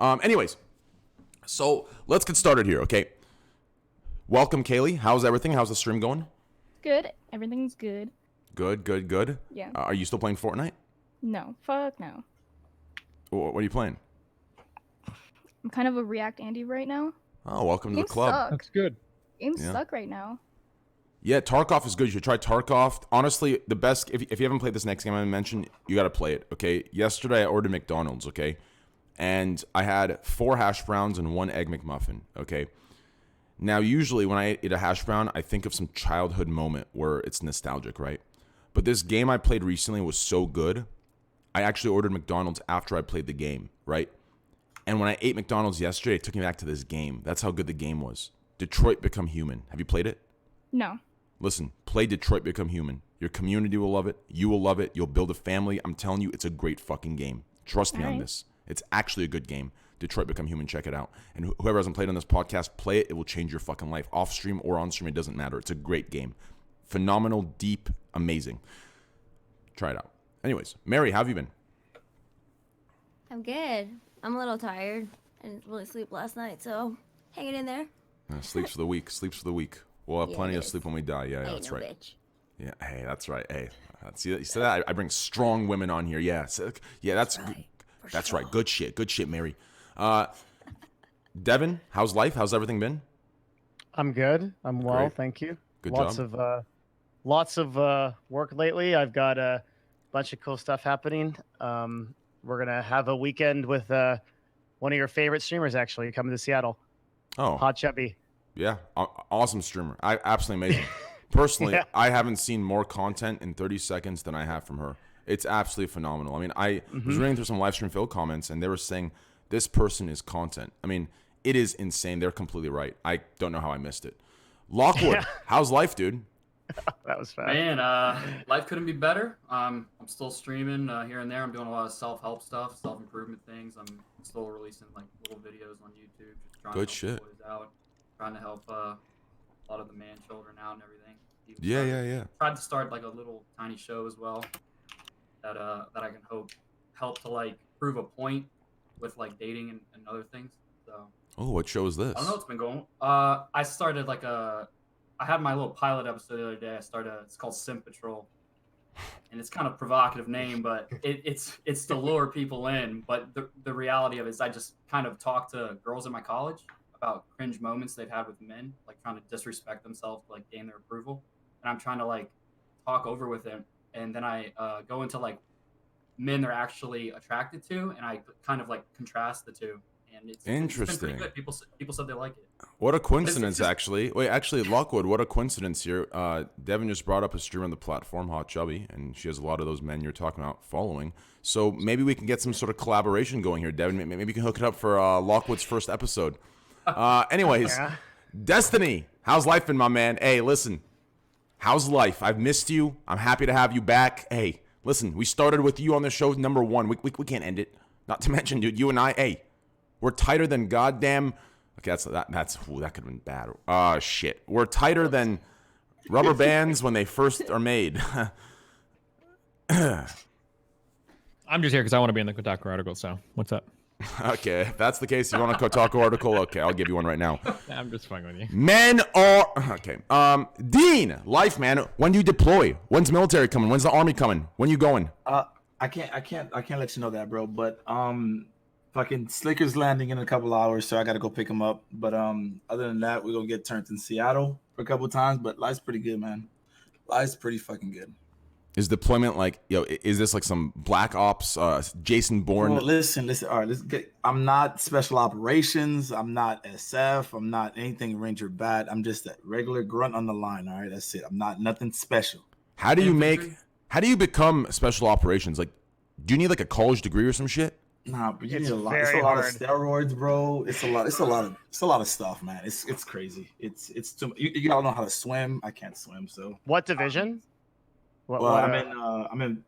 Anyways, so let's get started here, okay? Welcome, Kaylee. How's everything? How's the stream going? Good. Everything's good. Good. Yeah. Are you still playing Fortnite? No. Fuck no. What are you playing? I'm kind of a React Andy right now. Oh, welcome to the Games club. suck. That's good. Games suck right now. Yeah, Tarkov is good. You should try Tarkov. Honestly, the best, if you haven't played this next game I mentioned, you got to play it, okay? Yesterday, I ordered McDonald's, okay? And I had 4 hash browns and 1 egg McMuffin, okay? Now, usually when I eat a hash brown, I think of some childhood moment where it's nostalgic, right? But this game I played recently was so good, I actually ordered McDonald's after I played the game, right? And when I ate McDonald's yesterday, it took me back to this game. That's how good the game was. Detroit Become Human. Have you played it? No. Listen, play Detroit Become Human. Your community will love it. You will love it. You'll build a family. I'm telling you, it's a great fucking game. Trust me on this. It's actually a good game. Detroit Become Human. Check it out. And whoever hasn't played on this podcast, play it. It will change your fucking life. Off stream or on stream, it doesn't matter. It's a great game. Phenomenal, deep, amazing. Try it out. Anyways, Mary, how have you been? I'm good. I'm a little tired. I didn't really sleep last night, so hanging in there. Sleeps for the weak. Sleeps for the weak. We'll have plenty of sleep when we die. Yeah, that's right. Bitch. Yeah, hey, that's right. Hey, you see that? I bring strong women on here. Yeah, that's right. That's right. Good shit, Mary. Devin, how's life? How's everything been? I'm good. I'm well, Great. thank you. Good job. Lots of work lately. I've got a bunch of cool stuff happening. We're gonna have a weekend with one of your favorite streamers actually coming to Seattle. Oh, Hot Chubby. Yeah, awesome streamer. Absolutely amazing. Personally, I haven't seen more content in 30 seconds than I have from her. It's absolutely phenomenal. I mean, I was reading through some live stream Phil comments, and they were saying this person is content. I mean, it is insane. They're completely right. I don't know how I missed it. Lockwood, how's life, dude? That was fast. Man, life couldn't be better. I'm still streaming here and there. I'm doing a lot of self-help stuff, self-improvement things. I'm still releasing like little videos on YouTube, just trying to help boys out, trying to help a lot of the man children out and everything. Yeah. Tried to start like a little tiny show as well that I can help to like prove a point with like dating and other things. So. Oh, what show is this? I don't know what's been going. I started like I had my little pilot episode the other day. It's called Sim Patrol, and it's kind of a provocative name, but it's to lure people in. But the reality of it is, I just kind of talk to girls in my college about cringe moments they've had with men, like trying to disrespect themselves to like gain their approval, and I'm trying to like talk over with them, and then I go into like men they're actually attracted to, and I kind of like contrast the two. And it's interesting. Been pretty good. People said they like it. What a coincidence, actually. Wait, actually, Lockwood, what a coincidence here. Devin just brought up a streamer on the platform, Hot Chubby, and she has a lot of those men you're talking about following. So maybe we can get some sort of collaboration going here, Devin. Maybe you can hook it up for Lockwood's first episode. Anyways, Destiny, how's life been, my man? Hey, listen, how's life? I've missed you. I'm happy to have you back. Hey, listen, we started with you on the show, number 1. We can't end it. Not to mention, dude, you and I, hey, we're tighter than goddamn. Okay, that could have been bad. Shit. We're tighter than rubber bands when they first are made. I'm just here because I want to be in the Kotaku article. So what's up? Okay, if that's the case, you want a Kotaku article? Okay, I'll give you one right now. I'm just fucking with you. Men are okay. Dean, life, man. When do you deploy? When's military coming? When's the army coming? When you going? I can't let you know that, bro. But fucking Slicker's landing in a couple hours, so I gotta go pick him up. But other than that, we're gonna get turned in Seattle for a couple times. But life's pretty good, man. Life's pretty fucking good. Is deployment like, is this like some Black Ops, Jason Bourne? Well, listen. All right, I'm not special operations. I'm not SF. I'm not anything Ranger bad. I'm just a regular grunt on the line. All right, that's it. I'm not nothing special. How do you become special operations? Like, do you need like a college degree or some shit? Nah, but you need a lot. It's a lot of steroids, bro. It's a lot of stuff, man. It's crazy. It's too. You all know how to swim. I can't swim, so. What division? I'm in.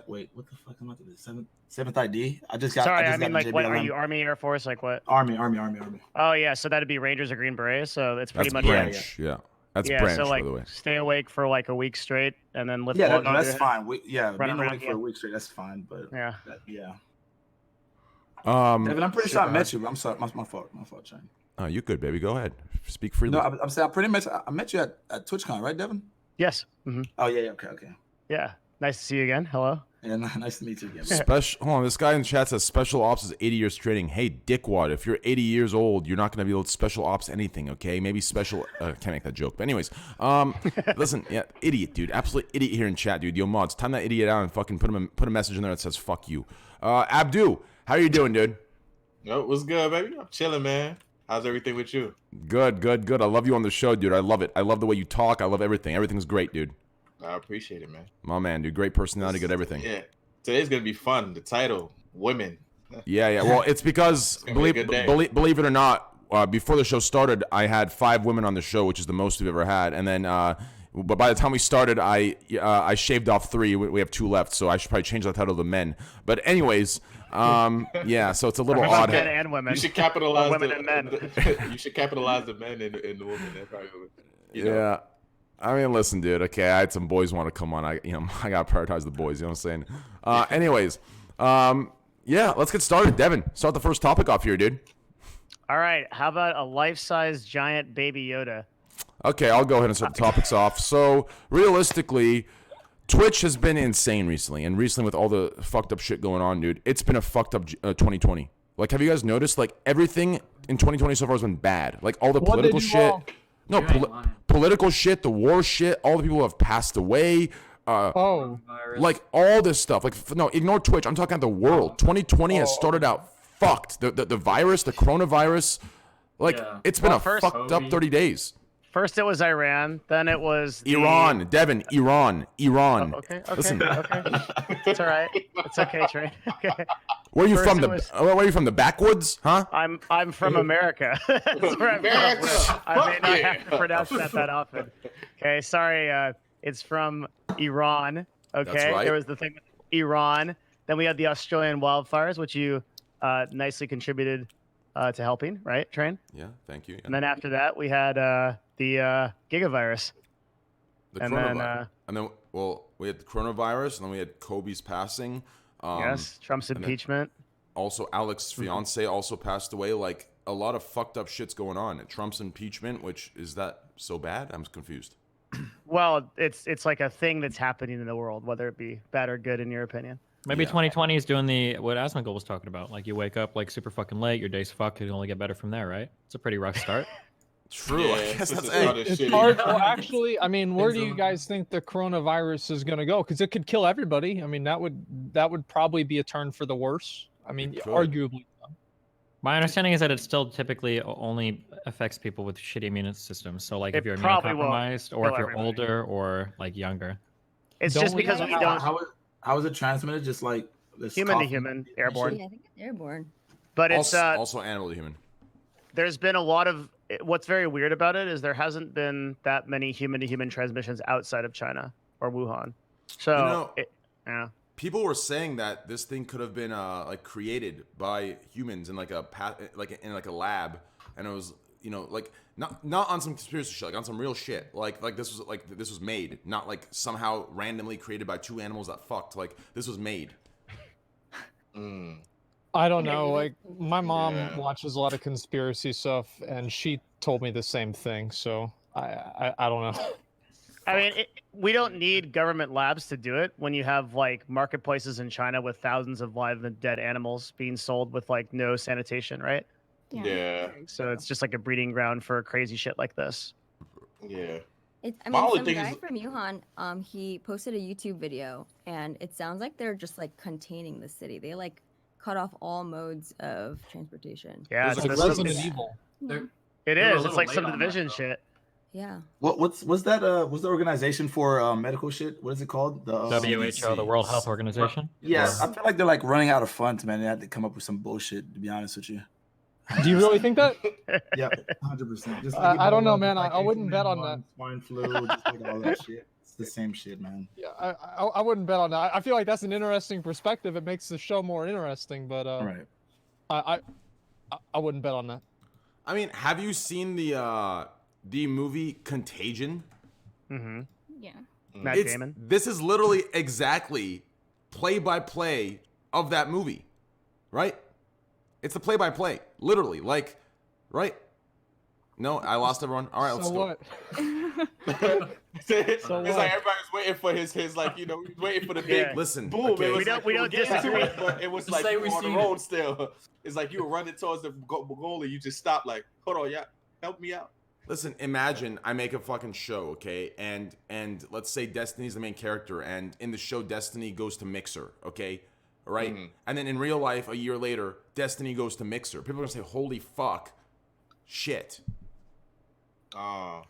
Wait, what the fuck am I doing? Seventh ID. I just got. Sorry, I mean, like, what are you? Army, Air Force, like what? Army. Oh yeah, so that'd be Rangers or Green Berets. So it's pretty much branch. Yeah. That's branch, so like by the way. stay awake for like a week straight and then lift. Yeah, that's fine. Being around, awake for a week straight, that's fine. But yeah. Devin, I'm pretty sure I met you. But I'm sorry, my fault. My fault, Shane. You good, baby? Go ahead. Speak freely. No, I'm saying I pretty much I met you at TwitchCon, right, Devin? Yes. Oh yeah, okay. Yeah. Nice to see you again. Hello. Yeah, nice to meet you again. Hold on, this guy in the chat says special ops is 80 years training. Hey, dickwad, if you're 80 years old, you're not going to be able to special ops anything, okay? Maybe special... can't make that joke. But anyways, listen, yeah, idiot, dude. Absolute idiot here in chat, dude. Yo, mods, time that idiot out and fucking put a message in there that says, fuck you. Abdu, how are you doing, dude? Yo, what's good, baby? I'm chilling, man. How's everything with you? Good. I love you on the show, dude. I love it. I love the way you talk. I love everything. Everything's great, dude. I appreciate it, man. My man, dude. Great personality, good everything. Yeah. Today's going to be fun. The title, Women. Yeah. Well, it's because, believe it or not, before the show started, I had 5 women on the show, which is the most we've ever had. And then, but by the time we started, I shaved off 3. We have 2 left, so I should probably change that title to Men. But anyways, yeah, so it's a little odd. Men and women. You should capitalize women and men. You should capitalize the men and the women. That probably would, Yeah. I mean, listen, dude. Okay, I had some boys want to come on. I got to prioritize the boys. You know what I'm saying? Anyways, yeah, let's get started. Devin, start the first topic off here, dude. All right. How about a life-size giant baby Yoda? Okay, I'll go ahead and start the topics off. So, realistically, Twitch has been insane recently, and recently with all the fucked up shit going on, dude, it's been a fucked up 2020. Like, have you guys noticed? Like, everything in 2020 so far has been bad. Like, all the political shit. No, political shit, the war shit, all the people who have passed away. Like, all this stuff. Like, no, ignore Twitch. I'm talking about the world. 2020 has started out fucked. The virus, the coronavirus. Like, it's been fucked up 30 days. First it was Iran, then it was Iran. Devin, Iran. Oh, okay. Listen. Okay. It's all right. It's okay, Train. Okay. Where are you from? Where are you from? The backwoods? Huh? I'm from America. That's where I'm from. I may not have to pronounce that often. Okay, sorry. It's from Iran. Okay. That's right. There was the thing with Iran. Then we had the Australian wildfires, which you nicely contributed to helping, right, Train? Yeah, thank you. Yeah. And then after that, we had the gigavirus. And then, well, we had the coronavirus, and then we had Kobe's passing. Yes, Trump's impeachment. Also, Alex's fiance also passed away. Like, a lot of fucked up shit's going on. Trump's impeachment, which is that so bad? I'm confused. Well, it's like a thing that's happening in the world, whether it be bad or good, in your opinion. Maybe 2020 is doing what Asmongold was talking about. Like, you wake up like super fucking late, your day's fucked, you only get better from there, right? It's a pretty rough start. True. Yeah, I guess that's it's hard. Well, actually, I mean, where do you guys think the coronavirus is going to go? Because it could kill everybody. I mean, that would probably be a turn for the worse. I mean, arguably. My understanding is that it still typically only affects people with shitty immune systems. So, like, if you're probably immunocompromised, or if you're older, or like younger. It's just because we don't. How is it transmitted? Just like human to human, airborne. Yeah, I think it's airborne. But it's also animal to human. There's been a lot of. What's very weird about it is there hasn't been that many human to human transmissions outside of China or Wuhan. So, yeah. People were saying that this thing could have been like created by humans in like a lab, and it was like not on some conspiracy shit, like on some real shit. Like this was made, not like somehow randomly created by 2 animals that fucked. Like, this was made. I don't know. Like, my mom watches a lot of conspiracy stuff, and she told me the same thing. So I don't know. I mean, we don't need government labs to do it when you have like marketplaces in China with thousands of live and dead animals being sold with like no sanitation, right? Yeah. So it's just like a breeding ground for crazy shit like this. Yeah. I mean, some guy from Wuhan, he posted a YouTube video, and it sounds like they're just like containing the city. They like cut off all modes of transportation. Yeah, it's like Resident Evil. It is. It's like some Division shit. Yeah. What's that? Was the organization for medical shit? What is it called? The WHO, the World Health Organization. Yeah, I feel like they're like running out of funds, man. They had to come up with some bullshit. To be honest with you. Do you really think that? Yeah, 100%. I don't know, man. I wouldn't bet on that. Swine flu, just like all that shit. It's the same shit, man. Yeah, I wouldn't bet on that. I feel like that's an interesting perspective. It makes the show more interesting, but right. I wouldn't bet on that. I mean, have you seen the movie Contagion? Mm-hmm. Yeah. Matt Damon. This is literally exactly play-by-play of that movie, right? It's the play-by-play, literally. Like, right? No, I lost everyone. All right, let's So go. what? It's So like what? everybody's waiting for his like, you know, waiting for the big Listen, boom. okay. It was We don't- like we you were don't getting to disagree. it, but it was Just like say you we were on the seen road still. It's like you were running towards the goal and you just stopped. Like, hold on, yeah, help me out. Listen, imagine I make a fucking show, okay? And let's say Destiny's the main character, and in the show, Destiny goes to Mixer, okay? All right? Mhm. And then in real life, a year later, Destiny goes to Mixer. People are gonna say, holy fuck, shit. Oh.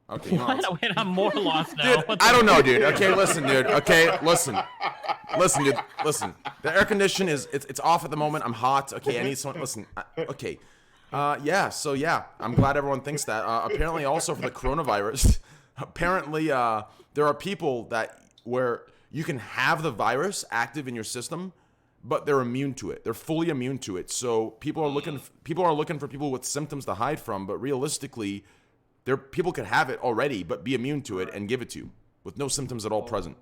Okay, you know what? Wait, I'm more lost now. Dude, I don't know, dude. Okay, listen, dude. Okay, listen, dude. Listen. The air condition it's off at the moment. I'm hot. Okay, I need someone. Listen. Okay. Yeah. So yeah, I'm glad everyone thinks that. Apparently, also for the coronavirus, apparently there are people where you can have the virus active in your system, but they're immune to it. They're fully immune to it. So people are looking for people with symptoms to hide from, but realistically, people could have it already, but be immune to it and give it to you with no symptoms at all present.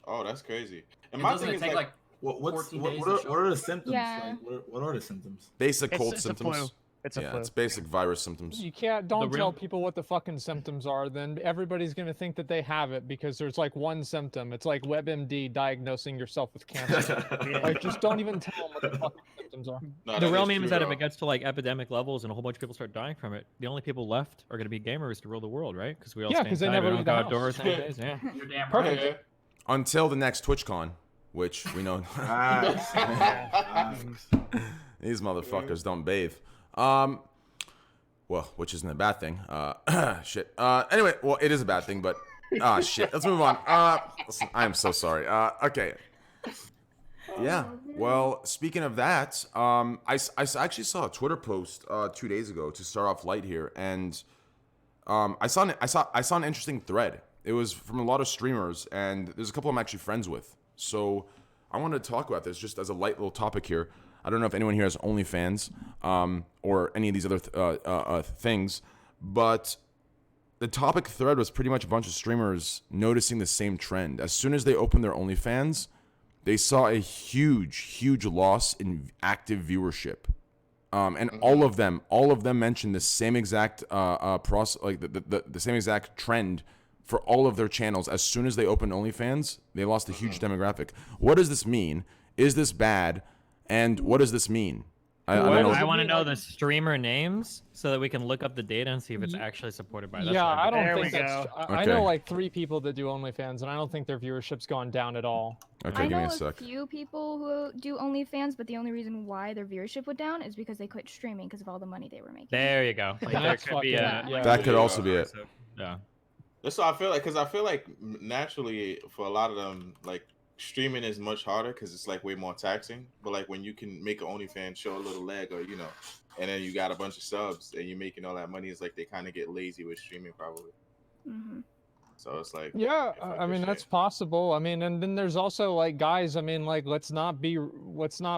Oh, that's crazy. And And my doesn't thing it is take like What 14 days what to are the symptoms? Yeah. Like, what are the symptoms? Basic cold It's a symptoms. flu. It's a Yeah, flu. it's basic virus symptoms. You don't real- tell people what the fucking symptoms are, then everybody's gonna think that they have it because there's like one symptom. It's like WebMD diagnosing yourself with cancer. Like, just don't even tell them what the fucking symptoms are. No, The that real is meme true, is that if though. it gets to like epidemic levels and a whole bunch of people start dying from it, the only people left are going to be gamers to rule the world, right? Because we all Yeah, stay 'cause they inside, never we don't leave go the house. outdoors nowadays. Yeah. you're damn Perfect. right. Yeah. Until the next TwitchCon, which we know these motherfuckers don't bathe. Well, which isn't a bad thing. Shit. Anyway, well, it is a bad thing, but shit. Let's move on. Listen, I am so sorry. Okay. Yeah. Well, speaking of that, I actually saw a Twitter post 2 days ago to start off light here, and I saw an interesting thread. It was from a lot of streamers, and there's a couple I'm actually friends with. So I wanted to talk about this just as a light little topic here. I don't know if anyone here has OnlyFans or any of these other things, but the topic thread was pretty much a bunch of streamers noticing the same trend. As soon as they opened their OnlyFans, they saw a huge loss in active viewership. And all of them mentioned the same exact the same exact trend for all of their channels. As soon as they opened OnlyFans, they lost a huge demographic. What does this mean? Is this bad? And what does this mean? I don't know. I want to know the streamer names so that we can look up the data and see if it's actually supported by. That's Yeah, what I don't There think we that's. go. I Okay. know like 3 people that do OnlyFans, and I don't think their viewership's gone down at all. Okay, I give me know a sec. few people who do OnlyFans, but the only reason why their viewership went down is because they quit streaming because of all the money they were making. There you go. Like, there That's could be a. fucking- yeah. That could also be it. Yeah. That's what I feel like, because I feel like naturally for a lot of them, like streaming is much harder because it's like way more taxing. But like when you can make an OnlyFans, show a little leg, or and then you got a bunch of subs and you're making all that money, it's like they kind of get lazy with streaming probably. Mm-hmm. So it's like Yeah, if I I could mean say- that's possible. I mean, and then there's also like guys. I mean, like let's not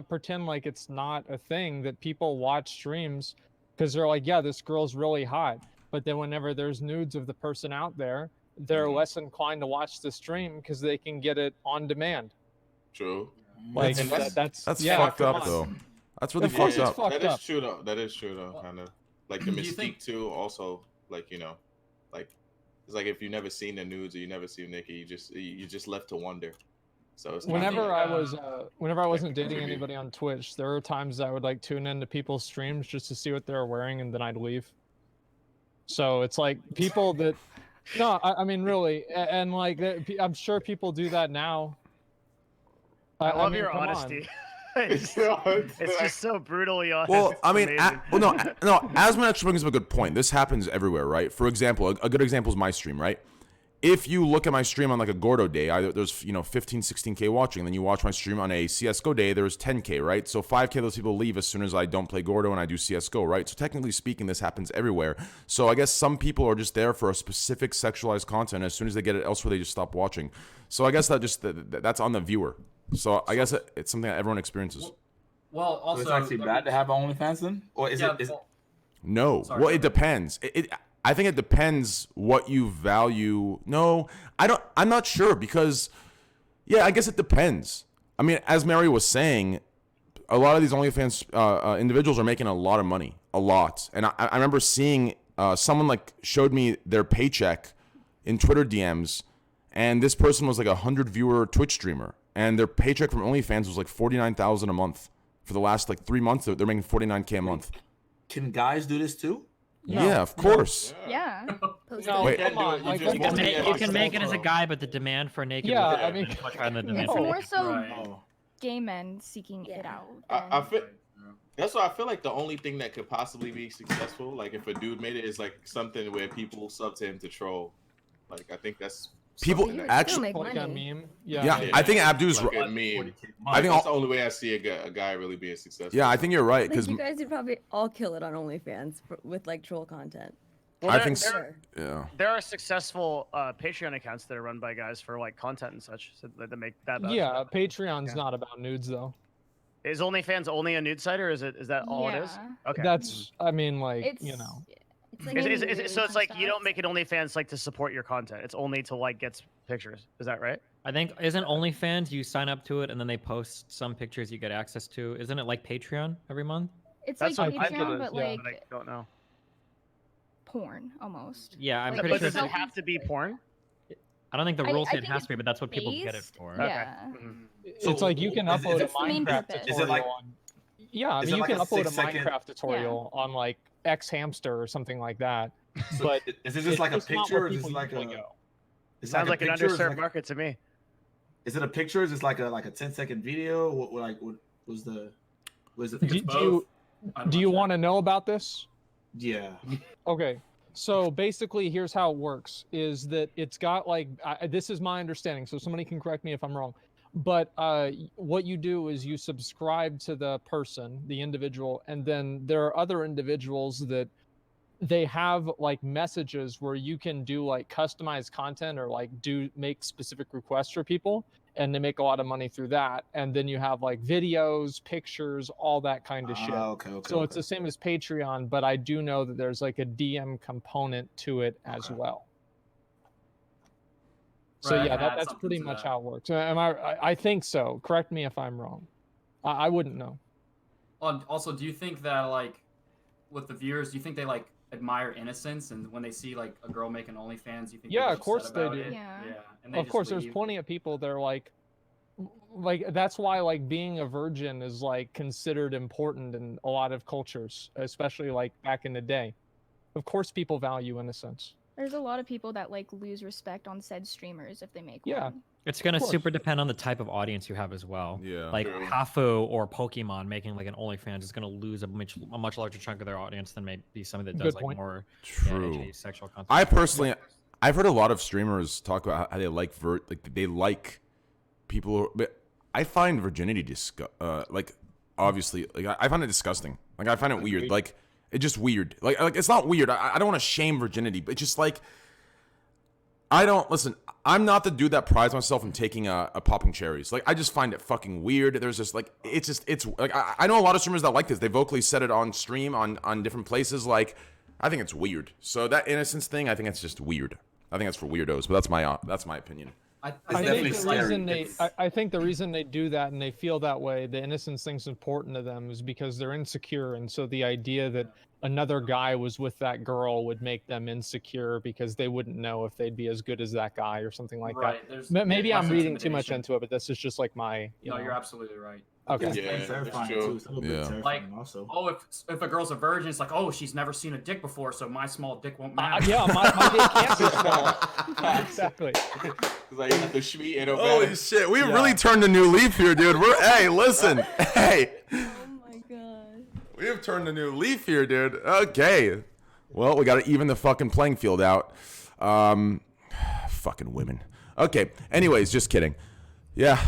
pretend like it's not a thing that people watch streams because they're like, yeah, this girl's really hot. But then whenever there's nudes of the person out there, they're less inclined to watch the stream because they can get it on demand. True. Like That's- that's That's fucked come up on. though. That's really Of fucked course it's up. fucked That is up. true though. That is true though. Kind of like the Do you mystique think- too. Also, like like it's like if you never seen the nudes or you never seen Nikki, you just left to wonder. So it's kinda Whenever like, I wasn't dating anybody on Twitch, there were times I would like tune into people's streams just to see what they were wearing, and then I'd leave. So it's like people that, no, I mean really, and like I'm sure people do that now. I love mean, your come on. honesty. it's just so brutally honest. Well, I It's mean, amazing. no. Asmon actually brings up a good point. This happens everywhere, right? For example, a good example is my stream, right? If you look at my stream on like a Gordo day, there's 15, 16K watching. Then you watch my stream on a CS:GO day, there's 10K, right? So 5K of those people leave as soon as I don't play Gordo and I do CS:GO, right? So technically speaking, this happens everywhere. So I guess some people are just there for a specific sexualized content. As soon as they get it elsewhere, they just stop watching. So I guess that's on the viewer. So I guess it's something that everyone experiences. Well, So also it's actually bad to have OnlyFans then, or is yeah, it? Is, well, No. Sorry, Well, go it ahead. depends. I think it depends what you value. No, I'm not sure because, yeah, I guess it depends. I mean, as Mary was saying, a lot of these OnlyFans individuals are making a lot of money, a lot. And I remember seeing someone like showed me their paycheck in Twitter DMs, and this person was like a 100-viewer Twitch streamer, and their paycheck from OnlyFans was like $49,000 a month for the last like 3 months. They're making $49K a month. Can guys do this too? Yeah, of course. Yeah. No, Wait. come on. Like, You can make it as a guy, but the demand for naked Yeah, women I mean, is much higher than the demand It's for more so Right. Oh. gay men seeking it out. I than- feel that's why I feel like the only thing that could possibly be successful, like if a dude made it, is like something where people sub to him to troll. Like I think that's People something that- actually- make like a money. meme. Yeah, I think Abdu's like right. a meme. I think that's all- the only way I see a guy really being successful. Yeah, I think you're right Like, because you guys would probably all kill it on OnlyFans with like troll content. Well, I there- think there, yeah. there are successful Patreon accounts that are run by guys for like content and such, so that make that. Yeah, Patreon's Yeah. not about nudes though. Is OnlyFans only a nude site, or is that all it is? Yeah. Okay. That's, I mean, like, It's you know. It's like So it's like you don't make it OnlyFans like to support your content. It's only to like get pictures. Is that right? I think isn't OnlyFans you sign up to it and then they post some pictures you get access to. Isn't it like Patreon every month? It's That's like what I think it Patreon, is, but yeah. like But I don't know. porn almost. Yeah, I'm Like, pretty But sure. does it have to be porn? I don't think the I- rules I say it think has it's to be, but that's what people get it based- for. Yeah. Mhm. It's like you can is upload a it- the main Minecraft purpose. tutorial Is it like- on. Yeah, I is mean, it you like can a upload a 6-second Minecraft tutorial on like X Hamster or something like that. So But is it it's just like a just not picture, where or is this people like usually a? go. It's Sounds like an picture, or is it underserved like- market to me. Is it a picture? Is it like a 10-second video? What was the? Was it? Do, It's do you both. do you want to know about this? Yeah. Okay, so basically, here's how it works: is that it's got like this is my understanding, so somebody can correct me if I'm wrong. But what you do is you subscribe to the person, the individual, and then there are other individuals that they have like messages where you can do like customized content or like make specific requests for people, and they make a lot of money through that. And then you have like videos, pictures, all that kind of shit. Okay. So it's the same as Patreon, but I do know that there's like a DM component to it as Okay. well. So Right, yeah, add that's something pretty to much that. how it works. I think so. Correct me if I'm wrong. I wouldn't know. Also, do you think that like with the viewers, do you think they like admire innocence, and when they see like a girl making OnlyFans, you think Yeah, they're of course upset they about do. it? Yeah. And they Of just course, there's leave? plenty of people that are like that's why like being a virgin is like considered important in a lot of cultures, especially like back in the day. Of course, people value innocence. There's a lot of people that like lose respect on said streamers if they make Yeah. one. It's gonna course. super depend on the type of audience you have as well. Yeah. Like True. Hafu or Pokemon making like an OnlyFans is gonna lose a much larger chunk of their audience than maybe somebody that does Good like point. more True. edgy sexual content. I personally, I've heard a lot of streamers talk about how they like they like people. But I find virginity like obviously like I find it disgusting. Like I find it weird. Like it's just weird. Like it's not weird. I don't want to shame virginity, but it's just like I don't listen. I'm not the dude that prides myself in taking a popping cherries. Like I just find it fucking weird. There's just like it's like I know a lot of streamers that like this. They vocally said it on stream on different places. Like I think it's weird. So that innocence thing, I think it's just weird. I think that's for weirdos. But that's my opinion. I It's I definitely think the reason scary. I think the reason they do that and they feel that way, the innocence thing's important to them, is because they're insecure, and so the idea that another guy was with that girl would make them insecure because they wouldn't know if they'd be as good as that guy or something like right. There's that. Maybe less I'm reading too much intimidation. into it, but this is just like my. No, know. you're absolutely right. Okay. It's Yeah, terrifying that's true. too. It's a little bit Yeah. terrifying Like, also. Oh, if a girl's a virgin, it's like, oh, she's never seen a dick before, so my small dick won't matter. Yeah, my dick can't be small. Exactly. It's like the Shmi and Holy shit, we really turned a new leaf here, dude. Hey, listen. Hey. Oh my god. We have turned a new leaf here, dude. Okay. Well, we got to even the fucking playing field out. Fucking women. Okay. Anyways, just kidding. Yeah.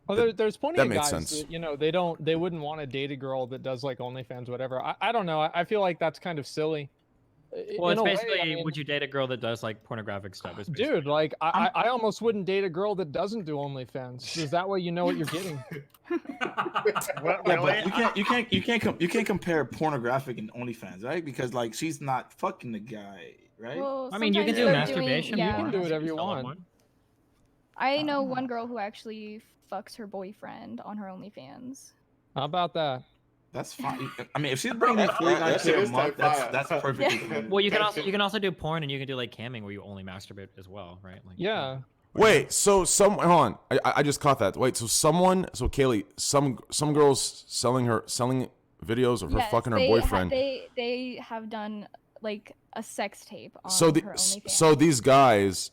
Well, there's plenty that of makes guys sense. that, they wouldn't want to date a girl that does like OnlyFans, whatever. I don't know. I feel like that's kind of silly. Well, In it's a way, basically, I mean, would you date a girl that does like pornographic stuff? It's basically- dude, like I almost wouldn't date a girl that doesn't do OnlyFans, because that way you know what you're getting. What, Yeah, really? but you can't compare pornographic and OnlyFans, right? Because like she's not fucking the guy, right? Well, I mean, you can sometimes do they're masturbation. Doing, You can yeah. do whatever you Still have want. one. I know one girl who actually fucks her boyfriend on her OnlyFans. How about that? That's fine. I mean, if she's bringing in That 49K shit a is month, type that's fire. perfectly fine. Well, you can also do porn, and you can do like camming where you only masturbate as well, right? Like, Yeah. Wait, so hold on. I just caught that. Wait, so Kaylee, some girls selling videos of her Yes, fucking her they boyfriend. they have done like a sex tape on So her OnlyFans. so these guys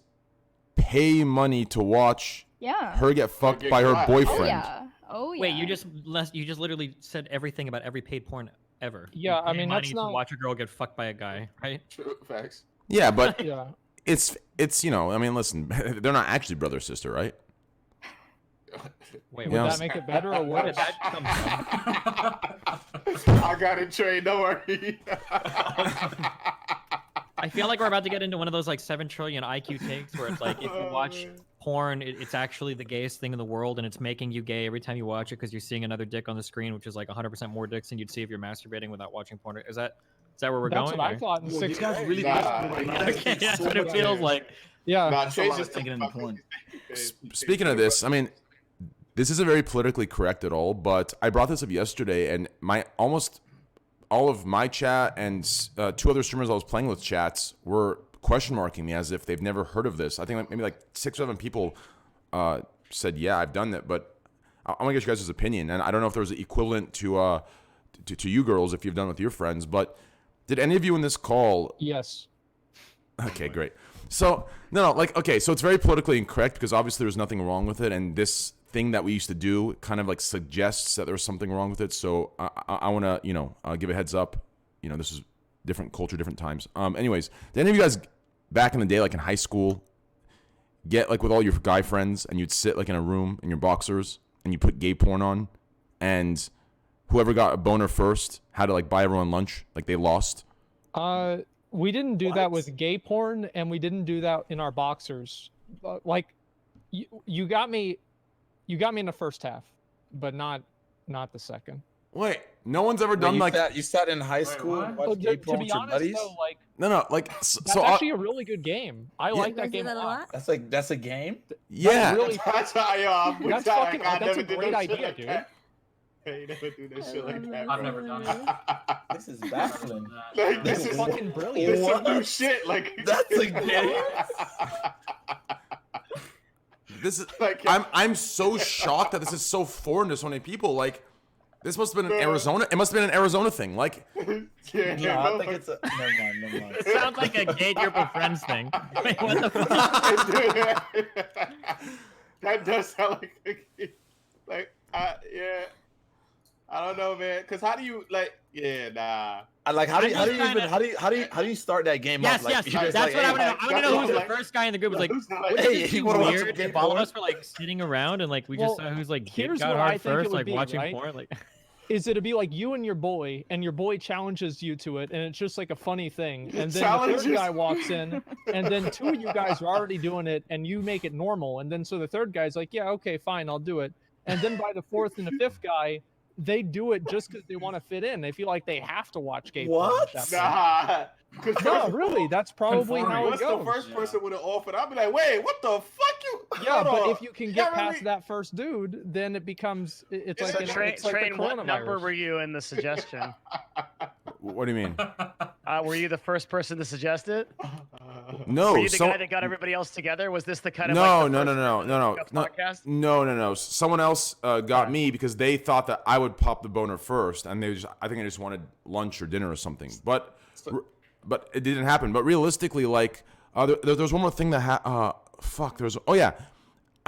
pay money to watch yeah. her get fucked get by her caught. boyfriend. Oh yeah. Oh yeah. Wait, you just literally said everything about every paid porn ever. Yeah, You I pay mean, money that's to not- watch a girl get fucked by a guy, right? True, facts. Yeah, but Yeah. it's I mean, listen, they're not actually brother sister, right? Wait, Would Yeah. that make it better or where worse? did that come from? I got it, Trey. Don't worry. I feel like we're about to get into one of those like 7 trillion IQ takes where it's like if you watch porn, it's actually the gayest thing in the world, and it's making you gay every time you watch it because you're seeing another dick on the screen, which is like 100% more dicks than you'd see if you're masturbating without watching porn. Is that where we're That's going? what I or- thought in Well, you sixth guys grade. really Nah. Okay, that's what it feels like. Yeah. Nah, That's a Trey's lot of just thinking in the porn. Speaking of this, I mean, this isn't very politically correct at all, but I brought this up yesterday, and almost all of my chat and 2 other streamers I was playing with chats were question marking me as if they've never heard of this. I think maybe like 6 or 7 people said, yeah, I've done that, but I want to get you guys' opinion, and I don't know if there's an equivalent to you girls if you've done it with your friends, but did any of you in this call? Yes. Okay, great. So so it's very politically incorrect because obviously there's nothing wrong with it, and this thing that we used to do kind of like suggests that there's something wrong with it. So I want to give a heads up. This is different culture, different times. Anyways, did any of you guys back in the day, like in high school, get like with all your guy friends and you'd sit like in a room in your boxers and you put gay porn on, and whoever got a boner first had to like buy everyone lunch, like they lost? We didn't do that with gay porn, and we didn't do that in our boxers. Like, you got me in the first half, but not the second. Wait, no one's ever done like you sat in high school and Well, watched gay to porn be with your honest, buddies? though, like no like that's so actually a really good game. I like You that guys do game a that a lot. lot? That's a game? yeah. Really, That's how I'm that's I fucking. never That's a do great no shit idea, like dude. that. Hey, you never do that shit like that. I've bro. never done it. This is baffling. Like, This this is is fucking brilliant. This is new shit. Like That's a game? This is Like, I'm so shocked that this is so foreign to so many people. Like, this must have been an Arizona. It must have been an Arizona thing. Like, yeah, No, I think it's a. Never mind. It sounds like a gay group of friends thing. Wait, what the fuck? That does sound like yeah. I don't know, man. Cause how do you nah. How do you I'm just even trying how do you start that game Yes, up? Like, yes, you just that's like, what I hey, want to know. I want to know who's the like- first guy in the group who's like, Hey, is you it wanna watch weird some gay if all of porn? us were like sitting around and like we just Well, saw who's like dick here's got what hard I think it first, would like be, watching right? porn, like. Is it'd be like you and your boy challenges you to it, and it's just like a funny thing, and then the third Challenges? guy walks in, and then 2 of you guys are already doing it, and you make it normal, and then so the third guy's like, yeah, okay, fine, I'll do it, and then by the 4th and the 5th guy, they do it just because they want to fit in. They feel like they have to watch gay porn What? at that point. Nah. No, really, that's probably how it What's the goes. first person would have offered? I'd be like, wait, what the fuck you? Yeah, Hold but on. if you can Yeah, get remember past that first dude, then it becomes it's like, So it's like the What number coronavirus. were you in the suggestion? what do you mean? Were you the first person to suggest it? No, Were you the guy that got everybody else together? Was this the kind of no, like no, the no, first no, no, no, Scuffed no, podcast? no. Someone else got me because they thought that I would pop the boner first, and I think I just wanted lunch or dinner or something. But it didn't happen. But realistically, like there's one more thing that I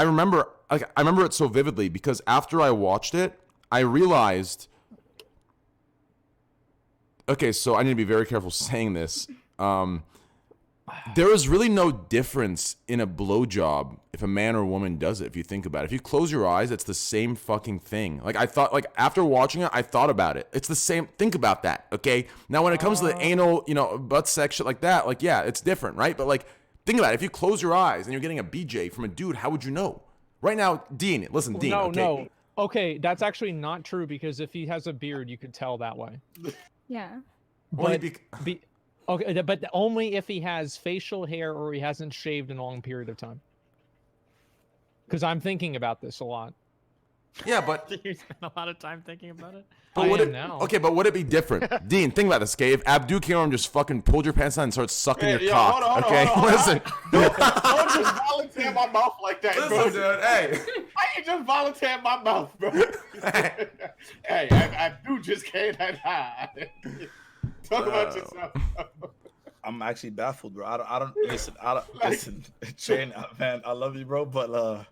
remember it so vividly because after I watched it, I realized. Okay, so I need to be very careful saying this. There is really no difference in a blowjob if a man or woman does it, if you think about it. If you close your eyes, it's the same fucking thing. Like, I thought, like, after watching it, I thought about it. It's the same. Think about that, okay? Now, when it comes to the anal, butt sex, shit like that, like, yeah, it's different, right? But, like, think about it. If you close your eyes and you're getting a BJ from a dude, how would you know? Right now, Dean, listen, Dean, No, okay? no. Okay, that's actually not true because if he has a beard, you could tell that way. Yeah. Only But okay, but only if he has facial hair or he hasn't shaved in a long period of time. Because I'm thinking about this a lot. Yeah, but You spend a lot of time thinking about it. But would it, okay, but would it be different? Dean, think about this, okay? If Abdou came over and just fucking pulled your pants down and started sucking your cock, hold on, okay? hold on. Listen. Don't just volunteer my mouth like that, bro. Listen, dude, hey. I ain't just volunteer my mouth, bro. Hey, Abdou just came that high. Talk about yourself. I'm actually baffled, bro. I don't listen. Listen, Train, man. I love you, bro, but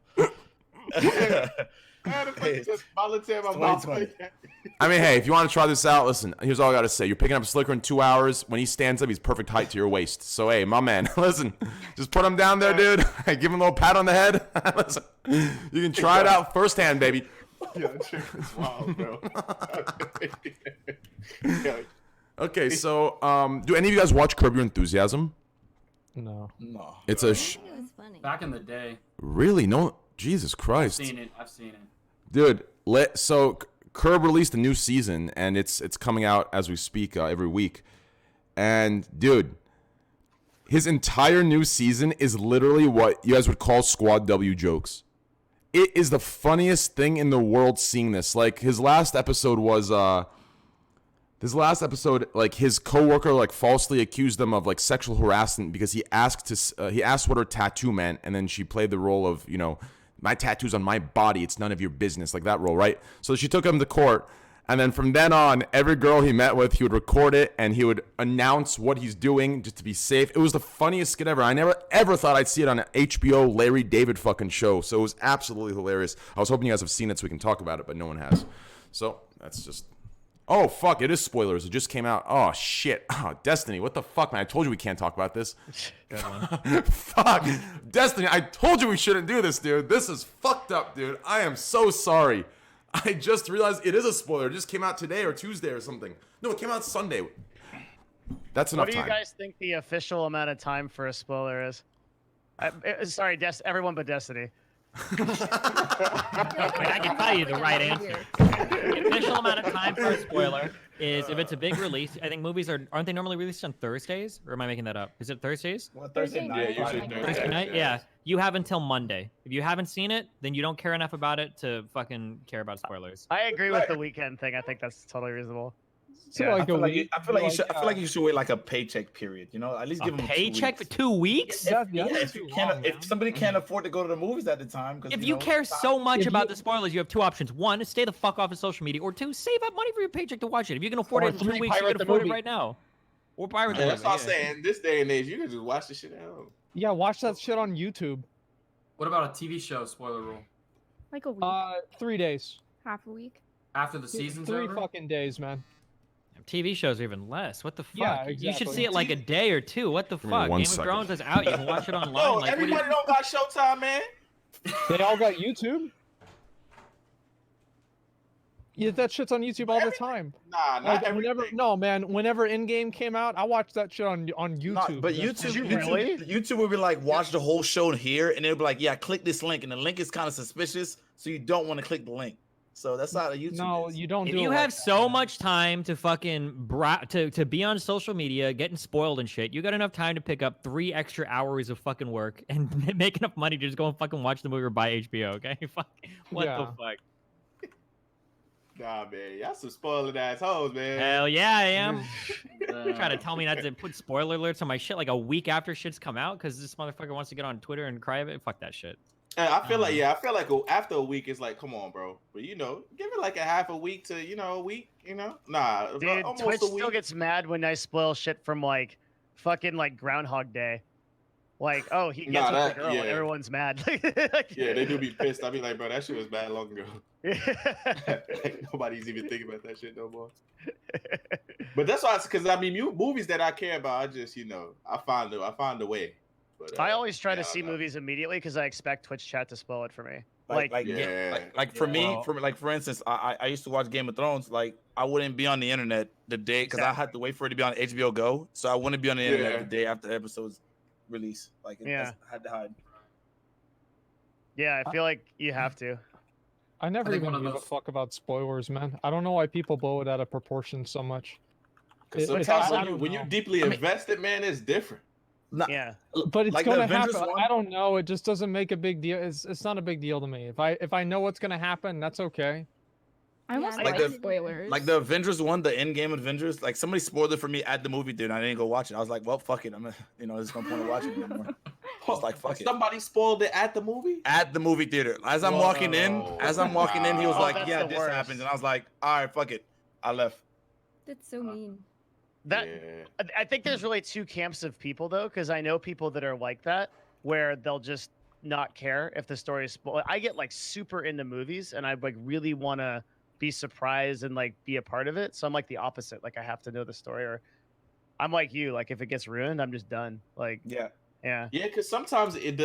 Hey, just volunteer my mouth like that. I mean, hey, if you want to try this out, listen, here's all I got to say. You're picking up a slicker in 2 hours. When he stands up, he's perfect height to your waist. So, hey, my man, listen, just put him down there, dude. Give him a little pat on the head. Listen, you can try it out firsthand, baby. Yo, it's wild, bro. Okay, so, do any of you guys watch Curb Your Enthusiasm? No. No. It's a... It was funny. Back in the day. Really? No? Jesus Christ. I've seen it. Dude, so Curb released a new season, and it's coming out as we speak every week. And, dude, his entire new season is literally what you guys would call Squad W jokes. It is the funniest thing in the world seeing this. Like, his last episode was... like his coworker like falsely accused them of like sexual harassment because he asked what her tattoo meant, and then she played the role of, you know, my tattoo's on my body, it's none of your business, like that role, right? So she took him to court, and then from then on, every girl he met with, he would record it and he would announce what he's doing just to be safe. It was the funniest skit ever. I never ever thought I'd see it on an HBO Larry David fucking show. So it was absolutely hilarious. I was hoping you guys have seen it so we can talk about it, but no one has. So that's just... Oh, fuck, it is spoilers. It just came out. Oh, shit. Oh, Destiny, what the fuck, man? I told you we can't talk about this. Fuck. Destiny, I told you we shouldn't do this, dude. This is fucked up, dude. I am so sorry. I just realized it is a spoiler. It just came out today or Tuesday or something. No, it came out Sunday. That's enough time. What do you guys think the official amount of time for a spoiler is? Sorry, everyone but Destiny. I can tell you the right answer. The official amount of time for a spoiler is if it's a big release. I think movies aren't they normally released on Thursdays, or am I making that up? Is it Thursdays? Well, Thursday night. Yeah, usually Thursday night. Yeah. You have until Monday. If you haven't seen it, then you don't care enough about it to fucking care about spoilers. I agree with the weekend thing. I think that's totally reasonable. So Yeah. like I feel a like, week. I feel like you should wait like a paycheck period. You know, at least give A them paycheck 2 for 2 weeks? Yeah, if somebody can't afford to go to the movies at the time, If you care so much If about you- the spoilers, you have 2 options. 1, stay the fuck off of social media, or 2, save up money for your paycheck to watch it. If you can afford Or it in 2 3, weeks, you pirate can the afford it movie. right now. Or pirate the That's movie. what I'm saying. This day and age, you can just watch the shit at home. Yeah, watch that shit on YouTube. What about a TV show spoiler rule? Like a week, 3 days. half a week. After the season's 3 over? fucking days, man. TV shows are even less. What the fuck? Yeah, You should exactly. see it like a day or 2. What the me fuck? 1 Game second. of Thrones is out. You can watch it online. No, like, what do you... everybody don't got Showtime, man. They all got YouTube. Yeah, that shit's on YouTube all the time. Nah, not Like everything. whenever Endgame came out, I watched that shit on YouTube. But That's- YouTube will be like, watch the whole show here, and it'll be like, yeah, click this link, and the link is kind of suspicious, so you don't want to click the link. So that's how YouTube No, is. you don't If do it you like have that, so man. much time to fucking to be on social media, getting spoiled and shit, you got enough time to pick up 3 extra hours of fucking work and make enough money to just go and fucking watch the movie or buy HBO. Okay, fuck. What the Yeah. fuck? Nah, man, y'all some spoiling assholes, man. Hell yeah, I am. Trying to tell me not to put spoiler alerts on my shit like a week after shit's come out because this motherfucker wants to get on Twitter and cry about it. Fuck that shit. And I feel like after a week, it's like, come on, bro. But you know, give it like a half a week to a week. Nah, Dude, almost Twitch a week. still gets mad when I spoil shit from like fucking like Groundhog Day. Like, oh, he gets Nah, with the girl, yeah. and everyone's mad. Yeah, they do be pissed. I be like, bro, that shit was bad long ago. Like, nobody's even thinking about that shit no more. But that's why, because I mean, movies that I care about, I just, I find a way. But, I always try to yeah, see movies immediately because I expect Twitch chat to spoil it for me. Yeah. For instance, I used to watch Game of Thrones. Like, I wouldn't be on the internet the day because I had to wait for it to be on HBO Go, so I wouldn't be on the internet the day after the episode's release. Like, I had to hide. Yeah, I feel like you have to. I never think even one of give a those- fuck about spoilers, man. I don't know why people blow it out of proportion so much. Because I sometimes don't when you know. deeply invested, man, it's different. Yeah. But it's Like the gonna Avengers happen. one? I don't know. It just doesn't make a big deal. It's not a big deal to me. If I know what's gonna happen, that's okay. I almost Yeah, like like the- spoilers. Like the Avengers one, the in-game Avengers, like somebody spoiled it for me at the movie theater. And I didn't go watch it. I was like, well, fuck it. There's no point in watching it anymore. It's like, fuck it. Somebody spoiled it at the movie. At the movie theater, as I'm walking in, he was Oh, like, that's yeah, the this worst. happens, and I was like, all right, fuck it. I left. That's so mean. That Yeah. I think there's really two camps of people though, because I know people that are like that, where they'll just not care if the story is spoiled. I get like super into movies, and I like really want to be surprised and like be a part of it. So I'm like the opposite. Like I have to know the story, or I'm like you. Like if it gets ruined, I'm just done. Like Yeah. yeah. Yeah, because sometimes it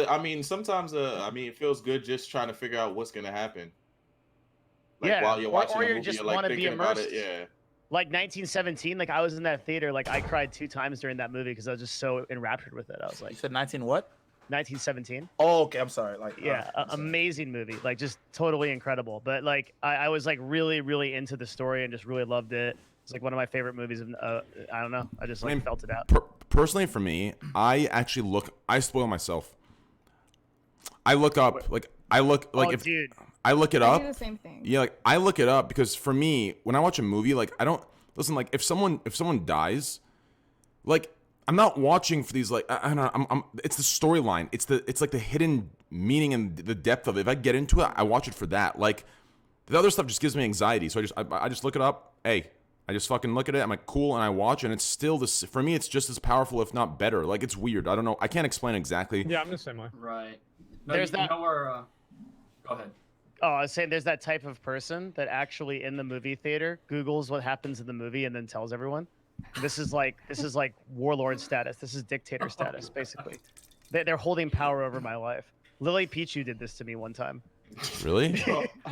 feels good just trying to figure out what's gonna happen. Like Yeah, while you're or watching the you movie, just you're like wanna be thinking about it. immersed. Yeah. Like 1917, like I was in that theater, like I cried 2 times during that movie because I was just so enraptured with it. I was You like, said 19 what? 1917. Oh, okay. I'm sorry. Like, Yeah, I'm sorry. amazing movie, like just totally incredible. But like I was like really, really into the story and just really loved it. It's like one of my favorite movies. Of, I don't know, I just like felt it out. Personally, for me, I spoil myself. I look up, like, Dude, I look it I up. do the same thing. Yeah, like I look it up because for me, when I watch a movie, like I don't listen. Like if someone dies, like I'm not watching for these. Like I don't know. It's the storyline. It's like the hidden meaning and the depth of it. If I get into it, I watch it for that. Like the other stuff just gives me anxiety. So I just look it up. Hey, I just fucking look at it. I'm like cool, and I watch, and it's still this. For me, it's just as powerful, if not better. Like it's weird. I don't know. I can't explain exactly. Yeah, I'm the same way. Right. No, There's you that- know where, go ahead. oh, I was saying there's that type of person that actually in the movie theater Googles what happens in the movie and then tells everyone. This is like warlord status. This is dictator status, basically. They're holding power over my life. Lily Pichu did this to me one time. Really?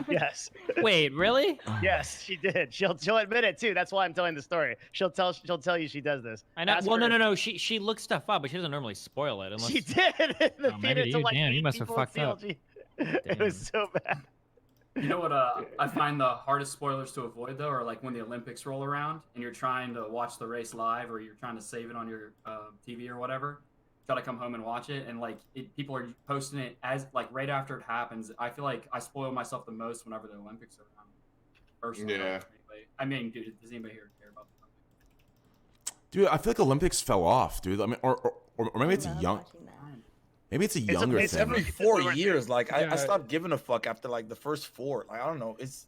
Yes. Wait, really? Yes, she did. She'll admit it too. That's why I'm telling the story. She'll tell you she does this. I know. Ask Well, her no, if- no. She looks stuff up, but she doesn't normally spoil it unless. She did in the Oh, theater maybe to you- like damn, you 8 must have people in fucked up. CLG. It was so bad. You know what I find the hardest spoilers to avoid though are like when the Olympics roll around and you're trying to watch the race live or you're trying to save it on your TV or whatever. Try to come home and watch it, and like people are posting it as like right after it happens. I feel like I spoil myself the most whenever the Olympics are around. Personally, Yeah. anyway. I mean, dude, does anybody here care about the Olympics? Dude, I feel like Olympics fell off, dude. I mean, or maybe it's a I love young. watching that. Maybe it's a younger It's thing. every 4 years. Like I Yeah. stopped giving a fuck after like the first 4. Like I don't know. It's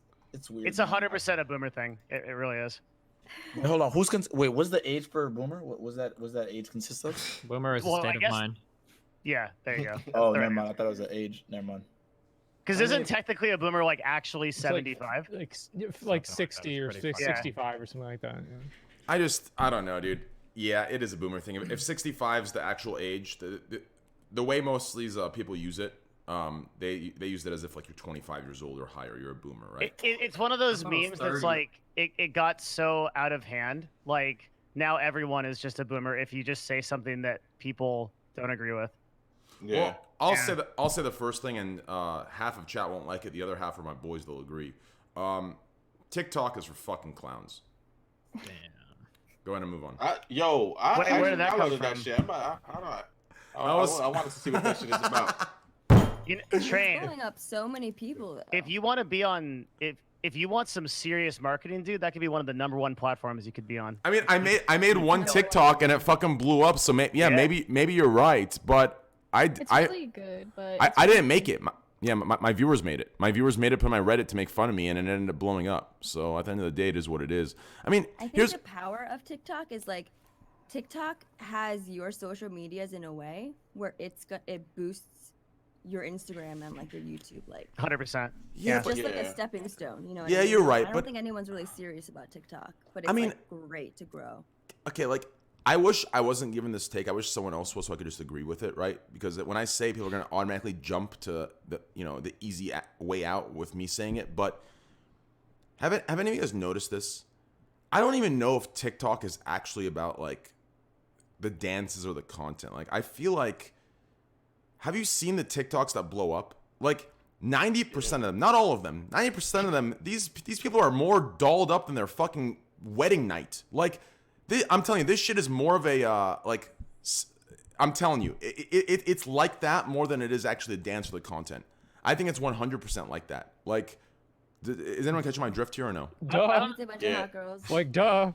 weird. It's 100% a boomer thing. It really is. Wait, hold on. Wait, what's the age for boomer? What was that age consist of? Boomer is Well, a I state of guess- mind. Yeah, there you go. Oh, never mind. I thought it was an age. Never mind. Because isn't technically a boomer like actually 75? Like Something like that 60 or is pretty funny. 65 or something like that. Yeah. I don't know, dude. Yeah, it is a boomer thing. If 65 is the actual age, the way most of these people use it, they use it as if like you're 25 years old or higher, you're a boomer, right? It's one of those I thought it was memes that's 30. like it got so out of hand. Like now everyone is just a boomer if you just say something that people don't agree with. Yeah. Well, I'll say the first thing, and half of chat won't like it. The other half are my boys. They'll agree. TikTok is for fucking clowns. Damn. Go ahead and move on. Where did that come downloaded that from? shit. I wanted to see what that shit is about. You know, Train, Pulling up so many people. Though. if you want to be on, if you want some serious marketing, dude, that could be one of the #1 platforms you could be on. I mean, I made one TikTok and it fucking blew up. So maybe you're right, but It's really good, but I didn't make it. My viewers made it. My viewers made it on my Reddit to make fun of me, and it ended up blowing up. So at the end of the day, it is what it is. I mean, I think here's the power of TikTok is like, TikTok has your social medias in a way where it boosts your Instagram and like your YouTube, like 100%. yeah, just but like a stepping stone. You know? What Yeah, I mean? you're right, I don't but- think anyone's really serious about TikTok, but it's mean- like great to grow. okay, like I wish I wasn't given this take. I wish someone else was, so I could just agree with it, right? Because when I say people are gonna automatically jump to the easy way out with me saying it, but have any of you guys noticed this? I don't even know if TikTok is actually about like the dances or the content. Like I feel like, have you seen the TikToks that blow up? Like 90% of them, not all of them, 90% of them, these people are more dolled up than their fucking wedding night. Like, I'm telling you, this shit is more of a I'm telling you, it's like that more than it is actually a dance for the content. I think it's 100% like that. Like, is anyone catching my drift here or no? Duh. It's a bunch of hot girls. Like, duh.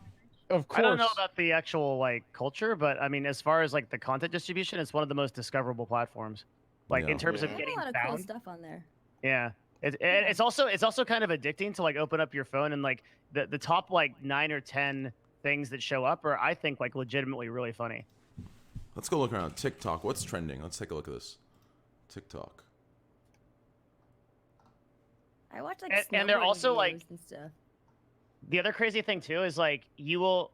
Of course. I don't know about the actual like culture, but I mean, as far as like the content distribution, it's one of the most discoverable platforms. Like Yeah. in terms They of have getting a lot of cool found. stuff on there. Yeah. It's also kind of addicting to like open up your phone and like the top like 9 or 10 things that show up are I think like legitimately really funny. Let's go look around. TikTok. What's trending? Let's take a look at this. TikTok. I watch like And they're snowboarding also, like- videos and stuff. The other crazy thing too is like you'll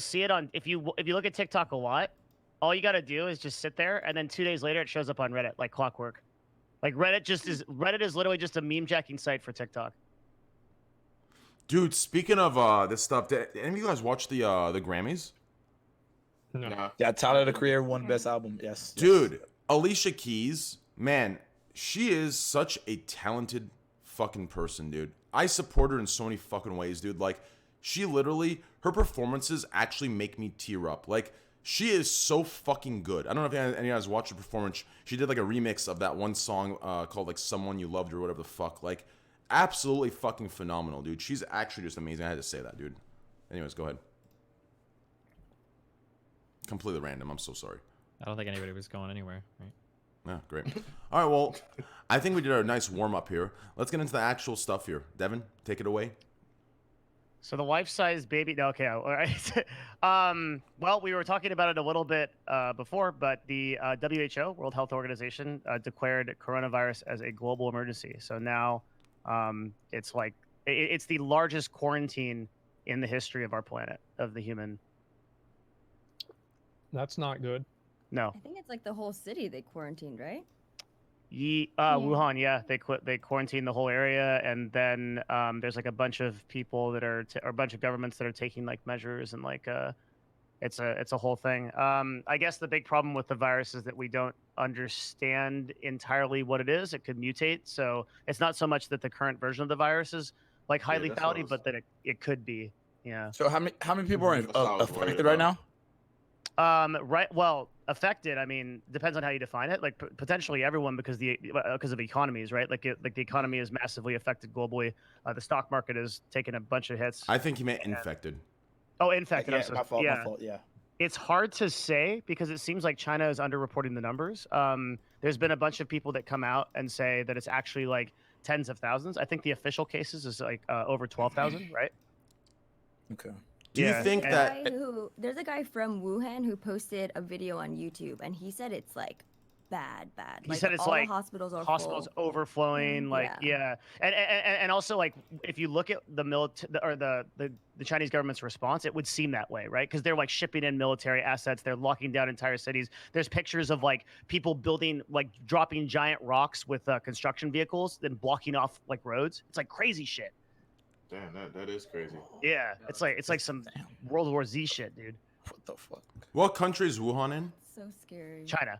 see it on if you look at TikTok a lot, all you got to do is just sit there and then 2 days later it shows up on Reddit like clockwork. Like Reddit is literally just a meme jacking site for TikTok. Dude, speaking of this stuff, did any of you guys watch the Grammys? No. Nah. Yeah, Tyler the Creator won Best Album. Yes. Dude, Alicia Keys, man, she is such a talented fucking person, dude. I support her in so many fucking ways, dude. Like, she literally, her performances actually make me tear up. Like, she is so fucking good. I don't know if any of you guys watched her performance. She did like a remix of that one song called like Someone You Loved or whatever the fuck. Like, absolutely fucking phenomenal, dude. She's actually just amazing. I had to say that, dude. Anyways, go ahead. Completely random. I'm so sorry. I don't think anybody was going anywhere. Right? Yeah, great. All right, well, I think we did our nice warm-up here. Let's get into the actual stuff here. Devin, take it away. So the life-size baby. No, okay, all right. Well, we were talking about it a little bit before, but the WHO, World Health Organization, declared coronavirus as a global emergency. So now it's like it's the largest quarantine in the history of our planet, of the human. That's not good. No, I think it's like the whole city they quarantined, right? Wuhan, yeah, they quarantined the whole area, and then there's like a bunch of people that are or a bunch of governments that are taking like measures, and like it's a whole thing. I guess the big problem with the virus is that we don't understand entirely what it is. It could mutate, so it's not so much that the current version of the virus is like high Yeah, that's what I lethality, was- but that it could be. Yeah. So how many people are That's what I was worried affected right now? Right. Well, affected. I mean, depends on how you define it. Like potentially everyone because of economies, right? Like the economy is massively affected globally. The stock market is taking a bunch of hits. I think he meant infected. Oh, infected. Yeah, I'm so- my fault. yeah. My fault. Yeah. It's hard to say because it seems like China is underreporting the numbers. There's been a bunch of people that come out and say that it's actually like tens of thousands. I think the official cases is like over 12,000, right? Okay. Do you think and- that... There's a guy from Wuhan who posted a video on YouTube, and he said it's like bad. He said it's all like the hospitals are hospitals full. overflowing, like Yeah. and also like if you look at the the Chinese government's response, it would seem that way, right? Because they're like shipping in military assets, they're locking down entire cities. There's pictures of like people building, like dropping giant rocks with construction vehicles, then blocking off like roads. It's like crazy shit. Damn, that is crazy. Yeah, it's like some Damn. World War Z shit, dude. What the fuck? What country is Wuhan in? So scary. China.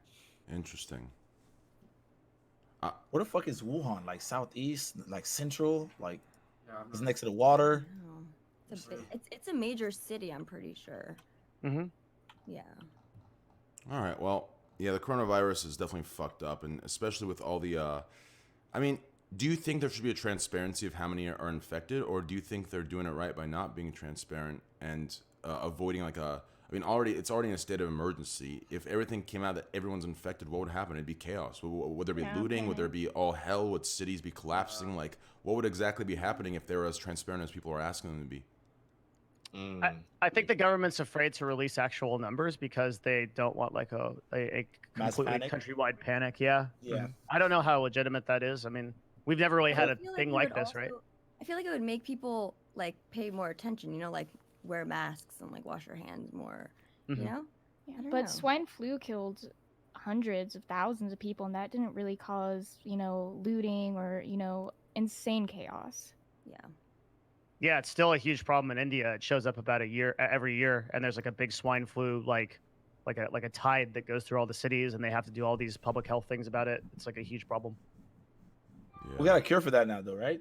Interesting. Where the fuck is Wuhan? Like southeast, like central, like Yeah, I'm it's not- next to the water. Oh, it's a major city, I'm pretty sure. Mm-hmm. Yeah. All right, well, yeah, the coronavirus is definitely fucked up, and especially with all the... I mean, do you think there should be a transparency of how many are infected, or do you think they're doing it right by not being transparent and avoiding like a... I mean, it's already in a state of emergency. If everything came out that everyone's infected, what would happen? It'd be chaos. Would there be Yeah, looting? Would okay. there be all hell? Would cities be collapsing? Like, what would exactly be happening if they were as transparent as people are asking them to be? I think the government's afraid to release actual numbers because they don't want like a Mass completely panic? countrywide panic. Yeah. Yeah. I don't know how legitimate that is. I mean, we've never really had I a feel thing it like would this, right? also- I feel like it would make people like pay more attention, you know, like wear masks and like wash your hands more, Mhm. you know? Yeah, I don't but know. swine flu killed hundreds of thousands of people, and that didn't really cause, looting or, insane chaos. Yeah. Yeah, it's still a huge problem in India. It shows up about every year, and there's like a big swine flu, like a tide that goes through all the cities, and they have to do all these public health things about it. It's like a huge problem. Yeah. We got a cure for that now, though, right?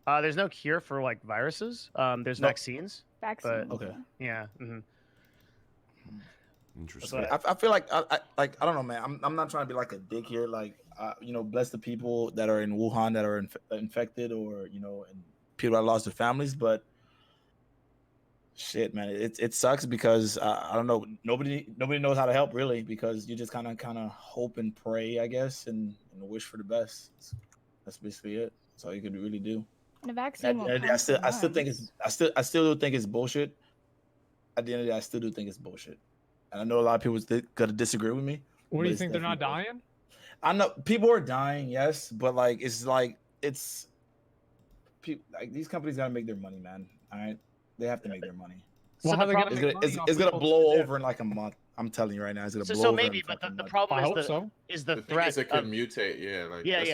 There's no cure for like viruses. There's No. vaccines. Vaccines. Okay. Yeah. hmm Interesting. I feel like I don't know, man. I'm not trying to be like a dick here. Like, bless the people that are in Wuhan that are infected, or and people that lost their families. But shit, man, it sucks because I don't know. Nobody knows how to help really, because you just kind of hope and pray, I guess, and wish for the best. That's basically it. That's all you could really do. And a vaccine won't I still do think it's bullshit. At the end of the day, I still do think it's bullshit. And I know a lot of people gonna disagree with me. What do you think? They're not dying? I know people are dying, yes, but these companies gotta make their money, man. All right, they have to make their money. Well, how they gonna make money off it's gonna people blow that- over in like a month. I'm telling you right now, it's gonna blow So over. maybe, in but fucking the month. problem I is hope so. the The thing threat. is, it could mutate. Yeah, like Yeah, that's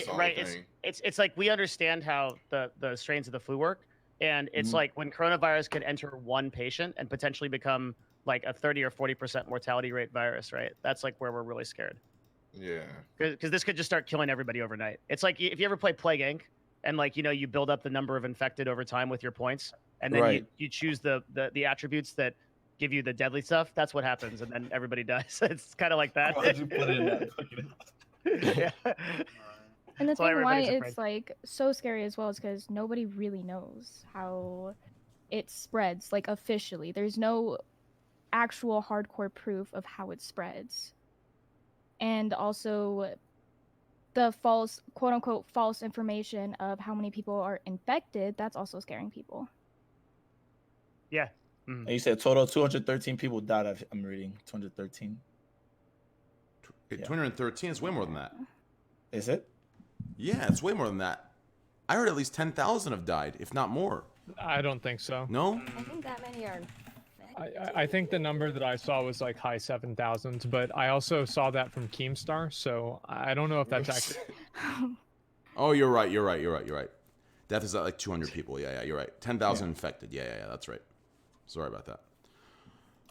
the only right. thing. It's like we understand how the strains of the flu work, and it's like when coronavirus can enter one patient and potentially become like a 30 or 40% mortality rate virus, right? That's like where we're really scared. Yeah. Because this could just start killing everybody overnight. It's like if you ever play Plague Inc. and like you build up the number of infected over time with your points, and then Right. you choose the attributes that give you the deadly stuff. That's what happens, and then everybody dies. It's kind of like that. Why'd you put it in that fucking? Yeah. And the That's why thing why everybody's it's like so scary as well is because nobody really knows how it spreads, like officially. There's no actual hardcore proof of how it spreads. And also the false, quote unquote, false information of how many people are infected, that's also scaring people. Yeah. And you said total 213 people died. I'm reading 213. 213 is way more than that. Is it? Yeah, it's way more than that. I heard at least 10,000 have died, if not more. I don't think so. No? I think that many are infected. I think the number that I saw was like high 7,000s, but I also saw that from Keemstar, so I don't know if that's accurate. Oh, you're right. Death is at like 200 people. Yeah, you're right. 10,000 infected. Yeah, that's right. Sorry about that.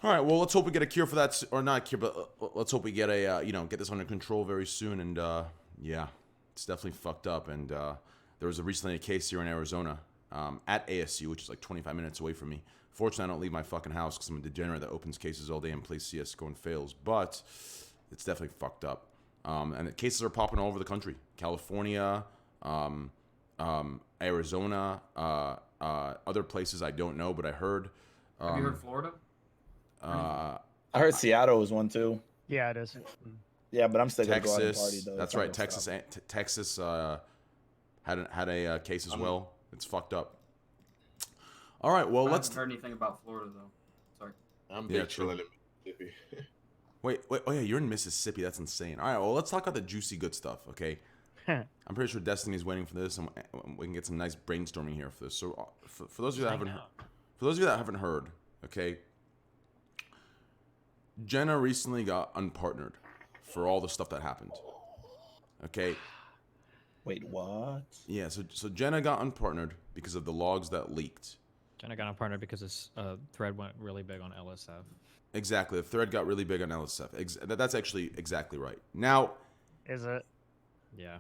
All right, well, let's hope we get a cure for that, or not a cure, but let's hope we get a, get this under control very soon. And yeah, it's definitely fucked up. And there was recently a case here in Arizona at ASU, which is like 25 minutes away from me. Fortunately, I don't leave my fucking house because I'm a degenerate that opens cases all day and plays CS:GO and fails. But it's definitely fucked up. And the cases are popping all over the country. California, Arizona, other places I don't know, but I heard. Have you heard Florida? I heard Seattle was one too. Yeah, it is. Yeah, but I'm still gonna go out and Texas. party though. That's It's not right. gonna Texas stop. had a case as well. It's fucked up. All right. Well, I let's. haven't heard anything about Florida though. Sorry. I'm Yeah, big chilling in Mississippi. Wait. Oh yeah, you're in Mississippi. That's insane. All right. Well, let's talk about the juicy good stuff. Okay. I'm pretty sure Destiny's waiting for this, and we can get some nice brainstorming here for this. So, for those of you that haven't heard, okay, Jenna recently got unpartnered for all the stuff that happened. Okay. Wait, what? Yeah. So Jenna got unpartnered because of the logs that leaked. Jenna got on partner because this thread went really big on LSF. Exactly. The thread got really big on LSF. That's actually exactly right. Now, Is it? Yeah.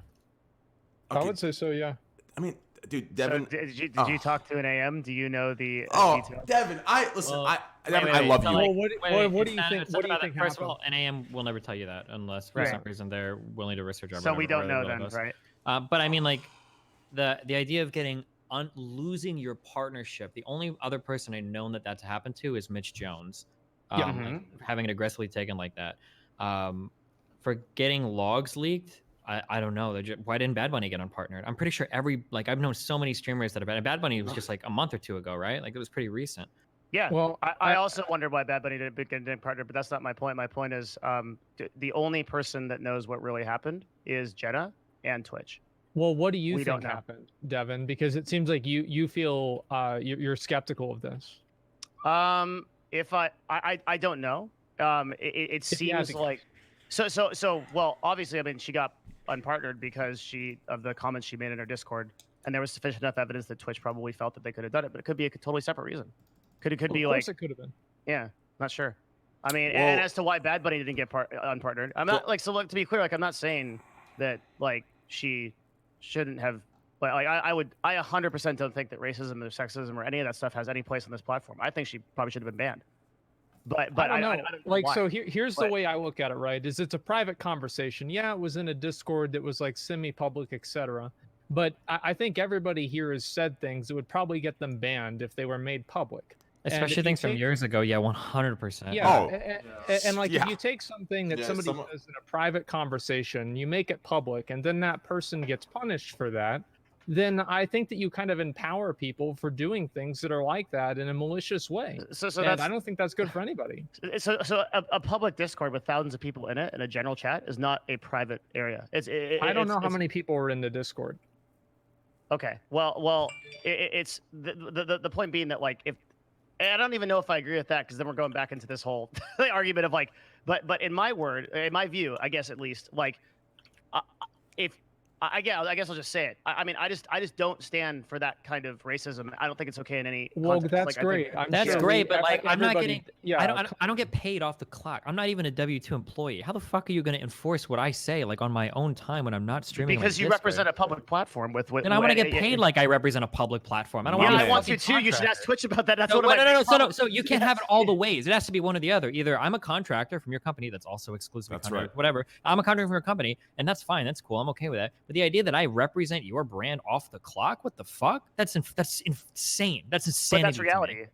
I would say so, yeah. I mean, dude, Devin. So did you talk to an AM? Do you know the details? Devin, Devin, wait, I love so, you. like, What do you it's think? not What do you about think that. First of happened? all, NAM will never tell you that unless for Right. some reason they're willing to risk their job. So or we whatever, don't know or then, those. right? But I mean, like, the idea of getting losing your partnership. The only other person I've known that's happened to is Mitch Jones. Yeah. Like, having it aggressively taken like that. For getting logs leaked, I don't know. Why didn't Bad Bunny get unpartnered? I'm pretty sure I've known so many streamers that have been. And Bad Bunny was just like a month or two ago, right? Like it was pretty recent. Yeah. Well, I also wondered why Bad Bunny didn't get a partner, but that's not my point. My point is the only person that knows what really happened is Jenna and Twitch. Well, what do you We don't think know. happened, Devin? Because it seems like you feel you're skeptical of this. If I don't know. It If you had seems to- like so well, obviously, I mean, she got unpartnered because of the comments she made in her Discord, and there was sufficient enough evidence that Twitch probably felt that they could have done it, but it could be a totally separate reason. Could be Of like, course, it could have been. yeah, not sure. I mean, Well- and as to why Bad Bunny didn't get unpartnered, I'm not like, so look, to be clear, like, I'm not saying that like she shouldn't have. Like I 100% don't think that racism or sexism or any of that stuff has any place on this platform. I think she probably should have been banned. But I don't know. don't know Like, why. so here's the But- way I look at it, right? Is it's a private conversation. Yeah, it was in a Discord that was like semi-public, etc. But I think everybody here has said things that would probably get them banned if they were made public. And if Especially you things from take- years ago. Yeah, 100%. Yeah, Oh. and like Yeah. if you take something that Yeah, somebody says in a private conversation, you make it public, and then that person gets punished for that, then I think that you kind of empower people for doing things that are like that in a malicious way. So And that's I don't think that's good for anybody. so a public Discord with thousands of people in it and a general chat is not a private area. I don't know how many people are in the Discord. Okay, well, it's the point being that like if and I don't even know if I agree with that because then we're going back into this whole argument of like, but in my view, I guess at least like, if I guess I'll just say it. I mean, I just don't stand for that kind of racism. I don't think it's okay in any. Well, context. that's Like, I great. think- That's sure great, but like I'm not everybody- getting. Yeah, I don't get paid off the clock. I'm not even a W-2 employee. How the fuck are you going to enforce what I say like on my own time when I'm not streaming? on my because you Discord? represent a public platform with. And I want to get paid like I represent a public platform. I don't Yeah, want. I want to too. You should ask Twitch about that. That's No, one of my no, big no, problems. so you can't have it all the ways. It has to be one or the other. Either I'm a contractor from your company that's also exclusive. That's contract, right. Whatever. I'm a contractor from your company, and that's fine. That's cool. I'm okay with that. But the idea that I represent your brand off the clock, what the fuck? That's insane. That's But insanity. that's to me. reality.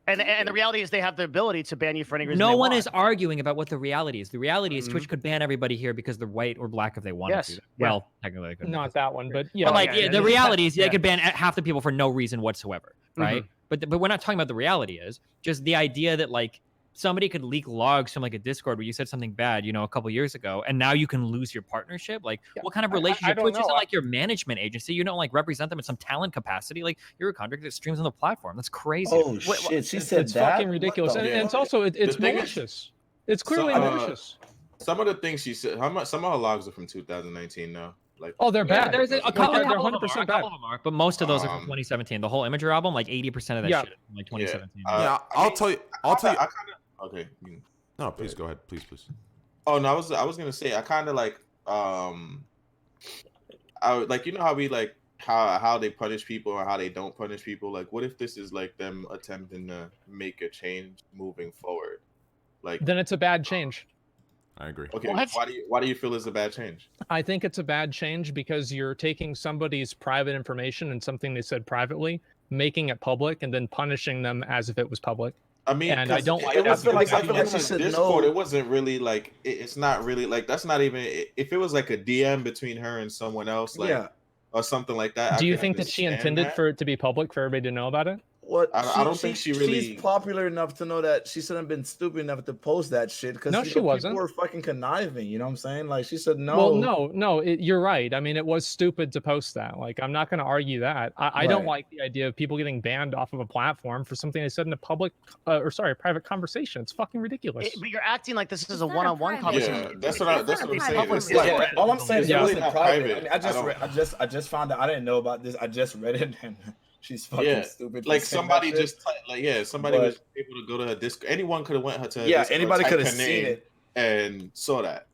And the reality is they have the ability to ban you for any reason. No they one want. is arguing about what the reality is. The reality is Mhm. Twitch could ban everybody here because they're white or black if they wanted Yes, to. yeah. Well, technically they couldn't. not that one, but yeah. But like yeah, the yeah. reality is they Yeah. could ban half the people for no reason whatsoever, right? But we're not talking about the reality is just the idea that like somebody could leak logs from like a Discord where you said something bad, a couple years ago, and now you can lose your partnership. Like, Yeah, what kind of I relationship? don't Twitch isn't know. like your management agency. You don't like represent them in some talent capacity. Like, you're a contractor that streams on the platform. That's crazy. Oh shit! She said It's that. fucking What ridiculous, the and it's fuck? also it's thing is- malicious. It's clearly So, malicious. Some of the things she said, some of her logs are from 2019 now. Like, Oh, they're Yeah, bad. there's a Like, couple, they're a couple of them 100% are, a couple of them are, but most of those are from Um, 2017. The whole Imager album, like 80% of that Yeah. shit is from like 2017. Yeah, I I'll mean, tell you. I'll tell you. I kind of okay. No, please go ahead. Please. Oh no, I was gonna say I kind of like I would, like, how we like how they punish people or how they don't punish people. Like, what if this is like them attempting to make a change moving forward? Like, Then it's a bad change. I agree. okay, What? why do you feel it's a bad change? I think it's a bad change because you're taking somebody's private information and something they said privately, making it public, and then punishing them as if it was public. I mean, And I 'cause don't like it that wasn't because like, I feel like she on said Discord. no. It wasn't really like it's not really like that's not even if it was like a DM between her and someone else, like Yeah. or something like that. Do I you could think that she understand intended that. for it to be public for everybody to know about it? What? I don't think she really- She's popular enough to know that she shouldn't have been stupid enough to post that shit. Because No, she wasn't. People were fucking conniving. You know what I'm saying? Like she said no. Well, no, you're right. I mean, it was stupid to post that. Like, I'm not going to argue that. I don't Right. like the idea of people getting banned off of a platform for something they said in a private conversation. It's fucking ridiculous. But you're acting like this is It's a not a one-on-one private- conversation. Yeah, that's what I'm It's saying. not a It's public like Yeah, all I'm saying is Yeah. it wasn't Not private. private. I mean, I don't- I just found out. I didn't know about this. I just read it, and she's fucking Yeah, stupid. for like saying somebody that shit. just somebody But- was able to go to her Discord. Anyone could have went to her Yeah, Discord, anybody typed could have her seen name, it. and saw that.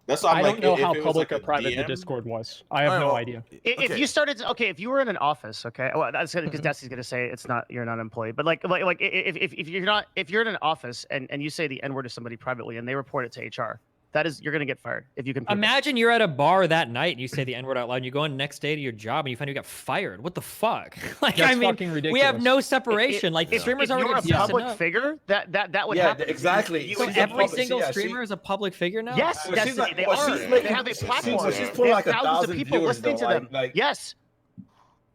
That's why I'm I like, don't know if how it was public like or private the DM, Discord was. I have no idea. If Okay. you started, if you were in an office, okay, well, that's because Destiny's gonna say it's not, you're not an employee, but like if you're not, if you're in an office and you say the N-word to somebody privately and they report it to HR, that is, you're gonna get fired if you can. prove it. Imagine you're at a bar that night and you say the N-word out loud and you go in the next day to your job and you find you got fired. What the fuck? Like, That's I mean, fucking we ridiculous. have no separation. Like, If streamers you're already a exist public enough. figure, that would Yeah, happen. exactly. You So would She's a every public- single yeah, streamer is a public figure now? Yes, Well, she's Destiny, like- they well, are. she's They making- have a she's platform. pulling They have like 1,000 thousands of people viewers, listening to though, them. like- Yes.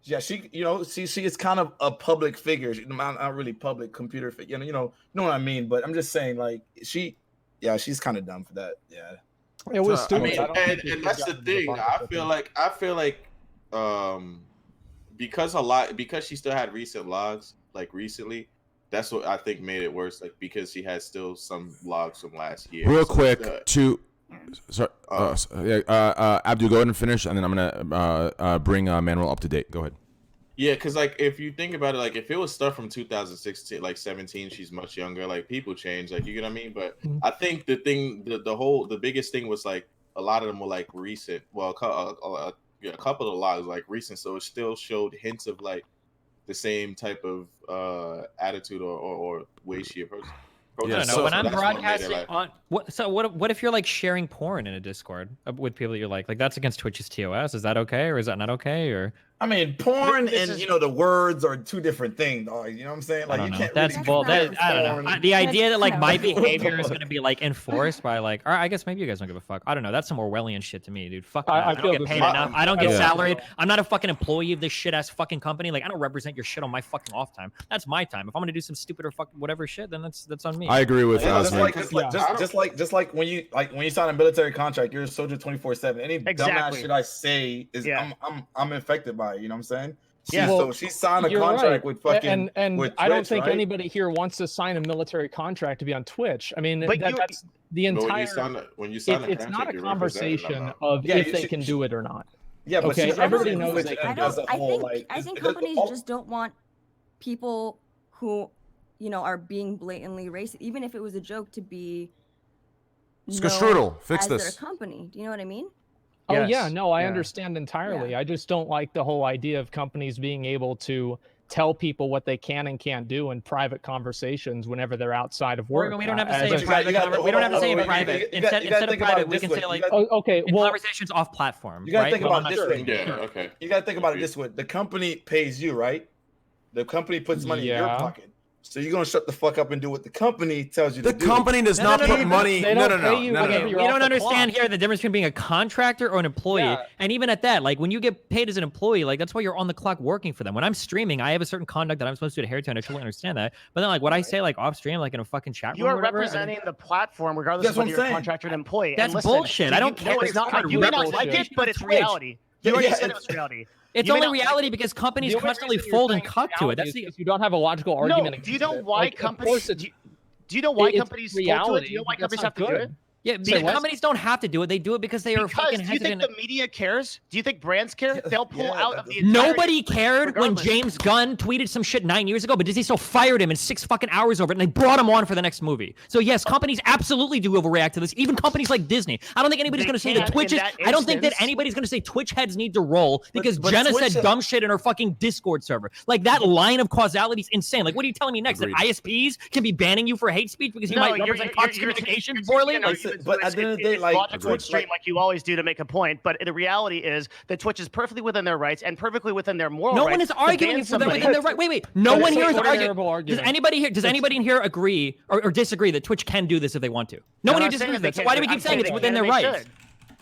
Yeah, she is kind of a public figure. Not really public computer figure. You know what I mean. But I'm just saying, like she's kind of dumb for that. Yeah. It was I stupid. mean, I don't think we and that's the should thing. gotten I the feel like because she still had recent logs like recently. That's what I think made it worse. Like because she had still some logs from last year. Real So, quick, Abdul, go ahead and finish, and then I'm gonna bring Manuel up to date. Go ahead. yeah, because like if you think about it, like if it was stuff from 2016, like 17, she's much younger. Like people change, like you get what I mean. But I think the biggest thing was like a lot of them were like recent. Well, a couple of the logs like recent, so it still showed hints of like the same type of attitude or way she approached Yeah, I don't know. so When I'm that's what made it, broadcasting like- on what if you're like sharing porn in a Discord with people that you like? Like that's against Twitch's TOS. Is that okay or is that not okay? Or I mean, porn This and is- the words are two different things. Dog. You know what I'm saying? I Like don't you know. can't That's really bull. That's That, I don't know. porn. The idea that like my That's- behavior is gonna be like enforced by like, or I guess maybe you guys don't give a fuck. I don't know. That's some Orwellian shit to me, dude. Fuck that. I I feel don't get the paid same. enough. I don't get Yeah. salaried. I'm not a fucking employee of this shit ass fucking company. Like I don't represent your shit on my fucking off time. That's my time. If I'm gonna do some stupid or fucking whatever shit, then that's on me. I agree with Yeah, just Asmongold. like when you sign a military contract, you're a soldier 24/7. Any dumbass Exactly. shit I say is Yeah. I'm infected by it. You know what I'm saying? Yeah. So she signed a You're contract right. with fucking and with I don't Twitch, think right? anybody here wants to sign a military contract to be on Twitch. I mean, But that's the But entire. when you sign a It's not contract, a you're representing conversation them, of Yeah, if they can do it or not. Yeah, but Okay, she's everybody representing knows Twitch they can I as don't. a I whole, think. like, I think it doesn't- companies all- just don't want people who, are being blatantly racist, even if it was a joke, to be. known Skastrudel, fix as this. Their company. Do you know what I mean? Oh yeah, Yes. no, I Yeah. understand entirely. I just don't like the whole idea of companies being able to tell people what they can and can't do in private conversations whenever they're outside of Or work. we don't have to As say a- in private. We don't have to say in private. Instead of think about private, it we this can way. say like Oh, okay, in well, conversations off platform. You gotta right? think Well, about I'm it not this sure. way. Yeah, okay. You gotta think about it this way. The company pays you, right? The company puts money in your Yeah. pocket. So you're gonna shut the fuck up and do what the company tells you The to do. company does No, not no, no, put no, money. they No, don't no, no, pay you no, no, whenever no. you're We off don't the understand clock. here the difference between being a contractor or an employee. Yeah. And even at that, like when you get paid as an employee, like that's why you're on the clock working for them. When I'm streaming, I have a certain conduct that I'm supposed to adhere to, and I totally understand that. But then, like what I say, like off stream, like in a fucking chat room, You or are whatever, I mean, representing the platform regardless That's of what whether I'm you're a saying. contractor or an employee. That's and listen, bullshit. I don't No, care. it's not. It's You may not bullshit. like it, but it's Twitch. reality. You Yeah, already yeah, said it it's- was reality. It's You may only not like reality it. because companies The only constantly reason you're fold and saying it's cut to it. reality That's is the because you don't have a logical argument. No, do you against know it. why Like, of companies? course Do it's- you know why it's companies fold to it? reality. Do you know why That's companies not have to do it? good. yeah. Say what? Companies don't have to do it. They do it because they are Because fucking do you think hesitant. the media cares? Do you think brands care? They'll pull Yeah, out of the that's- entirety. Nobody cared when regardless. James Gunn tweeted some shit 9 years ago, but Disney still fired him in 6 fucking hours over it, and they brought him on for the next movie. So yes, companies absolutely do overreact to this. Even companies like Disney. I don't think anybody's They going to say can that Twitch in is. that I don't think that instance. anybody's going to say Twitch heads need to roll because but Jenna Twitch said dumb shit in her fucking Discord server. Like that line of causality is insane. Like what are you telling me next? Agreed. That ISPs can be banning you for hate speech because you No, might you're- represent you're- Cox you're- Communications you're poorly? taking an Like, argument but to at the end of the it's day, like, logical Twitch, extreme like you always do to make a point. But the reality is that Twitch is perfectly within their rights and perfectly within their moral no rights. one is to arguing ban for them somebody. within their right. Wait. No But one it's here an is arguing. terrible Does argument. anybody in here agree or disagree that Twitch can do this if they want to? No I'm one here not saying disagrees that with that. they So why do can. we I'm keep saying it's they within can their and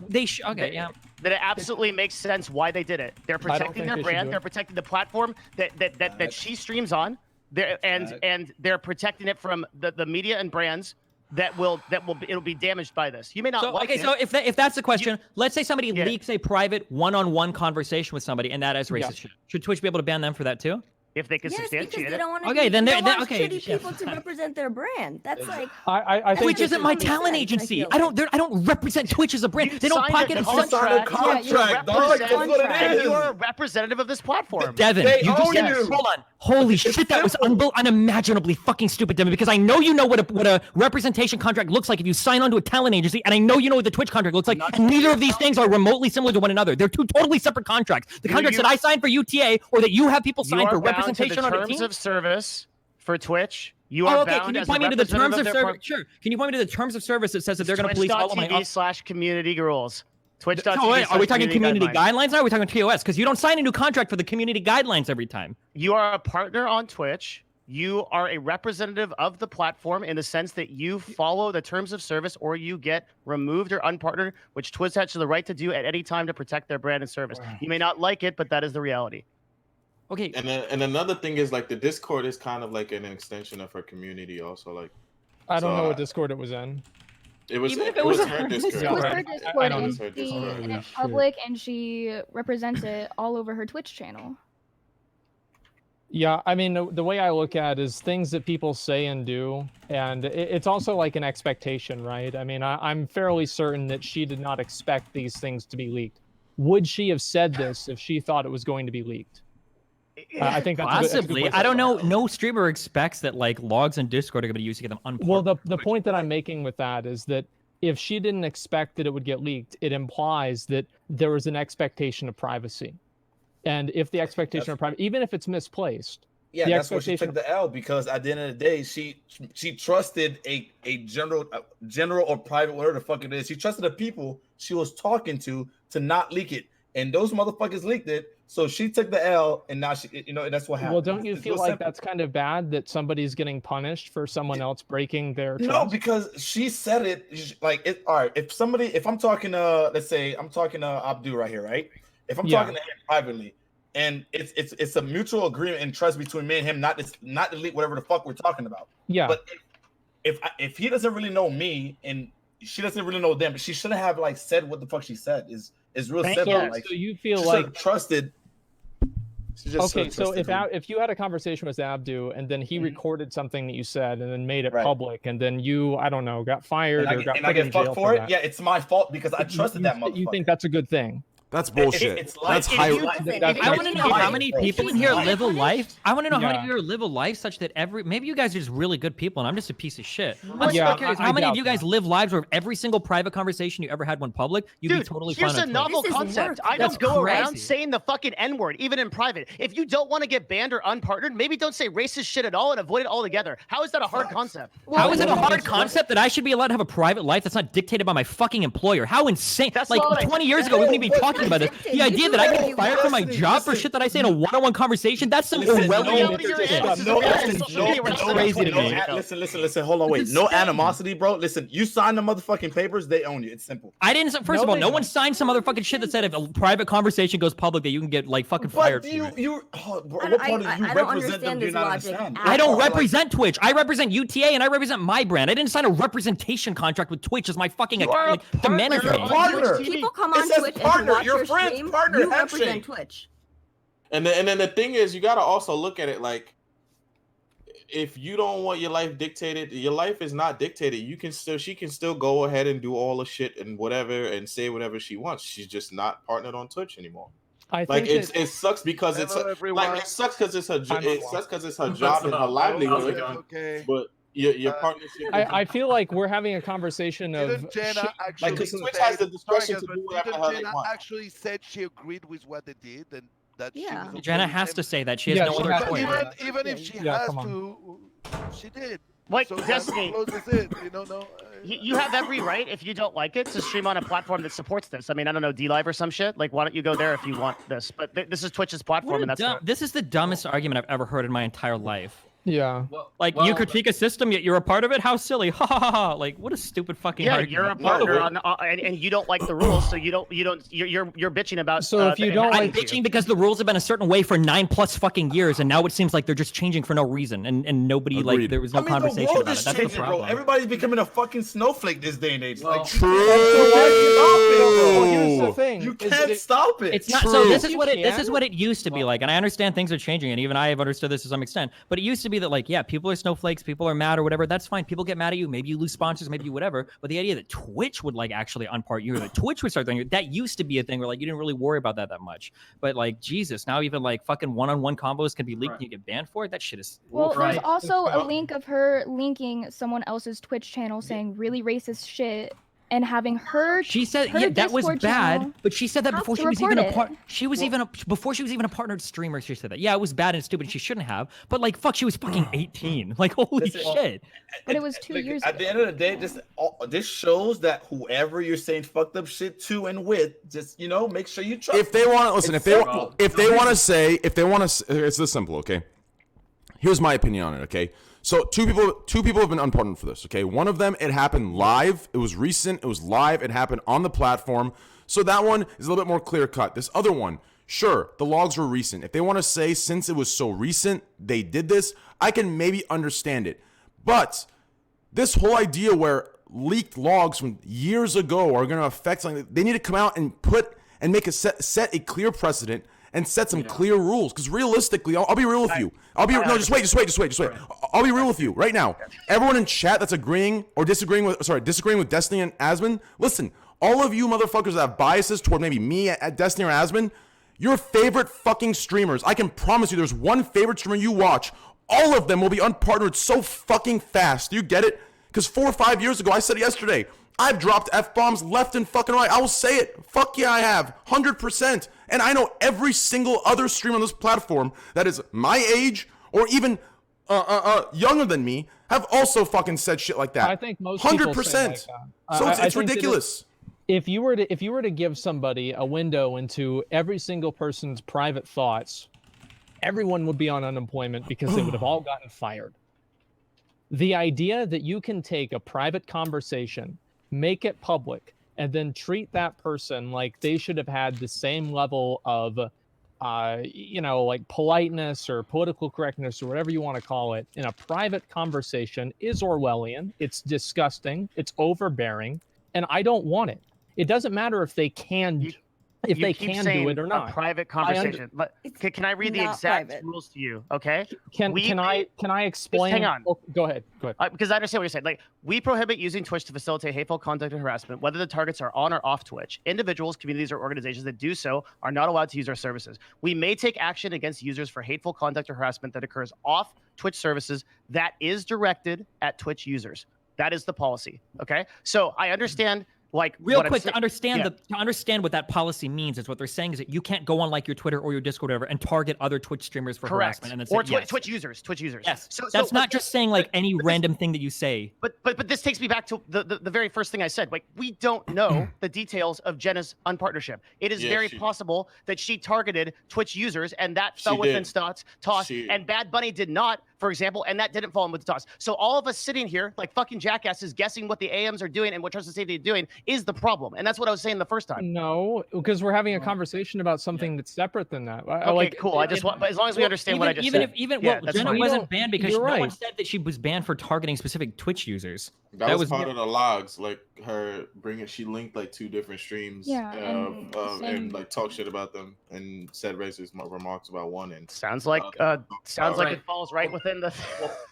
they rights? should. Okay, yeah. That it absolutely makes sense why they did it. They're protecting think their they should brand. do it. They're protecting the platform that she streams on. And they're protecting it from the media and brands it'll be damaged by this. You may not So, like okay, it. so if that's the question, let's say somebody Yeah. leaks a private one-on-one conversation with somebody, and that is racist shit. Should Twitch be able to ban them for that too? if they can Yes, because substantiate they it. don't want to. Okay, then they they're- don't want okay, shitty yeah. people to represent their brand. That's like. I think Twitch this isn't my makes talent sense, I agency. feel I don't represent Twitch as a brand. You They don't signed pocket a and You signed a contract. contract, You're dog. That's what it and is. you are a representative of this platform. Devin, They you just own said, you. hold on. Holy shit, that was unimaginably fucking stupid, Devin, because I know you know what a representation contract looks like if you sign on to a talent agency, and I know you know what the Twitch contract looks like, and neither of these things are remotely similar to one another. They're two totally separate contracts. The contracts that I signed for UTA or that you have people You sign are for bound to representation the on a terms team. of service for Twitch. You Oh, are okay. bound Can you as a point me to the terms representative of their service? Sure. Can you point me to the terms of service that says that they're going to police all of my? Twitch.tv/community rules. Twitch.tv. So wait, are we talking community guidelines? guidelines now? Or are we talking TOS? Because you don't sign a new contract for the community guidelines every time. You are a partner on Twitch. You are a representative of the platform in the sense that you follow the terms of service or you get removed or unpartnered, which Twitch has the right to do at any time to protect their brand and service. You may not like it, but that is the reality. Okay. And another thing is like the Discord is kind of like an extension of her community also. Like I don't So, know what Discord it was in. it was Even if it it was was a- her It was Discord. her I Discord, don't- and It's her she Discord. and Holy it's shit. public, and she represents it all over her Twitch channel. Yeah, I mean, the way I look at it is things that people say and do, and it's also like an expectation, right? I mean, I'm fairly certain that she did not expect these things to be leaked. Would she have said this if she thought it was going to be leaked? I think that's a good Possibly. way to I don't look at know. it. No streamer expects that like logs in Discord are going to be used to get them unparked. Well, the point that I'm making with that is that if she didn't expect that it would get leaked, it implies that there was an expectation of privacy. And if the expectation of privacy, even if it's misplaced, Yeah, The that's why she expectation- took the L, because at the end of the day, she trusted a general or private, whatever the fuck it is. She trusted the people she was talking to not leak it, and those motherfuckers leaked it. So she took the L, and now she, that's what happened. Well, don't you It's feel real like simple. that's kind of bad that somebody's getting punished for someone else breaking their trust? No, because she said it like it. All right, if I'm talking to, let's say I'm talking to Abdu right here, right? If I'm talking to him privately, and it's a mutual agreement and trust between me and him, not delete whatever the fuck we're talking about. Yeah. But if he doesn't really know me and she doesn't really know them, she shouldn't have like said what the fuck she said. Is real simple. So, Like, so you feel she like should've trusted. Okay, so if you had a conversation with Abdu and then he recorded something that you said and then made it public, and then you, I don't know, got fired and or got I put in get jail fucked for it, that, yeah, it's my fault because I trusted that motherfucker. you think that's a good thing? That's bullshit. It's That's high. I want to know how many people in here live a life. I want to know how many Yeah. of you live a life such that maybe you guys are just really good people and I'm just a piece of shit. I'm Yeah, so curious. I How many of doubt you guys live lives where every single private conversation you ever had went public, you'd be Dude, totally here's fine a on Twitch? novel This is concept. work. I That's don't go around crazy. saying the fucking N-word, even in private. If you don't want to get banned or unpartnered, maybe don't say racist shit at all and avoid it altogether. How is that a hard concept? How is it a hard concept that I should be allowed to have a private life that's not dictated by my fucking employer? How insane! That's Like not what I 20 years ago, we wouldn't even be talking about this. The idea that I get fired from my job for shit that I say in a one-on-one conversation, that's some Orwellian crazy to me. Listen. Hold on, wait. It's No insane. animosity, bro. Listen, you sign the motherfucking papers, they own you. It's simple. I didn't. First of all, no one signed some motherfucking shit that said if a private conversation goes public that you can get like fucking fired. But from it. what part of you I don't represent them? understand Do you this not logic understand? at I don't all. represent Twitch. I represent UTA and I represent my brand. I didn't sign a representation contract with Twitch as my fucking You are account, a like, to manage partner. me. You're a Partner. People come It on says Twitch partner. and to watch Your your friend, stream. partner, You handshake. represent Twitch. And then the thing is, you gotta also look at it like, if you don't want your life dictated, your life is not dictated. She can still go ahead and do all the shit and whatever and say whatever she wants. She's just not partnered on Twitch anymore. I Like think it sucks because it's Hello, everyone. like it sucks because it's her I'm it wrong. sucks because it's her job and her livelihood. Okay. But your partnership. I feel like we're having a conversation of Didn't Jenna actually because say, Twitch has the discretion sorry, to guys, do but whatever the didn't hell they Jenna want. actually said she agreed with what they did and that Yeah. she was Jenna okay has with to them? say that she has Yeah, no she other has But to. choice. even if she Yeah, has come on. to, she did. Like, So that's Destiny, closes it. You know, no. you have every right, if you don't like it, to stream on a platform that supports this. I mean, I don't know, D-Live or some shit. Like, why don't you go there if you want this? But this is Twitch's platform, and that's fair. This is the dumbest argument I've ever heard in my entire life. yeah. Like, you critique a system, yet you're a part of it? How silly. Ha ha ha ha. Like, what a stupid fucking Yeah, argument. you're a partner and you don't like the rules, so you're bitching about. So if you don't I'm like- bitching because the rules have been a certain way for 9+ fucking years, and now it seems like they're just changing for no reason, and nobody like Agreed. there was no The conversation world about is it. That's the changing, bro. problem. Everybody's becoming a fucking snowflake this day and age. Well, Like, True. Well, here's the thing. you is can't that stop it. It's not True. so. This is You what this is can. what it used to be like, and I understand things are changing, and even I have understood this to some extent. But it used to be that, like, yeah, people are snowflakes, people are mad or whatever. That's fine. People get mad at you. Maybe you lose sponsors, maybe you whatever. But the idea that Twitch would like actually unpart you, or that Twitch would start doing it, that used to be a thing where like you didn't really worry about that much. But like Jesus, now even like fucking one-on-one combos can be leaked and you get banned for it. That shit is. Well, Right. there's also a link of her linking someone else's Twitch channel saying really racist shit and having her. She said, her yeah, that was Discord bad, channel but she said that have before to she was even a report part. it. She was before she was even a partnered streamer. She said that. Yeah, it was bad and stupid. And she shouldn't have. But like, fuck, she was fucking 18. Like, holy Listen, shit. But it was 2 years At ago. the end of the day, this shows that whoever you're saying fucked up shit to and with, just make sure you trust. If they want to listen, It's if they simple. want to, it's this simple. Okay, here's my opinion on it. Okay, so two people have been unpardoned for this. Okay, one of them, it happened live. It was recent. It was live. It happened on the platform. So that one is a little bit more clear cut. This other one, sure, the logs were recent. If they want to say since it was so recent they did this, I can maybe understand it. But this whole idea where leaked logs from years ago are going to affect something, they need to come out and set a clear precedent and set some clear rules. Because realistically, I'll be real with you. Just wait. I'll be real with you right now. Everyone in chat that's agreeing or disagreeing with Destiny and Asmon, listen, all of you motherfuckers that have biases toward maybe me at Destiny or Asmon, your favorite fucking streamers, I can promise you there's one favorite streamer you watch, all of them will be unpartnered so fucking fast. Do you get it? Because 4 or 5 years ago, I said it yesterday, I've dropped F-bombs left and fucking right. I will say it. Fuck yeah, I have. 100%. And I know every single other streamer on this platform that is my age or even younger than me have also fucking said shit like that. I think most people say like that. So I it's think that ridiculous. If you were to give somebody a window into every single person's private thoughts, everyone would be on unemployment because they would have all gotten fired. The idea that you can take a private conversation, make it public, and then treat that person like they should have had the same level of like politeness or political correctness or whatever you want to call it in a private conversation is Orwellian. It's disgusting. It's overbearing, and I don't want it. It doesn't matter if they can do it or not. A private conversation. Can I read the exact rules to you? Okay. Can I explain? Hang on. Oh, go ahead. Because I understand what you're saying. Like, we prohibit using Twitch to facilitate hateful conduct and harassment, whether the targets are on or off Twitch. Individuals, communities, or organizations that do so are not allowed to use our services. We may take action against users for hateful conduct or harassment that occurs off Twitch services that is directed at Twitch users. That is the policy. Okay. So I understand. Like, real quick, to understand what that policy means is what they're saying is that you can't go on like your Twitter or your Discord or whatever and target other Twitch streamers for harassment. And Twitch users. Yes. So that's not just saying like any random thing that you say. But this takes me back to the very first thing I said. Like, we don't know the details of Jenna's unpartnership. It is very possible that she targeted Twitch users and that fell within toss, and Bad Bunny did not, for example, and that didn't fall in with the toss. So all of us sitting here like fucking jackasses guessing what the AMs are doing and what Trust and Safety is doing is the problem. And that's what I was saying the first time. No, because we're having a conversation about something that's separate than that. Okay, cool. I just want, but as long as we understand what I just said. Jenna wasn't banned because no one said that she was banned for targeting specific Twitch users. That was part of the logs, like her she linked like 2 different streams, and like talk shit about them and said racist remarks about one. And sounds like it falls right within the.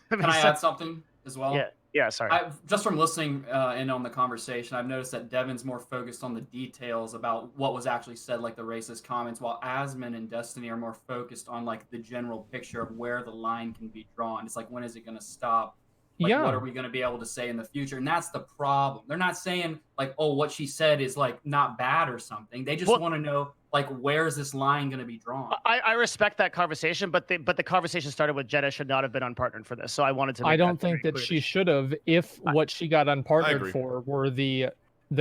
Can I add something as well? Yeah. Sorry. Just from listening in on the conversation, I've noticed that Devin's more focused on the details about what was actually said, like the racist comments, while Asmon and Destiny are more focused on like the general picture of where the line can be drawn. It's like, when is it going to stop? Like, what are we going to be able to say in the future? And that's the problem. They're not saying like, oh, what she said is like not bad or something. They just want to know like, where's this line going to be drawn? I respect that conversation, but the conversation started with Jenna should not have been unpartnered for this. So I wanted to. I don't think that she should have. If what she got unpartnered for were the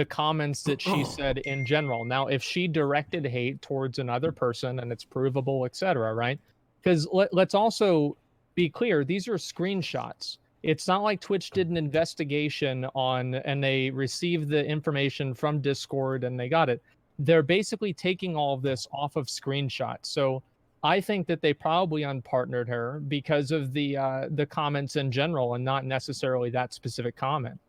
comments that she said in general. Now, if she directed hate towards another person and it's provable, etc., right? Because let's also be clear: these are screenshots. It's not like Twitch did an investigation and they received the information from Discord and they got it. They're basically taking all of this off of screenshots. So I think that they probably unpartnered her because of the comments in general and not necessarily that specific comment.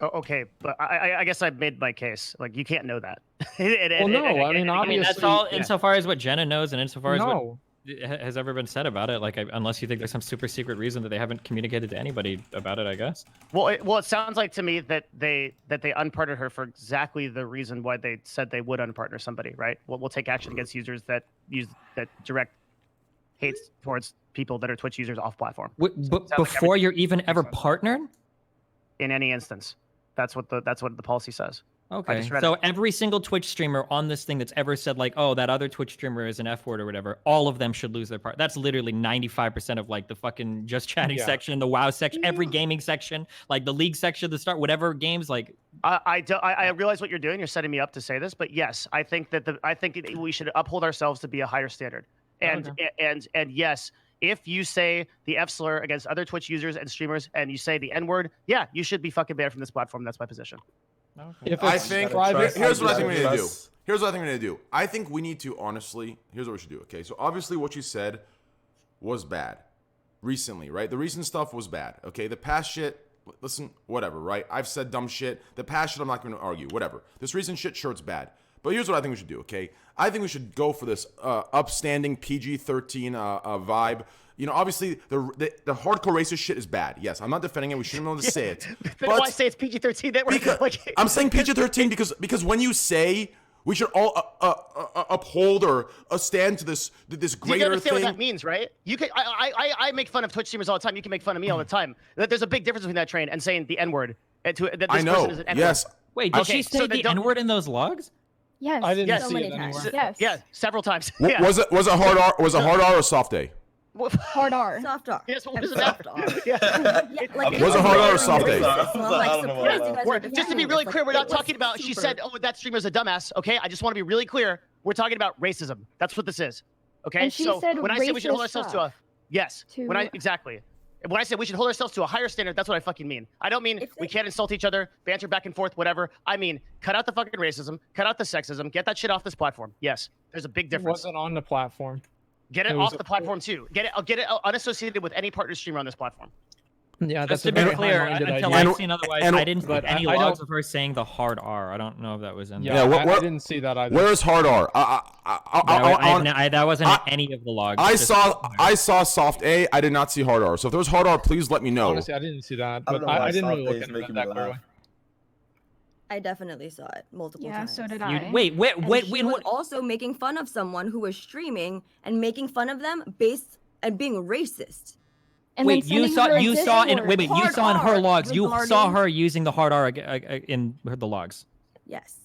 Oh, okay, but I guess I've made my case. Like, you can't know that. Obviously, that's all insofar as what Jenna knows and insofar as what has ever been said about it. Like, unless you think there's some super secret reason that they haven't communicated to anybody about it, I guess. Well, it sounds like to me that they unpartnered her for exactly the reason why they said they would unpartner somebody, right? We'll take action against users that direct hate towards people that are Twitch users off platform. But before you're even ever partnered? In any instance, that's what the policy says. Okay, so every single Twitch streamer on this thing that's ever said like, oh, that other Twitch streamer is an F word or whatever, all of them should lose their part. That's literally 95% of like the fucking just chatting section, the WoW section, every gaming section, like the league section, the start, whatever games like. I realize what you're doing. You're setting me up to say this, but yes, I think we should uphold ourselves to be a higher standard. And yes, if you say the F slur against other Twitch users and streamers and you say the N word, yeah, you should be fucking banned from this platform. That's my position. Okay. Here's what I think we need to do. Here's what I think we need to do. I think we need to honestly. Here's what we should do. Okay, so obviously what you said was bad recently, right? The recent stuff was bad. Okay, the past shit. Listen, whatever, right? I've said dumb shit. The past shit, I'm not going to argue. Whatever. This recent shit, sure, it's bad. But here's what I think we should do. Okay, I think we should go for this upstanding PG-13 vibe. You know, obviously the hardcore racist shit is bad. Yes, I'm not defending it. We shouldn't be able to say it. But why say it's PG-13? I'm saying PG-13 because when you say we should all uphold or stand to this greater you understand thing. What that means, right? You can. I make fun of Twitch streamers all the time. You can make fun of me all the time. There's a big difference between that train and saying the N-word. I know. Yes. Wait, did she say the N-word in those logs? Yes. I didn't so see many it times. anywhere. Yes. Yeah, several times. Was it hard R or soft A? Hard R. Soft R. Yes, what I'm does it soft matter? R. Yeah. Yeah, like, Was it hard R or it's soft A? racist, so I'm, like, I don't know surprised about you guys that. are Just to be defending really this. clear, we're Like, not it was talking about. She super- said, "Oh, that streamer's a dumbass." Okay, I just want to be really clear. We're talking about racism. That's what this is. Okay, And she so said when I say we should hold racist ourselves stuff to a yes, to- when I exactly. When I say we should hold ourselves to a higher standard, that's what I fucking mean. I don't mean If we they- can't insult each other, banter back and forth, whatever. I mean, cut out the fucking racism, cut out the sexism, get that shit off this platform. Yes, there's a big It difference. wasn't on the platform. Get it it was off a- the platform too. Get it unassociated with any partner streamer on this platform. Yeah, Just that's a to be very clear, high-minded until idea. I've seen otherwise, and- I didn't see but any I logs don't- of her saying the hard R. I don't know if that was in Yeah, there. Yeah, I didn't see that either. Where is hard R? That wasn't in any of the logs. I just- saw soft A. I did not see hard R. So if there's hard R, please let me know. Honestly, I didn't see that, I but don't know why I didn't really soft look A is into making that me clearly. laugh. I definitely saw it multiple Yeah, times. so did You- I. wait, And wait, she wait, was what? also making fun of someone who was streaming and making fun of them based and being racist. And then Wait, you sending saw her a you saw in Discord. wait, you Hard saw in her R logs. You saw regarding- her using the hard R in the logs. Yes.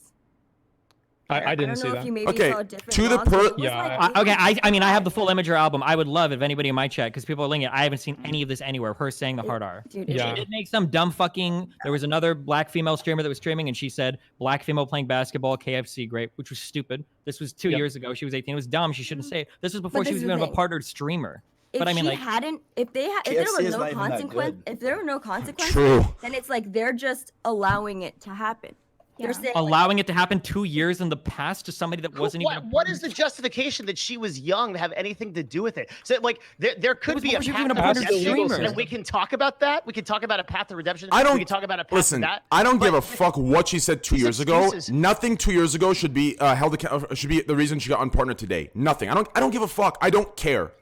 I didn't don't see know that. if you maybe Okay, saw different to the logs, but per- it was Yeah, like- I- it was Okay, like I mean, I have the bad. full Imager album. I would love if anybody in my chat, because people are linking it. I haven't seen any of this anywhere. Of her saying the hard R. Dude, Yeah. She did make some dumb fucking. There was another black female streamer that was streaming, and she said black female playing basketball, KFC, great, which was stupid. This was 2 Yep. years ago. She was 18. It was dumb. She shouldn't say it. This was before this she was is the even a thing. partnered streamer. If But I mean, she like- hadn't, if there KFC was is no not even that consequence, good. if there were no consequences, True. then it's like they're just allowing it to happen. They're Yeah. saying Allowing it to happen 2 years in the past to somebody that wasn't even. a What partner is the justification that she was young to have anything to do with it? So like there could was be a before she was path even a to partner redemption, streamer. and we can talk about that. We can talk about a path to redemption. I don't We can talk about a path listen. to that. I don't give but- a fuck what she said 2 These years ago. excuses- Nothing 2 years ago should be should be the reason she got unpartnered today. Nothing. I don't give a fuck. I don't care.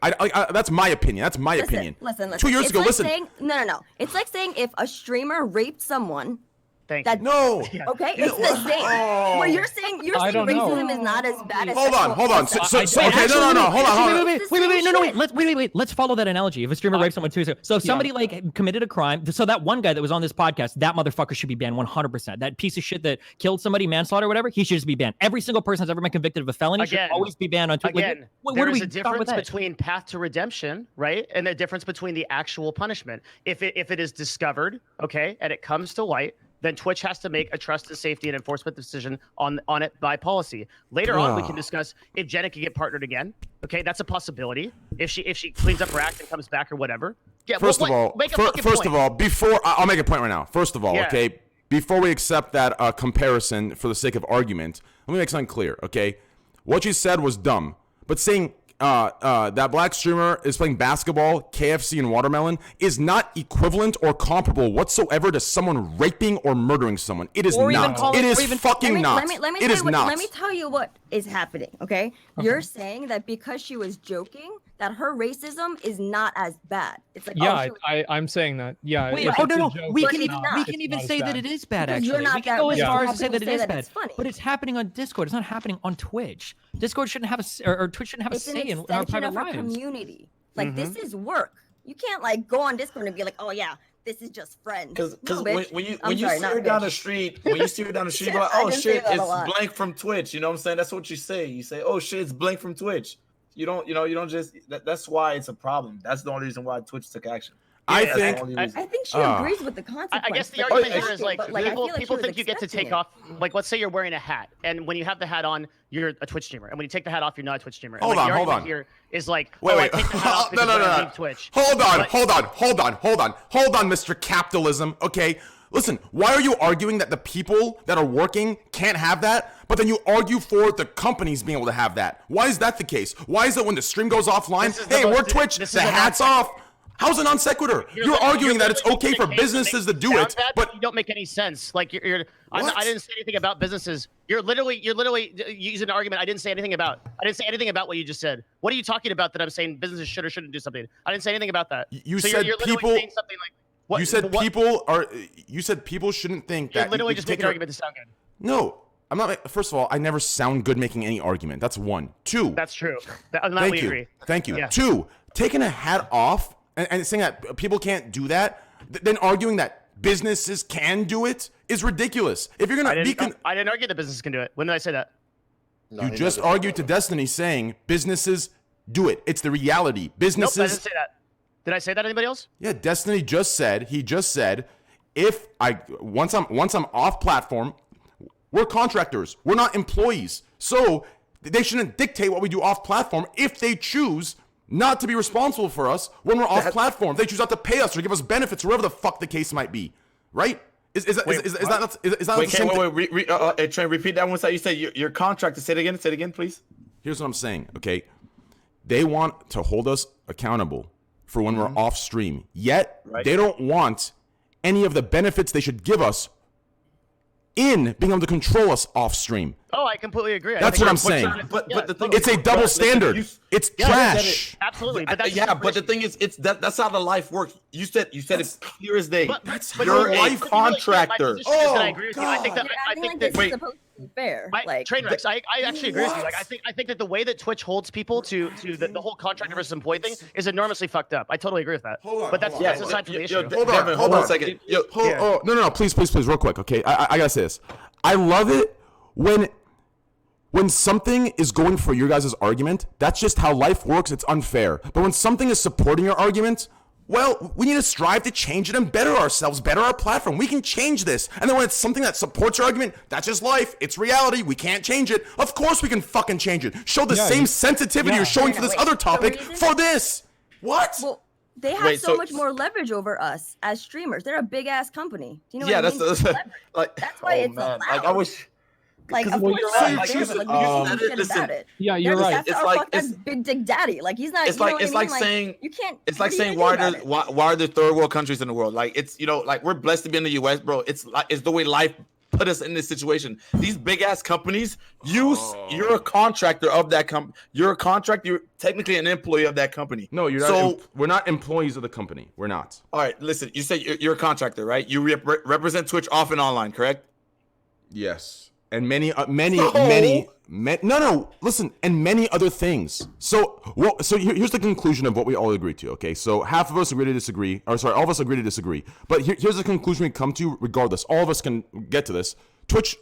That's my opinion. That's my opinion. Listen. 2 years It's ago, like listen. Saying, no. It's like saying if a streamer raped someone, Thank that you. No. okay, it's the same. Oh. Where you're saying I don't know. racism is not as bad as Hold on. sexual So, assault. so okay, no. Hold on. Wait. It's the same No. shit. Wait. Let's follow that analogy. If a streamer raped someone 2 years ago, so if somebody like committed a crime, so that one guy that was on this podcast, that motherfucker should be banned 100%. That piece of shit that killed somebody, manslaughter, or whatever, he should just be banned. Every single person that's ever been convicted of a felony should Again- always be banned on Twitter. Again, What there do is we a start with difference that? between path to redemption, right, and the difference between the actual punishment. If it is discovered, okay, and it comes to light, then Twitch has to make a trust and safety and enforcement decision on it by policy. Later on, we can discuss if Jenna can get partnered again. Okay, that's a possibility. If she cleans up her act and comes back or whatever. Yeah. First of all, make a fucking first point. of all, before I'll make a point right now. First of all, Yeah. okay, before we accept that comparison for the sake of argument, let me make something clear. Okay, what you said was dumb, but saying that black streamer is playing basketball, KFC, and watermelon is not equivalent or comparable whatsoever to someone raping or murdering someone. It is Or even not. calling- It is or even- fucking not. Let me It is not. Let me tell you what is happening, okay? You're saying that because she was joking, that her racism is not as bad. It's like, Yeah, oh, she was I'm saying that. Yeah. Wait, if oh it's a no, joke, we But can it's even not. we it's can even not say as that bad. it is bad. Because Actually, you're not we can that go as racist. far You as to say have that to it say is that bad, it's funny. but it's happening on Discord. It's not happening on Twitch. Discord shouldn't have or Twitch shouldn't have a it's an say in our extension private of her lives. community. Like Mm-hmm. this is work. You can't like go on Discord and be like, oh yeah, this is just friends. Because No, when bitch. you I'm when you sorry, see not her down the bitch. street, when you see her down the street, you're like, I oh didn't say shit, that a it's lot. blank from Twitch. You know what I'm saying? That's what you say. You say, oh shit, it's blank from Twitch. You don't just. That's why it's a problem. That's the only reason why Twitch took action. I That's the think- only reason. I think she Ah. agrees with the consequence. I guess the but argument it's here is shocking, like, but, I people, feel like people she think was you get to expecting take it. off, like let's say you're wearing a hat, and when you have the hat on, you're a Twitch streamer, and when you take the hat off, you're not a Twitch streamer. And, Hold like, on, the hold argument on. Here is like, Wait, oh, wait. I take the hat off No, because no, I no. leave Twitch. Hold on, But- hold on, Mr. Capitalism. Okay, listen. Why are you arguing that the people that are working can't have that, but then you argue for the companies being able to have that? Why is that the case? Why is it when the stream goes offline, This is the hey, we're most- Twitch, this the is a hat's non- off? How's it non sequitur? You're arguing that it's okay for making the case businesses to makes do sound it, bad, but you don't make any sense. Like I What? didn't say anything about businesses. You're literally using an argument I didn't say anything about. I didn't say anything about what you just said. What are you talking about that I'm saying businesses should or shouldn't do something? I didn't say anything about that. You So said you're literally people- saying something like what, you said what- you said people shouldn't think You're that literally you just take making an your- argument to sound good. No, I'm not. First of all, I never sound good making any argument. That's one. Two. That's true. On that Thank we you. agree. Thank you. Yeah. Two, taking a hat off and saying that people can't do that, then arguing that businesses can do it is ridiculous. If you're I gonna be, didn't argue that businesses can do it. When did I say that? you just argued to Destiny saying businesses Do it. It's the reality. Nope, Businesses. I didn't say that. Did I say that to anybody else? Yeah, Destiny just said, if I once I'm off platform, we're contractors. We're not employees. So they shouldn't dictate what we do off platform if they choose not to be responsible for us when we're off platform. If they choose not to pay us or give us benefits, whatever the fuck the case might be. Right? Is that not the same thing? Hey, Train, repeat that one side. You said your contractor. Say it again, please. Here's what I'm saying, okay? They want to hold us accountable for when we're off stream. Yet, they don't want any of the benefits they should give us in being able to control us off stream. Oh, I completely agree. That's what I'm saying. But the thing It's a double standard. It's trash. Absolutely. But that's but the thing is, that's how the life works. You said it's clear as day. That's You're how a life. contractor. I agree with you. I think that this is supposed to be fair. Trainwrecks, I actually agree with you. Like I think that the way that Twitch holds people to the whole contractor versus employee thing is enormously fucked up. I totally agree with that. Hold on, but that's aside from the issue. Hold on a second. No, please, real quick, okay? I gotta say this. I love it when something is going for your guys' argument. That's just how life works. It's unfair. But when something is supporting your argument, well, we need to strive to change it and better ourselves, better our platform. We can change this. And then when it's something that supports your argument, that's just life. It's reality. We can't change it. Of course we can fucking change it. Show the same sensitivity you're showing for this other topic for this. What? Well, they have so much more leverage over us as streamers. They're a big ass company. Do you know what I mean? That's why it's allowed. Like I wish. Like, of course, yeah, you're right. That's Big Dick Daddy. Like, he's not. It's like saying you can't. It's like saying why are there third world countries in the world? Like it's like we're blessed to be in the U.S., bro. It's the way life put us in this situation. These big ass companies you're a contractor of that company. You're a contractor. You're technically an employee of that company. No, you're not. So we're not employees of the company. We're not. All right, listen. You say you're a contractor, right? You represent Twitch off and online, correct? Yes. And many, listen, and many other things. So here's the conclusion of what we all agree to, okay? So half of us agree to disagree, all of us agree to disagree. But here's the conclusion we come to regardless. All of us can get to this. Twitch,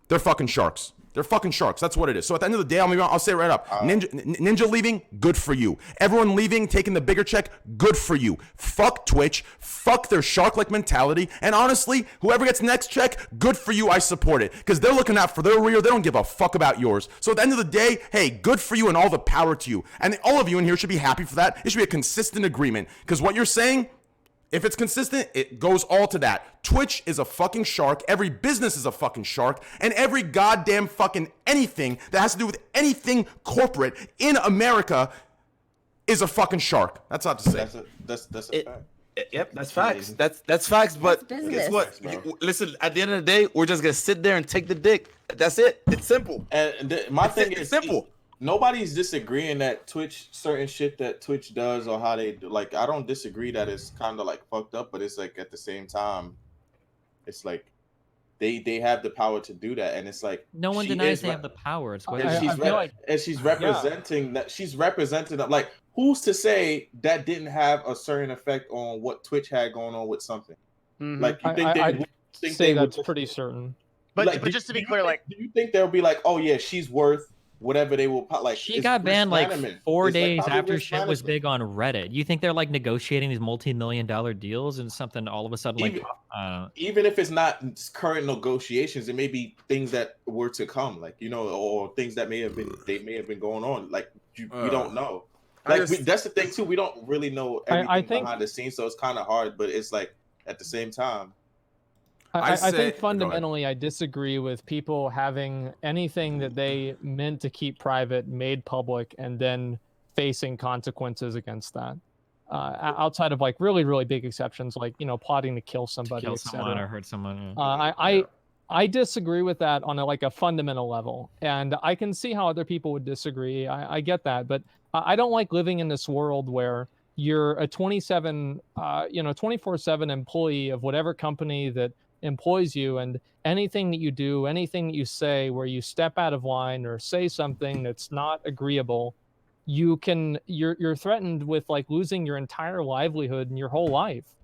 they're fucking sharks. They're fucking sharks. That's what it is. So at the end of the day, I'll say it right up. Ninja leaving, good for you. Everyone leaving, taking the bigger check, good for you. Fuck Twitch. Fuck their shark-like mentality. And honestly, whoever gets next check, good for you. I support it. Because they're looking out for their rear. They don't give a fuck about yours. So at the end of the day, hey, good for you and all the power to you. And all of you in here should be happy for that. It should be a consistent agreement. Because what you're saying, if it's consistent, it goes all to that. Twitch is a fucking shark. Every business is a fucking shark. And every goddamn fucking anything that has to do with anything corporate in America is a fucking shark. That's not to say. That's a fact. Yep, that's facts. That's facts. But guess what? Listen, at the end of the day, we're just gonna sit there and take the dick. That's it. It's simple. And my thing is simple. Nobody's disagreeing that certain shit that Twitch does or how they do. Like, I don't disagree that it's kind of like fucked up, but it's like at the same time, it's like they have the power to do that, and it's like no one denies they have the power. It's what she's representing that. She's representing that. Like, who's to say that didn't have a certain effect on what Twitch had going on with something? Mm-hmm. Like, you think I'd say that's pretty certain. But like, just to be clear, like, do you think they'll be like, oh yeah, she's worth whatever they will like? She got banned like 4 days after shit was big on Reddit. You think they're like negotiating these multi-million-dollar deals and something all of a sudden like even if it's not current negotiations, it may be things that were to come, like, or things that may have been going on. Like, we don't know. Like, that's the thing too. We don't really know everything behind the scenes, so it's kind of hard. But it's like at the same time. I think fundamentally I disagree with people having anything that they meant to keep private made public and then facing consequences against that. Outside of like really, really big exceptions, like, plotting to kill somebody, or hurt someone. I disagree with that on a fundamental level, and I can see how other people would disagree. I get that, but I don't like living in this world where you're a 24/7 employee of whatever company that employs you, and anything that you do, anything that you say where you step out of line or say something that's not agreeable, you're threatened with like losing your entire livelihood and your whole life.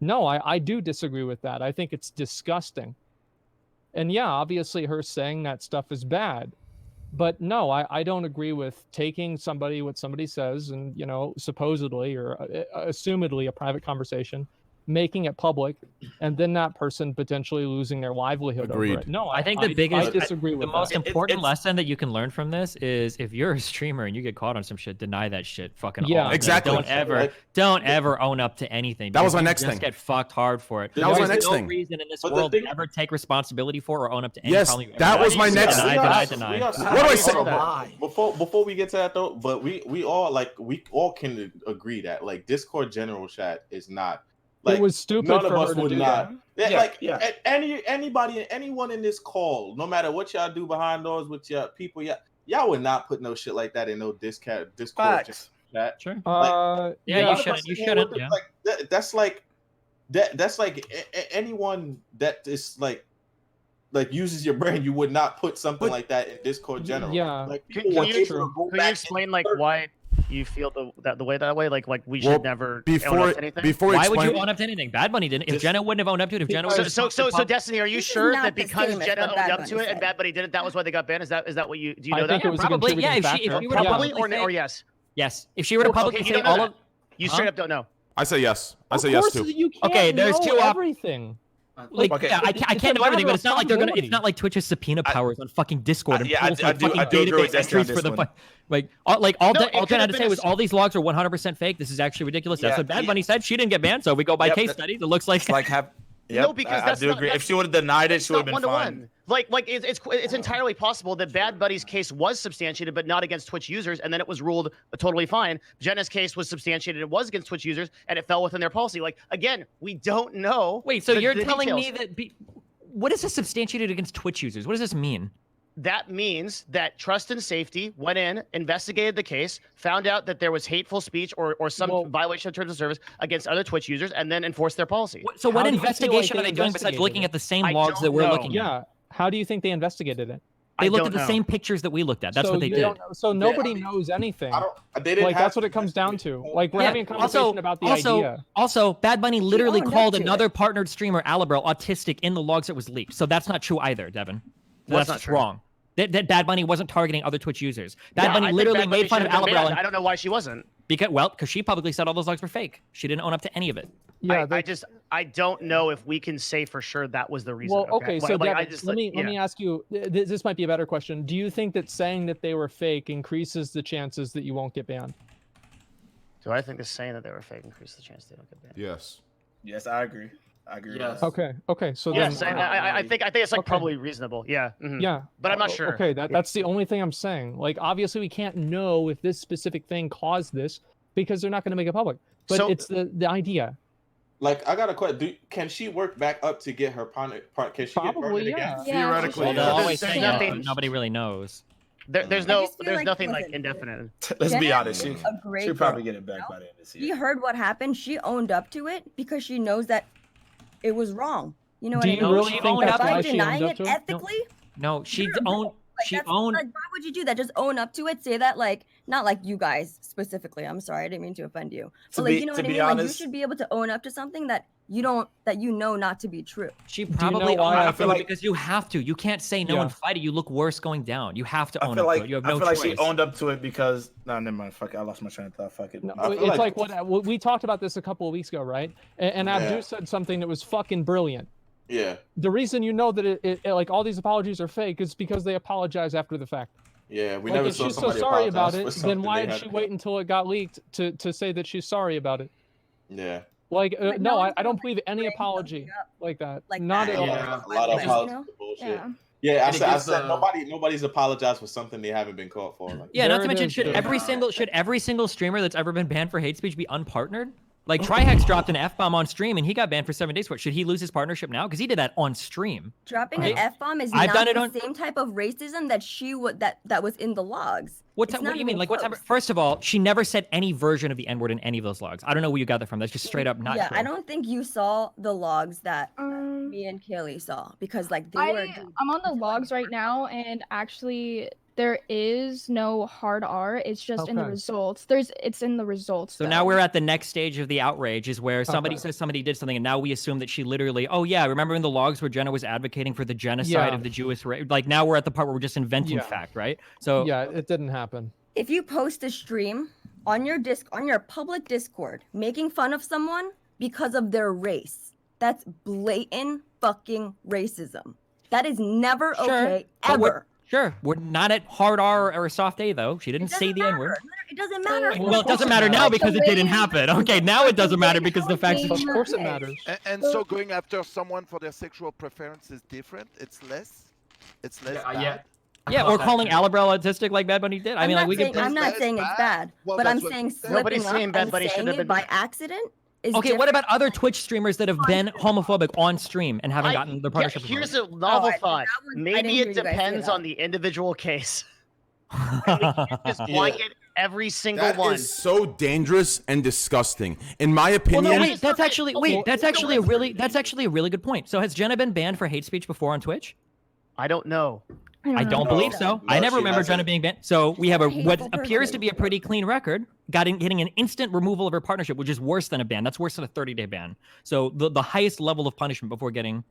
No, I do disagree with that. I think it's disgusting. And yeah, obviously her saying that stuff is bad, But no, I don't agree with taking what somebody says and, you know, supposedly or assumedly a private conversation, making it public, and then that person potentially losing their livelihood Agreed. over it. No, I think the biggest, I disagree with the most that. important lesson that you can learn from this is if you're a streamer and you get caught on some shit, deny that shit. Fucking Yeah. all. Like, Exactly. don't ever own up to anything. That was my because you next just thing. Get fucked hard for it. That was my There's next no thing. reason in this But the world thing- to ever take responsibility for or own up to any Yes, problem you that ever was did. my next- Deny. What do I say? Before we get to that though, but we all can agree that like Discord general chat is not like It was stupid none of for us her to would do not. that. Yeah, like anyone in this call, no matter what y'all do behind doors with your people, y'all would not put no shit like that in no Discord Facts. chat. Sure. Uh, Yeah, None you of shouldn't. us You in here shouldn't. would- Yeah. Like that's like anyone that is like uses your brain, you would not put something like that in Discord general. Yeah. Like Can, people can would you, be able to go can you back explain and like search. why you feel that way? Like we should Well, never own up Before to anything? before Why would explain, you own up to anything? Bad Bunny didn't. If Just- Jenna wouldn't have owned up to it, if Jenna would So Destiny, are you This is sure not that the because same as Jenna what owned Bad up Bunny to it and said. Bad Bunny didn't, that was why they got banned? Is that what you do? You I know think that? it was a Probably, yeah. contributing If factor. she were to Yeah. Probably publicly or say- yes. Yes. If she were to Okay, publicly you say don't know all that. of, You Huh? straight up don't know. I say yes. I Of say yes course too. you can't Okay, there's know two everything. Like, Okay. yeah, I It's can't a know everything, matter but it's of not like they're gonna. It's probability. not like Twitch's subpoena powers on fucking Discord and yeah, I pulls do- like fucking I do agree with database Destiny on entries for this the one. like all No, it Jen could had have to been say a was s- all these logs are 100% fake. This is actually ridiculous. That's Yeah, what Bad Bunny said. She didn't get banned, so we go by Yep, case that- studies. It looks like Like have. Yep, No, because I that's do not- agree. If that's- she would have denied it, It's she would not have been fine. one-to-one. Like it's entirely possible that Bad Bunny's case was substantiated, but not against Twitch users, and then it was ruled totally fine. Jenna's case was substantiated; it was against Twitch users, and it fell within their policy. Like again, we don't know. wait. So you're the telling details. me that what is this substantiated against Twitch users? What does this mean? That means that Trust and Safety went in, investigated the case, found out that there was hateful speech or some Well- violation of terms of service against other Twitch users, and then enforced their policy. So what How do you feel like investigation they are they doing besides investigated looking it? at the same I logs don't that we're know. looking at? Yeah. How do you think they investigated it? They I looked don't at the know. same pictures that we looked at. That's so what they you did. don't- So nobody I mean, knows anything. I don't. They didn't. Like have that's what it comes down to. Like we're Yeah, having a conversation about the idea. Also, Bad Bunny literally owned up called to another it. partnered streamer, Alibrel, autistic in the logs that was leaked. So that's not true either, Devin. What's That's not just true? wrong. That Bad Bunny wasn't targeting other Twitch users. Bad Yeah, I Bunny think literally Bad Bunny made fun of should have been Alibrel banned. I don't know why she wasn't. because she publicly said all those logs were fake. She didn't own up to any of it. Yeah. I don't know if we can say for sure that was the reason. Well, okay. So Like, Devin, I just let me yeah. ask you. This might be a better question. Do you think that saying that they were fake increases the chances that you won't get banned? Do I think the saying that they were fake increased the chance they don't get banned? Yes. Yes, I agree. I agree. Yes. With that. Okay. Okay. So Yes, then. I think it's like Okay. probably reasonable. Yeah. Mhm. Yeah. But I'm not sure. Okay, that's the only thing I'm saying. Like, obviously, we can't know if this specific thing caused this because they're not going to make it public. But So- it's the idea. Like I got a question. Can she work back up to get her partner? Can she get Probably, partnered yeah. again? Theoretically, Well, they'll yes. always there's say nothing- that, but nobody really knows. There's I just feel like- nothing like listen, indefinite. Let's be Jenna honest. is a great She'll probably girl, get it back you know? by the end of this She year. heard what happened. She owned up to it because she knows that it was wrong. You know what Do I you mean? really she think owned that's up By why she denying owned up it to it? ethically, No, she you're a owned. girl. Like, She that's, owned. like, why would you do that? Just own up to it. Say that, like, not like you guys specifically. I'm sorry, I didn't mean to offend you. To But like, be- you know to what I be mean? Like, you honest- should be able to own up to something that you know not to be true. She you know probably why owned I up feel to it like- because you have to. You can't say no Yeah. and fight it. You look worse going down. You have to I own feel up like to it. You have I no feel like choice. she owned up to it because no, never mind. Fuck it. I lost my train of thought. Fuck it. No, I it's feel like, like- what we talked about this a couple of weeks ago, right? And Yeah. Abdu said something that was fucking brilliant. Yeah. The reason you know that it like all these apologies are fake is because they apologize after the fact. Yeah. We Like, never if saw she's so somebody sorry about apologize it, for then something why they did had she to- wait until it got leaked to say that she's sorry about it? Yeah. Like, But no, no I one's don't gonna, believe any bring apology something up like that. like Not that. at all. Yeah. A lot of You know? apologies for bullshit. Yeah. Yeah, I And it said, gives the- nobody's apologized for something they haven't been caught for. Like, Yeah, There not to it mention, is, should dude. every single streamer that's ever been banned for hate speech be unpartnered? Like Trihex dropped an F-bomb on stream and he got banned for 7 days for it. Should he lose his partnership now? Because he did that on stream. Dropping Right. an F-bomb is I've not done it the on- same type of racism that she would that was in the logs. What It's do not you mean? even Like what type? close. First of all, she never said any version of the N-word in any of those logs. I don't know where you got that from. That's just straight up not Yeah, true. I don't think you saw the logs that Um, me and Kaylee saw because like they were. I'm on the logs right now, and actually, There is no hard R. It's just in the Okay. results. It's in the results. So though. now we're at the next stage of the outrage, is where somebody Okay. says somebody did something, and now we assume that she literally, oh yeah, remember in the logs where Jenna was advocating for the genocide Yeah. of the Jewish race? Like now we're at the part where we're just inventing Yeah. fact, right? So Yeah, it didn't happen. If you post a stream on your public Discord making fun of someone because of their race, that's blatant fucking racism. That is never Sure, okay but ever. sure, we're not at hard R or a soft A though. She didn't It say doesn't the N matter. word. It doesn't matter. Well, it doesn't matter now because it didn't happen. Okay, now it doesn't matter because the facts. Of course it matters. And so going after someone for their sexual preference is different. It's less bad. Yeah. Yeah, or calling Alabrel autistic like Bad Bunny did. I mean, like we saying, could. I'm not That's saying it's bad. bad, Well, but that's I'm what saying you said. Nobody's slipping saying up Bad and Bunny should saying have it been- by accident is Okay, what different. about other Twitch streamers that have been homophobic on stream and haven't gotten their partnership? Here's a novel I- thought. that one- I didn't Maybe hear it you guys say depends that. on the individual case. a Just blanket every single That one. is so dangerous and disgusting. In my Well, opinion, no, wait. That's actually Okay, that's actually a really good point. So has Jenna been banned for hate speech before on Twitch? I don't know. I don't know. believe so. I No, never she remember hasn't. Jenna being banned. So we have a She's a what hateful appears person. to be a pretty clean record, getting an instant removal of her partnership, which is worse than a ban. That's worse than a 30-day ban. So the highest level of punishment before getting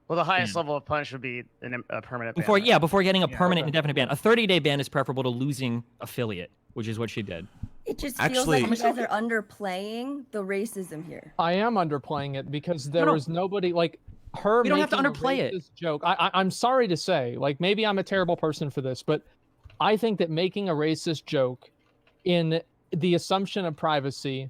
Well, the highest level of punish would be a permanent ban. before getting a permanent okay. indefinite ban. A 30-day ban is preferable to losing affiliate, which is what she did. It just Actually- feels like you guys are underplaying the racism here. I am underplaying it because there no. was nobody like her. You don't have to making a underplay it. racist joke. I'm sorry to say, like maybe I'm a terrible person for this, but I think that making a racist joke in the assumption of privacy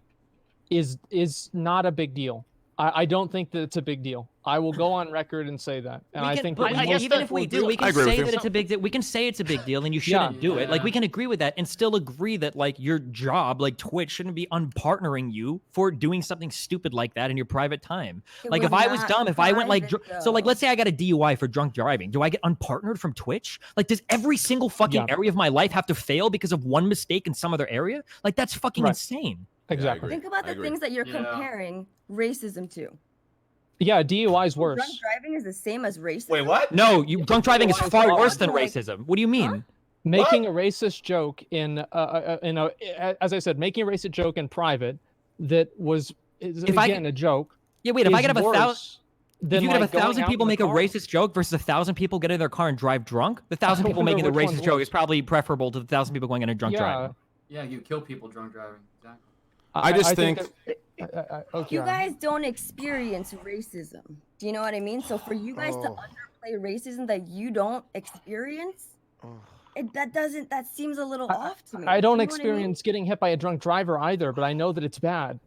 is not a big deal. I don't think that it's a big deal. I will go on record and say that. And I think that I guess even that if we will do, do we it. I can agree with say you. that it's a big deal. We can say it's a big deal, and you shouldn't do it. Like we can agree with that, and still agree that like your job, like Twitch, shouldn't be unpartnering you for doing something stupid like that in your private time. It Like was if I was not dumb, if I went like private, so, like though. let's say I got a DUI for drunk driving, do I get unpartnered from Twitch? Like does every single fucking Yeah. area of my life have to fail because of one mistake in some other area? Like that's fucking Right. insane. exactly. agree. Think about I the agree. things that you're Yeah. comparing racism to. Yeah, DUI is Drunk worse. driving is the same as racism. Wait, what? No, drunk driving is DUI is far wrong. worse than Like- racism. What do you mean? Making a racist joke in a as I said, making a racist joke in private that is If I again could- a joke. Yeah, wait. If I is could have a worse thousand. than, If you could have like, going 1,000 out people in the make a car. racist joke versus 1,000 people get in their car and drive drunk, the 1,000 people wonder making the which one's racist joke worse. is probably preferable to the 1,000 people going in and drunk Yeah. driving. Yeah, you kill people drunk driving. Exactly. I just think- okay. You guys don't experience racism. Do you know what I mean? So for you guys to Oh. underplay racism that you don't experience, that seems a little off to me. I don't You know what I mean? experience getting hit by a drunk driver either, but I know that it's bad.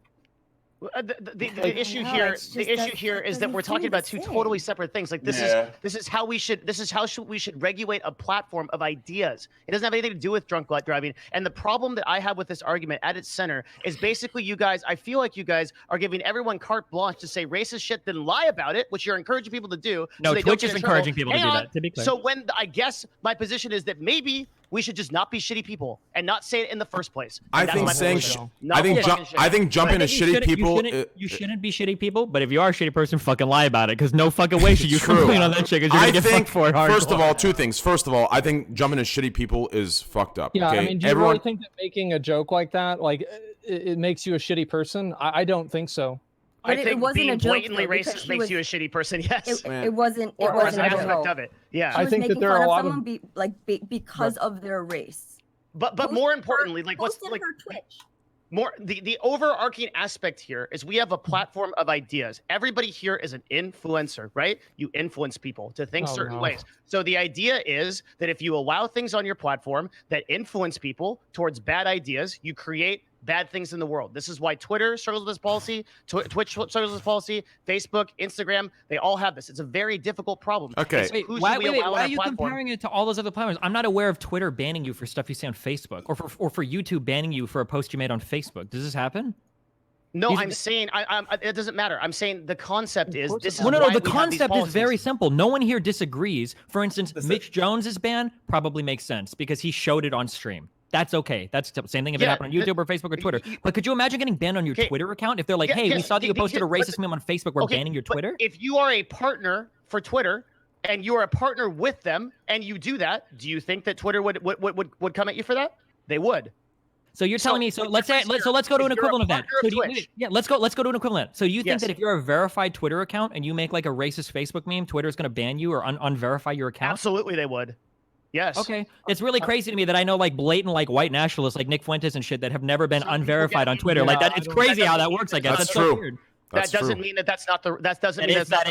The issue No, here, it's the just issue that here is that doesn't we're talking seem the about two same. totally separate things. Like this Yeah. is how we should regulate a platform of ideas. It doesn't have anything to do with drunk driving. And the problem that I have with this argument at its center is basically you guys. I feel like you guys are giving everyone carte blanche to say racist shit, then lie about it, which you're encouraging people to do. No, so they don't Twitch get is in trouble. encouraging people to Hang do on. that, to be clear. So when I guess my position is that maybe we should just not be shitty people and not say it in the first place. I And that's think my saying position. sh- I think Not ju- fucking shit. I think jumping to I think you shitty shouldn't- people. You shouldn't be shitty people, but if you are a shitty person, fucking lie about it, because no fucking way should you True. complain on that shit, because you're I gonna get think fucked for it first of hardcore. all, two things. First of all, I think jumping to shitty people is fucked up. Yeah, okay? I mean, do you Everyone. really think that making a joke like that, like, it makes you a shitty person? I don't think so. I But it think wasn't being a joke, blatantly though, because racist she makes was- you a shitty person. Yes. It wasn't. It Or as wasn't an a aspect joke. of it. Yeah. She I was think that making there are fun a of lot of- someone because of their race. But Posted more her- importantly, like what's posted like her Twitch. more the overarching aspect here is we have a platform of ideas. Everybody here is an influencer, right? You influence people to think Oh, certain no. ways. So the idea is that if you allow things on your platform that influence people towards bad ideas, you create bad things in the world. This is why Twitter struggles with this policy, Twitch struggles with this policy, Facebook, Instagram, they all have this. It's a very difficult problem. Okay. It's Wait, who should why, we wait, wait, allow on why our are you platform? comparing it to all those other platforms? I'm not aware of Twitter banning you for stuff you say on Facebook, or for YouTube banning you for a post you made on Facebook. Does this happen? No, These- I'm saying it doesn't matter. I'm saying the concept is course this it is Well, no, why no. The we have these concept is very policies. simple. No one here disagrees. For instance, That's Mitch Jones's ban probably makes sense because he showed it on stream. That's okay. That's the same thing if it Yeah, happened on YouTube or Facebook or Twitter. you- But could you imagine getting banned on your Okay. Twitter account if they're like, Yeah, "Hey, we yes, saw that you posted a but- racist meme on Facebook. We're Okay, banning your but Twitter." If you are a partner for Twitter, and you are a partner with them, and you do that, do you think that Twitter would come at you for that? They would. So you're telling me, so let's go to an equivalent of that. So let's go to an equivalent. So you think that if you're a verified Twitter account and you make like a racist Facebook meme, Twitter's going to ban you or unverify your account? Absolutely, they would. Yes. Okay. It's really crazy to me that I know like blatant like white nationalists like Nick Fuentes and shit that have never been unverified on Twitter. Like that, it's crazy how that works. I guess that's true. so weird. That doesn't mean that's not the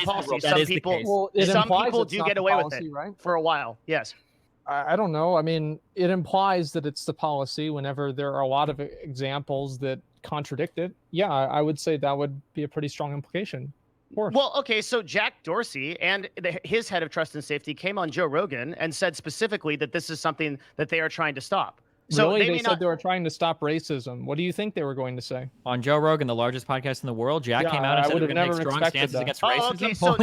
policy. Some people do get away with it for a while. Yes. I don't know. I mean, it implies that it's the policy whenever there are a lot of examples that contradict it. Yeah, I would say that would be a pretty strong implication. Of course. Well, okay, so Jack Dorsey and his head of trust and safety came on Joe Rogan and said specifically that this is something that they are trying to stop. So really? They said they were trying to stop racism. What do you think they were going to say? On Joe Rogan, the largest podcast in the world, Jack came out and said they were going to take strong stances against racism. Okay, so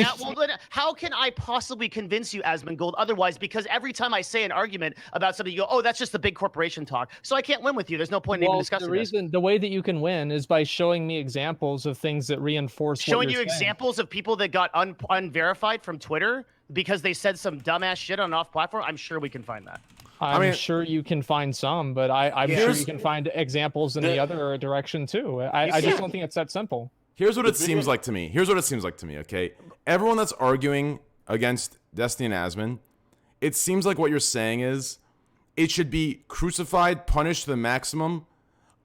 how can I possibly convince you, Asmongold, otherwise? Because every time I say an argument about something, you go, oh, that's just the big corporation talk. So I can't win with you. There's no point in even discussing this. The way that you can win is by showing me examples of things that reinforce showing you examples of people that got unverified from Twitter because they said some dumbass shit on off platform. I'm sure we can find that. I'm sure you can find some, but I'm sure you can find examples in the other direction too. I just don't think it's that simple. Here's what it seems like to me. Okay, everyone that's arguing against Destiny and Asmon, it seems like what you're saying is it should be crucified, punished to the maximum,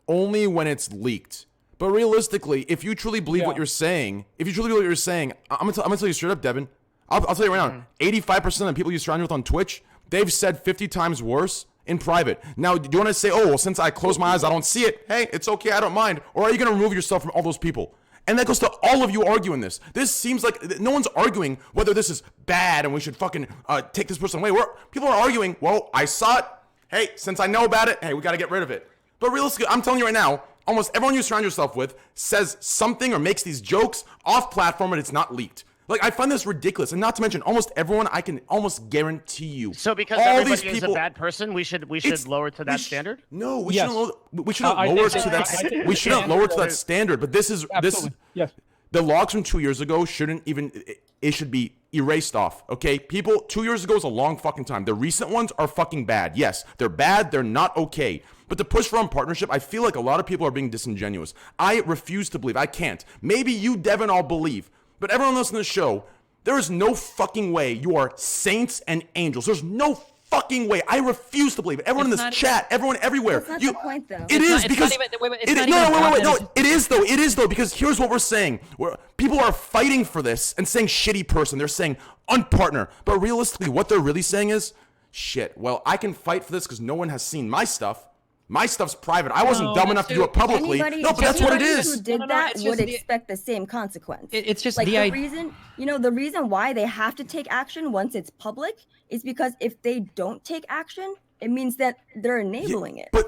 only when it's leaked. But realistically, if you truly believe what you're saying, I'm gonna tell you straight up, Devin. I'll tell you right now. 85% of the people you surround with on Twitch, they've said 50 times worse in private. Now, do you want to say, oh, well, since I close my eyes, I don't see it. Hey, it's okay, I don't mind. Or are you going to remove yourself from all those people? And that goes to all of you arguing this. This seems like no one's arguing whether this is bad and we should fucking take this person away. People are arguing, well, I saw it. Hey, since I know about it, hey, we got to get rid of it. But realistically, I'm telling you right now, almost everyone you surround yourself with says something or makes these jokes off platform and it's not leaked. Like, I find this ridiculous, and not to mention, almost everyone, I can almost guarantee you. So because everybody is a bad person, we should lower to that standard? No, we shouldn't lower to that. We shouldn't lower to that standard. But this is the logs from 2 years ago shouldn't even. It should be erased off. Okay, people. 2 years ago is a long fucking time. The recent ones are fucking bad. Yes, they're bad. They're not okay. But to push for partnership, I feel like a lot of people are being disingenuous. I refuse to believe. I can't. Maybe you, Devin, I'll believe. But everyone listening to the show, there is no fucking way you are saints and angels. There's no fucking way. I refuse to believe it. Everyone in this chat, everyone everywhere. That's not the point, though. It is because it is though. It is though because here's what we're saying. People are fighting for this and saying shitty person. They're saying unpartner. But realistically, what they're really saying is shit. Well, I can fight for this because no one has seen my stuff. My stuff's private. I wasn't dumb enough to do it publicly. No, but that's what it is. Who did that would expect the same consequence. It's just like the reason, the reason why they have to take action once it's public is because if they don't take action, it means that they're enabling it. You're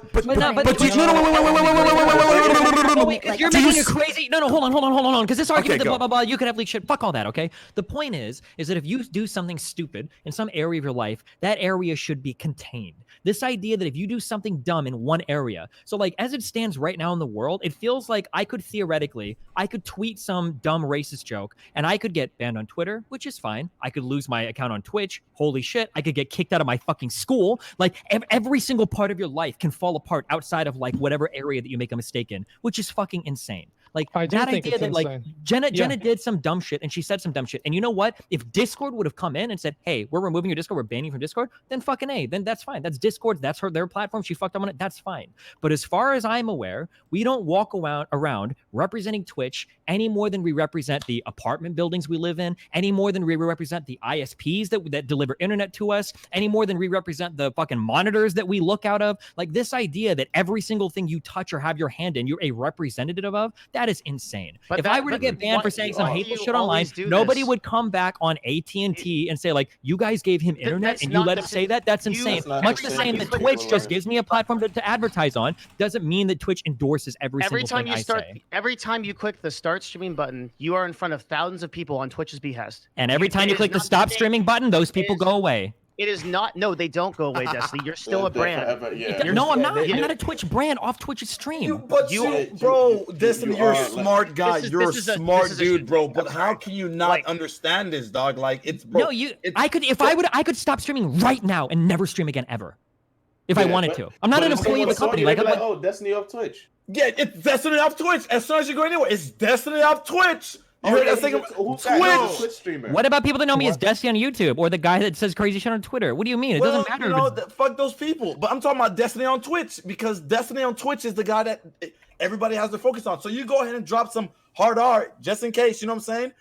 making a crazy. No, hold on, because this argument, blah blah blah, you could have leaked shit. Fuck all that, okay? The point is that if you do something stupid in some area of your life, that area should be contained. This idea that if you do something dumb in one area, so like as it stands right now in the world, it feels like I could tweet some dumb racist joke and I could get banned on Twitter, which is fine. I could lose my account on Twitch. Holy shit. I could get kicked out of my fucking school. Like every single part of your life can fall apart outside of like whatever area that you make a mistake in, which is fucking insane. Like that idea that like Jenna did some dumb shit and she said some dumb shit. And you know what? If Discord would have come in and said, hey, we're removing your Discord, we're banning you from Discord, then fucking A, then that's fine. That's Discord. That's their platform. She fucked up on it. That's fine. But as far as I'm aware, we don't walk around representing Twitch any more than we represent the apartment buildings we live in, any more than we represent the ISPs that deliver internet to us, any more than we represent the fucking monitors that we look out of. Like this idea that every single thing you touch or have your hand in, you're a representative of, that is insane. If I were to get banned for saying some hateful shit online, nobody would come back on AT&T and say like, you guys gave him internet and you let him say that? That's insane. Much the same that Twitch just gives me a platform to advertise on doesn't mean that Twitch endorses every single thing I say. Every time you click the start streaming button, you are in front of thousands of people on Twitch's behest. And every time you click the stop streaming button, those people go away. It is not. No, they don't go away, Destiny. You're still a brand. No, I'm not. I'm not a Twitch brand off Twitch's stream. Bro, Destiny, you're a are, smart guy. You're a smart dude, bro. But I'm how sorry. can you not Like- understand this, dog? Like, it's bro. No, I could if I could stop streaming right now and never stream again ever, if I wanted to. I'm not an employee of the company. Like, oh, Destiny off Twitch. Yeah, it's Destiny off Twitch. As soon as you go anywhere, it's Destiny off Twitch. You heard that thing? Twitch streamer. what about people that know me as Destiny on YouTube or the guy that says crazy shit on Twitter? What do you mean? It doesn't matter. You know, fuck those people. But I'm talking about Destiny on Twitch because Destiny on Twitch is the guy that everybody has to focus on. So you go ahead and drop some hard R just in case. You know what I'm saying?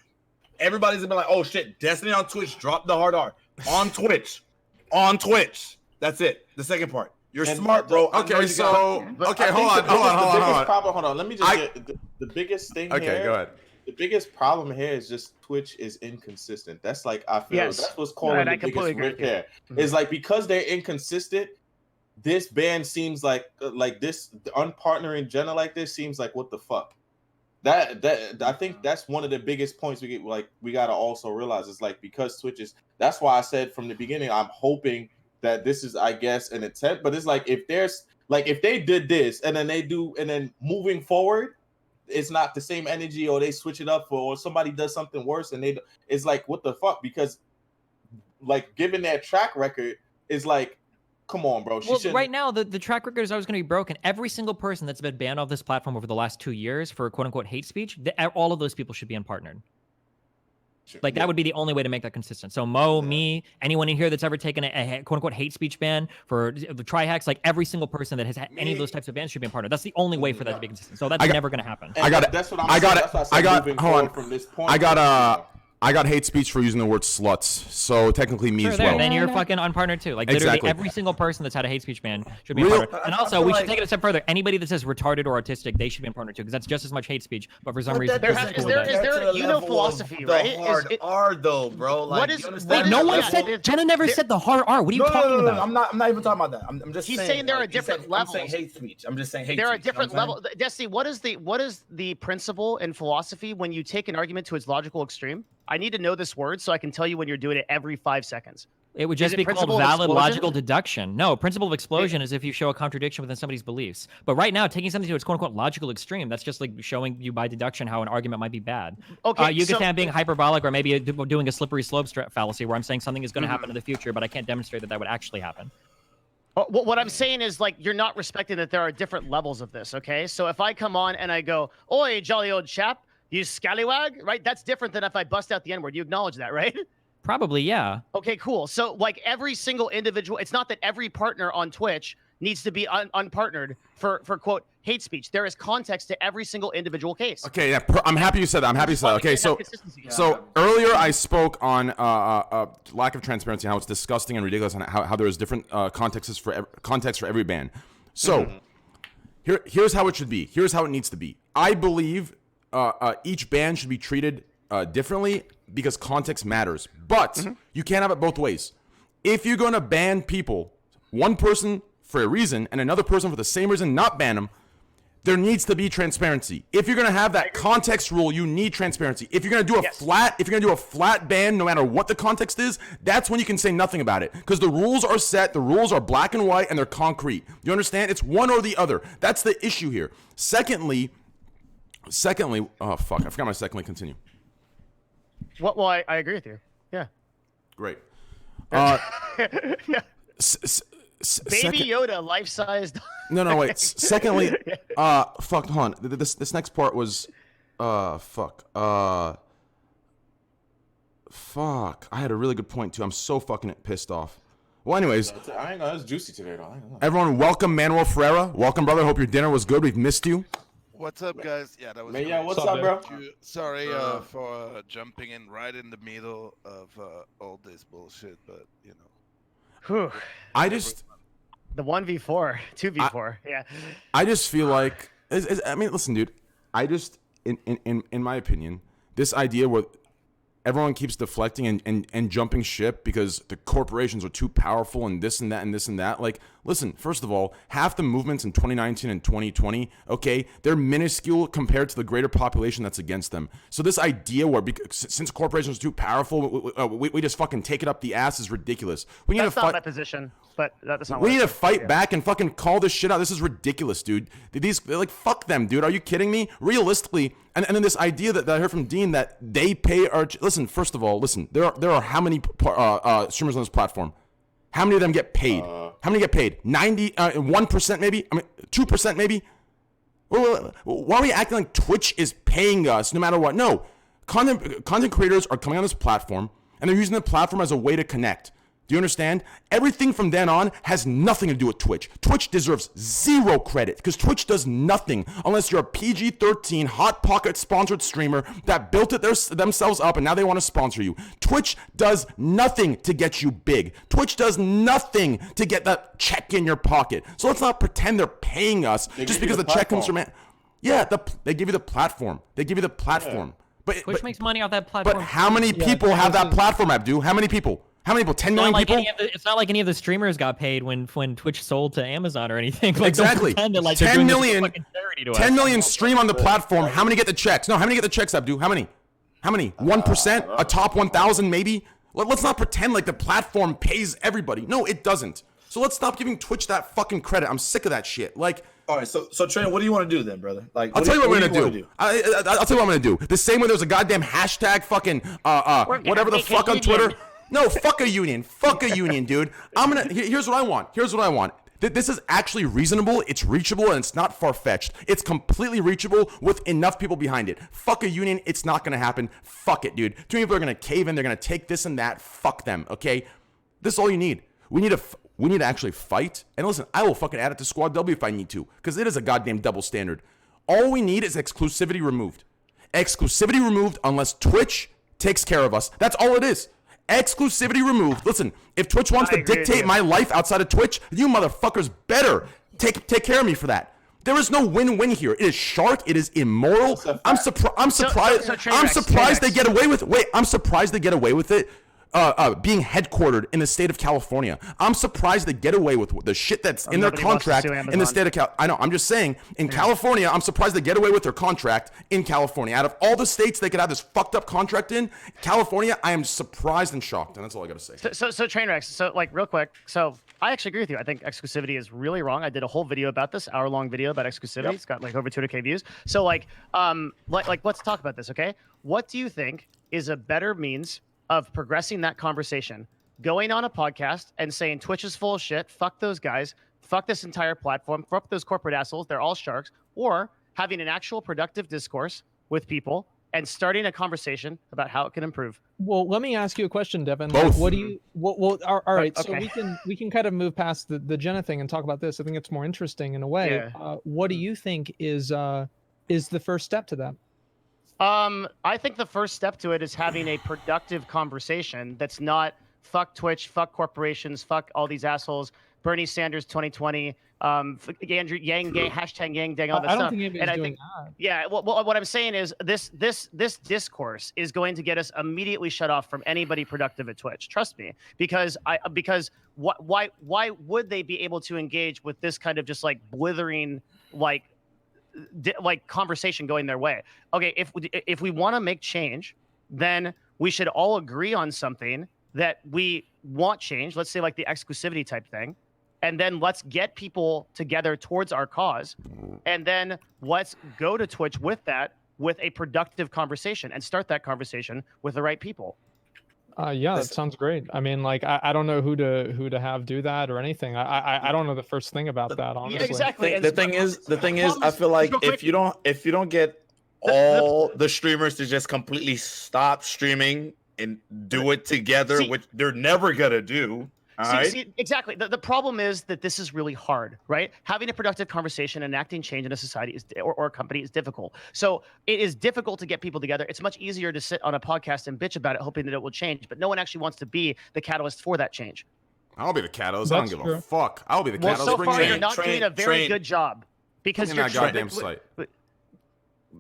Everybody's gonna be like, "Oh shit, Destiny on Twitch, drop the hard R on Twitch, on Twitch." That's it. The second part. You're smart, bro. Okay, so hold on. Let me just get the biggest thing. Okay, here, go ahead. The biggest problem here is just Twitch is inconsistent. That's like I feel that's what's causing the biggest rift here. Is like because they're inconsistent, this band seems like this unpartnering Jenna like this seems like what the fuck. That I think that's one of the biggest points we gotta also realize is like because Twitch is. That's why I said from the beginning I'm hoping that this is I guess an attempt, but it's like if they did this and then moving forward. It's not the same energy, or they switch it up, or somebody does something worse, and it's like what the fuck? Because like given that track record, is like, come on, bro. Right now the track record is always going to be broken. Every single person that's been banned off this platform over the last 2 years for quote unquote hate speech, all of those people should be unpartnered. Like that would be the only way to make that consistent. So me, anyone in here that's ever taken a quote unquote hate speech ban for the tri-hacks, like every single person that has had any of those types of bans should be a partner. That's the only way for that to be consistent. So that's never going to happen. That's what I'm saying. Hold on. From this point, I got hate speech for using the word sluts. So technically me as well. Then you're fucking unpartnered too. Like literally every single person that's had a hate speech ban should be Real- a partner. And also we should take it a step further. Anybody that says retarded or autistic, they should be a partner too, because that's just as much hate speech. But for some reason, is there you know philosophy, right? The hard R though, bro. Like, no one said. Jenna never said the hard R. What are you talking about? I'm not even talking about that. I'm just. He's saying, saying there are different levels. I'm saying hate speech. I'm just saying hate. There are speech, different levels. Destiny, what is the principle in philosophy when you take an argument to its logical extreme? I need to know this word so I can tell you when you're doing it every 5 seconds. It would just be called valid logical deduction. No, principle of explosion is if you show a contradiction within somebody's beliefs. But right now, taking something to its quote-unquote logical extreme, that's just like showing you by deduction how an argument might be bad. Okay, you could say I'm being hyperbolic or maybe doing a slippery slope fallacy where I'm saying something is going to happen in the future, but I can't demonstrate that would actually happen. What I'm saying is, like, you're not respecting that there are different levels of this, okay? So if I come on and I go, "Oi, jolly old chap, you scallywag," right? That's different than if I bust out the N-word. You acknowledge that, right? Probably, yeah. Okay, cool. So, like, every single individual, it's not that every partner on Twitch needs to be unpartnered for quote, hate speech. There is context to every single individual case. Okay, yeah, I'm happy you said that. Okay, so earlier I spoke on lack of transparency, how it's disgusting and ridiculous, and how there's different context for every ban. So here's how it should be. Here's how it needs to be. I believe each ban should be treated differently because context matters. But you can't have it both ways. If you're going to ban people, one person for a reason and another person for the same reason, not ban them, there needs to be transparency. If you're going to have that context rule, you need transparency. If you're going to do a flat ban, no matter what the context is, that's when you can say nothing about it. Because the rules are set, the rules are black and white, and they're concrete. You understand? It's one or the other. That's the issue here. Secondly, oh fuck, I forgot my secondly. Continue. Well, I agree with you. Yeah. Great. Baby Yoda, life-sized. No, wait. Secondly, fuck, hold on. This next part was, fuck. Fuck. I had a really good point too. I'm so fucking pissed off. Well, anyways. I ain't know. It's juicy today, though. Everyone, welcome Manuel Ferreira. Welcome, brother. Hope your dinner was good. We've missed you. What's up, guys? Yeah, that was. Man, yeah, what's up, bro? Sorry for jumping in right in the middle of all this bullshit, but you know. Whew. I just. The 1v4, 2v4, yeah. I just feel like, I mean, listen, dude. I just, in my opinion, this idea where everyone keeps deflecting and jumping ship because the corporations are too powerful and this and that and this and that. Like, Listen, first of all, half the movements in 2019 and 2020, okay, they're minuscule compared to the greater population that's against them. So this idea where since corporations are too powerful, we just fucking take it up the ass is ridiculous. We need That's to not fight. my position, but that's not. We need to fight back and fucking call this shit out. This is ridiculous, dude. These like fuck them, dude. Are you kidding me? Realistically, and then this idea that I heard from Dean that they pay our. Listen, first of all, listen. There are how many streamers on this platform? How many of them get paid? How many get paid? 1% maybe? I mean, 2% maybe? Why are we acting like Twitch is paying us no matter what? No. Content creators are coming on this platform, and they're using the platform as a way to connect. Do you understand? Everything from then on has nothing to do with Twitch. Twitch deserves zero credit because Twitch does nothing unless you're a PG-13 Hot Pocket sponsored streamer that built it themselves up and now they want to sponsor you. Twitch does nothing to get you big. Twitch does nothing to get that check in your pocket. So let's not pretend they're paying us just because the check comes from it. Yeah, they give you the platform. They give you the platform. Yeah. Twitch makes money off that platform. But how many people have that platform, Abdu? How many people? How many people? 10 million people? It's not like any of the streamers got paid when Twitch sold to Amazon or anything. Like, exactly. That, like, 10 million stream on the platform. How many get the checks? No, how many get the checks, Abdu? How many? 1%? A top 1,000 maybe? Let's not pretend like the platform pays everybody. No, it doesn't. So let's stop giving Twitch that fucking credit. I'm sick of that shit. Like, all right, so Train, what do you want to do then, brother? Like, I'll tell you what I'm gonna do. I'll tell you what I'm gonna do. The same way there's a goddamn hashtag fucking whatever the fuck on Twitter. No, fuck a union. Fuck a union, dude. Here's what I want. This is actually reasonable, it's reachable, and it's not far-fetched. It's completely reachable with enough people behind it. Fuck a union, it's not gonna happen. Fuck it, dude. Too many people are gonna cave in, they're gonna take this and that. Fuck them, okay? This is all you need. We need to actually fight. And listen, I will fucking add it to Squad W if I need to, because it is a goddamn double standard. All we need is exclusivity removed. Exclusivity removed unless Twitch takes care of us. That's all it is. Exclusivity removed. Listen, if Twitch wants to dictate my life outside of Twitch, you motherfuckers better take care of me for that. There is no win-win here. It is shark. It is immoral. I'm surprised they get away with it. Wait, I'm surprised they get away with it. Being headquartered in the state of California. I'm surprised they get away with the shit that's in their contract in the state of California. I know, I'm just saying, in California, I'm surprised they get away with their contract in California. Out of all the states they could have this fucked up contract in, California, I am surprised and shocked, and that's all I gotta say. So Trainwrecks, so like real quick, so I actually agree with you. I think exclusivity is really wrong. I did a whole video about this, hour-long video about exclusivity. Yep. It's got like over 200K views. So like let's talk about this, okay? What do you think is a better means of progressing that conversation, going on a podcast and saying Twitch is full of shit, fuck those guys, fuck this entire platform, fuck those corporate assholes, they're all sharks, or having an actual productive discourse with people and starting a conversation about how it can improve? Well, let me ask you a question, Devin. Both. What do you? Well, all right. Okay. So we can kind of move past the Jenna thing and talk about this. I think it's more interesting in a way. Yeah. What do you think is the first step to that? I think the first step to it is having a productive conversation that's not fuck Twitch, fuck corporations, fuck all these assholes, Bernie Sanders 2020, Andrew Yang Gang, hashtag Yang Gang, all that I stuff. don't think anybody's doing that. Yeah, well, what I'm saying is this discourse is going to get us immediately shut off from anybody productive at Twitch. Trust me, because why would they be able to engage with this kind of just like blithering like conversation going their way? Okay, if we want to make change, then we should all agree on something that we want change. Let's say like the exclusivity type thing, and then let's get people together towards our cause, and then let's go to Twitch with that, with a productive conversation, and start that conversation with the right people. Yeah, that sounds great. I mean, like, I don't know who to have do that or anything. I don't know the first thing about that, honestly. Yeah, exactly. The thing is, I feel like if you don't get all the streamers to just completely stop streaming and do it together, which they're never gonna do. See, exactly. The problem is that this is really hard, right? Having a productive conversation and enacting change in a society or a company is difficult. So it is difficult to get people together. It's much easier to sit on a podcast and bitch about it, hoping that it will change. But no one actually wants to be the catalyst for that change. I'll be the catalyst. I don't give a fuck. I'll be the catalyst. Well, so far you're not doing a very good job because you're that goddamn site.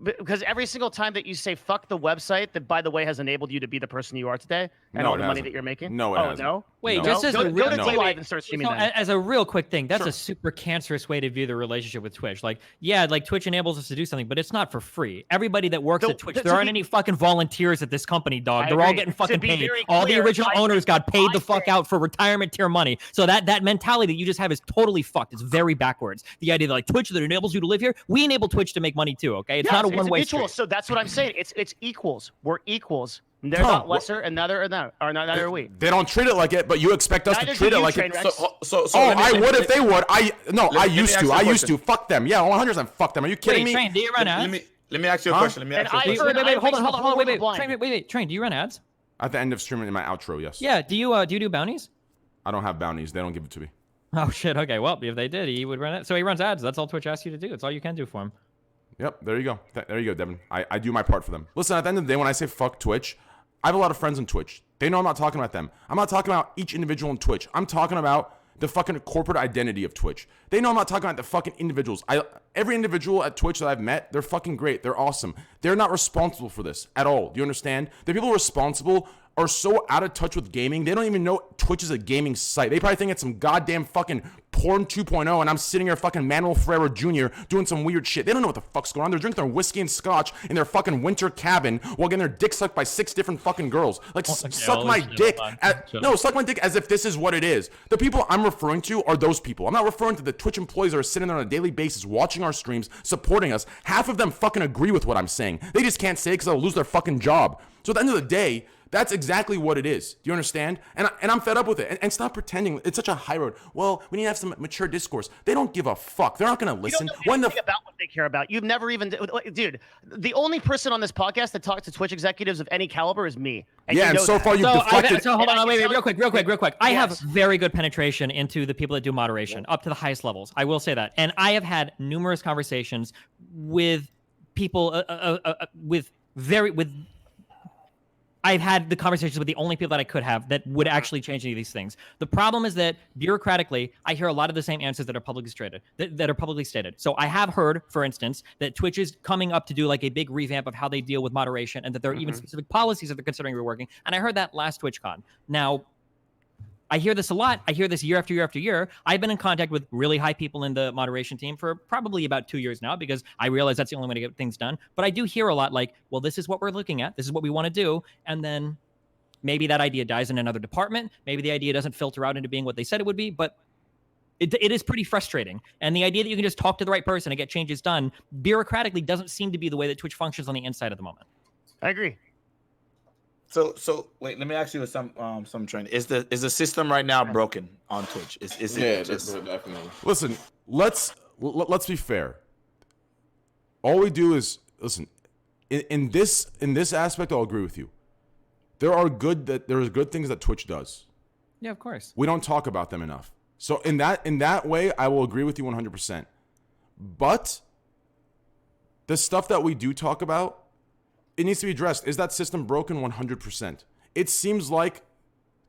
Because every single time that you say fuck the website that, by the way, has enabled you to be the person you are today and all the money that you're making. No, it hasn't. No. Wait, No. just as Go a to real, T-Live and start streaming. no, Then. as a real quick thing, that's a super cancerous way to view the relationship with Twitch. Like, yeah, like Twitch enables us to do something, but it's not for free. Everybody that works at Twitch, there aren't any fucking volunteers at this company, dog. They're all getting fucking paid. All the original owners got paid the fuck out for retirement tier money. So that mentality that you just have is totally fucked. It's very backwards. The idea that like Twitch that enables you to live here, we enable Twitch to make money too. Okay, it's not a one-way street. So that's what I'm saying. It's equals. We're equals. They're not lesser, and neither are we. They don't treat it like it, but you expect us to treat it like it. So I would if they would. I used to. Fuck them. Yeah, 100% fuck them. Are you kidding me? Train, do you run ads? Let me ask you a question. Wait, hold on. Wait. Train, do you run ads? At the end of streaming in my outro, yes. Yeah. Do you do bounties? I don't have bounties. They don't give it to me. Oh shit. Okay. Well, if they did, he would run it. So he runs ads. That's all Twitch asks you to do. It's all you can do for him. Yep. There you go. There you go, Devin. I do my part for them. Listen, at the end of the day, when I say fuck Twitch, I have a lot of friends on Twitch. They know I'm not talking about them. I'm not talking about each individual on Twitch. I'm talking about the fucking corporate identity of Twitch. They know I'm not talking about the fucking individuals. Every individual at Twitch that I've met, they're fucking great. They're awesome. They're not responsible for this at all. Do you understand? The people responsible are so out of touch with gaming, they don't even know Twitch is a gaming site. They probably think it's some goddamn fucking porn 2.0 and I'm sitting here fucking Manuel Ferrero Jr. doing some weird shit. They don't know what the fuck's going on. They're drinking their whiskey and scotch in their fucking winter cabin while getting their dick sucked by 6 different fucking girls. Like, suck my dick. Suck my dick as if this is what it is. The people I'm referring to are those people. I'm not referring to the Twitch employees that are sitting there on a daily basis watching our streams, supporting us. Half of them fucking agree with what I'm saying. They just can't say it because they'll lose their fucking job. So at the end of the day, that's exactly what it is. Do you understand? And I'm fed up with it. And stop pretending. It's such a high road. Well, we need to have some mature discourse. They don't give a fuck. They're not going to listen. You don't know anything about what they care about. You've never even... Dude, the only person on this podcast that talks to Twitch executives of any caliber is me. And yeah, and so far you've deflected... So hold on, wait, real quick. I have very good penetration into the people that do moderation, up to the highest levels. I will say that. And I have had numerous conversations with people, I've had the conversations with the only people that I could have that would actually change any of these things. The problem is that bureaucratically, I hear a lot of the same answers that are publicly stated. So I have heard, for instance, that Twitch is coming up to do like a big revamp of how they deal with moderation and that there are even specific policies that they're considering reworking. And I heard that last TwitchCon. Now, I hear this a lot. I hear this year after year after year. I've been in contact with really high people in the moderation team for probably about 2 years now because I realize that's the only way to get things done. But I do hear a lot like, well, this is what we're looking at. This is what we want to do. And then maybe that idea dies in another department. Maybe the idea doesn't filter out into being what they said it would be. But it is pretty frustrating. And the idea that you can just talk to the right person and get changes done bureaucratically doesn't seem to be the way that Twitch functions on the inside at the moment. I agree. So wait, let me ask you some training. Is the system right now broken on Twitch? Is it definitely. Listen, let's be fair. All we do is listen. In this aspect, I'll agree with you. There are good things that Twitch does. Yeah, of course. We don't talk about them enough. So in that way, I will agree with you 100%. But the stuff that we do talk about, it needs to be addressed. Is that system broken? 100%. It seems like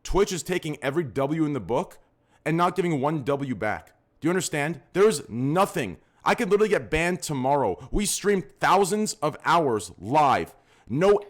Twitch is taking every W in the book and not giving one W back. Do you understand? There is nothing. I could literally get banned tomorrow. We stream thousands of hours live. No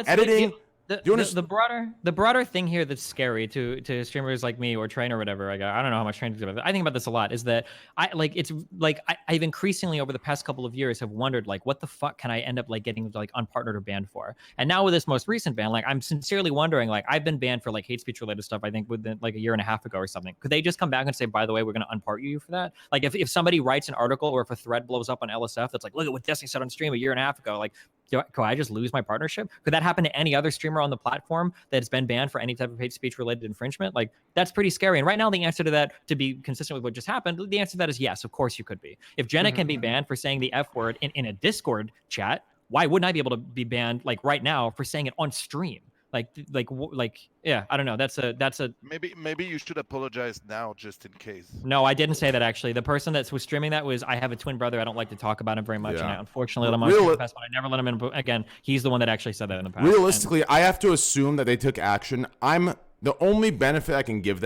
editing. The broader thing here that's scary to streamers like me or Train or whatever, I don't know how much Train does about it. I think about this a lot, is that I've increasingly over the past couple of years have wondered like what the fuck can I end up like getting like unpartnered or banned for? And now with this most recent ban, like I'm sincerely wondering, like I've been banned for like hate speech related stuff, I think within like a year and a half ago or something. Could they just come back and say, by the way, we're gonna unpart you for that? Like if somebody writes an article or if a thread blows up on LSF that's like, look at what Destiny said on stream a year and a half ago, like could I just lose my partnership? Could that happen to any other streamer on the platform that's been banned for any type of hate speech related infringement? Like that's pretty scary. And right now the answer to that, to be consistent with what just happened, the answer to that is yes, of course you could be. If Jenna can be banned for saying the F word in a Discord chat, why wouldn't I be able to be banned like right now for saying it on stream? Yeah, I don't know. That's a maybe you should apologize now just in case. No, I didn't say that actually. The person that was streaming that was, I have a twin brother. I don't like to talk about him very much. Yeah. And I unfortunately let him on the past, but I never let him in again. He's the one that actually said that in the past. Realistically, I have to assume that they took action. The only benefit I can give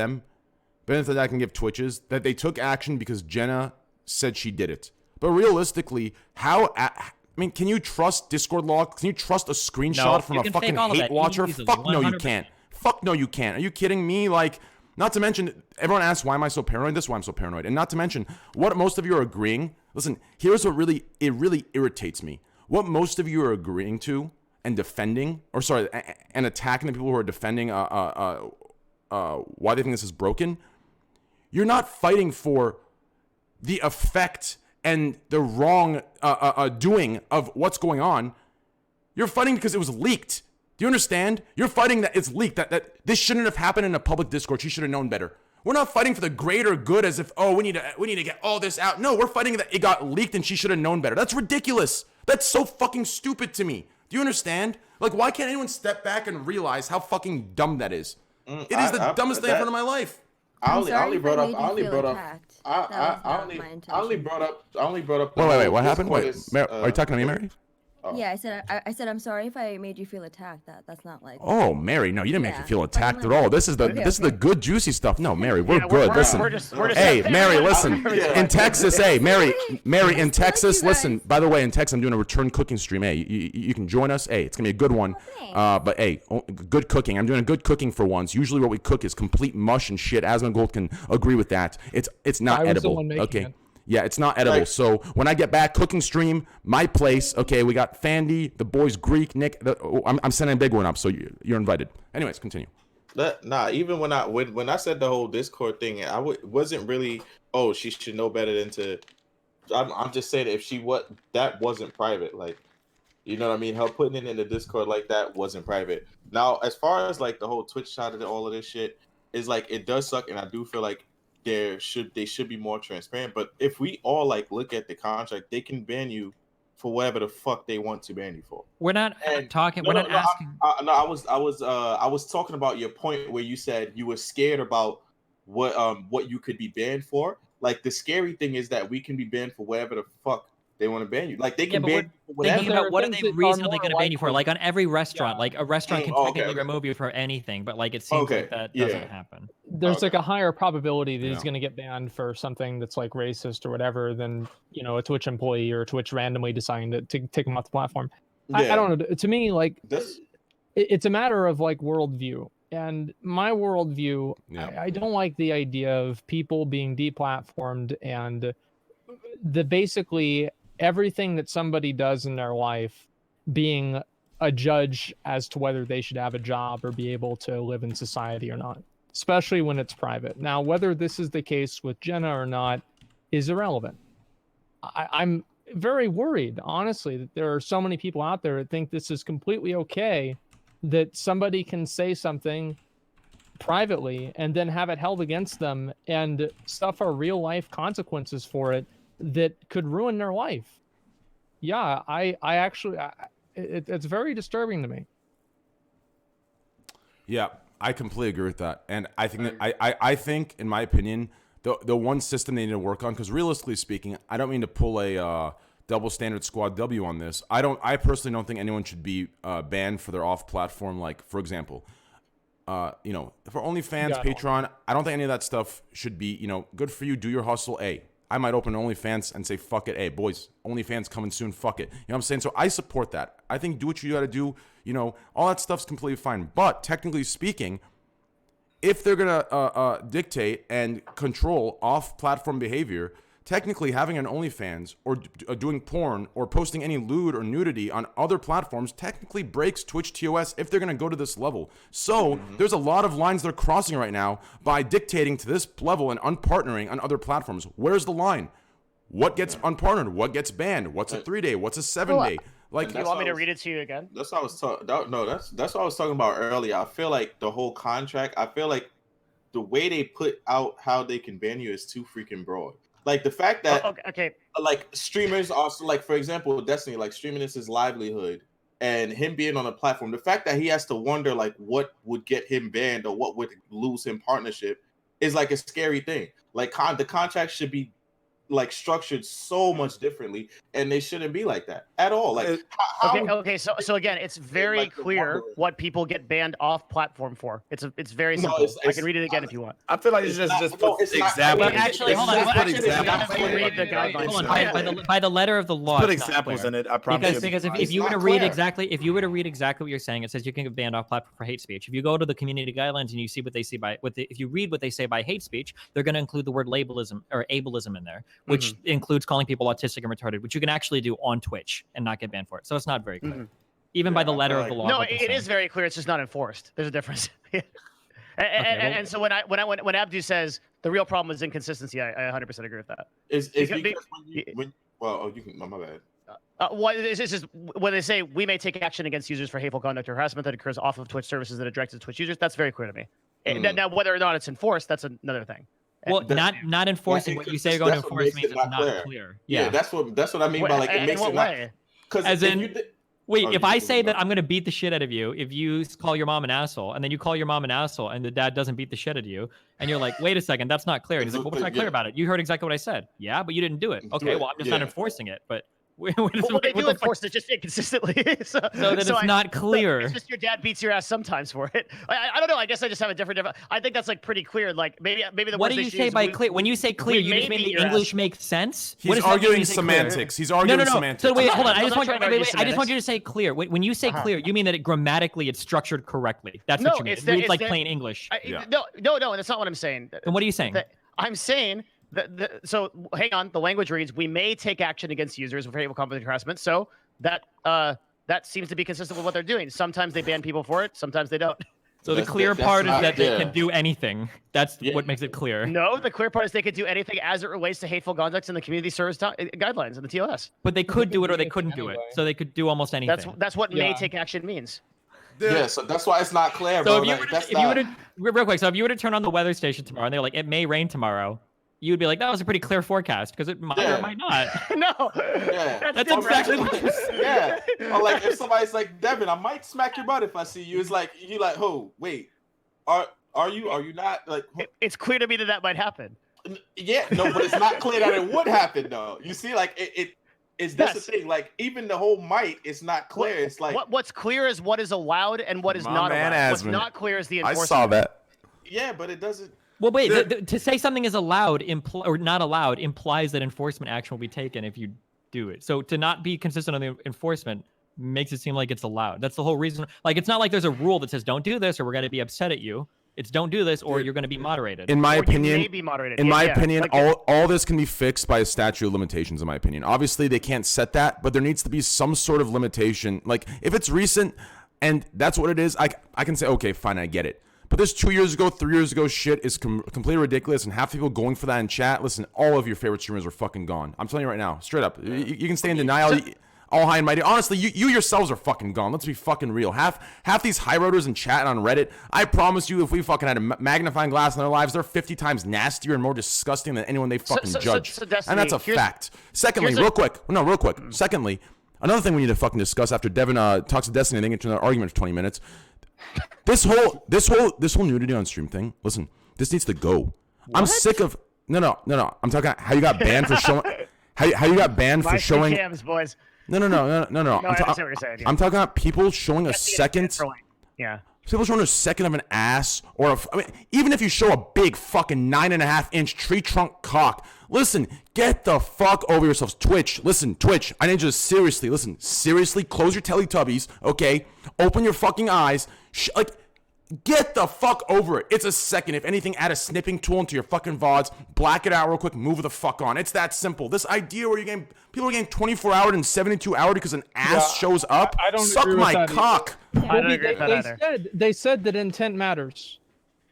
Twitch is that they took action because Jenna said she did it. But realistically, how I mean, can you trust Discord log? Can you trust a screenshot from a fucking hate watcher? Fuck no, you can't. Fuck no, you can't. Are you kidding me? Like, not to mention, everyone asks, why am I so paranoid? This is why I'm so paranoid. And not to mention, what most of you are agreeing. Listen, here's what really irritates me. What most of you are agreeing to and defending, or sorry, and attacking the people who are defending why they think this is broken. You're not fighting for the effect and the wrong doing of what's going on. You're fighting because it was leaked. Do you understand? You're fighting that it's leaked, that this shouldn't have happened in a public Discord. She should have known better. We're not fighting for the greater good as if, oh, we need to get all this out. No, we're fighting that it got leaked and she should have known better. That's ridiculous. That's so fucking stupid to me. Do you understand? Like, why can't anyone step back and realize how fucking dumb that is? It is the dumbest thing I've heard in my life. I only brought up. Wait. What happened? Wait, are you talking to me, Mary? Oh. Yeah, I said I'm sorry if I made you feel attacked. That's not like. Oh, Mary, no, you didn't make me feel attacked at all. This is the good juicy stuff. No, Mary, we're good. Listen, hey, Mary, listen. In Texas, hey, Mary, in Texas, listen. By the way, in Texas, I'm doing a return cooking stream. Hey, you can join us. Hey, it's gonna be a good one. But hey, good cooking. I'm doing a good cooking for once. Usually, what we cook is complete mush and shit. Asmongold can agree with that. It's not edible. Okay. Yeah, it's not edible. So when I get back, cooking stream, my place. Okay, we got Fandy, the boys, Greek, Nick. I'm sending a big one up, so you're invited. Anyways, continue. Even when I said the whole Discord thing, wasn't really. Oh, she should know better than to. I'm just saying that that wasn't private. Like, you know what I mean? Her putting it in the Discord like that wasn't private. Now, as far as like the whole Twitch side of all of this shit, is like it does suck, and I do feel like they should be more transparent. But if we all like look at the contract, they can ban you for whatever the fuck they want to ban you for. We're not talking. We're not asking. I was talking about your point where you said you were scared about what you could be banned for. Like, the scary thing is that we can be banned for whatever the fuck they want to ban you. Like, they can ban you for whatever. Thinking about what are they reasonably going to ban you for? Like, on every restaurant, like a restaurant can technically remove you for anything, but like it seems like that doesn't happen. There's like a higher probability that he's going to get banned for something that's like racist or whatever than, you know, a Twitch employee or Twitch randomly deciding to take him off the platform. I don't know. To me, like, it's a matter of like worldview. And my worldview, I don't like the idea of people being deplatformed and the basically everything that somebody does in their life being a judge as to whether they should have a job or be able to live in society or not, especially when it's private. Now, whether this is the case with Jenna or not is irrelevant. I'm very worried, honestly, that there are so many people out there that think this is completely okay, that somebody can say something privately and then have it held against them and suffer real life consequences for it that could ruin their life. Yeah, I actually, it's very disturbing to me. Yeah, I completely agree with that. And I think that I think, in my opinion, the one system they need to work on, because realistically speaking, I don't mean to pull a double standard squad W on this. I personally don't think anyone should be banned for their off-platform. Like, for example, you know, for OnlyFans, Patreon, I don't think any of that stuff should be, you know, good for you. Do your hustle. I might open OnlyFans and say, fuck it. Hey, boys, OnlyFans coming soon. Fuck it. You know what I'm saying? So I support that. I think do what you got to do. You know, all that stuff's completely fine. But technically speaking, if they're going to dictate and control off-platform behavior, technically having an OnlyFans or doing porn or posting any lewd or nudity on other platforms technically breaks Twitch TOS if they're going to go to this level. So there's a lot of lines they're crossing right now by dictating to this level and unpartnering on other platforms. Where's the line? What gets unpartnered? What gets banned? What's a 3-day? What's a 7-day? Like, you want me to read it to you again? That's what I was talking. No, that's what I was talking about earlier. I feel like the whole contract. I feel like the way they put out how they can ban you is too freaking broad. Like, the fact that like streamers also, like, for example, Destiny, like, streaming is his livelihood and him being on a platform, the fact that he has to wonder like what would get him banned or what would lose him partnership is like a scary thing. Like, the contract should be like structured so much differently, and they shouldn't be like that at all. Like, okay. So again, it's very like clear what people get banned off platform for. It's very simple. I can read it again if you want. I feel like it's just put examples. Well, actually, hold on. Just put Actually, examples. read the guidelines. Hold on. By the letter of the law. Put it's not examples clear. in it. I promise. Because if you were to read exactly what you're saying, it says you can get banned off platform for hate speech. If you go to the community guidelines and you see what they see by if you read what they say by hate speech, they're going to include the word labelism or ableism in there, which includes calling people autistic and retarded, which you can actually do on Twitch and not get banned for it. So it's not very clear, even by the letter of the law. No, it is very clear. It's just not enforced. There's a difference. And so when Abdou says the real problem is inconsistency, I 100% agree with that. It's because you can. My bad. It's just when they say we may take action against users for hateful conduct or harassment that occurs off of Twitch services that are directed to Twitch users, that's very clear to me. Now, whether or not it's enforced, that's another thing. Well, not enforcing what you say you're going to enforce means it's not clear. Yeah, that's what I mean by like it makes it not. Because if I say that I'm going to beat the shit out of you, if you call your mom an asshole, and then you call your mom an asshole, and the dad doesn't beat the shit out of you, and you're like, wait a second, that's not clear. And he's like, well, what's not clear about it? You heard exactly what I said. Yeah, but you didn't do it. Okay, well, I'm just not enforcing it. But they do enforce it just inconsistently. so that it's not clear. It's just your dad beats your ass sometimes for it. I don't know. I guess I just have a different. I think that's like pretty clear. Like maybe the. What do you say by clear? When you say clear, you just mean the English makes sense. He's arguing semantics. He's arguing semantics. So wait, hold on. I just want you to say clear. When you say clear, you mean that grammatically it's structured correctly. That's what you mean. It reads like plain English. No, that's not what I'm saying. Then what are you saying? I'm saying. So hang on. The language reads: we may take action against users for hateful conduct and harassment. So that seems to be consistent with what they're doing. Sometimes they ban people for it. Sometimes they don't. So the clear part is that they can do anything. That's what makes it clear. No, the clear part is they could do anything as it relates to hateful conduct in the community service guidelines and the TOS. But they could do it or they couldn't do it. So they could do almost anything. That's what may take action means. Yeah, so that's why it's not clear, so bro. if you were to real quick, so if you were to turn on the weather station tomorrow and they're like, it may rain tomorrow, you would be like, that was a pretty clear forecast because it might or might not. No. Yeah. That's exactly what you said. Yeah. Or like if somebody's like, Devin, I might smack your butt if I see you. It's like you like, oh, wait. Are you not like it's clear to me that might happen. Yeah, no, but it's not clear that it would happen though. You see, like it's that's the thing. Like even the whole might, it's not clear. It's like what's clear is what is allowed and what is not allowed. What's not clear is the enforcement. I saw that. Yeah, but it doesn't. Well, wait. To say something is allowed or not allowed implies that enforcement action will be taken if you do it. So to not be consistent on the enforcement makes it seem like it's allowed. That's the whole reason. Like it's not like there's a rule that says don't do this or we're going to be upset at you. It's don't do this or you're going to be moderated. In my opinion, may be moderated. All this can be fixed by a statute of limitations. In my opinion, obviously they can't set that, but there needs to be some sort of limitation. Like if it's recent and that's what it is, I can say okay, fine, I get it. But this 2 years ago, 3 years ago shit is completely ridiculous, and half the people going for that in chat. Listen, all of your favorite streamers are fucking gone. I'm telling you right now, straight up. You can stay in denial. All high and mighty. Honestly, you yourselves are fucking gone. Let's be fucking real. Half these high roaders in chat on Reddit, I promise you, if we fucking had a magnifying glass in their lives, they're 50 times nastier and more disgusting than anyone they fucking judge. Destiny, and that's a fact. Secondly, real quick. Secondly, another thing we need to fucking discuss after Devin talks to Destiny and they get into an argument for 20 minutes. This whole nudity on stream thing. Listen, this needs to go. What? I'm sick of no. I'm talking how you got banned for showing how you got banned for showing cams, boys. No. I'm talking about people showing a second. Yeah. People showing a second of an ass, or even if you show a big fucking 9.5-inch tree trunk cock. Listen, get the fuck over yourselves. Twitch, I need you to seriously close your Teletubbies, okay? Open your fucking eyes. Get the fuck over it. It's a second. If anything, add a snipping tool into your fucking VODs, black it out real quick, move the fuck on. It's that simple. This idea where people are getting 24-hour and 72-hour because an ass shows up. I don't suck my cock. I don't agree with that either. They said that intent matters.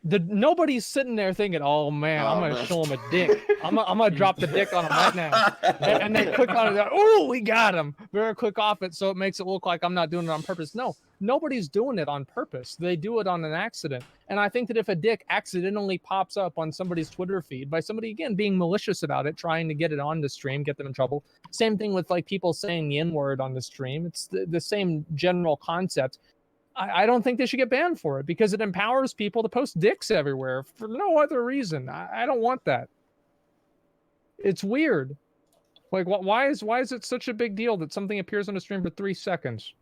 Nobody's sitting there thinking, "Oh man, I'm gonna show him a dick. I'm gonna drop the dick on him right now," and they click on it. Oh, we got him. Very quick off it, so it makes it look like I'm not doing it on purpose. No, nobody's doing it on purpose. They do it on an accident. And I think that if a dick accidentally pops up on somebody's Twitter feed by somebody again being malicious about it, trying to get it on the stream, get them in trouble. Same thing with like people saying the N-word on the stream. It's the same general concept. I don't think they should get banned for it because it empowers people to post dicks everywhere for no other reason. I don't want that. It's weird. Like, why is it such a big deal that something appears on a stream for 3 seconds?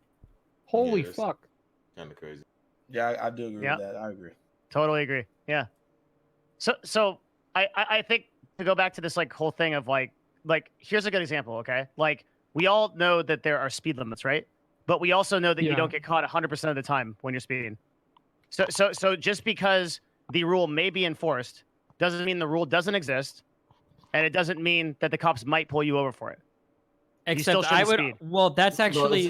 Holy fuck. Kind of crazy. Yeah, I do agree with that. I agree. Totally agree. Yeah. So I think to go back to this like whole thing of like here's a good example. Okay, like we all know that there are speed limits, right? But we also know that you don't get caught 100% of the time when you're speeding. So just because the rule may be enforced doesn't mean the rule doesn't exist, and it doesn't mean that the cops might pull you over for it. Except I would. Speed. Well, that's actually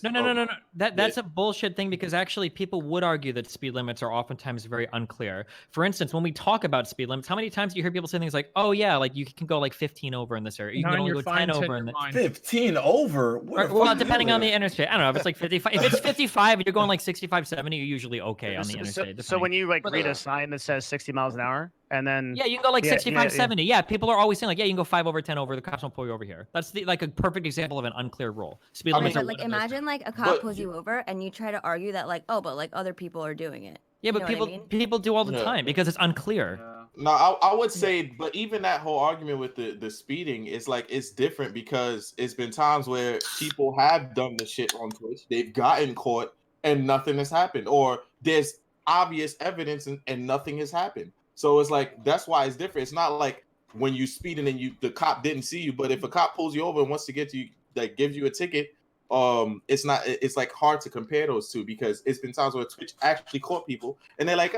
no. No. That's a bullshit thing because actually people would argue that speed limits are oftentimes very unclear. For instance, when we talk about speed limits, how many times do you hear people say things like, "Oh yeah, like you can go like 15 over in this area. You can only go 10 over in this." 15 over. Well, depending on the interstate, I don't know if it's like 55. If it's 55 and you're going like 65, 70, you're usually okay on the interstate. So when you like read a sign that says 60 miles an hour, and then you can go like 65, 70. Yeah, people are always saying like, yeah, you can go 5 over, 10 over. The cops won't pull you over here. That's like a perfect example of an unclear rule. Speed limits are like imagine like a cop pulls you over and you try to argue that like, oh, but like other people are doing it. Yeah, but people do all the time because it's unclear. No, I would say, but even that whole argument with the speeding is like it's different because it's been times where people have done the shit on Twitch, they've gotten caught and nothing has happened, or there's obvious evidence and nothing has happened. So it's like that's why it's different. It's not like when you speeding and the cop didn't see you, but if a cop pulls you over and wants to get you, like gives you a ticket, it's like hard to compare those two because it's been times where Twitch actually caught people and they're like,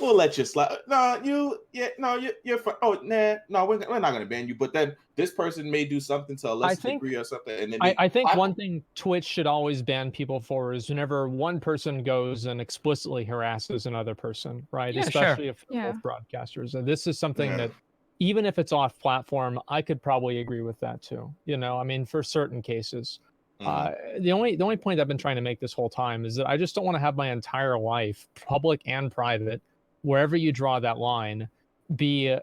we'll let you slide. No, you're fine. Oh, nah, no, we're not gonna ban you. But then this person may do something to a lesser degree or something. And then I think one thing Twitch should always ban people for is whenever one person goes and explicitly harasses another person, right? Yeah, especially if they're both broadcasters. And this is something that even if it's off platform, I could probably agree with that too. You know, I mean, for certain cases. The only point I've been trying to make this whole time is that I just don't want to have my entire life, public and private, wherever you draw that line, be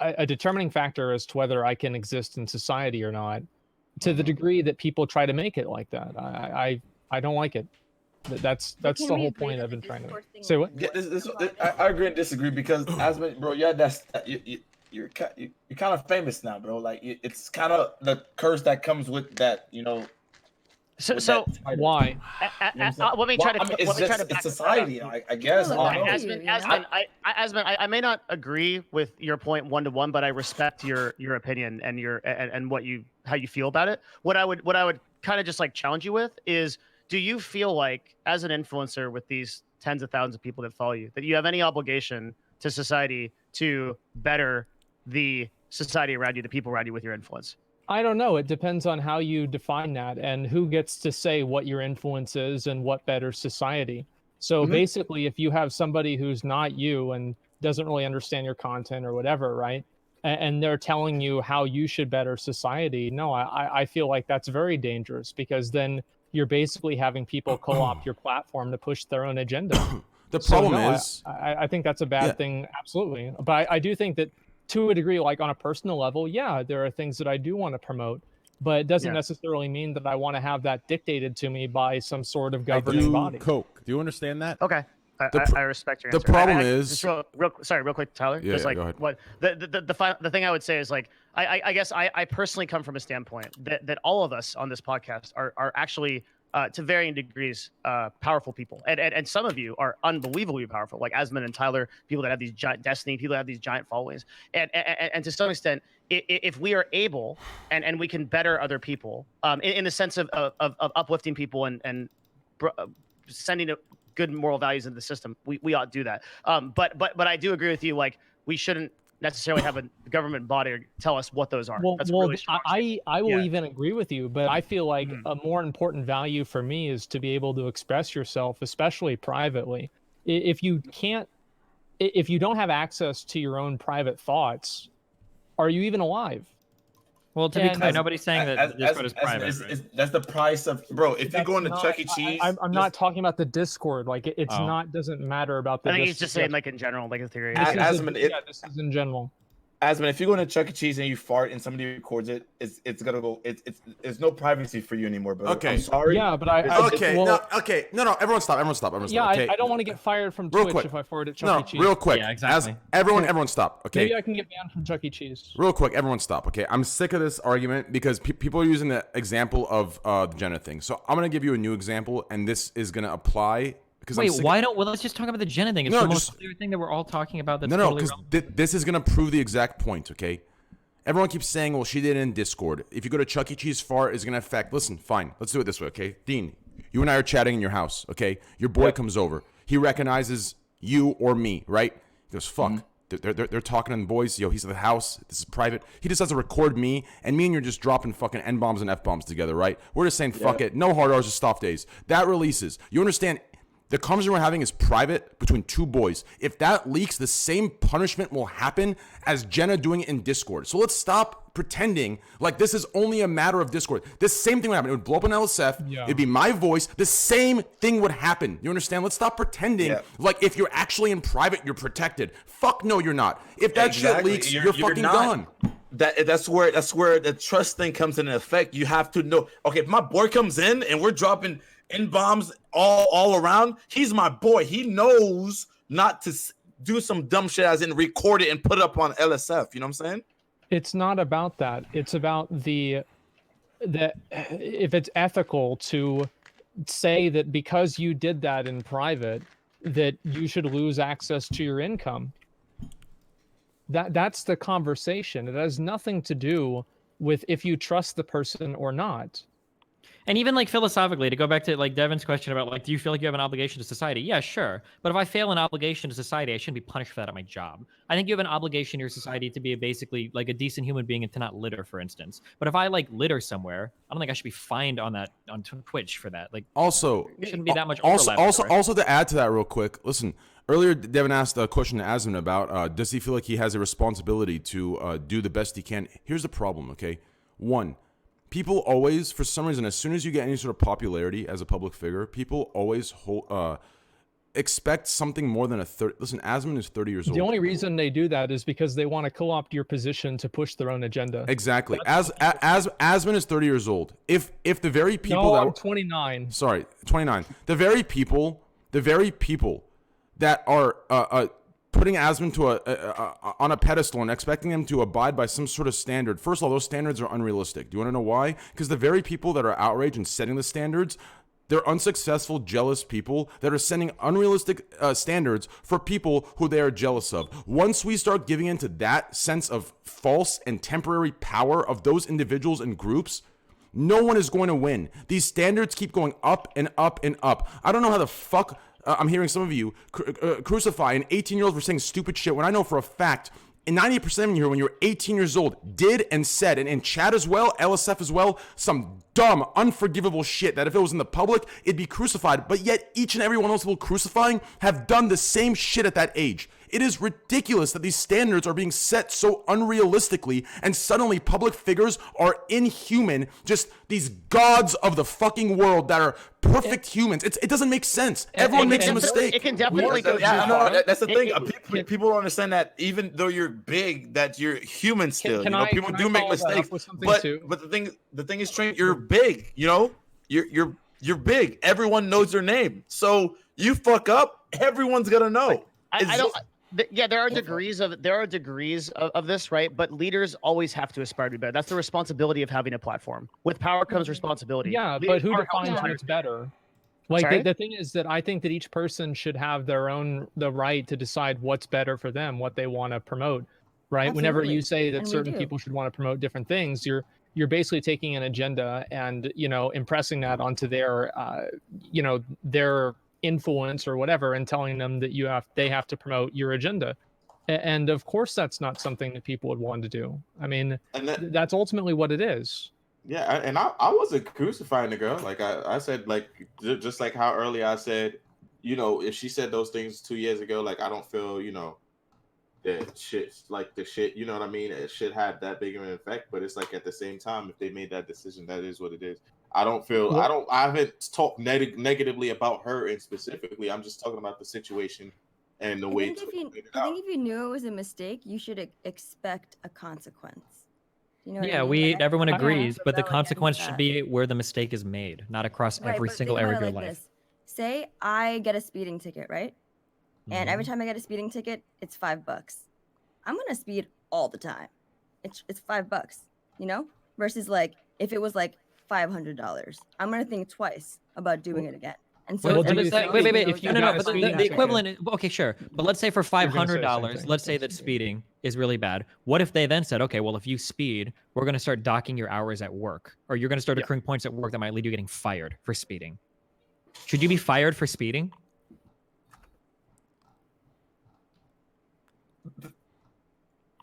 a determining factor as to whether I can exist in society or not, to the degree that people try to make it like that. I don't like it. That's the whole point I've been trying to make. Say what? Yeah, I agree and disagree because Asmon, bro, you're kind of famous now, bro. Like it's kind of the curse that comes with that, you know. So why? Let me try to. It's society, I guess. Asmon, I may not agree with your point 1-to-1, but I respect your opinion and how you feel about it. What I would kind of just like challenge you with is, do you feel like as an influencer with these tens of thousands of people that follow you, that you have any obligation to society to better the society around you, the people around you with your influence? I don't know. It depends on how you define that and who gets to say what your influence is and what betters society. So basically, if you have somebody who's not you and doesn't really understand your content or whatever, right? And they're telling you how you should better society. No, I feel like that's very dangerous because then you're basically having people co-opt your platform to push their own agenda. The problem is, I think that's a bad thing. Absolutely. But I do think that to a degree, like on a personal level, yeah, there are things that I do want to promote, but it doesn't necessarily mean that I want to have that dictated to me by some sort of governing body. Coke. Do you understand that? Okay. I respect your answer. The problem is, real quick, Tyler. Yeah, just like go ahead. what the thing I would say is like I guess I personally come from a standpoint that all of us on this podcast are actually to varying degrees powerful people, and some of you are unbelievably powerful, like Asmon and Tyler, people that have these giant destiny, people that have these giant followings, and to some extent, if we are able and we can better other people in the sense of uplifting people and sending good moral values into the system, we ought to do that. But I do agree with you, like we shouldn't necessarily have a government body tell us what those are. That's really strong. I will even agree with you, but I feel like a more important value for me is to be able to express yourself, especially privately. If you don't have access to your own private thoughts, are you even alive? Well, to be clear, nobody's saying that Discord is private. That's the price of, bro. If you go into Chuck E. Cheese, I'm not talking about the Discord. Like it's not doesn't matter about the. I think he's just saying like in general, like a theory. This is in general. Asman, if you go to Chuck E. Cheese and you fart and somebody records it, it's gonna go. It's no privacy for you anymore, bro. Okay. I'm sorry. Yeah, but No. Everyone stop. Yeah, Okay. I don't want to get fired from Real Twitch quick. if I fart at Chuck E. Cheese. Real quick. Yeah, exactly. Everyone stop. Okay. Maybe I can get banned from Chuck E. Cheese. Real quick, everyone stop. Okay, I'm sick of this argument because people are using the example of the gender thing. So I'm gonna give you a new example, and this is gonna apply. Wait, why don't? Well, let's just talk about the gender thing. It's the most clear thing that we're all talking about. That's no, totally because this is gonna prove the exact point. Okay, everyone keeps saying, "Well, she did it in Discord." If you go to Chuck E. Cheese, fart is gonna affect. Listen, fine, let's do it this way. Okay, Dean, you and I are chatting in your house. Okay, your boy comes over. He recognizes you or me, right? He goes, "Fuck." They're talking to the boys. Yo, he's at the house. This is private. He just has to record me, and you're just dropping fucking N-bombs and F-bombs together, right? We're just saying, fuck it. No hard R's, just soft days. That releases. You understand? The conversation we're having is private between two boys. If that leaks, the same punishment will happen as Jenna doing it in Discord. So let's stop pretending like this is only a matter of Discord. This same thing would happen. It would blow up on LSF. Yeah. It'd be my voice. The same thing would happen. You understand? Let's stop pretending like if you're actually in private, you're protected. Fuck no, you're not. If that shit leaks, you're fucking not. gone. That's where the trust thing comes into effect. You have to know. Okay, if my boy comes in and we're dropping N-bombs all around, he's my boy. He knows not to do some dumb shit as in record it and put it up on LSF. You know what I'm saying? It's not about that. It's about the if it's ethical to say that because you did that in private that you should lose access to your income. That's the conversation. It has nothing to do with if you trust the person or not. And even like philosophically, to go back to like Devin's question about like, do you feel like you have an obligation to society? Yeah, sure. But if I fail an obligation to society, I shouldn't be punished for that at my job. I think you have an obligation to your society to be basically a decent human being and to not litter, for instance. But if I like litter somewhere, I don't think I should be fined on Twitch for that. Like, also, it shouldn't be that much overlap. Also to add to that real quick, listen. Earlier, Devin asked a question to Asman about does he feel like he has a responsibility to do the best he can. Here's the problem, okay? One. People always, for some reason, as soon as you get any sort of popularity as a public figure, people always expect something more than a 30. Listen, Asman is 30 years old. The only reason they do that is because they want to co-opt your position to push their own agenda. Exactly. Asman is 30 years old. If the very people I'm 29. Sorry, 29. The very people that are putting Asman on a pedestal and expecting them to abide by some sort of standard. First of all, those standards are unrealistic. Do you want to know why? Because the very people that are outraged and setting the standards, they're unsuccessful, jealous people that are setting unrealistic standards for people who they are jealous of. Once we start giving into that sense of false and temporary power of those individuals and groups, no one is going to win. These standards keep going up and up and up. I don't know how the fuck... I'm hearing some of you crucify an 18-year-old for saying stupid shit when I know for a fact, and 98% of you here when you were 18 years old did and said, and in chat as well, LSF as well, some dumb, unforgivable shit that if it was in the public, it'd be crucified. But yet each and every one of those people crucifying have done the same shit at that age. It is ridiculous that these standards are being set so unrealistically, and suddenly public figures are inhuman, just these gods of the fucking world that are perfect humans. It doesn't make sense. Everyone makes a mistake. It can definitely go too no, far. that's the thing. People don't understand that even though you're big, that you're human still. People do make mistakes. But the thing is, Train, you're big. You know, you're big. Everyone knows your name. So you fuck up, everyone's gonna know. There are degrees of this, right? But leaders always have to aspire to be better. That's the responsibility of having a platform. With power comes responsibility. Yeah, but who defines what's better? Like the thing is that I think that each person should have the right to decide what's better for them, what they want to promote, right? Absolutely. Whenever you say that And certain people should want to promote different things, you're basically taking an agenda and impressing that onto their their influence or whatever, and telling them that they have to promote your agenda. And of course that's not something that people would want to do. I mean, that's ultimately what it is. Yeah, and I wasn't crucifying the girl. Like I said, like just like how early I said, if she said those things 2 years ago, like I don't feel, that shit, like the shit, you know what I mean? It should have that big of an effect, but it's like at the same time, if they made that decision, that is what it is. I haven't talked negatively about her and specifically. I'm just talking about the situation and the I way think to if you, figure it I out. think if you knew it was a mistake, you should expect a consequence. You know what Yeah, I mean? Like, I everyone can't agrees, but the rebel against consequence should that. be where the mistake is made, not across Right, every but single think area about of it your like life. this. Say I get a speeding ticket, right? And every Mhm. time I get a speeding ticket, it's $5. I'm gonna speed all the time. It's $5, you know? Versus like if it was like $500, I'm gonna think twice about doing it again. And so Well, it's but do it's you like, think wait, if if you you no, got a but speeding the ticket- equivalent is, okay, sure. But let's say for You're gonna say the same $500, thing. let's say that speeding is really bad. What if they then said, okay, well, if you speed, we're going to start docking your hours at work, or you're going to start accruing points at work that might lead you getting fired for speeding? Should you be fired for speeding?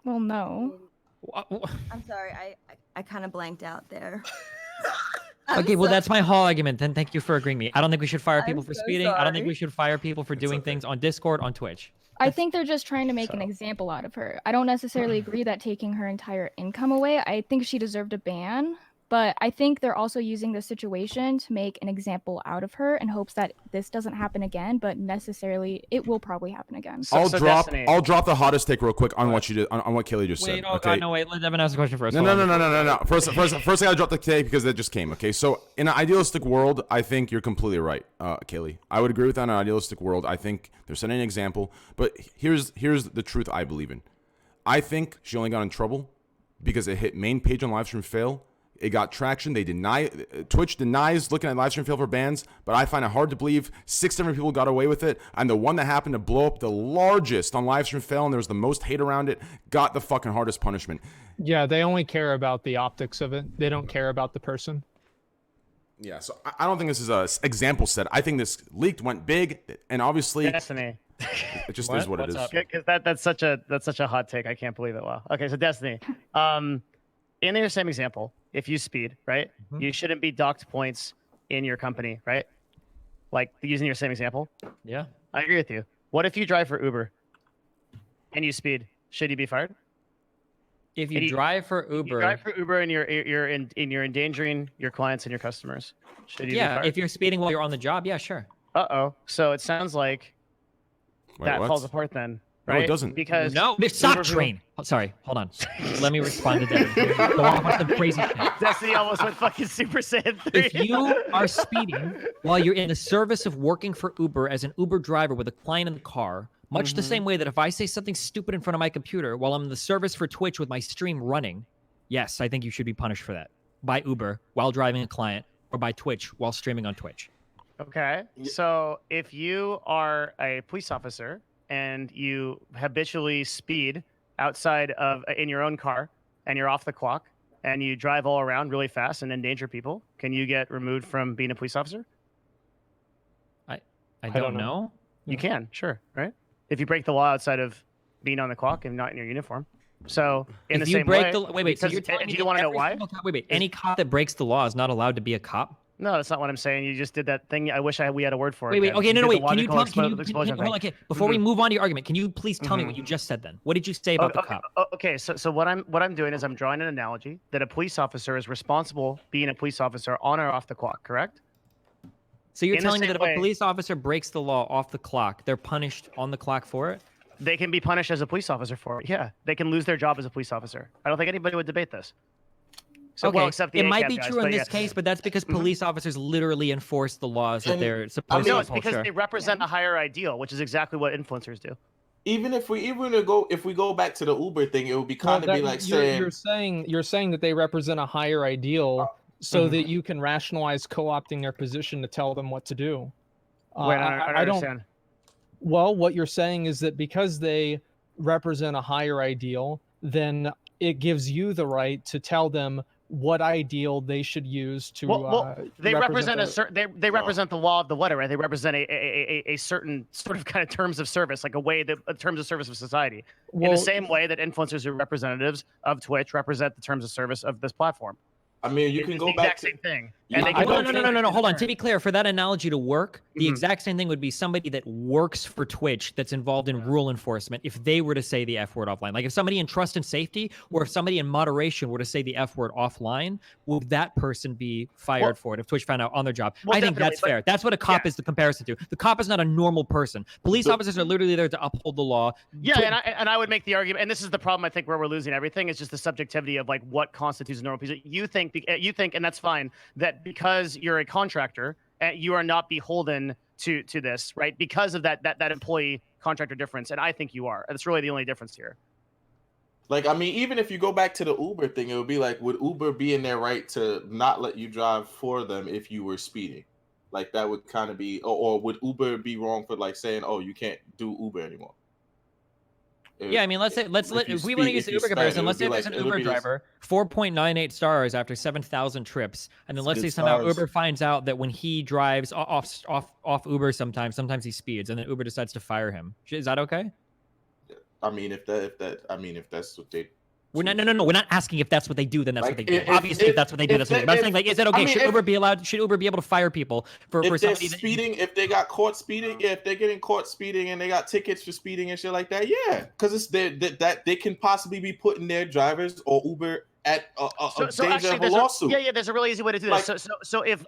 Well, no. I'm sorry, I kind of blanked out there. Okay, well, that's my whole argument. Then thank you for agreeing with me. I don't think we should fire people for so speeding. I don't think sorry. we should fire people for doing things on Discord, on Twitch. I think they're just trying to make an example out of her. I don't necessarily agree that taking her entire income away, I think she deserved a ban, but I think they're also using the situation to make an example out of her in hopes that this doesn't happen again, but necessarily it will probably happen again. I'll drop the hottest take real quick on what you did on what Kaylee just said. Wait, oh okay? God, no, wait, let Devin ask a question first. No. Hold on. First, I gotta drop the take because it just came. Okay, so in an idealistic world, I think you're completely right, Kaylee. I would agree with that. In an idealistic world, I think they're setting an example. But here's the truth I believe in. I think she only got in trouble because it hit main page on livestream fail. It got traction. Twitch denies looking at livestream fail for bans, but I find it hard to believe 6 different people got away with it. And the one that happened to blow up the largest on livestream fail, and there was the most hate around it, got the fucking hardest punishment. Yeah, they only care about the optics of it. They don't care about the person. Yeah, so I don't think this is a example set. I think this leaked, went big, and obviously Destiny. It just is what it is. Because that's such a hot take. I can't believe it. Wow. Okay, so Destiny. In your same example, if you speed, right, you shouldn't be docked points in your company, right? Like using your same example. Yeah. I agree with you. What if you drive for Uber and you speed? Should you be fired? If you drive for Uber, and you're endangering your clients and your customers. Should you be yeah, fired? if you're speeding while you're on the job, yeah, sure. So it sounds like that falls apart then, right? No, it doesn't. Because no, stop train. Oh, sorry, hold on. Let me respond to that. Go off on some crazy shit. Destiny almost went fucking Super Saiyan 3. If you are speeding while you're in the service of working for Uber as an Uber driver with a client in the car, much the same way that if I say something stupid in front of my computer while I'm in the service for Twitch with my stream running, yes, I think you should be punished for that. By Uber while driving a client, or by Twitch while streaming on Twitch. Okay. So if you are a police officer and you habitually speed outside of in your own car and you're off the clock and you drive all around really fast and endanger people, can you get removed from being a police officer? I don't know. You can, sure, right? If you break the law outside of being on the clock and not in your uniform. So in the same way, so you're telling me do you want to know why? Wait, any cop that breaks the law is not allowed to be a cop? No, that's not what I'm saying. You just did that thing. I wish we had a word for it. Wait, okay, no, wait. Can you tell me? Hold on, okay. Before we move on to your argument, can you please tell me what you just said then? What did you say about the cop? Okay, so what I'm doing is I'm drawing an analogy that a police officer is responsible being a police officer on or off the clock, correct? So you're telling me that if a police officer breaks the law off the clock, they're punished on the clock for it? They can be punished as a police officer for it. Yeah, they can lose their job as a police officer. I don't think anybody would debate this. So, okay, well, except the it might ACAB be guys, true in but this case, but that's because police officers literally enforce the laws that they're supposed to No, uphold. it's because they represent a higher ideal, which is exactly what influencers do. Even if we go back to the Uber thing, it would be kind of be like saying you're saying that they represent a higher ideal so that you can rationalize co-opting their position to tell them what to do. Wait, I don't understand. Well, what you're saying is that because they represent a higher ideal, then it gives you the right to tell them what ideal they should use to. They represent they represent the law of the letter, right? They represent a certain sort of kind of terms of service, like terms of service of society. In the same way that influencers are representatives of Twitch represent the terms of service of this platform. I mean, you can go back to And they No, can no. Hold on. To be clear, for that analogy to work, the exact same thing would be somebody that works for Twitch that's involved in rule enforcement if they were to say the F word offline. Like if somebody in trust and safety or if somebody in moderation were to say the F word offline, would that person be fired for it if Twitch found out on their job? I think that's fair. That's what a cop is the comparison to. The cop is not a normal person. Police officers are literally there to uphold the law. Yeah, and I would make the argument, and this is the problem I think where we're losing everything, is just the subjectivity of like what constitutes a normal person. You think, and that's fine, that because you're a contractor, you are not beholden to this, right? Because of that employee contractor difference, and I think you are. That's really the only difference here. Like, I mean, even if you go back to the Uber thing, it would be like, would Uber be in their right to not let you drive for them if you were speeding? Like that would kind of be, or would Uber be wrong for like saying, oh, you can't do Uber anymore? Yeah, I mean, if we want to use the Uber comparison, let's say there's an Uber driver, 4.98 stars after 7,000 trips, and then let's say somehow Uber finds out that when he drives off Uber sometimes he speeds, and then Uber decides to fire him. Is that okay? I mean, if that's what they. We're not asking if that's what they do, then that's what they do. Obviously, if that's what they do, that's what they do. But I'm saying, like, is it okay? Should Uber be able to fire people for somebody speeding? If they got caught speeding, if they're getting caught speeding and they got tickets for speeding and shit like that, yeah, because it's that they can possibly be putting their drivers or Uber at a danger of a lawsuit. There's a really easy way to do this. So if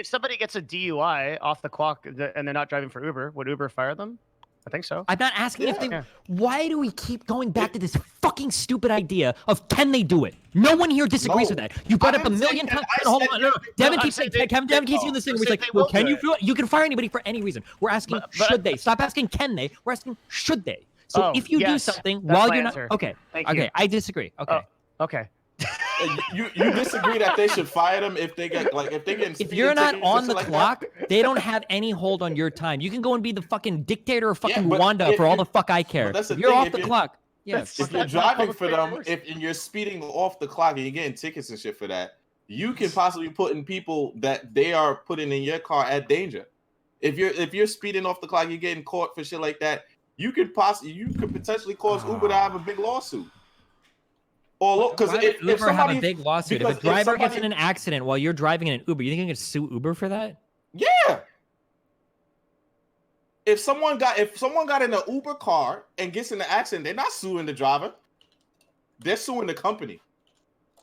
somebody gets a DUI off the clock and they're not driving for Uber, would Uber fire them? I think so. I'm not asking if they. Why do we keep going back to this fucking stupid idea of can they do it? No one here disagrees with that. You brought up a million times. Hold on, no. Devin keeps saying, Devin keeps doing this thing where he's like, well, can you feel it? You can fire anybody for any reason. We're asking, should they? Stop asking, can they? We're asking, should they? So if you do something while you're not, okay, I disagree. Okay. You disagree that they should fire them if they get if you're not on the clock, they don't have any hold on your time. You can go and be the fucking dictator of fucking Rwanda for all the fuck I care. If you're off the clock. Yes. If you're driving for them, and you're speeding off the clock and you're getting tickets and shit for that, you can possibly put in people that they are putting in your car at danger. If you're speeding off the clock, you're getting caught for shit like that, you could potentially cause Uber to have a big lawsuit. Or because if Uber have a big lawsuit, if a driver gets in an accident while you're driving in an Uber, you think you can sue Uber for that? Yeah. If someone got in an Uber car and gets in an accident, they're not suing the driver. They're suing the company.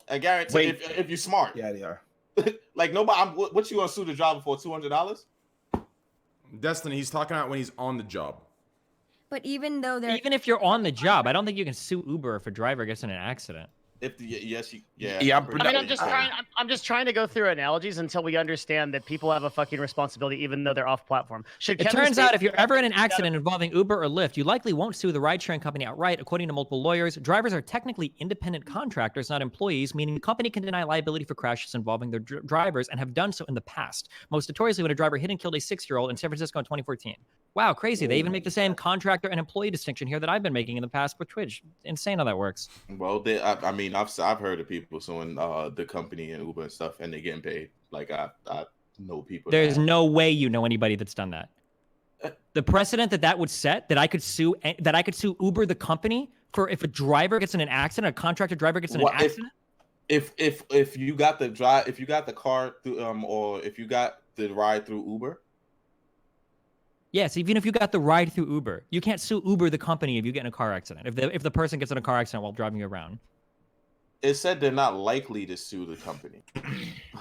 I guarantee. If you're smart. Yeah, they are. Like nobody. What you gonna sue the driver for? $200? Destiny. He's talking about when he's on the job. But even if you're on the job, I don't think you can sue Uber if a driver gets in an accident. I'm just trying to go through analogies until we understand that people have a fucking responsibility, even though they're off platform. It turns out if you're ever in an accident involving Uber or Lyft, you likely won't sue the ride-sharing company outright. According to multiple lawyers, drivers are technically independent contractors, not employees, meaning the company can deny liability for crashes involving their drivers and have done so in the past. Most notoriously when a driver hit and killed a 6-year-old in San Francisco in 2014. Wow, crazy. They even make the same contractor and employee distinction here that I've been making in the past with Twitch. Insane how that works. Well, I've heard of people suing the company and Uber and stuff, and they're getting paid. Like I know people. There's no way you know anybody that's done that. The precedent that would set that I could sue Uber the company for if a driver gets in an accident, a contractor driver gets in an accident. If you got the car through or if you got the ride through Uber. Yes, even if you got the ride through Uber, you can't sue Uber the company if you get in a car accident. If the person gets in a car accident while driving you around. It said they're not likely to sue the company,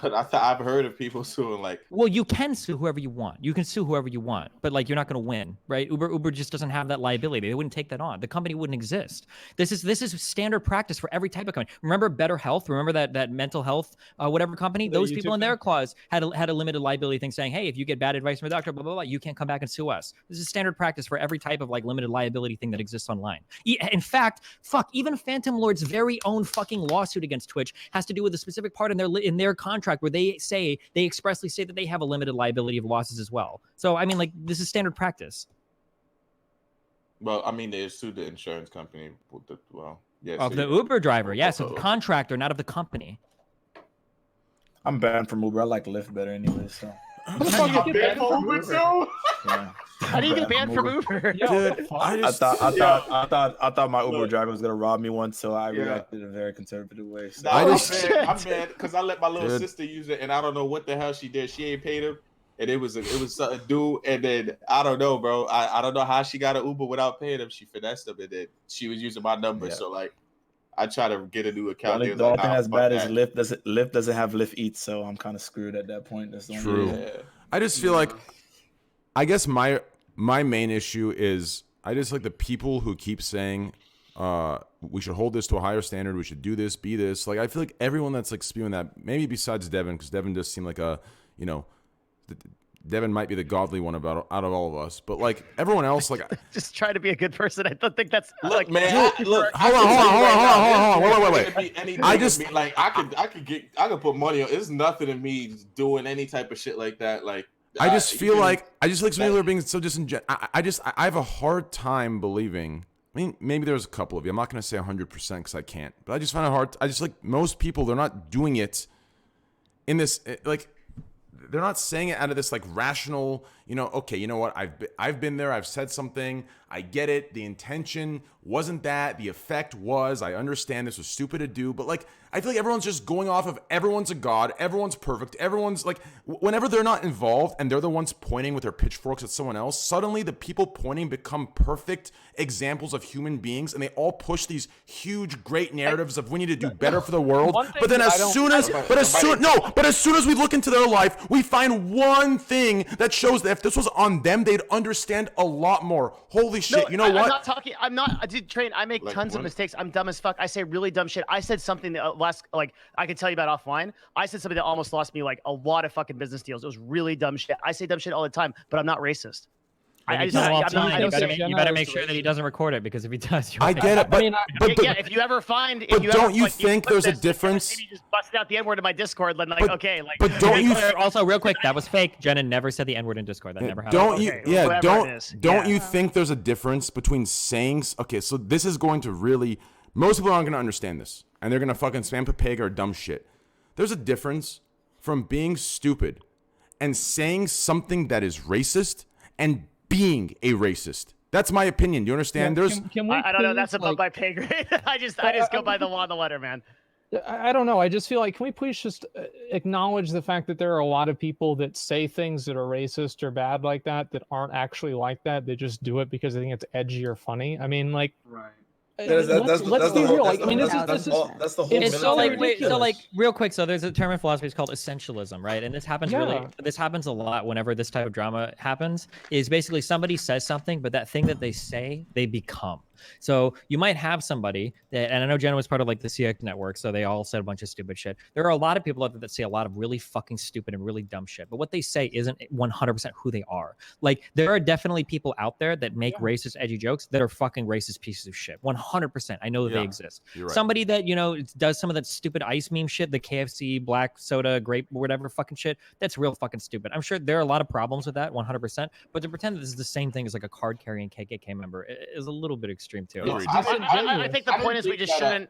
but I've heard of people suing like. Well, you can sue whoever you want. You can sue whoever you want, but like you're not going to win, right? Uber just doesn't have that liability. They wouldn't take that on. The company wouldn't exist. This is standard practice for every type of company. Remember Better Health? Remember that mental health whatever company? Those people in their clause had a limited liability thing saying, hey, if you get bad advice from a doctor, blah blah blah, you can't come back and sue us. This is standard practice for every type of like limited liability thing that exists online. In fact, even Phantom Lord's very own fucking lawsuit against Twitch has to do with a specific part in their contract where they expressly say that they have a limited liability of losses as well. So I mean, like, this is standard practice. Well, I mean, they sued the insurance company. Of the Uber driver, yes, of the contractor, not of the company. I'm banned from Uber. I like Lyft better anyway. So How the fuck you get banned from Uber Uber? too? Yeah. How do you get banned from Uber? Dude, I thought my Uber driver was gonna rob me once, so I reacted in a very conservative way. So. I'm mad because I let my little Dude. sister use it, and I don't know what the hell she did. She ain't paid him, and it was something due, and then I don't know, bro. I don't know how she got an Uber without paying him. She finessed him, and then she was using my number. Yeah. So like, I try to get a new The account. only thing that's bad is Lyft doesn't have Lyft Eats, so I'm kind of screwed at that point. That's the only True. reason. I just feel like, I guess my main issue is I just like the people who keep saying we should hold this to a higher standard, we should do this, be this. Like I feel like everyone that's like spewing that, maybe besides Devin, because Devin does seem like Devin might be the godly one out of all of us, but like everyone else, like Just try to be a good person. I don't think that's Look, like, man. hold on. Wait. I just like I could put money on. It's nothing to me doing any type of shit like that. Like I just feel like some people are being so disingenuous. I have a hard time believing. I mean, maybe there's a couple of you. I'm not going to say 100% because I can't. But I just find it hard. I just like most people, they're not doing it in this like. They're not saying it out of this like rational, okay, you know what? I've been there. I've said something. I get it. The intention wasn't that. The effect was. I understand this was stupid to do, but like I feel like everyone's just going off of everyone's a god. Everyone's perfect. Everyone's like whenever they're not involved and they're the ones pointing with their pitchforks at someone else, suddenly the people pointing become perfect examples of human beings, and they all push these huge, great narratives of we need to do better for the world. But then as soon as we look into their life, we find one thing that shows that if this was on them, they'd understand a lot more. Holy shit! You know what? I'm not talking. I'm not. Dude, Train. I make tons of mistakes. I'm dumb as fuck. I say really dumb shit. I said something that I could tell you about offline. I said something that almost lost me like a lot of fucking business deals. It was really dumb shit. I say dumb shit all the time, but I'm not racist. You better make sure that he doesn't record it, because if he does, I get it. But if you ever find, don't you think there's a difference? Maybe just busted out the N-word in my Discord, then like okay, like. But don't you also real quick? That was fake. Jenna never said the N-word in Discord. That never happened. Don't you think there's a difference between saying okay? So this is going to really most people aren't going to understand this, and they're going to fucking spam Papega or dumb shit. There's a difference from being stupid and saying something that is racist and being a racist. That's my opinion. Do you understand? I don't know. That's above my pay grade. I just go by the law and the letter, man. I don't know. I just feel like, can we please just acknowledge the fact that there are a lot of people that say things that are racist or bad like that aren't actually like that. They just do it because they think it's edgy or funny. I mean, like, right. Let's be real. Like, I mean, this is that's the whole. It's so like real quick. So there's a term in philosophy. It's called essentialism, right? And this happens this happens a lot whenever this type of drama happens. Is basically somebody says something, but that thing that they say, they become. So you might have somebody that, and I know Jenna was part of like the CX network, so they all said a bunch of stupid shit. There are a lot of people out there that say a lot of really fucking stupid and really dumb shit, but what they say isn't 100% who they are. Like there are definitely people out there that make racist, edgy jokes that are fucking racist pieces of shit. 100%. I know that they exist. Right. Somebody that, does some of that stupid ice meme shit, the KFC, black soda, grape, whatever fucking shit, that's real fucking stupid. I'm sure there are a lot of problems with that, 100%, but to pretend that this is the same thing as like a card carrying KKK member is a little bit extreme too. I think the point is we just shouldn't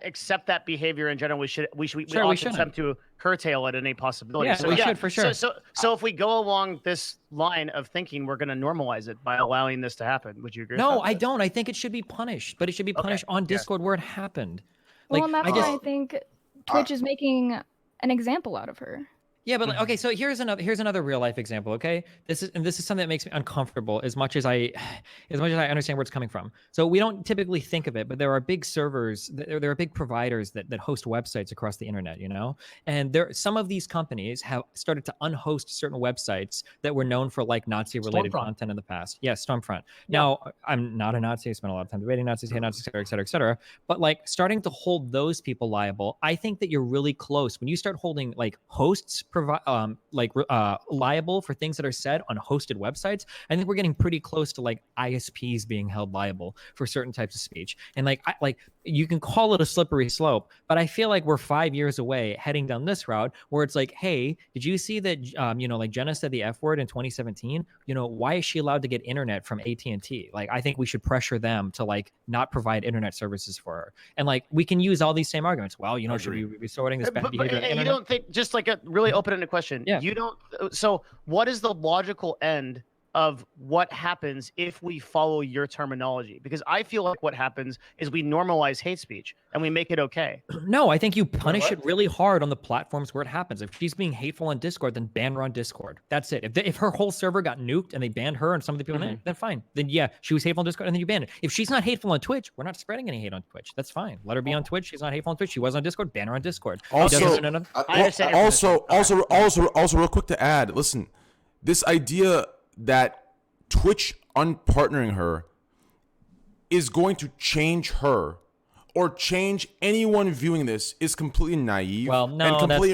accept that behavior in general. We should attempt to curtail it in any possibility. Yeah, we should for sure. So if we go along this line of thinking, we're going to normalize it by allowing this to happen. Would you agree? No, I don't. I think it should be punished, but it should be punished on Discord where it happened. Well, and that's why I think Twitch is making an example out of her. Yeah, but okay, so here's another real life example. Okay, this is something that makes me uncomfortable as much as I understand where it's coming from. So we don't typically think of it, but there are big servers, there are big providers that host websites across the internet, and some of these companies have started to unhost certain websites that were known for like Nazi related content in the past. Yeah, Stormfront. Yeah. Now I'm not a Nazi. I spent a lot of time debating Nazis, hate Nazis, et cetera, et cetera. But like starting to hold those people liable, I think that you're really close when you start holding like hosts liable for things that are said on hosted websites. I think we're getting pretty close to like ISPs being held liable for certain types of speech. And like you can call it a slippery slope, but I feel like we're 5 years away heading down this route where it's like, hey, did you see that like Jenna said the F word in 2017? Why is she allowed to get internet from AT&T? Like I think we should pressure them to like not provide internet services for her. And like we can use all these same arguments. Well, should we be resorting this bad behavior? And you don't think just like a really open open-ended question. Yeah. You don't. So, what is the logical end of what happens if we follow your terminology? Because I feel like what happens is we normalize hate speech and we make it okay. No, I think you punish it really hard on the platforms where it happens. If she's being hateful on Discord, then ban her on Discord. That's it. If her whole server got nuked and they banned her and some of the people in it, then fine. Then yeah, she was hateful on Discord and then you ban it. If she's not hateful on Twitch, we're not spreading any hate on Twitch. That's fine. Let her be on Twitch. She's not hateful on Twitch. She was on Discord. Ban her on Discord. Also, also, real quick to add, listen, this idea that Twitch unpartnering her is going to change her or change anyone viewing this is completely naive. Well, no, and completely,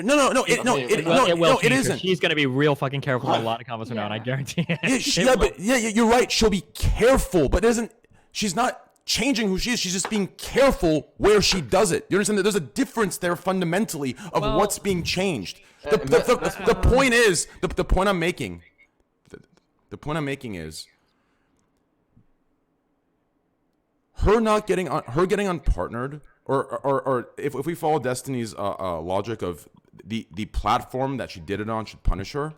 it isn't. She's gonna be real fucking careful. A lot of comments from now on, I guarantee it. You're right. She'll be careful, but she's not changing who she is. She's just being careful where she does it. You understand that there's a difference there fundamentally of what's being changed. The point is the point I'm making. The point I'm making is her getting unpartnered, or if we follow Destiny's logic of the platform that she did it on should punish her.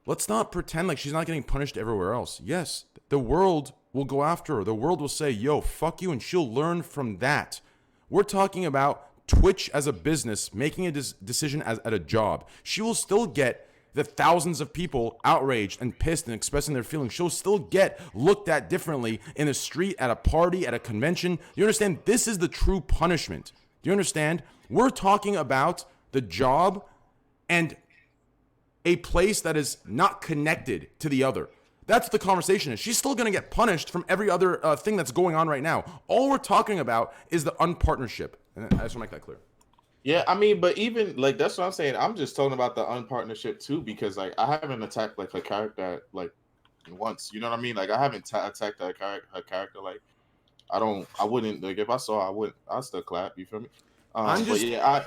Let's not pretend like she's not getting punished everywhere else. Yes, the world will go after her. The world will say, "Yo, fuck you," and she'll learn from that. We're talking about Twitch as a business making a decision at a job. She will still get the thousands of people outraged and pissed and expressing their feelings. She'll still get looked at differently in the street, at a party, at a convention. You understand? This is the true punishment. Do you understand? We're talking about the job and a place that is not connected to the other. That's what the conversation is. She's still going to get punished from every other thing that's going on right now. All we're talking about is the unpartnership. And I just want to make that clear. Yeah, I mean, but even like that's what I'm saying. I'm just talking about the unpartnership too, because like I haven't attacked like her character like once. You know what I mean? Like I haven't attacked her character. Like I wouldn't like if I saw I'd still clap. You feel me? But yeah,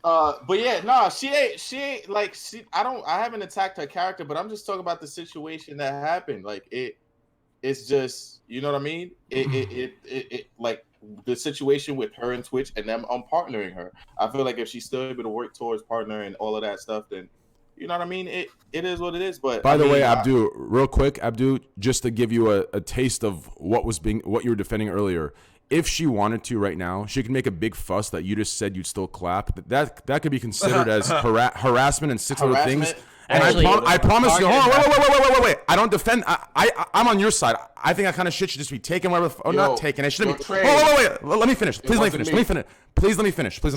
but yeah, no, she ain't like I haven't attacked her character, but I'm just talking about the situation that happened. Like it's just, you know what I mean? It like the situation with her and Twitch and them partnering her. I feel like if she's still able to work towards partner and all of that stuff, then you know what I mean? It is what it is. But by the way, Abdou, real quick, Abdou, just to give you a taste of what you were defending earlier. If she wanted to right now, she could make a big fuss that you just said you'd still clap. That could be considered as harassment and six other things. And actually, I promise you. Hold on, wait. I don't defend. I'm on your side. I think that kind of shit should just be taken. Not taken. It shouldn't be. Wait. Let me finish. Please let me finish. Please let me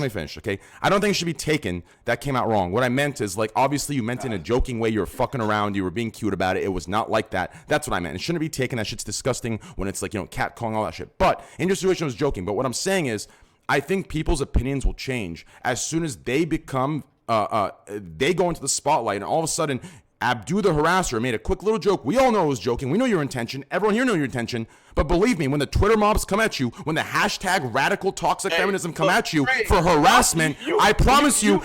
finish. Okay. I don't think it should be taken. That came out wrong. What I meant is like obviously you meant it in a joking way. You were fucking around. You were being cute about it. It was not like that. That's what I meant. It shouldn't be taken. That shit's disgusting when it's like catcalling, all that shit. But in your situation, I was joking. But what I'm saying is, I think people's opinions will change as soon as they become. They go into the spotlight, and all of a sudden, Abdou the harasser made a quick little joke. We all know it was joking. We know your intention. Everyone here knows your intention. But believe me, when the Twitter mobs come at you, when the hashtag radical toxic feminism come at you for harassment, I promise you,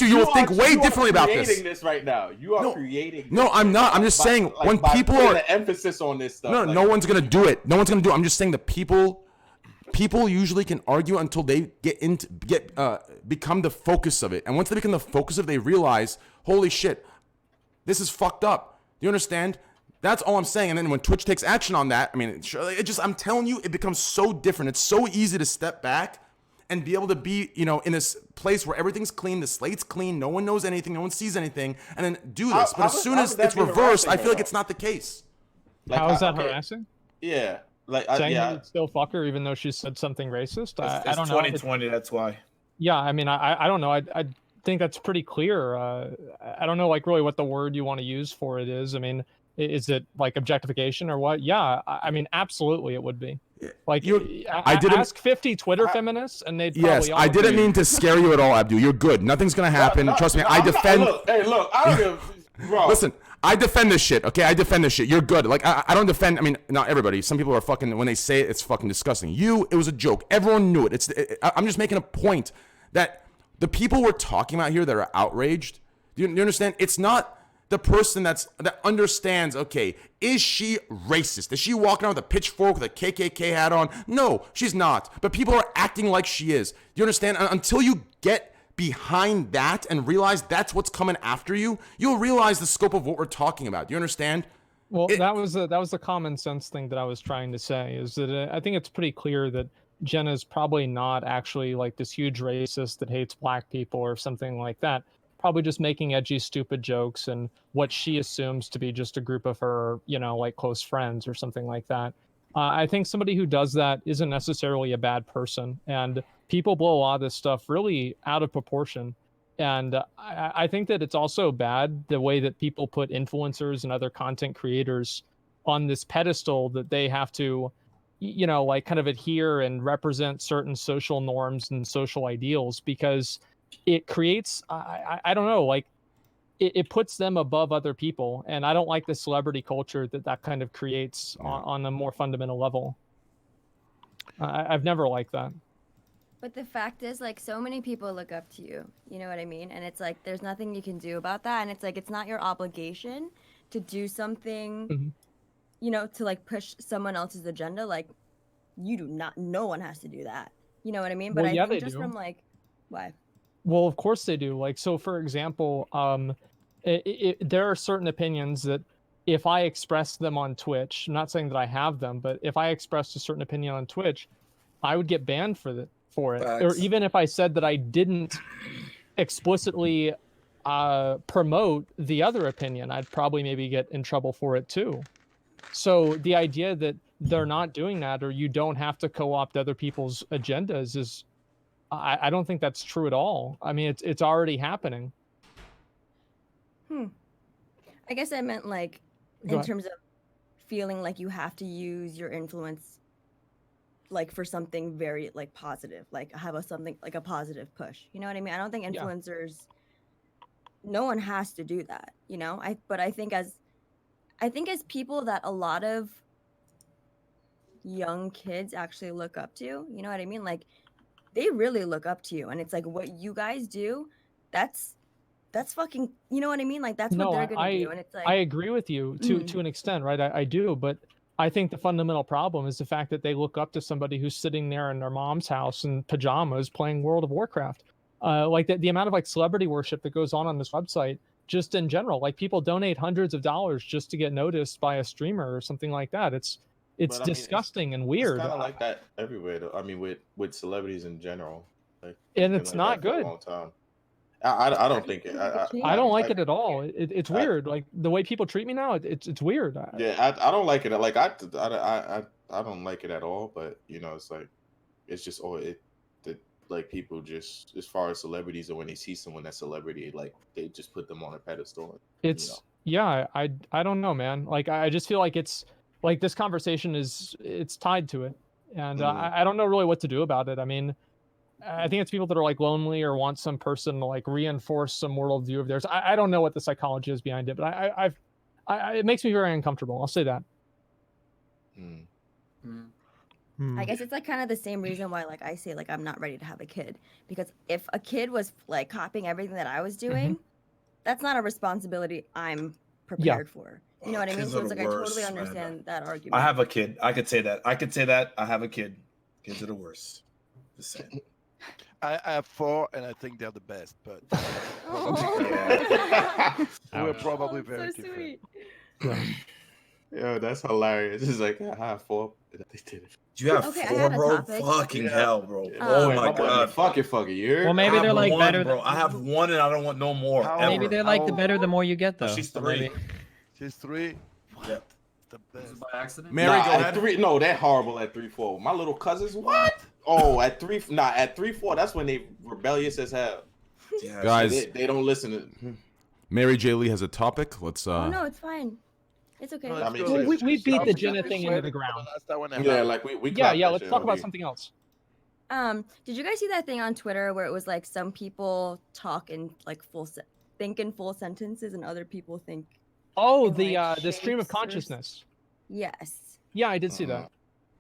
you will think way differently about this. You are creating this right now. You are creating. No, I'm not. I'm just saying when people are the emphasis on this stuff. No one's gonna do it. No one's gonna do it. I'm just saying the people usually can argue until they become the focus of it. And once they become the focus of it, they realize, holy shit, this is fucked up. Do you understand? That's all I'm saying. And then when Twitch takes action on that, I mean, I'm telling you, it becomes so different. It's so easy to step back and be able to be, in this place where everything's clean, the slate's clean, no one knows anything, no one sees anything, and then do this. But as soon as it's reversed, I feel like it's not the case. How is that harassing? Yeah. Saying you'd still fuck her even though she said something racist? I don't know. 2020, that's why. Yeah, I mean, I don't know. I think that's pretty clear. I don't know, like, really what the word you want to use for it is. I mean, is it like objectification or what? Yeah, I mean, absolutely it would be. Like, I didn't ask 50 Twitter feminists and they'd probably Yes, I didn't mean to scare you at all, Abdou. You're good. Nothing's going to happen. Trust me, I defend... Look, I don't give... Bro. Listen, I defend this shit, okay? I defend this shit. You're good. Like, I don't defend... I mean, not everybody. Some people are fucking... When they say it, it's fucking disgusting. It was a joke. Everyone knew it. I'm just making a point that the people we're talking about here that are outraged, do you understand? It's not the person that understands, okay, is she racist? Is she walking around with a pitchfork with a KKK hat on? No, she's not. But people are acting like she is. Do you understand? Until you get behind that and realize that's what's coming after you, you'll realize the scope of what we're talking about. Do you understand? Well, that was the common sense thing that I was trying to say, is that I think it's pretty clear that Jenna's probably not actually like this huge racist that hates black people or something like that. Probably just making edgy, stupid jokes and what she assumes to be just a group of her, you know, like close friends or something like that. I think somebody who does that isn't necessarily a bad person, and people blow a lot of this stuff really out of proportion. And I think that it's also bad the way that people put influencers and other content creators on this pedestal that they have to, you know, like kind of adhere and represent certain social norms and social ideals, because it creates, I don't know, like it puts them above other people. And I don't like the celebrity culture that kind of creates on a more fundamental level. I've never liked that. But the fact is, like, so many people look up to you. You know what I mean? And it's like, there's nothing you can do about that. And it's like, it's not your obligation to do something, you know, to like push someone else's agenda. Like, you do not, no one has to do that. You know what I mean? But Well, yeah, I think they just do. from like, why? Well, of course they do. Like, so for example, there are certain opinions that if I express them on Twitch, I'm not saying that I have them, but if I expressed a certain opinion on Twitch, I would get banned for it. Facts. Or even if I said that I didn't explicitly promote the other opinion, I'd probably maybe get in trouble for it too. So the idea that they're not doing that, or you don't have to co-opt other people's agendas, is I don't think that's true at all. I mean, it's already happening. I guess I meant like in terms of feeling like you have to use your influence like for something very like positive, like have a something like a positive push. You know what I mean? I don't think influencers, no one has to do that, you know? But I think as people that a lot of young kids actually look up to, you know what I mean? Like they really look up to you, and it's like what you guys do, that's fucking, you know what I mean? Like that's what they're gonna do. And it's like, I agree with you to an extent, right? I do, but I think the fundamental problem is the fact that they look up to somebody who's sitting there in their mom's house in pajamas playing World of Warcraft. Like the amount of like celebrity worship that goes on this website, just in general, like people donate hundreds of dollars just to get noticed by a streamer or something like that. It's disgusting and weird. It's kind of like that everywhere, though. I mean, with celebrities in general, like, and it's not good. For a long time. I don't think it. I don't like it at all. It's weird. Like the way people treat me now, it's weird. Yeah, I don't like it. Like I don't like it at all. But you know, it's like it's just like people just, as far as celebrities, or when they see someone that's celebrity, like they just put them on a pedestal. It's I don't know, man. Like I just feel like it's like this conversation it's tied to it, and I don't know really what to do about it. I mean, I think it's people that are like lonely or want some person to like reinforce some worldview of theirs. I don't know what the psychology is behind it, but it makes me very uncomfortable. I'll say that. I guess it's like kind of the same reason why like I say like I'm not ready to have a kid, because if a kid was like copying everything that I was doing, that's not a responsibility I'm prepared for. You know what I mean? So it's like I totally understand that argument. I have a kid. I could say that. I have a kid. Kids are the worst. Just saying. I have 4, and I think they're the best, but we're probably very different. Yo, that's hilarious. It's like I have 4. They did it. You have 4, bro? Fucking hell, bro. Oh my god. Fuck it. You heard? Well, maybe they're like better. Bro, I have 1, and I don't want no more. Maybe they're like the better the more you get, though. She's 3. She's 3. Yep. The best. By accident? Mary, at 3. No, they're horrible at 3-4. My little cousins, what? Oh, at 3-4. That's when they rebellious as hell. Yeah, Guys, they don't listen to. MaryJLee has a topic. Let's. Oh no, it's fine. It's okay. I mean, we beat the Jenna thing into the ground. Yeah, like we. Yeah. Let's talk about something else. Did you guys see that thing on Twitter where it was like some people talk in like think in full sentences, and other people think? Oh, the stream of consciousness. Yes. Yeah, I did see that.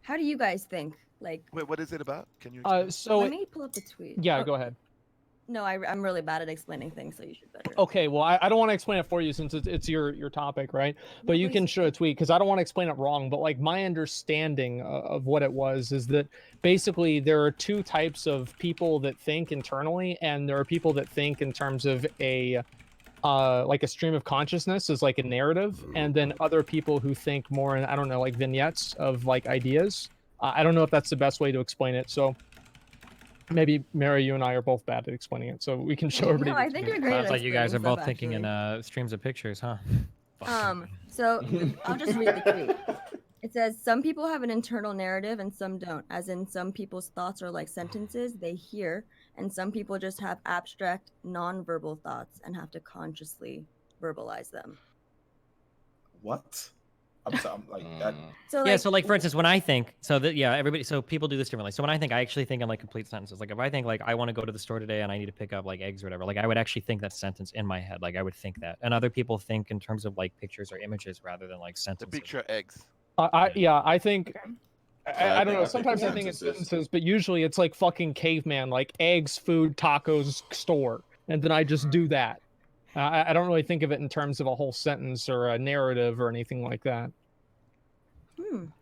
How do you guys think? Like, wait, what is it about? Can you? So let me pull up the tweet. Yeah, go ahead. No, I'm really bad at explaining things, so you should better. Okay, well, I don't want to explain it for you since it's your topic, right? But you can show a tweet because I don't want to explain it wrong. But like my understanding of what it was is that basically there are two types of people that think internally, and there are people that think in terms of a like a stream of consciousness is like a narrative, and then other people who think more in, I don't know, like vignettes of like ideas. I don't know if that's the best way to explain it. So maybe Mary, you and I are both bad at explaining it, so we can show everybody. No, I think you're great. Sounds at like you guys are explaining both stuff, thinking actually. in streams of pictures, huh? So I'll just read the tweet. It says, some people have an internal narrative and some don't, as in some people's thoughts are like sentences they hear, and some people just have abstract, non-verbal thoughts and have to consciously verbalize them. What? I'm like that. So Yeah, so like for instance, when I think, so that everybody, so people do this differently. So when I think, I actually think in like complete sentences. Like if I think like I want to go to the store today and I need to pick up like eggs or whatever, like I would actually think that sentence in my head. Like I would think that, and other people think in terms of like pictures or images rather than like sentences. The picture eggs. I think. I don't know. Sometimes I think it's sentences. sentences, but usually it's like fucking caveman, like eggs, food, tacos, store, and then I just do that. I don't really think of it in terms of a whole sentence or a narrative or anything like that.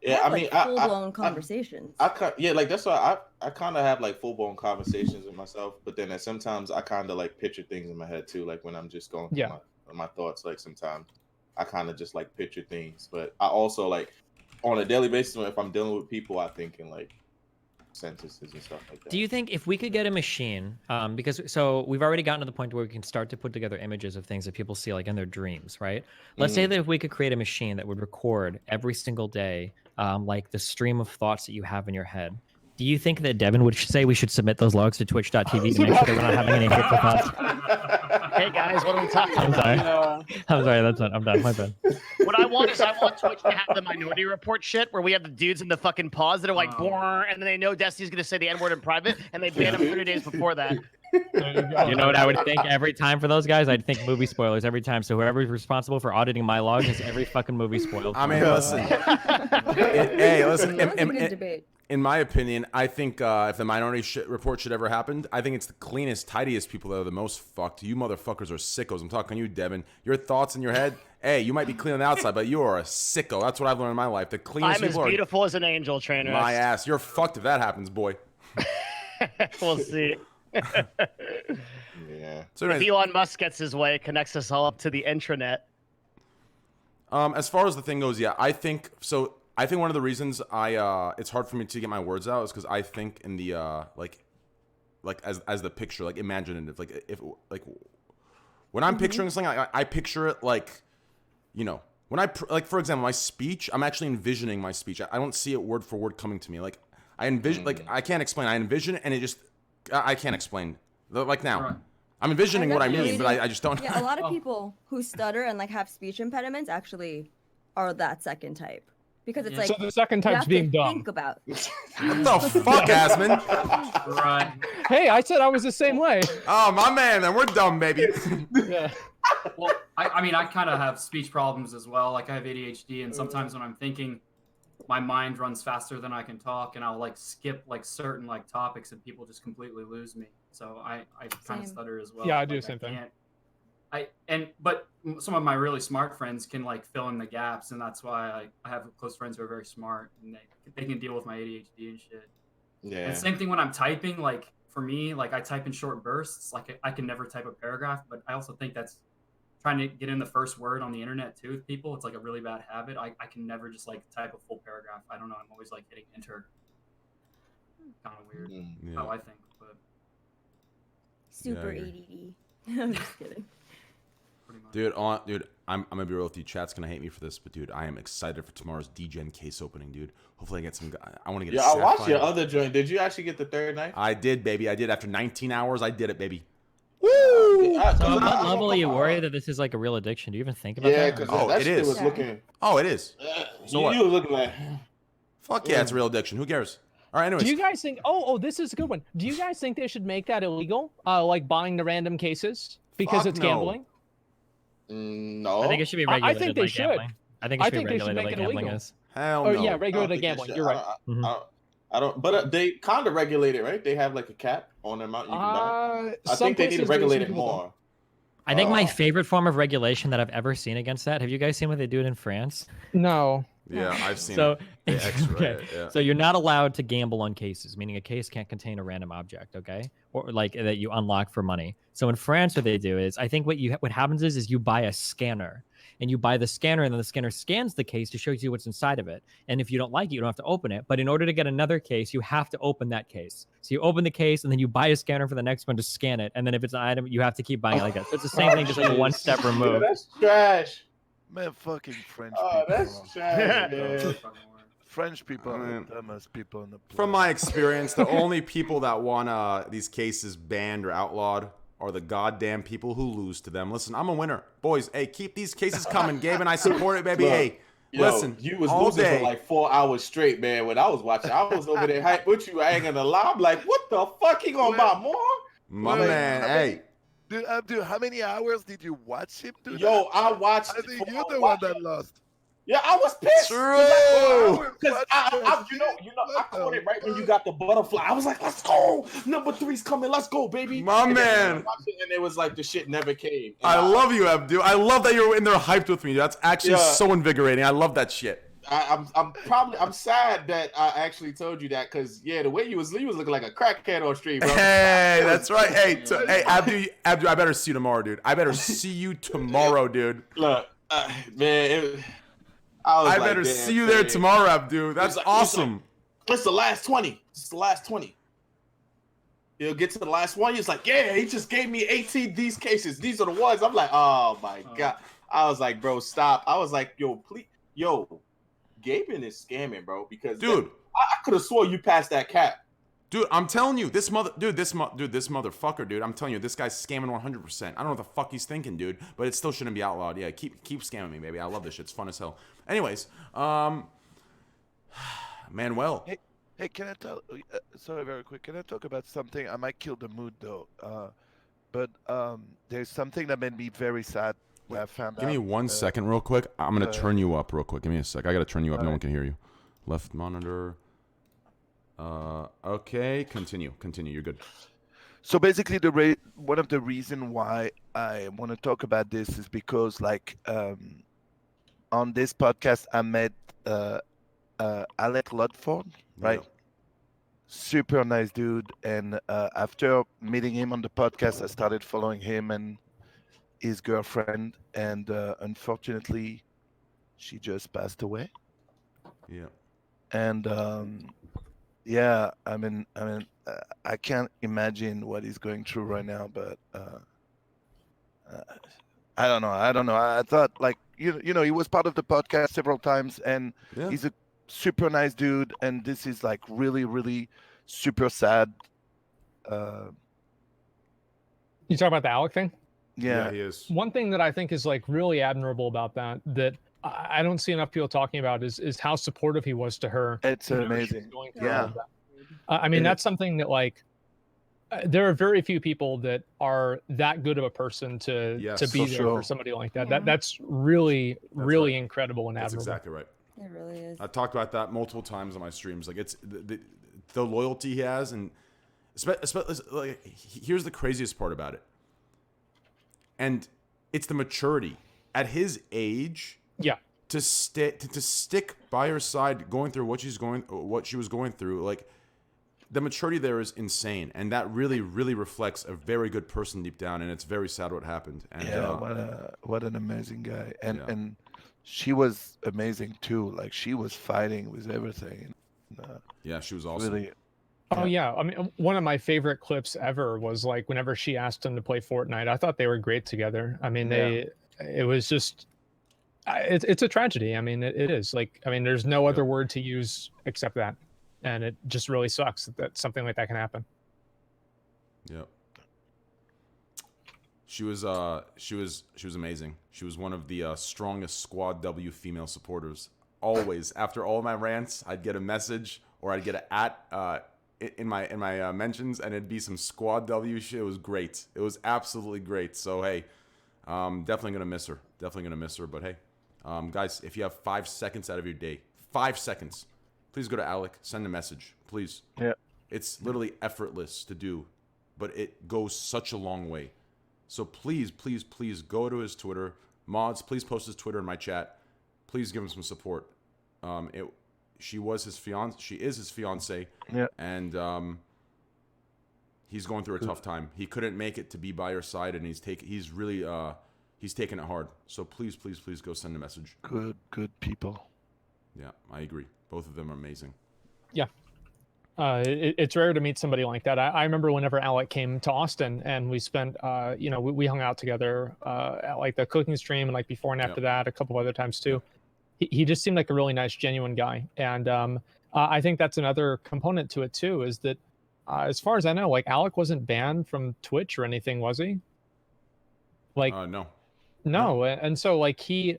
Yeah, I mean, full blown conversations. Yeah, like that's why I kind of have like full blown conversations with myself, but then sometimes I kind of like picture things in my head too, like when I'm just going through my thoughts. Like sometimes I kind of just like picture things, but I also like on a daily basis if I'm dealing with people, I think in like sentences and stuff like that. Do you think if we could get a machine, because so we've already gotten to the point where we can start to put together images of things that people see like in their dreams, right? Let's say that if we could create a machine that would record every single day, like the stream of thoughts that you have in your head. Do you think that Devin would say we should submit those logs to twitch.tv to make sure that we're not having any hateful thoughts? Hey guys, what are we talking I'm sorry. about? I'm sorry, that's not, I'm done, my bad. What I want is I want Twitch to have the Minority Report shit where we have the dudes in the fucking pause that are like, "Brr," and then they know Destiny's gonna say the N-word in private, and they ban him 30 days before that. You know what I would think every time for those guys? I'd think movie spoilers every time. So whoever's responsible for auditing my log has every fucking movie spoiled. I mean, listen. Hey, listen. That was a good debate. In my opinion, I think if the Minority Report should ever happen, I think it's the cleanest, tidiest people that are the most fucked. You motherfuckers are sickos. I'm talking to you, Devin. Your thoughts in your head, hey, you might be clean on the outside, but you are a sicko. That's what I've learned in my life. The cleanest I'm as people are beautiful as an angel, trainer. my ass. You're fucked if that happens, boy. We'll see. Yeah. So If anyways, Elon Musk gets his way, connects us all up to the intranet. as far as the thing goes, yeah, I think so. I think one of the reasons it's hard for me to get my words out is because I think in the like as the picture, like imaginative, like if like when I'm picturing something, I picture it like, you know, when like for example, my speech, I'm actually envisioning my speech. I don't see it word for word coming to me. Like I envision, like I can't explain. I envision it, and it just I can't explain. Like now, Right. I'm envisioning what I mean, but I just don't. Yeah, a lot of people who stutter and like have speech impediments actually are that second type. Because it's like So the second you type's have to being dumb. think about. What the fuck, Asmon? Right. Hey, I said I was the same way. Oh, my man, then we're dumb, baby. Yeah. Well, I mean, I kind of have speech problems as well. Like I have ADHD, and sometimes when I'm thinking, my mind runs faster than I can talk, and I'll like skip like certain like topics, and people just completely lose me. So I kind of stutter as well. Yeah, I do Like, the same thing. But some of my really smart friends can like fill in the gaps, and that's why I have close friends who are very smart, and they can deal with my ADHD and shit. Yeah. And same thing when I'm typing. Like for me, like I type in short bursts. Like I can never type a paragraph, but I also think that's trying to get in the first word on the internet too with people. It's like a really bad habit. I can never just like type a full paragraph. I don't know. I'm always like hitting enter. Kind of weird. Yeah. How I think, but Super Yeah, ADD. I'm just kidding. pretty much. Dude, I'm gonna be real with you. Chat's gonna hate me for this, but dude, I am excited for tomorrow's DGen case opening, dude. Hopefully, I get some. I want to get. Yeah, a I watched your Sapphire. other joint. Did you actually get the third night? I did, baby. I did. After 19 hours, I did it, baby. Woo! So at what level are you worried that this is like a real addiction? Do you even think about Yeah, that? because Oh, that it shit is. was looking. Oh, it is. So what? You were looking like. Fuck yeah, it's a real addiction. Who cares? All right, anyways. Do you guys think? Oh, this is a good one. Do you guys think they should make that illegal? Like buying the random cases because Fuck it's no. gambling? No. I think it should be I regulated think they like should. gambling. I think it should be think they should regulated make like it gambling illegal. is. Hell Oh no. yeah, I don't regulated think they gambling. should. You're right. I don't, but they kind of regulate it, right? They have like a cap on the amount you can buy. I think they need to regulate it more. I think my favorite form of regulation that I've ever seen against that. Have you guys seen what they do it in France? No. Yeah, I've seen so, it. They X-ray it, yeah. So you're not allowed to gamble on cases, meaning a case can't contain a random object, okay? Or like that you unlock for money. So in France, what they do is, I think what happens is you buy a scanner. And you buy the scanner, and then the scanner scans the case to show you what's inside of it. And if you don't like it, you don't have to open it. But in order to get another case, you have to open that case. So you open the case, and then you buy a scanner for the next one to scan it. And then if it's an item, you have to keep buying it like that. So it's the same thing, just like one step removed. That's trash. Man, fucking French people. That's trash, man. French people are the dumbest people in the planet. From my experience, the only people that want these cases banned or outlawed are the goddamn people who lose to them. Listen, I'm a winner. Boys, hey, keep these cases coming. Gabe and I support it, baby. Look, hey, listen. You was all losing day. for like 4 hours straight, man. When I was watching, I was over there hype with you. I ain't gonna lie. I'm like, what the fuck? He gonna buy more? My man, hey. Dude, how many hours did you watch him do Yo, I watched. I think you're the one that lost. Yeah, I was pissed. True. Because I caught it right when you got the butterfly. I was like, let's go. Number 3's coming. Let's go, baby. My and man. And it was like the shit never came. And I love you, Abdu. I love that you're in there hyped with me. That's actually so invigorating. I love that shit. I'm sad that I actually told you that because the way you was looking like a crackhead on stream, bro. Hey, that's right. Hey, Abdu, I better see you tomorrow, dude. I better see you tomorrow, dude. Look, man, I better see you there tomorrow, Abdu. That's awesome. It's the last 20. It's the last 20. He'll get to the last one. He's like, yeah, he just gave me 18 these cases. These are the ones. I'm like, oh my God. I was like, bro, stop. I was like, yo, please. Yo, Gaben is scamming, bro. Because dude, I could have swore you passed that cap. Dude, I'm telling you, this motherfucker, dude. I'm telling you, this guy's scamming 100%. I don't know what the fuck he's thinking, dude, but it still shouldn't be outlawed. Yeah, keep scamming me, baby. I love this shit. It's fun as hell. Anyways, Manuel. Hey, can I tell? Sorry, very quick. Can I talk about something? I might kill the mood though. But there's something that made me very sad when I found out. Give me 1 second, real quick. I'm gonna turn you up real quick. Give me a sec. I gotta turn you up. No one can hear you. Left monitor. Okay, continue. You're good. So basically, one of the reason why I want to talk about this is because, like, on this podcast, I met Alec Ludford, right? Yeah. Super nice dude. And after meeting him on the podcast, I started following him and his girlfriend. And unfortunately, she just passed away. Yeah. And yeah, I mean, I can't imagine what he's going through right now, but I don't know. I thought, like, you know, he was part of the podcast several times, and he's a super nice dude, and this is like really, really super sad. You talking about the Alec thing? Yeah, he is. One thing that I think is like really admirable about that I don't see enough people talking about is how supportive he was to her. It's amazing. Yeah. I mean, that's something that, like, there are very few people that are that good of a person to be there for somebody like that. Yeah. That's really incredible and admirable. That's exactly right. It really is. I've talked about that multiple times on my streams. Like, it's the loyalty he has, and like, here's the craziest part about it. And it's the maturity at his age. Yeah. To stick by her side, going through what she was going through, like, the maturity there is insane, and that really, really reflects a very good person deep down. And it's very sad what happened. And, what an amazing guy, and she was amazing too. Like, she was fighting with everything. Yeah, she was awesome. Really. Oh yeah, I mean, one of my favorite clips ever was like whenever she asked him to play Fortnite. I thought they were great together. I mean, it was just. It's a tragedy. I mean, it is. Like, I mean, there's no other word to use except that, and it just really sucks that something like that can happen. Yeah. She was amazing. She was one of the strongest Squad W female supporters. Always, after all my rants, I'd get a message or I'd get an @ in my mentions, and it'd be some Squad W shit. It was great. It was absolutely great. So hey, definitely gonna miss her. But hey. Guys, if you have 5 seconds out of your day, 5 seconds, please go to Alec, send a message, please. Yeah. It's literally effortless to do, but it goes such a long way. So please, please, please go to his Twitter. Mods, please post his Twitter in my chat. Please give him some support. She is his fiance. Yeah. And he's going through a tough time. He couldn't make it to be by your side, and he's taking it hard. So please, please, please go send a message. Good people. Yeah, I agree. Both of them are amazing. Yeah. It's rare to meet somebody like that. I remember whenever Alec came to Austin and we spent, we hung out together at like the cooking stream and like before and after that, a couple of other times too. He just seemed like a really nice, genuine guy. And I think that's another component to it too, is that as far as I know, like Alec wasn't banned from Twitch or anything, was he? Like, no. And so like he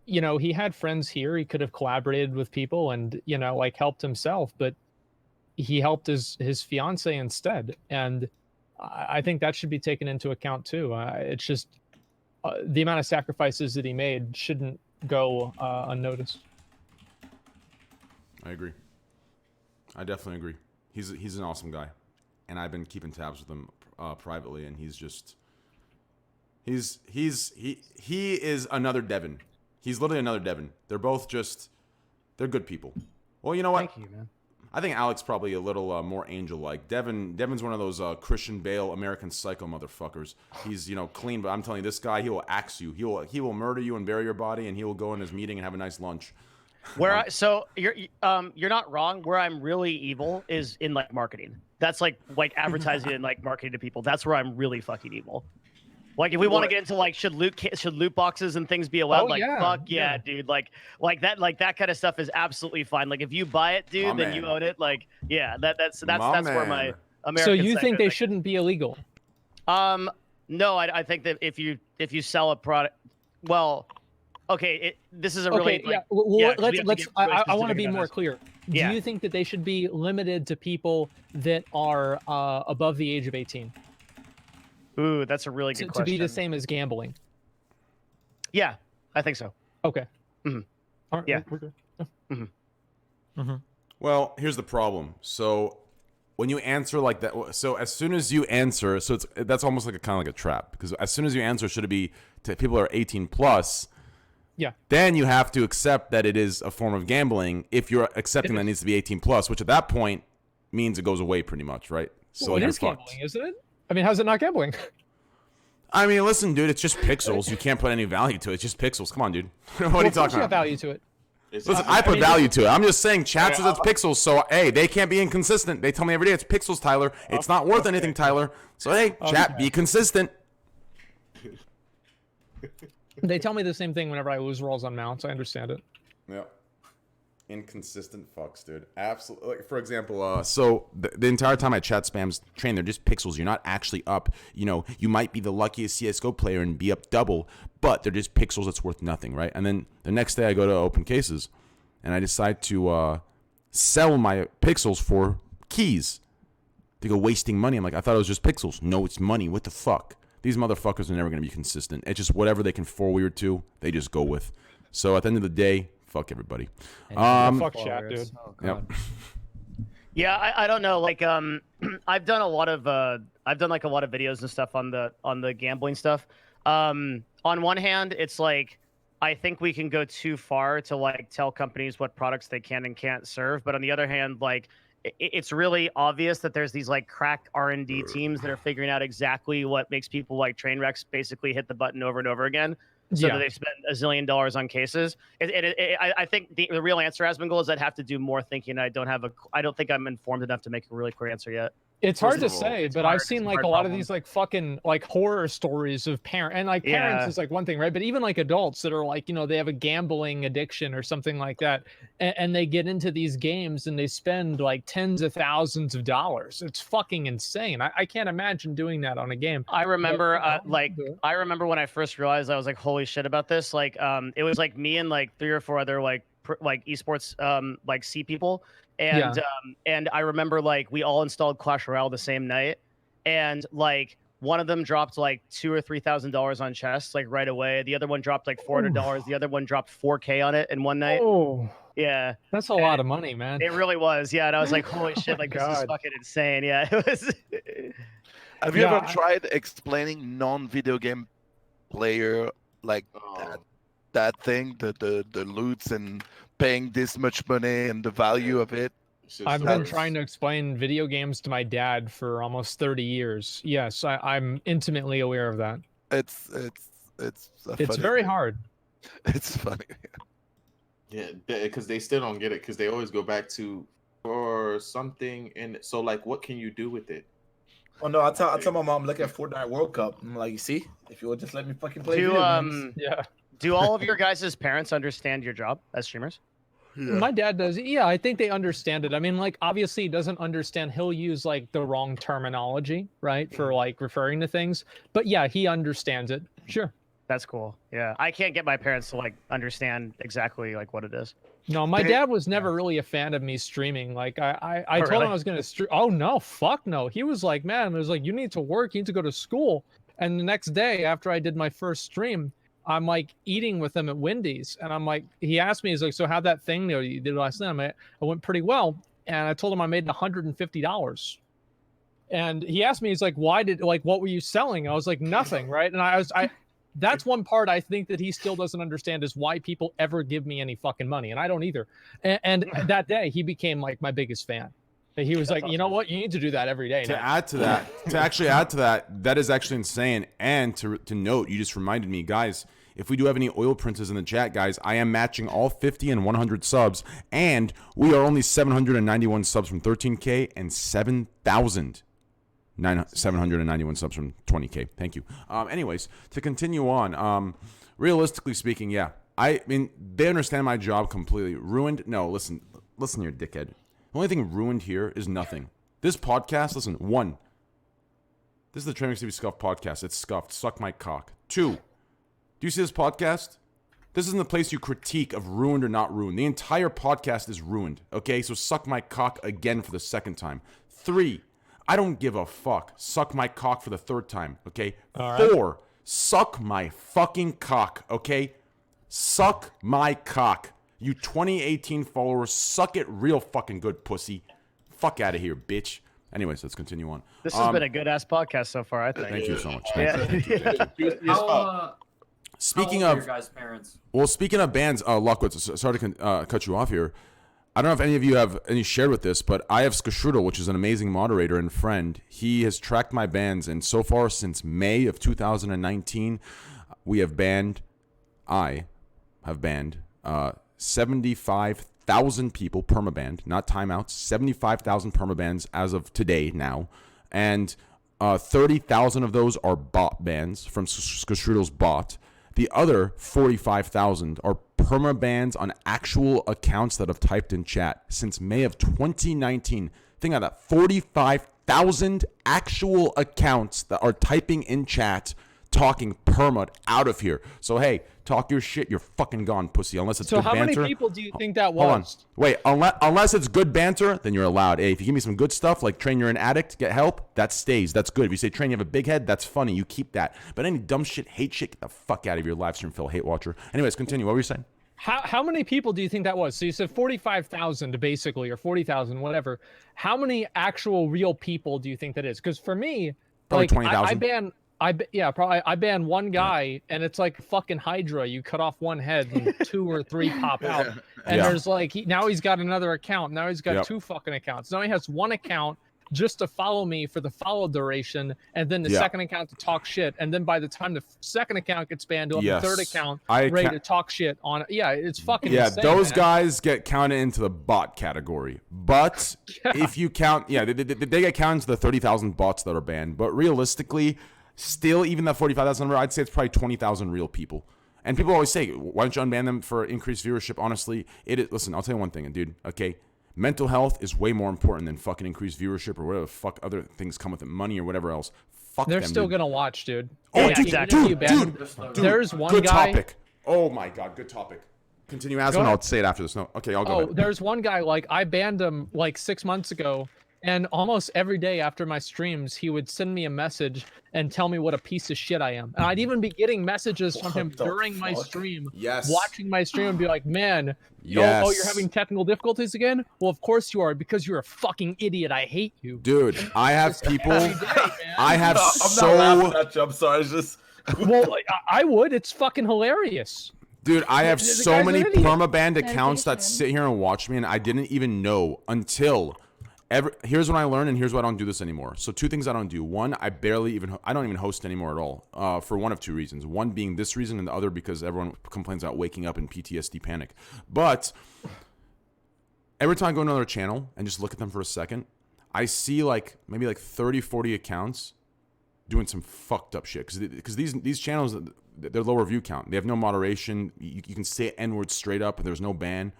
had friends here. He could have collaborated with people and, like helped himself, but he helped his fiance instead. And I think that should be taken into account too. It's just the amount of sacrifices that he made shouldn't go unnoticed. I agree. I definitely agree. He's an awesome guy, and I've been keeping tabs with him privately, and he is another Devin. He's literally another Devin. They're both they're good people. Well, you know what? Thank you, man. I think Alec's probably a little more angel-like. Devin's one of those Christian Bale American Psycho motherfuckers. He's clean, but I'm telling you, this guy, he will axe you. He will murder you and bury your body, and he will go in his meeting and have a nice lunch. So you're not wrong. Where I'm really evil is in like marketing. That's like advertising and like marketing to people. That's where I'm really fucking evil. Like if we want to get into like should loot boxes and things be allowed? Fuck yeah, dude. Like that kind of stuff is absolutely fine. Like if you buy it, dude, then you own it. Like that's where my American. So you think they shouldn't be illegal? No, I think that if you sell a product, well, okay, this is a really I want to be more clear. Do you think that they should be limited to people that are above the age of 18? Ooh, that's a really good question. To be the same as gambling. Yeah, I think so. Okay. Mm-hmm. All right, yeah. We're good. Mm-hmm. Mm-hmm. Well, here's the problem. So when you answer like that, so as soon as you answer, that's almost like kind of like a trap, because as soon as you answer, should it be to people who are 18 plus? Yeah. Then you have to accept that it is a form of gambling. If you're accepting that it needs to be 18 plus, which at that point means it goes away pretty much, right? So it is gambling, isn't it? I mean, how's it not gambling? I mean, listen, dude, it's just pixels. You can't put any value to it. It's just pixels. Come on, dude. What are you talking about? Value to it. Listen, I put value to it. I'm just saying, chat says it's pixels, so hey, they can't be inconsistent. They tell me every day it's pixels, Tyler. It's not worth anything, Tyler. So hey, chat, be consistent. They tell me the same thing whenever I lose rolls on mounts. I understand it. Yeah. Inconsistent fucks, dude. Absolutely. Like, for example, so the entire time I chat spams train, they're just pixels. You're not actually up. You might be the luckiest CSGO player and be up double, but they're just pixels that's worth nothing, right? And then the next day I go to open cases, and I decide to sell my pixels for keys. They go wasting money. I'm like, I thought it was just pixels. No, it's money. What the fuck? These motherfuckers are never going to be consistent. It's just whatever they can forward to, they just go with. So at the end of the day, fuck everybody. Fuck chat, dude. Oh, yeah, I don't know. Like I've done a lot of videos and stuff on the gambling stuff. On one hand, it's like I think we can go too far to like tell companies what products they can and can't serve. But on the other hand, like it's really obvious that there's these like crack R&D teams that are figuring out exactly what makes people like Trainwrecks basically hit the button over and over again. So that they spend $1 zillion on cases. I think the real answer, Asmongold, is I'd have to do more thinking. I don't think I'm informed enough to make a really clear answer yet. It's hard to say, but I've seen like a lot of these like fucking like horror stories of parents, and like parents is like one thing, right? But even like adults that are like, they have a gambling addiction or something like that, and they get into these games and they spend like tens of thousands of dollars. It's fucking insane. I can't imagine doing that on a game. I remember I remember when I first realized, I was like, holy shit about this. Like it was like me and like 3 or 4 other like esports like C people. And I remember like we all installed Clash Royale the same night, and like one of them dropped like $2,000 or $3,000 on chests like right away. The other one dropped like $400. The other one dropped $4K on it in one night. Yeah. That's a lot of money, man. It really was. Yeah. And I was like, holy shit, like this is fucking insane. Yeah. It was. Have you ever tried explaining non-video game player like that thing, the loots and paying this much money and the value of it? I've been trying to explain video games to my dad for almost 30 years. Yes, I'm intimately aware of that. It's very hard. It's funny. Yeah, because they still don't get it because they always go back to or something. And so, like, what can you do with it? Oh no, I tell my mom, look at Fortnite World Cup. I'm like, you see, if you would just let me fucking play video games. Yeah. Do all of your guys' parents understand your job as streamers? Yeah. My dad does. Yeah, I think they understand it. I mean, like, obviously he doesn't understand. He'll use like the wrong terminology, right, for like referring to things. But yeah, he understands it. Sure. That's cool. Yeah, I can't get my parents to like understand exactly like what it is. No, my dad was never really a fan of me streaming. Like I told really? him I was gonna stream. Oh no, fuck no. He was like, man, it was like, you need to work, you need to go to school. And the next day after I did my first stream, I'm like eating with him at Wendy's, and I'm like, he asked me, he's like, so how'd that thing you did last night? I went pretty well, and I told him I made $150. And he asked me, he's like, what were you selling? I was like, nothing, right? And that's one part I think that he still doesn't understand is why people ever give me any fucking money, and I don't either. And that day he became like my biggest fan. He was like, you know what? You need to do that every day. To add to that, that is actually insane. And to note, you just reminded me, guys, if we do have any oil princes in the chat, guys, I am matching all 50 and 100 subs. And we are only 791 subs from 13K and 791 subs from 20K. Thank you. Anyways, to continue on, realistically speaking, yeah. I mean, they understand my job completely. Ruined? No, listen here, dickhead. The only thing ruined here is nothing. This podcast, listen, 1. This is the TrainwrecksTV Scuffed podcast. It's scuffed. Suck my cock. 2. Do you see this podcast? This isn't the place you critique of ruined or not ruined. The entire podcast is ruined. Okay, so suck my cock again for the second time. 3. I don't give a fuck. Suck my cock for the 3rd time. Okay. All right. 4. Suck my fucking cock. Okay. Suck my cock. You 2018 followers, suck it real fucking good, pussy. Fuck out of here, bitch. Anyways, let's continue on. This has been a good ass podcast so far, I think. Thank you so much. Speaking of your guys' parents. Well, speaking of bands, Lockwood, sorry to cut you off here. I don't know if any of you have any shared with this, but I have Scuffed, which is an amazing moderator and friend. He has tracked my bans, and so far since May of 2019, I have banned 75,000 people permabanned, not timeouts, 75,000 permabans as of today now. And 30,000 of those are bot bans from Scuffed's bot. The other 45,000 are permabans on actual accounts that have typed in chat since May of 2019. Think of that, 45,000 actual accounts that are typing in chat talking perma out of here. So hey, talk your shit, you're fucking gone, pussy. Unless it's good banter. So how many people do you think that was? Hold on. Wait, unless it's good banter, then you're allowed. Hey, if you give me some good stuff like Train, you're an addict, get help, that stays. That's good. If you say Train, you have a big head, that's funny. You keep that. But any dumb shit, hate shit, get the fuck out of your live stream, Phil, hate watcher. Anyways, continue. What were you saying? How many people do you think that was? So you said 45,000 basically, or 40,000, whatever. How many actual real people do you think that is? Because for me, probably like 20,000. I ban one guy, and it's like fucking Hydra. You cut off one head, and 2 or 3 pop out. And there's like now he's got another account. Now he's got 2 fucking accounts. Now he has 1 account just to follow me for the follow duration, and then the second account to talk shit. And then by the time the second account gets banned, he'll have the 3rd account ready to talk shit on it. Yeah, it's fucking insane, those man. Guys get counted into the bot category. But if you count, they get counted into the 30,000 bots that are banned. But realistically, still, even that 45,000 number, I'd say it's probably 20,000 real people. And people always say, why don't you unban them for increased viewership? Honestly, listen, I'll tell you one thing, dude, okay? Mental health is way more important than fucking increased viewership or whatever the fuck other things come with it, money or whatever else. Fuck They're them, still dude. gonna watch, dude. Oh, dude, there's one good guy. Topic. Oh my god, good topic. Continue asking. I'll say it after this. No, okay, I'll go. There's one guy, like I banned him like 6 months ago And almost every day after my streams, he would send me a message and tell me what a piece of shit I am. And I'd even be getting messages from him during my stream, watching my stream, and be like, man, oh, you're having technical difficulties again? Well, of course you are, because you're a fucking idiot. I hate you. Dude, I have people. I have I'm not laughing at you. I'm sorry. It's just. Well, I would. It's fucking hilarious. Dude, I have The so guy's many an idiot. permabanned accounts that sit here and watch me, and I didn't even know until. Here's what I learned, and here's why I don't do this anymore. So 2 things I don't do. One, I don't even host anymore at all. For one of 2 reasons. One being this reason, and the other because everyone complains about waking up in PTSD panic. But every time I go to another channel and just look at them for a second, I see maybe 30, 40 accounts doing some fucked up shit. Because these channels, they're lower view count. They have no moderation. You can say N-words straight up, and there's no ban.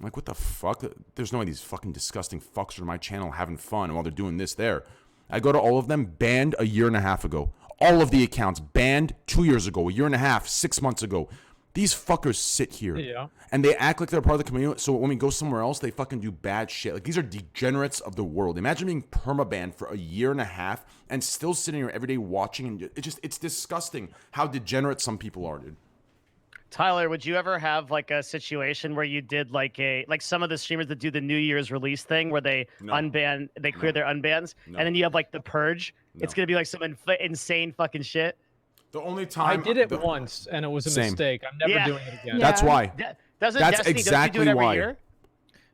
I'm like, what the fuck? There's no way these fucking disgusting fucks are on my channel having fun while they're doing this there. I go to all of them, banned a year and a half ago. All of the accounts banned 2 years ago, a year and a half, 6 months ago. These fuckers sit here and they act like they're part of the community. So when we go somewhere else, they fucking do bad shit. Like, these are degenerates of the world. Imagine being permabanned for a year and a half and still sitting here every day watching. And it's disgusting how degenerate some people are, dude. Tyler, would you ever have a situation where you did like some of the streamers that do the New Year's release thing where they clear their unbans, and then you have the purge? It's gonna be like some insane fucking shit. The only time I did it once, and it was a mistake. I'm never doing it again. That's why. That's exactly do it every why. Year?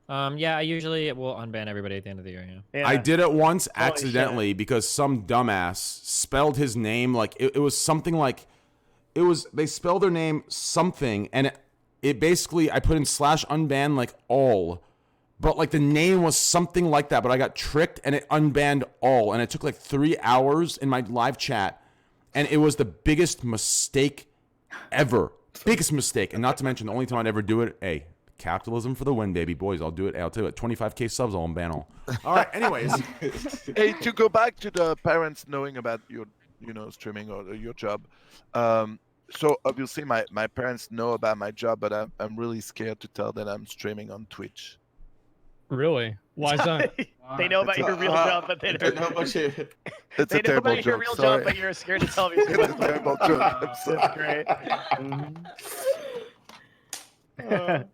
Yeah, I usually will unban everybody at the end of the year. Yeah. I did it once accidentally because some dumbass spelled his name it was something like. They spelled their name something, and it basically, I put in /unban all, but the name was something like that, but I got tricked and it unbanned all, and it took 3 hours in my live chat, and it was the biggest mistake ever. Biggest mistake. And not to mention, the only time I'd ever do it, hey, capitalism for the win, baby. Boys, I'll do it. I'll tell you what, 25K subs, I'll unban all. All right, anyways. Hey, to go back to the parents knowing about your streaming or your job. So obviously my parents know about my job, but I'm really scared to tell that I'm streaming on Twitch. Really? Why is that? They know about your real job, but they don't know about your. It's They a know terrible about your joke. real Sorry. job, but you're scared to tell me. It's a terrible joke. I'm sorry. That's great.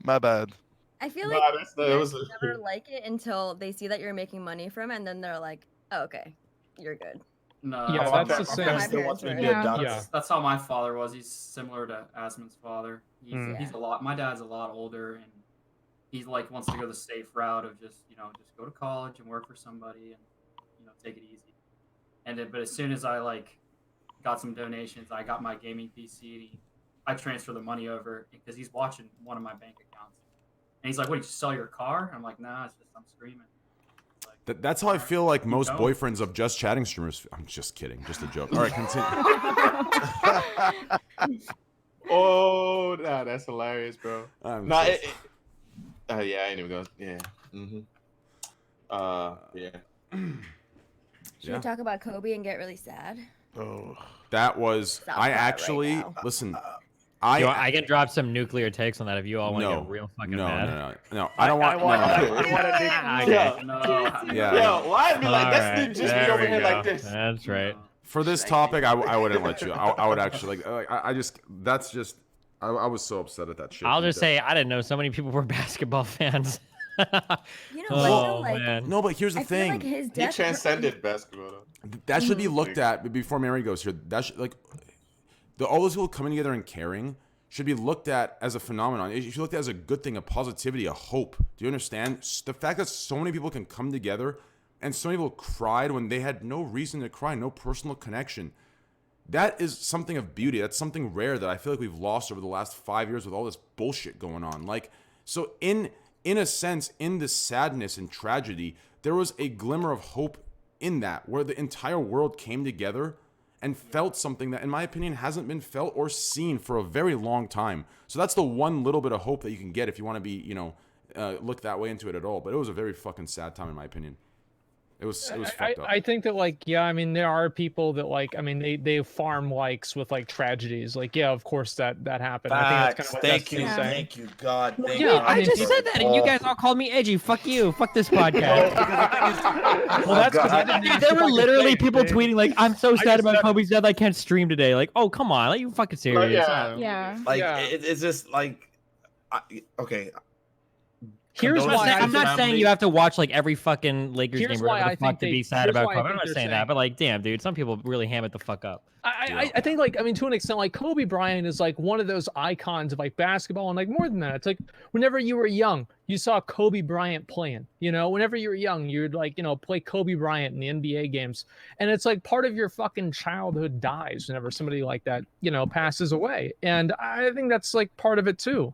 My bad. I feel like parents never like it until they see that you're making money from it, and then they're like, oh, okay, you're good. No, Yeah, that's the same. That's how my father was. He's similar to Asmon's father. He's a lot. My dad's a lot older, and he wants to go the safe route of just go to college and work for somebody and take it easy. But as soon as I got some donations, I got my gaming PC. I transfer the money over because he's watching one of my bank accounts, and he's like, "What? Did you sell your car?" I'm like, "Nah, it's just I'm streaming." That's how I feel like most boyfriends of Just Chatting streamers. I'm just kidding. Just a joke. All right, continue. Oh, nah, that's hilarious, bro. Yeah, I ain't even going. Yeah. Yeah. Should we talk about Kobe and get really sad? Oh. That was. Stop I that actually right now. listen. I can drop some nuclear takes on that if you all want to get real fucking mad. No. I don't want. Yeah. Why be like that's just be over here like this? That's right. For this topic, I wouldn't let you. I would actually I was so upset at that shit. I'll just say I didn't know so many people were basketball fans. You know what? Man. No, but here's the I feel thing. like his He death transcended basketball. That should be looked at before Mary goes here. That should, all those people coming together and caring should be looked at as a phenomenon. It should be looked at as a good thing, a positivity, a hope. Do you understand? The fact that so many people can come together and so many people cried when they had no reason to cry, no personal connection. That is something of beauty. That's something rare that I feel like we've lost over the last 5 years with all this bullshit going on. So in a sense, in the sadness and tragedy, there was a glimmer of hope in that, where the entire world came together and felt something that, in my opinion, hasn't been felt or seen for a very long time. So that's the one little bit of hope that you can get if you want to be, look that way into it at all. But it was a very fucking sad time, in my opinion. It was fucked up. I think that like, yeah, I mean, there are people that like, I mean, they farm likes with like tragedies. Like, yeah, of course that happened. I think that's kind of what Thank you, God. Thank Yeah, you. I just said that, and you guys all called me edgy. Fuck you. Fuck this podcast. Well, that's because I didn't. There were literally people tweeting like, "I'm so sad about Kobe's death. I can't stream today." Like, oh come on, like you fucking serious? Yeah. Like it's just like, okay. Here's why I'm not saying you have to watch like every fucking Lakers game or whatever the fuck to be sad about Kobe. I'm not saying that, but like, damn, dude, some people really ham it the fuck up. I think like, I mean, to an extent, like Kobe Bryant is like one of those icons of like basketball, and like more than that, it's like whenever you were young, you saw Kobe Bryant playing. You know, whenever you were young, you'd like, you know, play Kobe Bryant in the NBA games, and it's like part of your fucking childhood dies whenever somebody like that, you know, passes away, and I think that's like part of it too.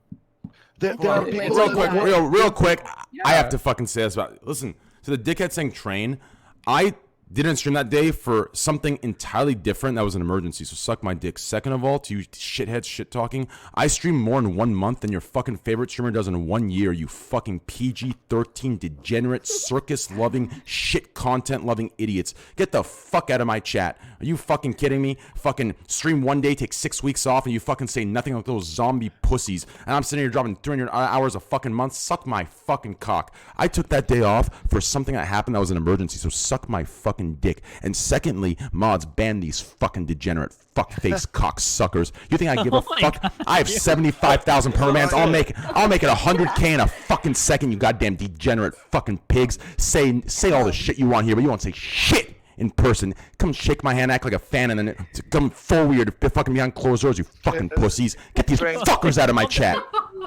Real quick, I have to fucking say this about. Listen, to the dickhead saying train, I didn't stream that day for something entirely different. That was an emergency, so suck my dick. Second of all, to you shitheads shit talking, I stream more in 1 month than your fucking favorite streamer does in 1 year. You fucking PG-13 degenerate, circus-loving, shit content-loving idiots. Get the fuck out of my chat. Are you fucking kidding me? Fucking stream 1 day, take 6 weeks off, and you fucking say nothing like those zombie pussies. And I'm sitting here dropping 300 hours a fucking month. Suck my fucking cock. I took that day off for something that happened that was an emergency, so suck my fucking dick. And secondly, mods, ban these fucking degenerate fuckface cocksuckers. You think I give a fuck? God, I have 75,000 permans. I'll make it 100K in a fucking second. You goddamn degenerate fucking pigs. Say all the shit you want here, but you won't say shit in person. Come shake my hand, act like a fan, and then come full weird, fucking behind closed doors. You fucking pussies. Get these fuckers out of my chat.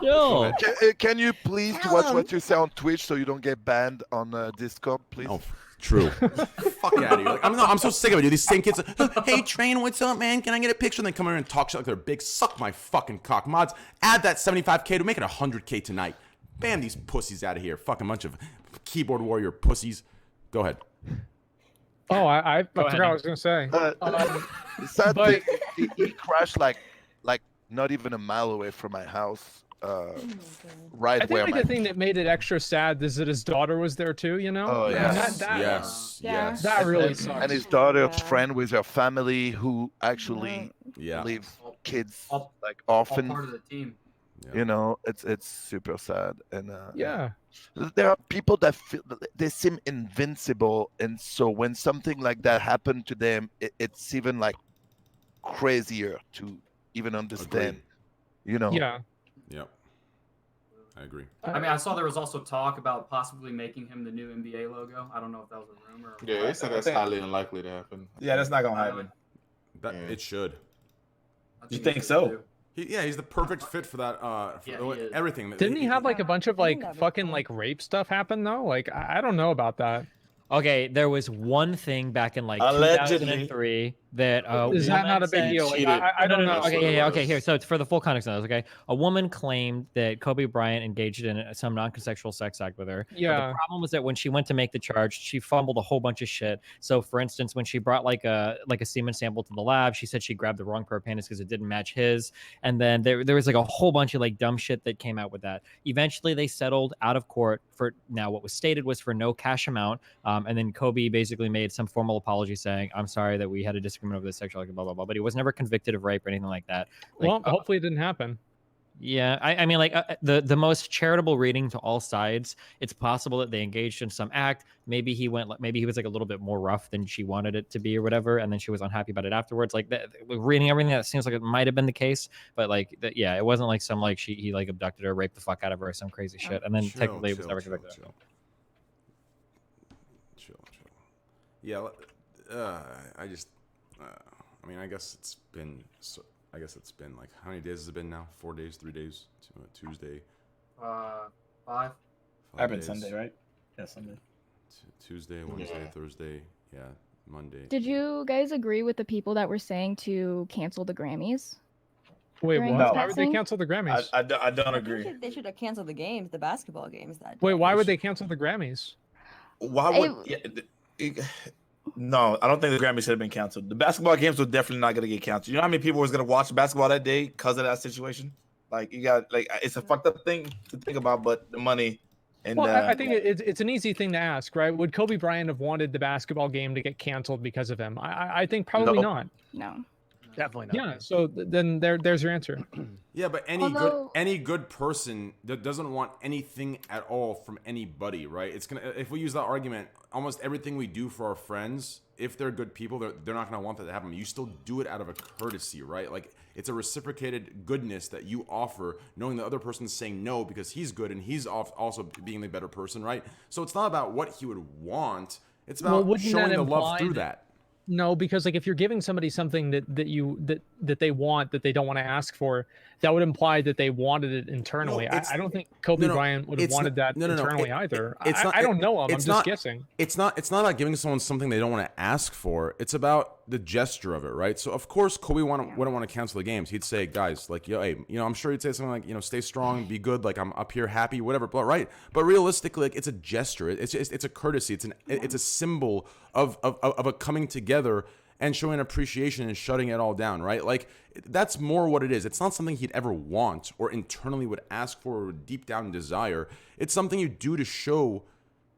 Yo. Can you please watch what you say on Twitch so you don't get banned on Discord, please? Oh. True. Fuck out of here. Like, I'm so sick of it, dude. These same kids, hey, Train, what's up, man? Can I get a picture? And then come in and talk shit like they're big. Suck my fucking cock. Mods, add that 75K to make it 100K tonight. Ban these pussies out of here. Fucking bunch of keyboard warrior pussies. Go ahead. Oh, I forgot what I was going to say. Sadly, he crashed like not even a mile away from my house. Right I think like the thing that made it extra sad is that his daughter was there too, you know? Oh, yes. Yes. That really sucks. And his daughter's friend with her family who actually leave kids like often. All part of the team. You know, it's super sad. And there are people that feel they seem invincible, and so when something like that happened to them, it's even like crazier to even understand. You know? Yeah. Yep. I agree. I mean, I saw there was also talk about possibly making him the new NBA logo. I don't know if that was a rumor. Or yeah, they said that's highly unlikely to happen. Yeah, that's not gonna happen. It should. You think so? He's the perfect fit for that. Everything. Didn't he have like a bunch of like fucking like rape stuff happen though? Like I don't know about that. Okay, there was one thing back in like Allegedly. 2003 that is that not a big deal? Like, I don't know. Okay, okay. Here, so for the full context of this, okay, a woman claimed that Kobe Bryant engaged in some non-consensual sex act with her. Yeah. But the problem was that when she went to make the charge, she fumbled a whole bunch of shit. So, for instance, when she brought like a semen sample to the lab, she said she grabbed the wrong pair of panties because it didn't match his. And then there was like a whole bunch of like dumb shit that came out with that. Eventually, they settled out of court for now. What was stated was for no cash amount. And then Kobe basically made some formal apology saying, "I'm sorry that we had a disagreement over the sexual activity, blah blah blah." But he was never convicted of rape or anything like that. Like, well, hopefully it didn't happen. Yeah, I mean, like the most charitable reading to all sides. It's possible that they engaged in some act. Maybe he was like a little bit more rough than she wanted it to be or whatever, and then she was unhappy about it afterwards. Like reading everything, that seems like it might have been the case, but like yeah, it wasn't like some like he like abducted her, raped the fuck out of her, or some crazy shit, and then technically it was never convicted. Chill. Yeah, I just, I mean, I guess it's been like, how many days has it been now? 4 days, 3 days, Tuesday. 5. Happened Sunday, right? Yeah, Sunday. Tuesday, Wednesday, Thursday, Monday. Did you guys agree with the people that were saying to cancel the Grammys? Wait, what? No. Why would they cancel the Grammys? I don't agree. They should have canceled the games, the basketball games. Wait, why would they cancel the Grammys? Why would? No, I don't think the Grammys should have been canceled. The basketball games were definitely not going to get canceled. You know how many people was going to watch basketball that day because of that situation? Like, you got, like, it's a fucked up thing to think about, but the money And Well, I think it's an easy thing to ask, right? Would Kobe Bryant have wanted the basketball game to get canceled because of him? I think probably not. No. Definitely not. Yeah. So then there's your answer. Yeah, but any good person that doesn't want anything at all from anybody, right? It's gonna, if we use that argument, almost everything we do for our friends, if they're good people, they're not gonna want that to happen. You still do it out of a courtesy, right? Like, it's a reciprocated goodness that you offer, knowing the other person's saying no because he's good and he's also being the better person, right? So it's not about what he would want. It's about showing the love through that. No, because like if you're giving somebody something that they want that they don't want to ask for, that would imply that they wanted it internally. No, I don't think Kobe Bryant would have wanted that internally either. I don't know him. I'm just guessing. It's not about giving someone something they don't want to ask for. It's about the gesture of it, right? So of course Kobe wouldn't want to cancel the games. He'd say, guys, like, yo, hey, I'm sure he'd say something like, stay strong, be good, like I'm up here happy, whatever, but right. But realistically, like, it's a gesture. It's a courtesy. It's a symbol of a coming together and showing appreciation and shutting it all down, right? Like, that's more what it is. It's not something he'd ever want or internally would ask for or deep down desire. It's something you do to show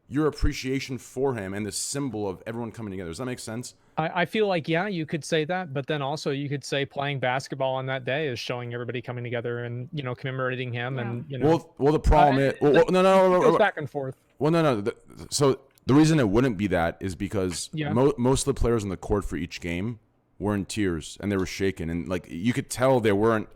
your appreciation for him and the symbol of everyone coming together. Does that make sense? I feel like, yeah, you could say that, but then also you could say playing basketball on that day is showing everybody coming together and, commemorating him. And, Well, the problem is, no, it goes back and forth. Well, no. So the reason it wouldn't be that is because most of the players on the court for each game were in tears and they were shaken. And like, you could tell they weren't,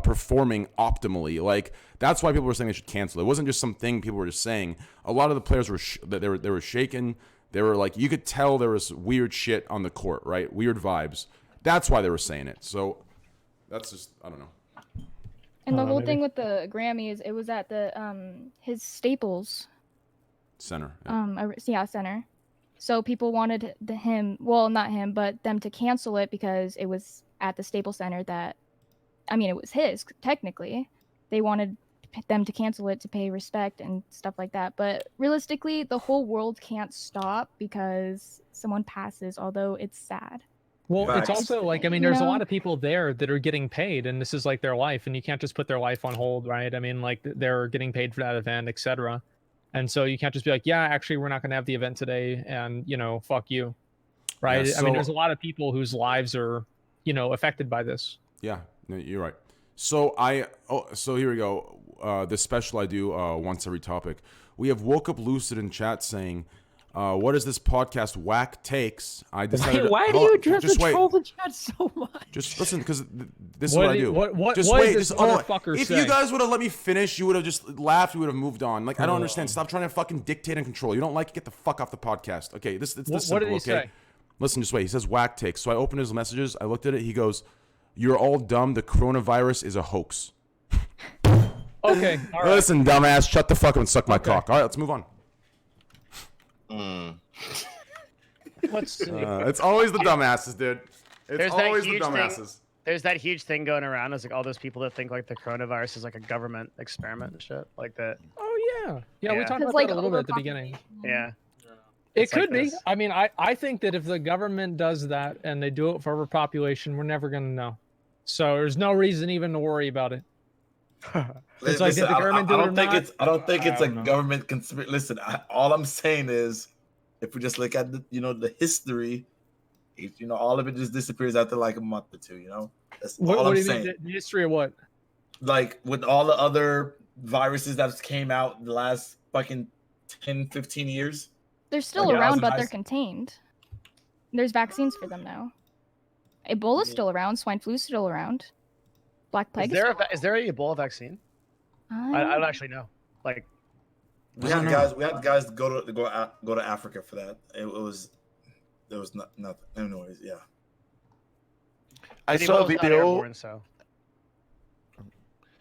performing optimally. Like, that's why people were saying they should cancel. It wasn't just something people were just saying. A lot of the players were they were shaken. They were like, you could tell there was weird shit on the court, right? Weird vibes. That's why they were saying it. So that's just, I don't know. And the whole thing with the Grammys, it was at the his Staples Center. Center. So people wanted not him, but them to cancel it because it was at the Staples Center that, it was his, technically. They wanted them to cancel it to pay respect and stuff like that. But realistically, the whole world can't stop because someone passes, although it's sad. Well, it's also like, there's a lot of people there that are getting paid and this is like their life and you can't just put their life on hold, right? Like they're getting paid for that event, etc. And so you can't just be like, yeah, actually, we're not going to have the event today and, fuck you, right? Yeah, so, there's a lot of people whose lives are, affected by this. Yeah, no, you're right. So so here we go. This special I do once every topic. We have Woke Up Lucid in chat saying, what is this podcast whack takes? I decided. Why do you troll the chat so much? Just listen, because this is what I do. What just wait. This motherfucker if say? you guys would have let me finish, you would have just laughed. You would have moved on. Like, I don't understand. Stop trying to fucking dictate and control. You don't like it? Get the fuck off the podcast. Okay, it's this simple. What did he say? Listen, just wait. He says whack takes. So I opened his messages. I looked at it. He goes, "You're all dumb. The coronavirus is a hoax." Okay. All right. Listen, dumbass. Shut the fuck up and suck my cock. All right, let's move on. Let's see. It's always the dumbasses, dude. It's always the dumbasses. There's that huge thing going around. It's like all those people that think like the coronavirus is like a government experiment and shit like that. Oh yeah. We talked about that a little bit at the beginning. Yeah. It could be. I think that if the government does that and they do it for overpopulation, we're never gonna know. So there's no reason even to worry about it. It's like, did the government do it or not? I don't think it's a government conspiracy. Listen, all I'm saying is, if we just look at the history, all of it just disappears after like a month or two. That's all I'm saying. Mean, the history of what? Like with all the other viruses that came out in the last fucking 10, 15 years. They're still around, but they're contained. There's vaccines for them now. Ebola's still around. Swine flu's still around. Black plague. Is there a Ebola vaccine? I don't actually know. Like, we had guys go to Africa for that. There was nothing. Anyways, yeah. I saw a video. Airborne, so.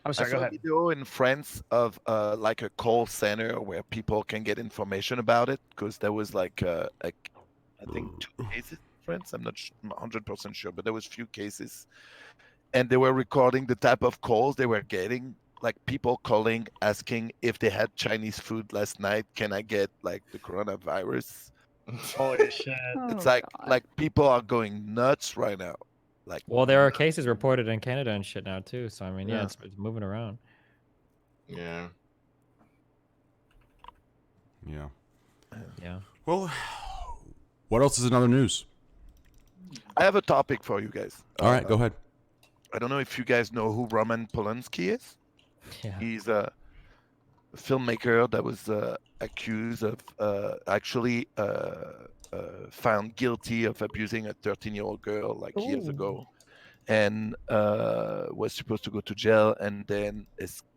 I'm sorry. I Go saw ahead. a video in France of like a call center where people can get information about it because there was like I think 2 cases in France. I'm not 100% sure, but there was few cases. And they were recording the type of calls they were getting, like people calling, asking if they had Chinese food last night. Can I get like the coronavirus? Holy shit! It's like people are going nuts right now. Like, well, there are cases reported in Canada and shit now too. So it's moving around. Yeah. Yeah. Yeah. Well, what else is in other news? I have a topic for you guys. All right, go ahead. I don't know if you guys know who Roman Polanski is. Yeah. He's a filmmaker that was accused of actually found guilty of abusing a 13-year-old girl like years ago, and was supposed to go to jail, and then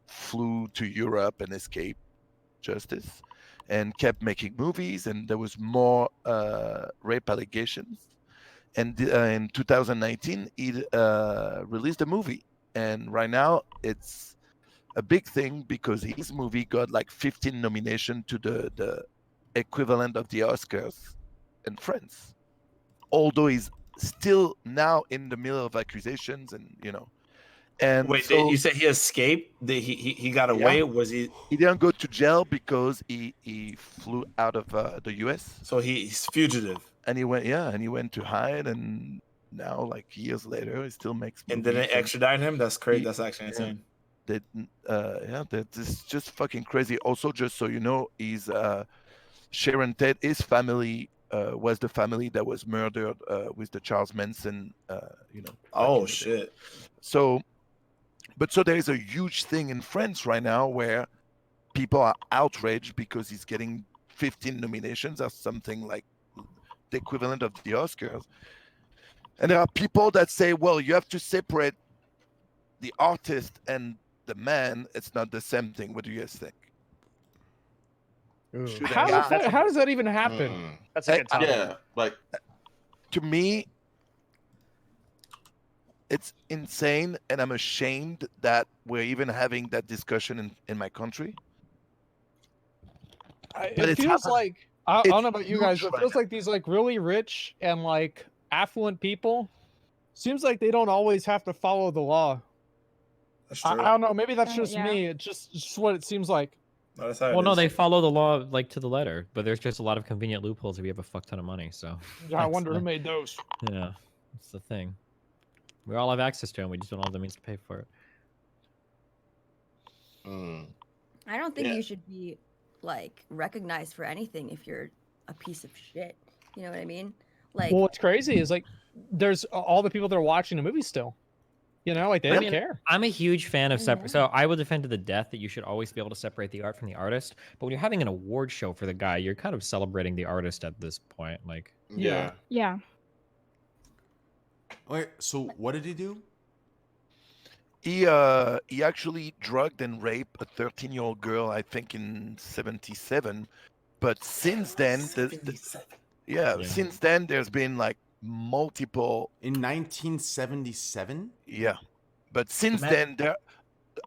flew to Europe and escaped justice, and kept making movies, and there was more rape allegations. And in 2019, he released a movie, and right now it's a big thing because his movie got like 15 nominations to the equivalent of the Oscars in France. Although he's still now in the middle of accusations, and And wait, so, you said he escaped? He got away? Yeah. Was he? He didn't go to jail because he flew out of the U.S. So he's fugitive. And he went to hide, and now like years later, he still makes. And then they extradite him. That's crazy. That's actually insane. That's just fucking crazy. Also, just so you know, he's Sharon Tate. His family was the family that was murdered with the Charles Manson. Oh shit. So there is a huge thing in France right now where people are outraged because he's getting 15 nominations or something like the equivalent of the Oscars. And there are people that say, well, you have to separate the artist and the man. It's not the same thing. What do you guys think? How does that even happen? That's a good topic. Yeah, like to me, it's insane, and I'm ashamed that we're even having that discussion in my country. It feels like I don't know about you guys, but it feels like these like really rich and like affluent people seems like they don't always have to follow the law. That's true. I don't know. Maybe that's just me. It's just what it seems like. No, they follow the law like to the letter, but there's just a lot of convenient loopholes if you have a fuck ton of money. So yeah, I wonder who made those. Yeah, that's the thing. We all have access to them. We just don't have the means to pay for it. I don't think you should be like recognized for anything if you're a piece of shit. You know what I mean? Like, well, what's crazy is like there's all the people that are watching the movie still. You know, like they don't care. I'm a huge fan of separate. So I will defend to the death that you should always be able to separate the art from the artist. But when you're having an award show for the guy, you're kind of celebrating the artist at this point. Like, yeah. Wait, so what did he do? He actually drugged and raped a 13-year-old girl, I think in 77. But since then, since then there's been like multiple in 1977. Yeah, but since then, there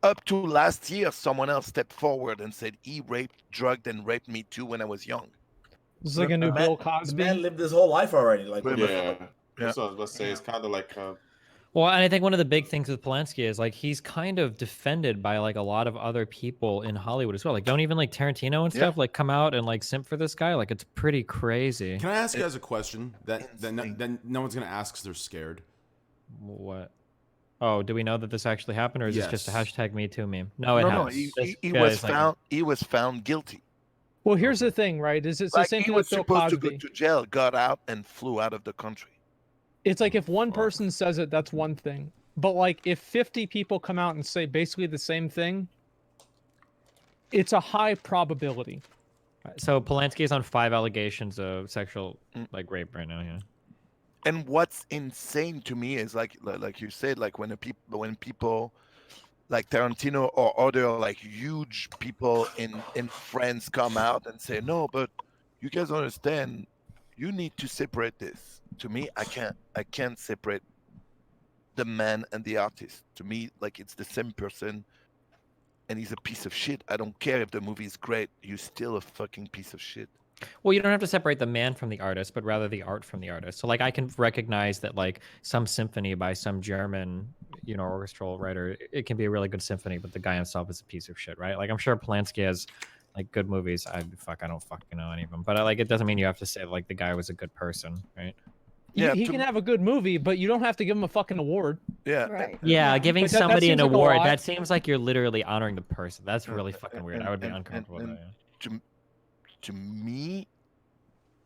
up to last year, someone else stepped forward and said he drugged and raped me too when I was young. It's like a new Bill Cosby. The man lived his whole life already. Like, that's what I was about to say. It's kind of like. Well, and I think one of the big things with Polanski is like he's kind of defended by like a lot of other people in Hollywood as well. Like, don't even like Tarantino and stuff like come out and like simp for this guy. Like, it's pretty crazy. Can I ask you guys a question that no one's gonna ask because they're scared? What? Oh, do we know that this actually happened, or is this just a hashtag Me Too meme? No, No, he was found guilty. Well, here's the thing, right? Is it's like the same he thing was with Bill supposed Cosby. to go to jail, got out, and flew out of the country. It's like if one person says it, that's one thing. But like if 50 people come out and say basically the same thing, it's a high probability. So Polanski is on 5 allegations of sexual like rape right now. Yeah. And what's insane to me is like you said, like when people like Tarantino or other like huge people in France come out and say, no, but you guys understand, you need to separate this. To me, I can't separate the man and the artist. To me, like it's the same person, and he's a piece of shit. I don't care if the movie is great. You're still a fucking piece of shit. Well, you don't have to separate the man from the artist, but rather the art from the artist. So like I can recognize that like some symphony by some German, orchestral writer, it can be a really good symphony, but the guy himself is a piece of shit, right? Like I'm sure Polanski has like good movies. I don't fucking know any of them, but like it doesn't mean you have to say like the guy was a good person, right? He can have a good movie, but you don't have to give him a fucking award. Yeah. Right. Yeah, giving But somebody an seems like a award, lot. that seems like you're literally honoring the person. That's really fucking weird. I would be uncomfortable with that. to me,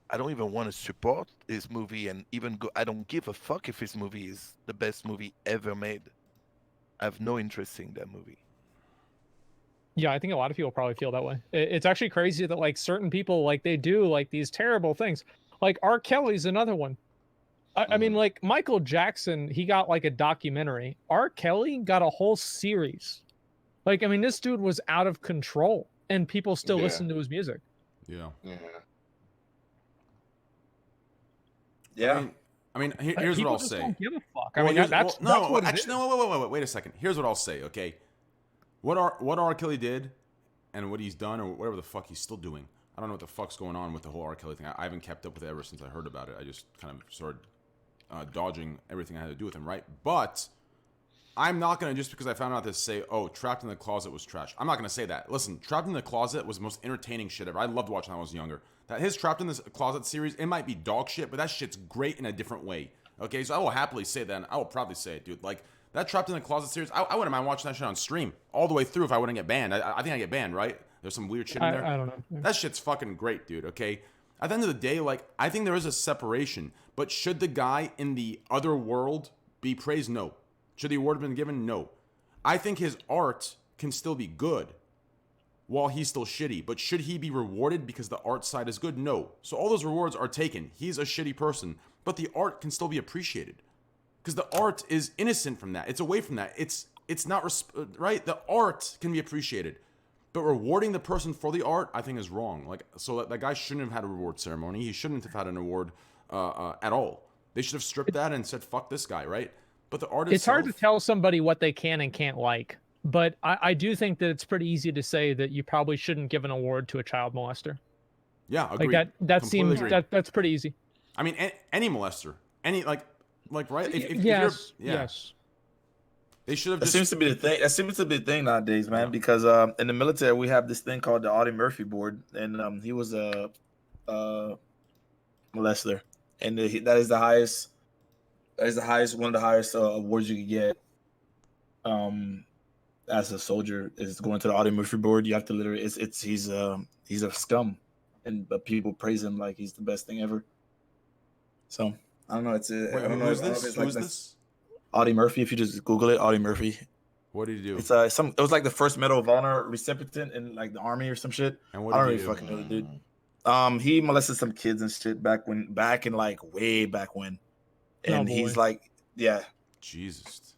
I don't even want to support his movie, and even go. I don't give a fuck if his movie is the best movie ever made. I have no interest in that movie. Yeah, I think a lot of people probably feel that way. It's actually crazy that like certain people like they do like these terrible things. Like R. Kelly's another one. I mean, like Michael Jackson, he got like a documentary. R. Kelly got a whole series. Like, I mean, this dude was out of control, and people still listen to his music. Yeah. Yeah. I mean, here's what I'll say. Don't give a fuck. Well, I mean, that's what actually, no, wait a second. Here's what I'll say. Okay, what R. Kelly did, and what he's done, or whatever the fuck he's still doing. I don't know what the fuck's going on with the whole R. Kelly thing. I haven't kept up with it ever since I heard about it. I just kind of started dodging everything I had to do with him, right? But I'm not gonna, just because I found out this, say, oh, Trapped in the Closet was trash. I'm not gonna say that. Listen, Trapped in the Closet was the most entertaining shit ever. I loved watching when I was younger. That his Trapped in the Closet series, it might be dog shit, but that shit's great in a different way. Okay, so I will happily say that, and I will proudly say it, dude. Like, that Trapped in the Closet series, I wouldn't mind watching that shit on stream all the way through if I wouldn't get banned. I think I get banned, right? There's some weird shit in there. I don't know. That shit's fucking great, dude, okay? At the end of the day, like, I think there is a separation, but should the guy in the other world be praised? No. Should the award have been given? No. I think his art can still be good while he's still shitty, but should he be rewarded because the art side is good? No. So all those rewards are taken. He's a shitty person, but the art can still be appreciated because the art is innocent from that. It's away from that. It's not right. The art can be appreciated, but rewarding the person for the art, I think, is wrong. Like, so that guy shouldn't have had a reward ceremony. He shouldn't have had an award at all. They should have stripped that and said, "Fuck this guy," right? But the art It's hard to tell somebody what they can and can't like, but I do think that it's pretty easy to say that you probably shouldn't give an award to a child molester. Yeah, agreed. Like that Completely seems agreed. that's pretty easy. I mean, any molester, any like right? Yes. They should have. That Just... seems to be the thing. That seems to be the thing nowadays, man. Because in the military we have this thing called the Audie Murphy Board, and he was a molester, and that is the highest. That is the highest, one of the highest awards you could get. As a soldier, is going to the Audie Murphy Board. You have to literally, he's a scum, but people praise him like he's the best thing ever. So I don't know. I don't know. Who's this? Audie Murphy. If you just Google it, Audie Murphy. What did he do? It's it was like the first Medal of Honor recipient in like the army or some shit. And what I don't did really he do? fucking know the dude. He molested some kids and shit back in like way back when. And he's like, yeah. Jesus.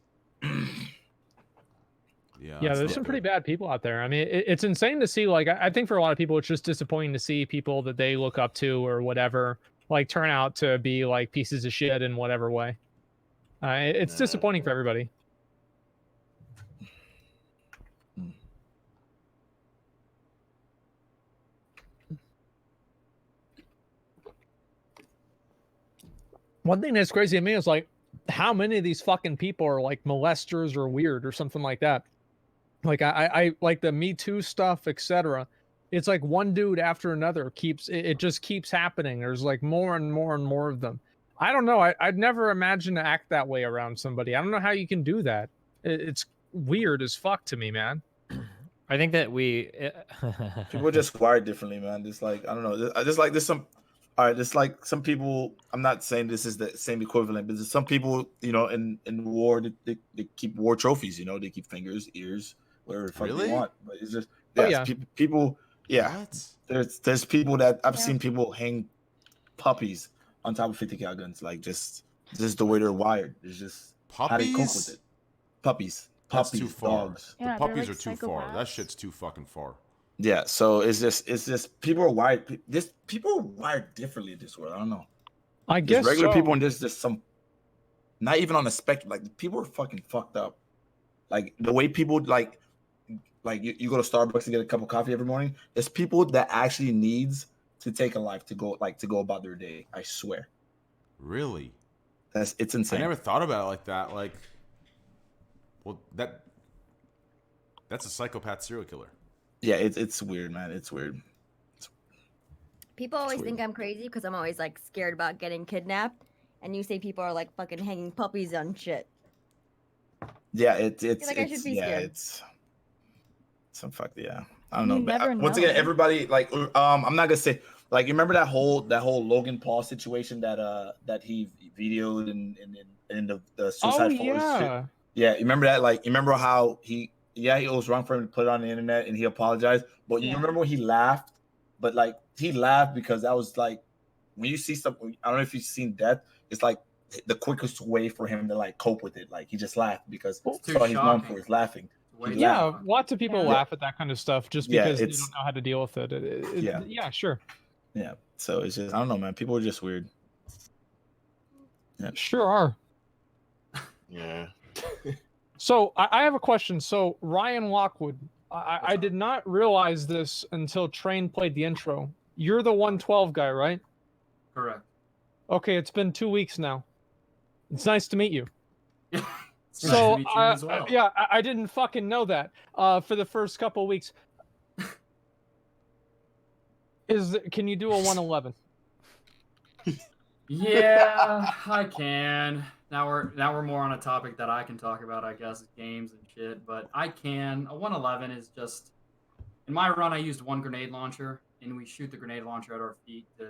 Yeah, there's some pretty bad people out there. I mean, it's insane to see. Like, I think for a lot of people, it's just disappointing to see people that they look up to or whatever, like, turn out to be like pieces of shit in whatever way. It's disappointing for everybody. One thing that's crazy to me is like how many of these fucking people are like molesters or weird or something like that. Like I like the Me Too stuff, etc. It's like one dude after another it just keeps happening. There's like more and more and more of them. I don't know. I'd never imagine to act that way around somebody. I don't know how you can do that. It's weird as fuck to me, man. I think that people are just wired differently, man. Just like, I don't know. Just like there's some. All right, just like some people, I'm not saying this is the same equivalent, but there's some people, you know, in war, they keep war trophies, you know, they keep fingers, ears, whatever the fuck they want. But it's just, people, yeah. What? There's people that I've seen people hang puppies on top of 50 cal guns, like just the way they're wired. It's just how they cope with it. Puppies. That's too far. Dogs. The puppies are too far. That shit's too fucking far. Yeah, so it's just people are wired. People are wired differently in this world. I don't know. I guess regular people, and there's just some, not even on the spectrum. Like people are fucking fucked up. Like the way people like you go to Starbucks to get a cup of coffee every morning. There's people that actually needs to take a life to go about their day. I swear. Really? It's insane. I never thought about it like that. Like, well, that's a psychopath serial killer. Yeah, it's weird, man. It's weird. People always think I'm crazy because I'm always like scared about getting kidnapped, and you say people are like fucking hanging puppies on shit. Yeah, it's I should be scared. it's some fuck. Yeah, I don't know. You never Once again, know. everybody like I'm not gonna say like you remember that whole Logan Paul situation that he videoed in the Suicide Forest shit. Yeah, you remember that? Like, you remember how it was wrong for him to put it on the internet and he apologized. But you remember when he laughed? But like he laughed because that was like when you see something. I don't know if you've seen death. It's like the quickest way for him to like cope with it. Like he just laughed because that's all he's known for is laughing. Yeah, lots of people laugh at that kind of stuff just because they don't know how to deal with it. Yeah, sure. Yeah, so it's just I don't know, man. People are just weird. Yeah. Sure are. Yeah. So I have a question. So Ryan Lockwood, I did not realize this until Train played the intro. You're the 112 guy, right? Correct. Okay, it's been 2 weeks now. It's nice to meet you. It's nice to meet you as well. Yeah, I didn't fucking know that for the first couple weeks. Can you do a 111? Yeah, I can. Now we're more on a topic that I can talk about, I guess, games and shit. But I can. A 111 is just in my run. I used one grenade launcher, and we shoot the grenade launcher at our feet to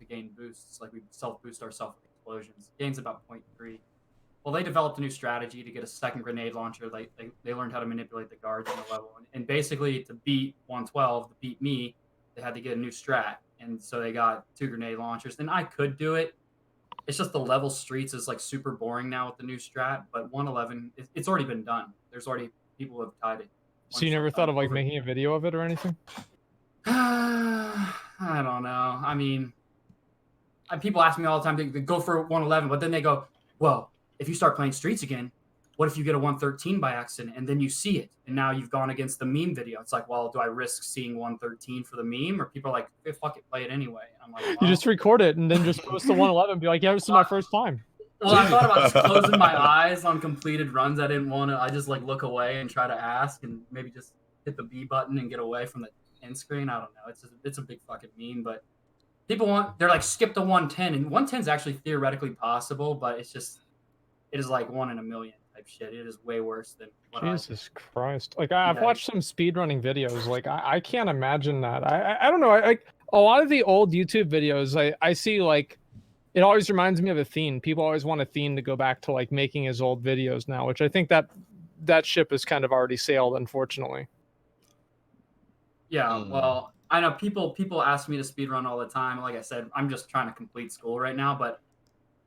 gain boosts. Like we self-boost ourselves with explosions. Gains about 0.3. Well, they developed a new strategy to get a second grenade launcher. Like they learned how to manipulate the guards in the level, and basically to beat 112, to beat me, they had to get a new strat, and so they got 2 grenade launchers. And I could do it. It's just the level streets is like super boring now with the new strat. But 111, it's already been done. There's already people who have tied it. So you never thought of like making a video of it or anything? I don't know. I mean, people ask me all the time to go for 111, but then they go, well, if you start playing streets again, what if you get a 113 by accident and then you see it and now you've gone against the meme video? It's like, well, do I risk seeing 113 for the meme? Or people are like, hey, fuck it, play it anyway. And I'm like, well, you just record it and then just post the 111 and be like, yeah, this is my first time. Well, I thought about just closing my eyes on completed runs. I didn't want to. I just like look away and try to ask and maybe just hit the B button and get away from the end screen. I don't know. It's a big fucking meme, but they're like, skip the 110. And 110 is actually theoretically possible, but it is like 1 in a million type shit. It is way worse than what Jesus Christ. Like I've watched some speedrunning videos. Like I can't imagine that. I don't know. A lot of the old YouTube videos I see, like it always reminds me of a theme. People always want a theme to go back to like making his old videos now, which I think that ship has kind of already sailed, unfortunately. Yeah, well, I know people ask me to speedrun all the time. Like I said, I'm just trying to complete school right now, but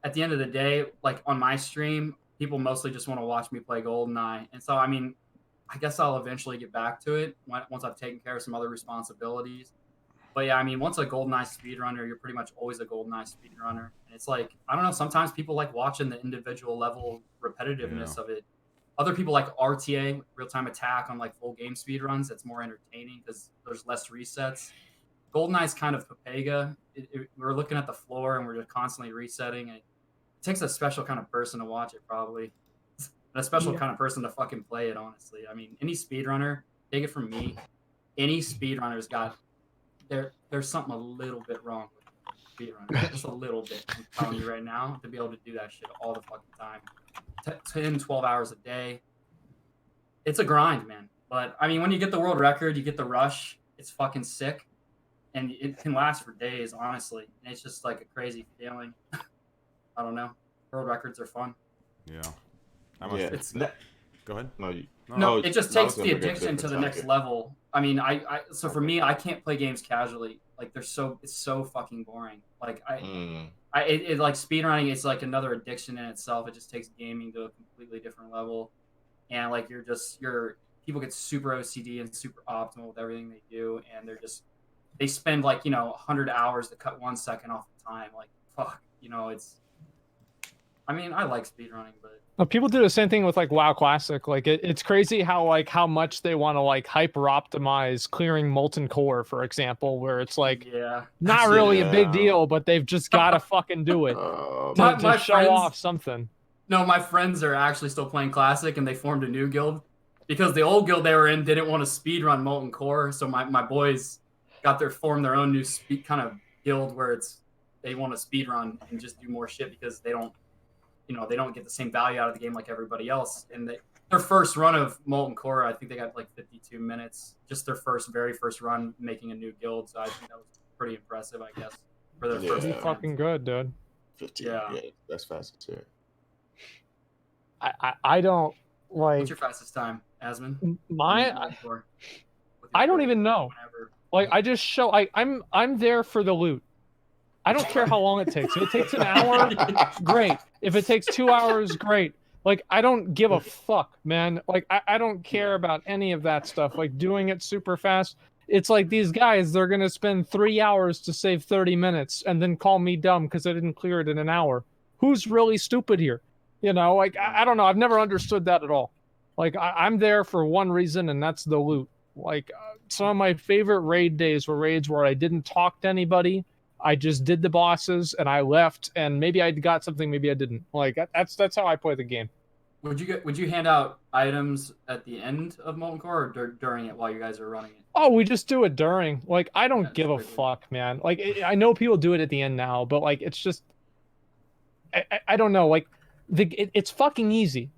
at the end of the day, like on my stream, people mostly just want to watch me play GoldenEye. And so, I mean, I guess I'll eventually get back to it once I've taken care of some other responsibilities. But yeah, I mean, once a GoldenEye speedrunner, you're pretty much always a GoldenEye speedrunner. And it's like, I don't know, sometimes people like watching the individual level repetitiveness of it. Other people like RTA, real-time attack on like full game speedruns. That's more entertaining because there's less resets. GoldenEye's kind of Papega. We're looking at the floor and we're just constantly resetting. And it takes a special kind of person to watch it, probably. And a special kind of person to fucking play it, honestly. I mean, any speedrunner, take it from me, any speedrunner's got there's something a little bit wrong with speedrunner. Just a little bit. I'm telling you right now, to be able to do that shit all the fucking time. 10, 12 hours a day. It's a grind, man. But I mean, when you get the world record, you get the rush, it's fucking sick. And it can last for days, honestly. And it's just like a crazy feeling. I don't know. World records are fun. Yeah. Go ahead. No, it just takes the addiction to the next level. I mean, so for me, I can't play games casually. Like it's so fucking boring. Like it like speedrunning is like another addiction in itself. It just takes gaming to a completely different level. And like people get super OCD and super optimal with everything they do, and they spend like 100 hours to cut 1 second off the time. Like fuck, I mean, I like speedrunning, but people do the same thing with like WoW Classic. Like it's crazy how much they want to like hyper optimize clearing molten core, for example, where it's like not really a big deal, but they've just got to fucking do it to show off something. No, my friends are actually still playing Classic, and they formed a new guild because the old guild they were in didn't want to speedrun molten core. So my boys formed their own new kind of guild where they want to speedrun and just do more shit because they don't get the same value out of the game like everybody else. And their first run of Molten Core, I think they got like 52 minutes. Just their very first run making a new guild. So I think that was pretty impressive, I guess, for their first. Pretty fucking good, dude. 15. Yeah, that's fast as shit. I don't like. What's your fastest time, Asmon? I don't even know. Whenever. Like I just show. I'm there for the loot. I don't care how long it takes. If it takes an hour, great. If it takes 2 hours, great. Like, I don't give a fuck, man. Like, I don't care about any of that stuff. Like, doing it super fast. It's like these guys, they're going to spend 3 hours to save 30 minutes and then call me dumb because I didn't clear it in an hour. Who's really stupid here? You know, like, I don't know. I've never understood that at all. Like, I'm there for one reason, and that's the loot. Like, some of my favorite raid days were raids where I didn't talk to anybody. I just did the bosses and I left, and maybe I got something, maybe I didn't. Like that's how I play the game. Would you hand out items at the end of Molten Core or during it while you guys are running it? Oh, we just do it during. Like I don't give a fuck, man. Like I know people do it at the end now, but like it's just I don't know. Like it's fucking easy.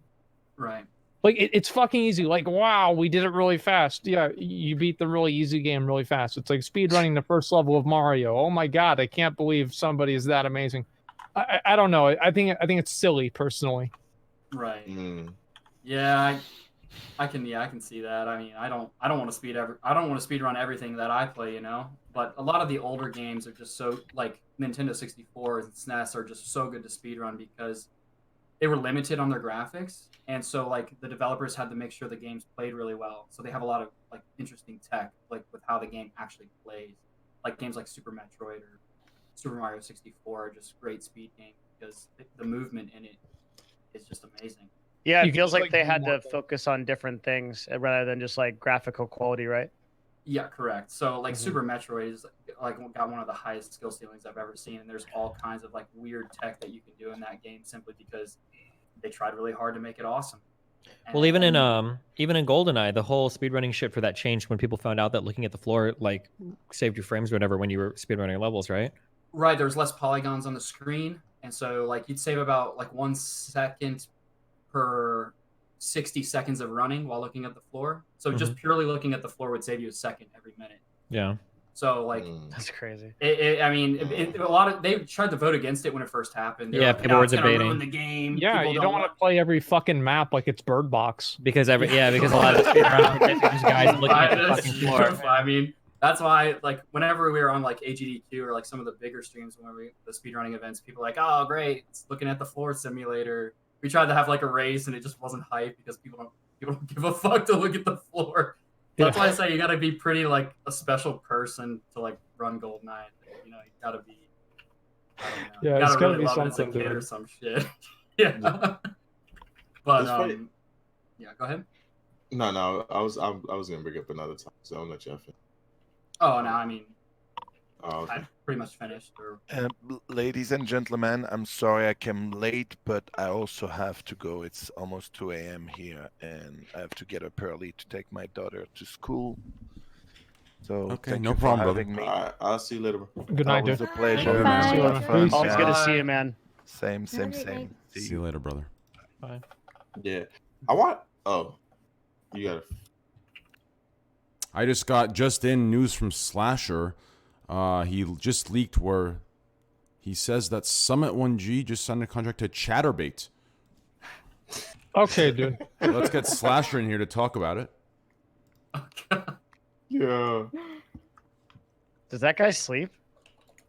Right. Like it's fucking easy. Like wow, we did it really fast. Yeah, you beat the really easy game really fast. It's like speedrunning the first level of Mario. Oh my god, I can't believe somebody is that amazing. I don't know. I think it's silly personally. Right. Yeah, I can see that. I mean, I don't want to speedrun everything that I play, you know. But a lot of the older games are just so like Nintendo 64 and SNES are just so good to speedrun because they were limited on their graphics, and so like the developers had to make sure the games played really well. So they have a lot of like interesting tech, like with how the game actually plays. Like games like Super Metroid or Super Mario 64 are just great speed games because the movement in it is just amazing. Yeah, it feels like they had to focus on different things rather than just like graphical quality, right? Yeah, correct. So like Super Metroid is like got one of the highest skill ceilings I've ever seen, and there's all kinds of like weird tech that you can do in that game simply because they tried really hard to make it awesome. Well, even in GoldenEye, the whole speedrunning shit for that changed when people found out that looking at the floor like saved your frames or whatever when you were speedrunning levels, right? Right, there was less polygons on the screen, and so like you'd save about like 1 second per 60 seconds of running while looking at the floor. So just purely looking at the floor would save you a second every minute. Yeah. So like that's crazy. I mean, a lot of they tried to vote against it when it first happened. They're like, people were debating. Ruin the game. Yeah, People you don't want to play every fucking map like it's Bird Box. Because because a lot of speedrunners are just guys looking at the fucking floor. I mean, that's why like whenever we were on like AGDQ or like some of the bigger streams when the speedrunning events, people were like, oh great, it's looking at the floor simulator. We tried to have like a race and it just wasn't hype because people don't give a fuck to look at the floor. That's why I say you got to be pretty like a special person to like run GoldenEye. You know, you got to be. Yeah, it's gotta be something, dude. Or some shit. Yeah. But yeah, go ahead. No, I was gonna bring up another time, so I'll let you finish. Oh no, I mean, okay. I pretty much finished. Ladies and gentlemen, I'm sorry I came late, but I also have to go. It's almost 2 a.m. here, and I have to get up early to take my daughter to school. So okay, no problem, brother. All right, I'll see you later. Good night, dude. dude. It was a pleasure. Bye. Always good to see you, man. Same. See you later, brother. Bye. Yeah, I want. Oh, you got it. I just got in news from Slasher. He just leaked where he says that Summit 1G just signed a contract to Chatterbait. Okay, dude. Let's get Slasher in here to talk about it. Yeah. Does that guy sleep?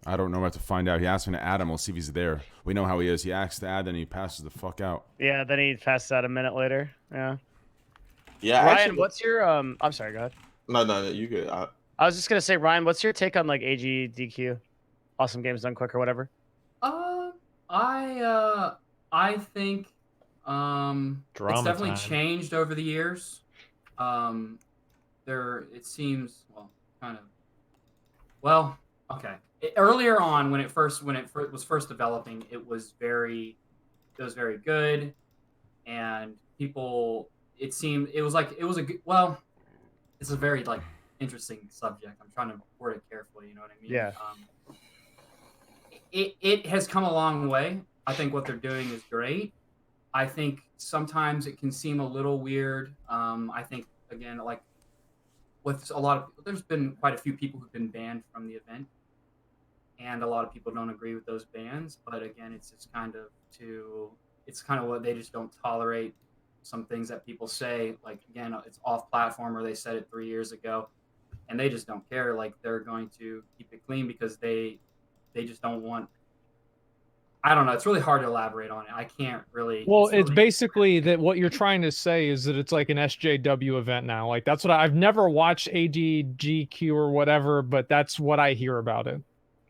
I don't know what to find out. He asked me to add him. We'll see if he's there. We know how he is. He asks to add, then he passes the fuck out. Yeah, then he passes out a minute later. Yeah. Yeah. Ryan, actually, what's your I'm sorry, go ahead. No, you good. I was just gonna say, Ryan, what's your take on like AGDQ? Awesome games done quick or whatever. I think it's definitely changed over the years. It seems okay. Earlier on, when it was first developing, it was very good, and people. It's a very like interesting subject. I'm trying to word it carefully. You know what I mean? Yeah. It has come a long way. I think what they're doing is great. I think sometimes it can seem a little weird. I think again, like with a lot of, there's been quite a few people who've been banned from the event, and a lot of people don't agree with those bans. But again, it's just it's kind of what they just don't tolerate some things that people say. Like again, it's off platform, or they said it 3 years ago, and they just don't care. Like they're going to keep it clean because they just don't want. I don't know. It's really hard to elaborate on it. I can't really. Well, it's basically that what you're trying to say is that it's like an SJW event now. Like that's what I've never watched ADGQ or whatever, but that's what I hear about it.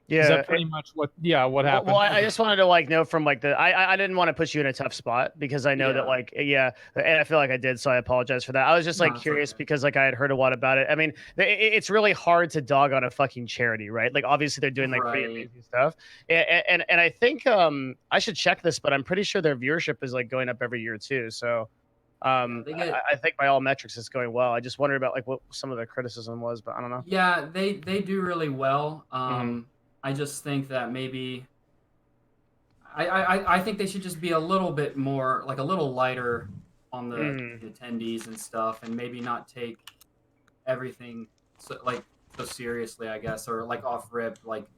Yeah, is that pretty much what happened? Well, I just wanted to like know from like I didn't want to put you in a tough spot because I know that like and I feel like I did, so I apologize for that. I was just like curious because like I had heard a lot about it. I mean, it's really hard to dog on a fucking charity, right? Like obviously they're doing like pretty amazing stuff, and I think I should check this, but I'm pretty sure their viewership is like going up every year too. So I think by all metrics it's going well. I just wondered about like what some of the criticism was, but I don't know. Yeah, they do really well. I just think that maybe I think they should just be a little bit more, like a little lighter on the attendees and stuff, and maybe not take everything so seriously, I guess, or like off rip. Like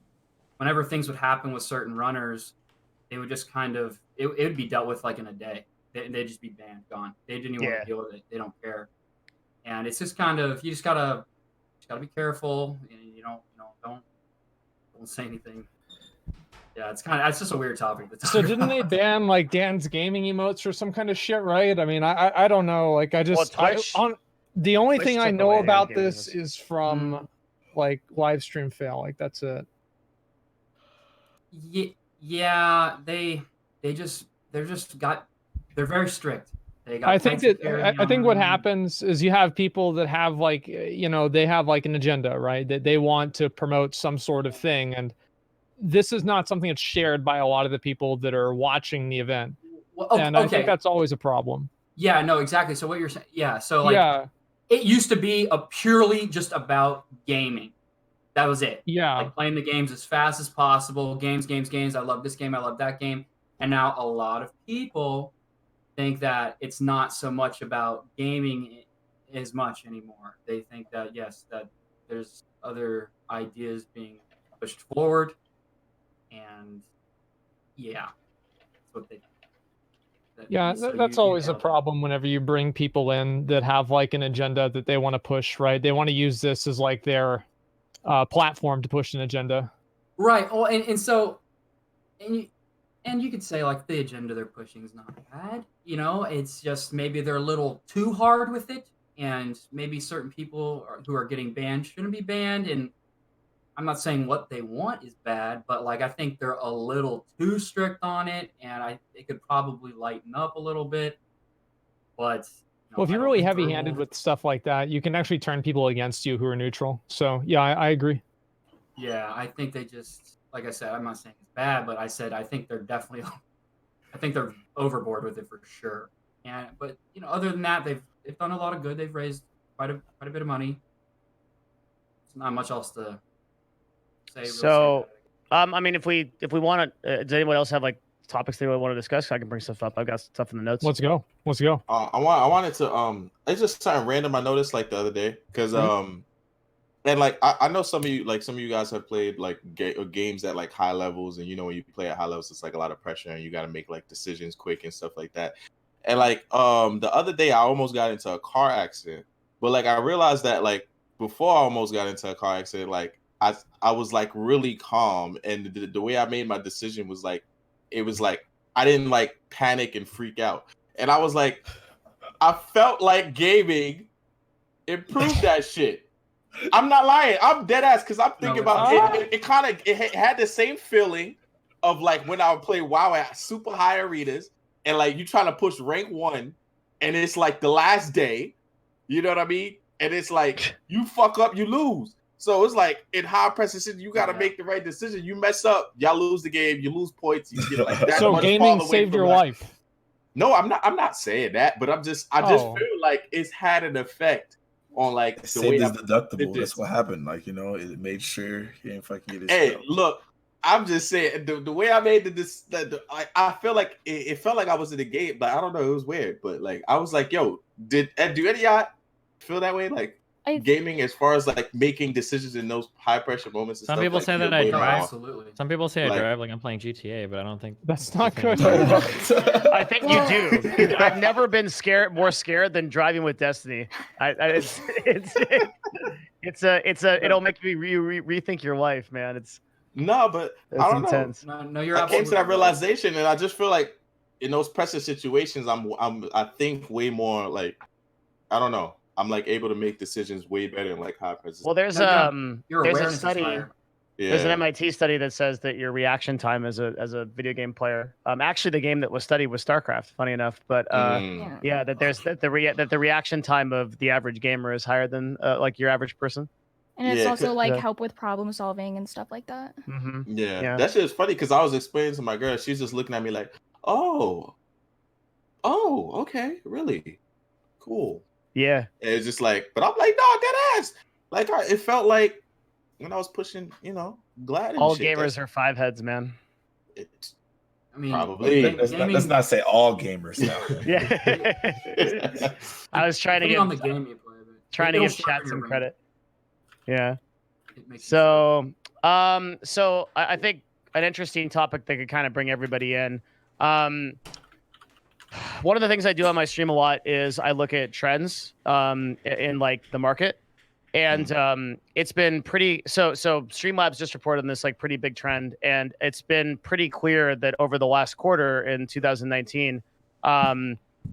whenever things would happen with certain runners, they would just kind of it would be dealt with like in a day. They'd just be banned, gone. They didn't even want to deal with it. They don't care, and it's just kind of you just gotta be careful, and don't say anything. Yeah, it's just a weird topic. So didn't they ban like Dan's gaming emotes or some kind of shit, right? I mean, I don't know. Like I just the only Twitch thing I took know away about gaming this is from like live stream fail. Like that's it. Yeah, they're very strict. I think what happens is you have people that have like, they have like an agenda, right? That they want to promote some sort of thing. And this is not something that's shared by a lot of the people that are watching the event. Well, and I think that's always a problem. Yeah, no, exactly. So what you're saying, so like, it used to be purely just about gaming. That was it. Yeah. Like playing the games as fast as possible. Games. I love this game. I love that game. And now a lot of people think that it's not so much about gaming as much anymore. They think that that there's other ideas being pushed forward, and that's what they. That's always a problem whenever you bring people in that have like an agenda that they want to push, right? They want to use this as like their platform to push an agenda. Right. Oh, and you could say like the agenda they're pushing is not bad. It's just maybe they're a little too hard with it, and maybe certain people who are getting banned shouldn't be banned. And I'm not saying what they want is bad, but like I think they're a little too strict on it, and it could probably lighten up a little bit. But well, if you're really heavy-handed with stuff like that, you can actually turn people against you who are neutral. So yeah, I agree. Yeah, I think they just, like I said, I'm not saying it's bad, but I think they're definitely, I think they're overboard with it for sure. But other than that, they've done a lot of good. They've raised quite a bit of money. There's not much else to say. So, I mean, if we want to, does anyone else have like topics they want to discuss? I can bring stuff up. I've got stuff in the notes. Let's go. I wanted to it's just something random I noticed like the other day because and like I know some of you guys have played like games at like high levels, and when you play at high levels it's like a lot of pressure and you got to make like decisions quick and stuff like that. And like the other day I almost got into a car accident, but like I realized that like before I almost got into a car accident, like I was like really calm, and the way I made my decision was like it was like I didn't like panic and freak out, and I was like I felt like gaming improved that shit. I'm not lying. I'm dead ass because I'm thinking about it. It had the same feeling of like when I would play WoW at super high arenas, and like you trying to push rank 1, and it's like the last day. You know what I mean? And it's like you fuck up, you lose. So it's like in high pressure, you got to make the right decision. You mess up, y'all lose the game. You lose points. You get like that. So gaming saved your life. No, I'm not saying that, but I just feel like it's had an effect on like the way his deductible. That's what happened. Like it made sure he didn't fucking get his. Hey, look, I'm just saying the way I made I feel like it felt like I was in the game, but I don't know, it was weird. But like I was like, yo, do any of y'all feel that way? Like gaming as far as like making decisions in those high pressure moments and Some stuff, people like, say that I drive. Absolutely. Some people say I Like- drive like I'm playing GTA, but I don't think That's not good. I think you do. I've never been more scared than driving with Destiny. It'll make me rethink your life, man. It's but I don't intense. No, you're know. I came to that absolutely right. realization, and I just feel like in those pressure situations, I think way more like I don't know. I'm like able to make decisions way better in like high pressure. Well, there's Your there's a awareness is study. higher. There's an MIT study that says that your reaction time as a video game player, actually the game that was studied was StarCraft, funny enough, but that the reaction time of the average gamer is higher than like your average person. And it's Yeah, also like yeah. help with problem solving and stuff like that. Mm-hmm. Yeah, that shit is funny because I was explaining to my girl, she's just looking at me like, oh, okay, really, cool. Yeah, and it's just like, but I'm like, no, that ass. Like, it felt like when I was pushing, Glad. all gamers are five heads, man. I mean, Probably. Let's not say all gamers now. Yeah, I was trying to depending give on the game you play, but trying to it'll give sharpen chat your some brain. credit. Yeah. It makes you So I think an interesting topic that could kind of bring everybody in. One of the things I do on my stream a lot is I look at trends in like the market, and it's been pretty. So Streamlabs just reported on this like pretty big trend, and it's been pretty clear that over the last quarter in 2019,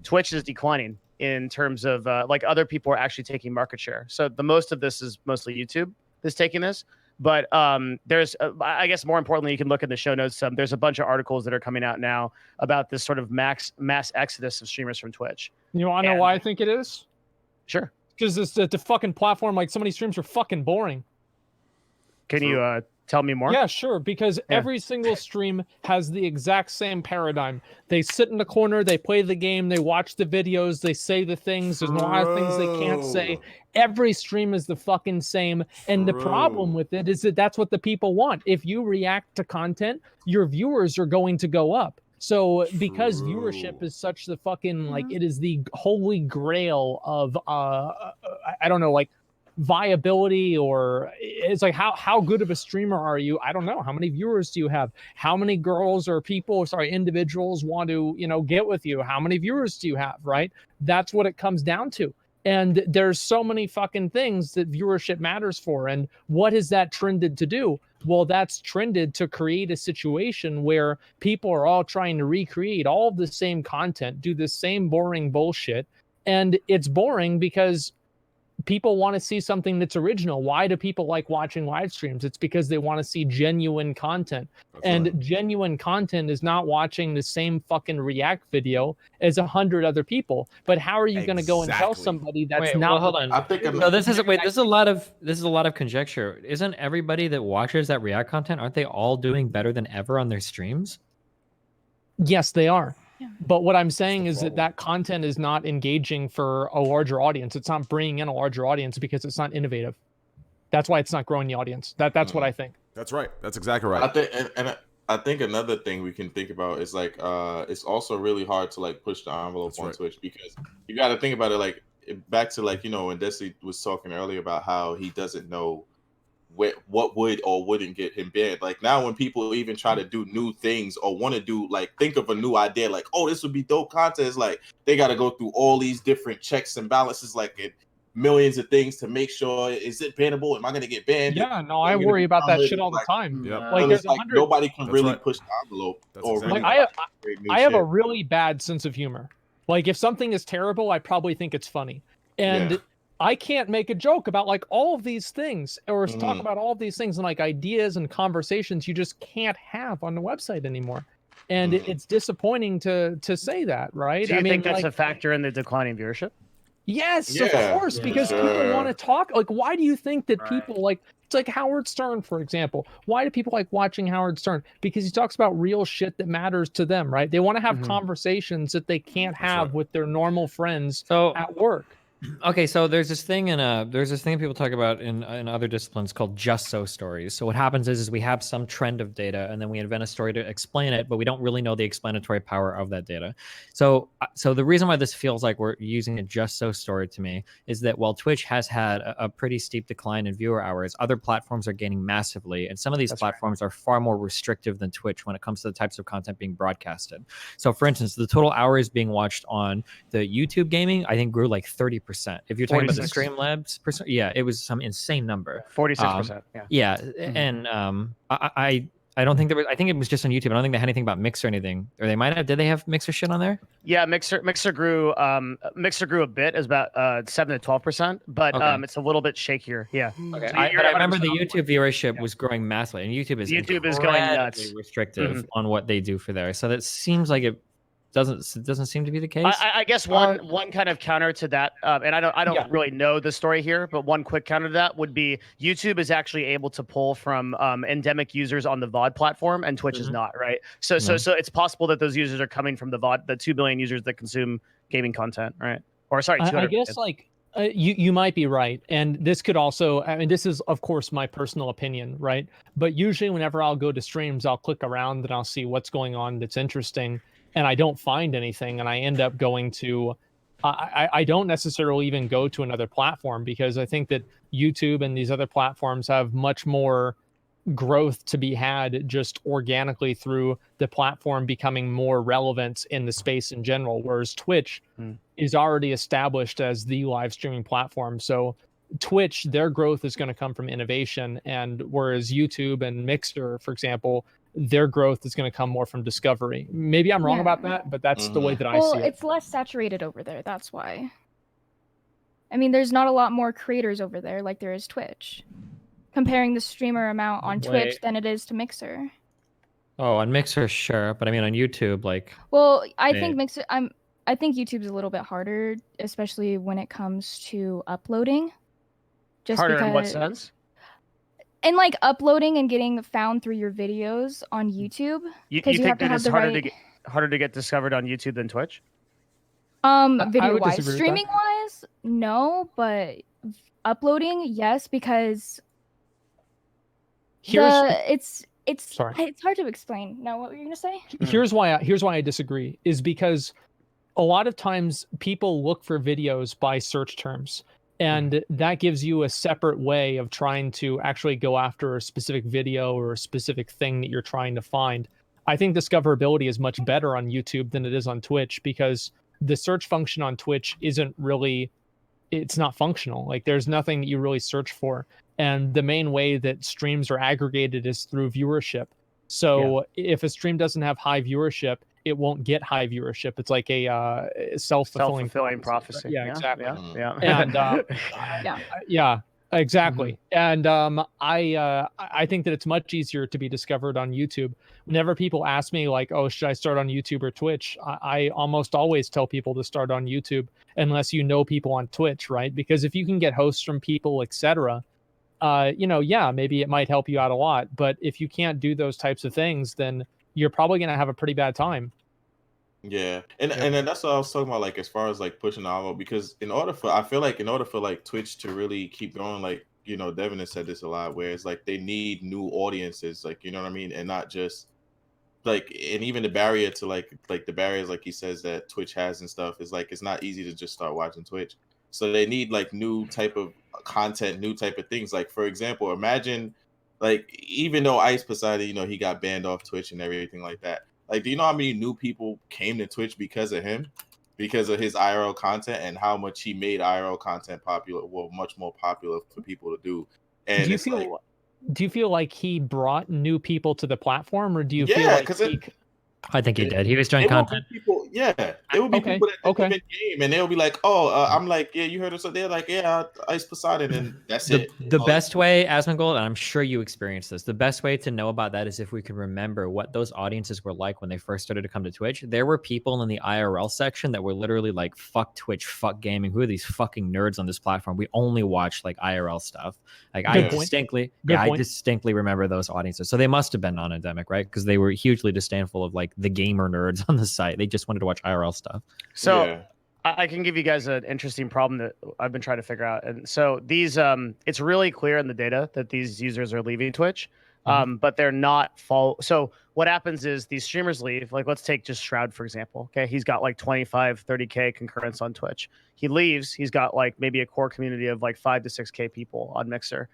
Twitch is declining in terms of like other people are actually taking market share. So the most of this is mostly YouTube that's taking this. But there's, I guess more importantly, you can look in the show notes. There's a bunch of articles that are coming out now about this sort of mass exodus of streamers from Twitch. You want to know why I think it is? Sure. Because it's the fucking platform. Like, so many streams are fucking boring. Can you tell me more? Yeah, sure. Because every single stream has the exact same paradigm. They sit in the corner, they play the game, they watch the videos, they say the things. There's a lot of things they can't say. Every stream is the fucking same. And the problem with it is that that's what the people want. If you react to content, your viewers are going to go up. So because viewership is such the fucking, like, it is the holy grail of, I don't know, like, viability, or it's like how good of a streamer are you? I don't know. How many viewers do you have? How many girls or individuals want to get with you? How many viewers do you have? Right? That's what it comes down to. And there's so many fucking things that viewership matters for. And what has that trended to do? Well, that's trended to create a situation where people are all trying to recreate all the same content, do the same boring bullshit. And it's boring because people want to see something that's original. Why do people like watching live streams? It's because they want to see genuine content. Genuine content is not watching the same fucking React video as 100 other people. But how are you going to go and tell somebody that's not? Well, hold on. I think this is a lot of conjecture. Isn't everybody that watches that React content, aren't they all doing better than ever on their streams? Yes, they are. Yeah. But what I'm saying is that content is not engaging for a larger audience. It's not bringing in a larger audience because it's not innovative. That's why it's not growing the audience. That's what I think. That's right. That's exactly right. I think another thing we can think about is like it's also really hard to like push the envelope on Twitch, because you got to think about it like back to like when Desi was talking earlier about how he doesn't know what would or wouldn't get him banned. Like now when people even try to do new things or want to do like think of a new idea like, oh, this would be dope content, it's like they got to go through all these different checks and balances, like millions of things to make sure, is it bannable? Am I going to get banned? Yeah, no, I worry about that shit all the time. Yeah. Like there's 100. Nobody can really push the envelope. Exactly I have a really bad sense of humor. Like if something is terrible, I probably think it's funny. And I can't make a joke about like all of these things or talk about all of these things and like ideas and conversations you just can't have on the website anymore. And it's disappointing to say that, right? Do you think that's a factor in the declining viewership? Yes, of course, because people want to talk. Like, why do you think that people like, it's like Howard Stern, for example. Why do people like watching Howard Stern? Because he talks about real shit that matters to them, right? They want to have conversations that they can't have with their normal friends at work. Okay, so there's this thing people talk about in other disciplines called just so stories. So what happens is we have some trend of data and then we invent a story to explain it, but we don't really know the explanatory power of that data. So the reason why this feels like we're using a just so story to me is that while Twitch has had a pretty steep decline in viewer hours, other platforms are gaining massively, and some of these platforms are far more restrictive than Twitch when it comes to the types of content being broadcasted. So for instance, the total hours being watched on the YouTube gaming, I think grew like 30%. If you're talking about the Streamlabs percent, yeah, it was some insane number. 46%. Yeah, and I don't think there was. I think it was just on YouTube. I don't think they had anything about Mixer or anything. Or they might have. Did they have Mixer shit on there? Yeah, Mixer grew. Mixer grew a bit, is about 7 to 12%, but it's a little bit shakier. Yeah. Okay. But I remember the YouTube viewership was growing massively, and YouTube is going nuts, restrictive on what they do for there. So that seems like it doesn't seem to be the case. I guess one kind of counter to that, and I don't really know the story here, but one quick counter to that would be YouTube is actually able to pull from endemic users on the VOD platform, and Twitch is not, right? So it's possible that those users are coming from the VOD, the 2 billion users that consume gaming content, right? Or sorry, 200. I guess like you might be right, and this could also. I mean, this is of course my personal opinion, right? But usually, whenever I'll go to streams, I'll click around and I'll see what's going on that's interesting. And I don't find anything, and I end up going to, I don't necessarily even go to another platform, because I think that YouTube and these other platforms have much more growth to be had just organically through the platform becoming more relevant in the space in general, whereas Twitch is already established as the live streaming platform. So Twitch, their growth is going to come from innovation, and whereas YouTube and Mixer, for example, their growth is going to come more from discovery. Maybe I'm wrong about that, but that's the way that I see it. Well, it's less saturated over there. That's why. I mean, there's not a lot more creators over there like there is Twitch. Comparing the streamer amount on Twitch than it is to Mixer. Oh, on Mixer, sure, but I mean on YouTube, like. Well, I think Mixer. I think YouTube's a little bit harder, especially when it comes to uploading. Just harder in what sense? And like uploading and getting found through your videos on YouTube. You think that it's harder to get discovered on YouTube than Twitch? Video wise, streaming wise, no, but uploading, yes, because it's hard to explain. No, what were you gonna say? Here's why I disagree, is because a lot of times people look for videos by search terms. And that gives you a separate way of trying to actually go after a specific video or a specific thing that you're trying to find. I think discoverability is much better on YouTube than it is on Twitch, because the search function on Twitch it's not functional. Like there's nothing that you really search for. And the main way that streams are aggregated is through viewership. So if a stream doesn't have high viewership, it won't get high viewership. It's like a self-fulfilling prophecy. Yeah, exactly. Yeah. And yeah, exactly. And I think that it's much easier to be discovered on YouTube. Whenever people ask me like, oh, should I start on YouTube or Twitch? I almost always tell people to start on YouTube, unless you know people on Twitch, right? Because if you can get hosts from people, etc., maybe it might help you out a lot. But if you can't do those types of things, then you're probably going to have a pretty bad time. Yeah. And then that's what I was talking about, like, as far as like pushing the envelope, because I feel like in order for like Twitch to really keep going, like, Devin has said this a lot, where it's like they need new audiences, like, you know what I mean? And not just like, and even the barrier to like the barriers, like he says, that Twitch has and stuff, is like, it's not easy to just start watching Twitch. So they need like new type of content, new type of things. Like, for example, imagine, like, even though Ice Poseidon, he got banned off Twitch and everything like that. Like, do you know how many new people came to Twitch because of him, because of his IRL content, and how much he made IRL content popular, well, much more popular for people to do? And do you feel like he brought new people to the platform, or do you feel like I think he did. He was doing content. There would be people that come in game and they'll be like, "Oh, I'm like, yeah, you heard us." So they're like, "Yeah, Ice Poseidon," and that's it. The best way, Asmongold, and I'm sure you experienced this, the best way to know about that is if we can remember what those audiences were like when they first started to come to Twitch. There were people in the IRL section that were literally like, "Fuck Twitch, fuck gaming. Who are these fucking nerds on this platform? We only watch like IRL stuff." Like I distinctly remember those audiences. So they must have been non-endemic, right? Because they were hugely disdainful of like the gamer nerds on the site. They just wanted to watch IRL stuff. So I can give you guys an interesting problem that I've been trying to figure out. And so these, it's really clear in the data that these users are leaving Twitch, but they're not So what happens is these streamers leave. Like, let's take just Shroud, for example. Okay. He's got like 25, 30K concurrents on Twitch. He leaves. He's got like maybe a core community of like 5 to 6K people on Mixer.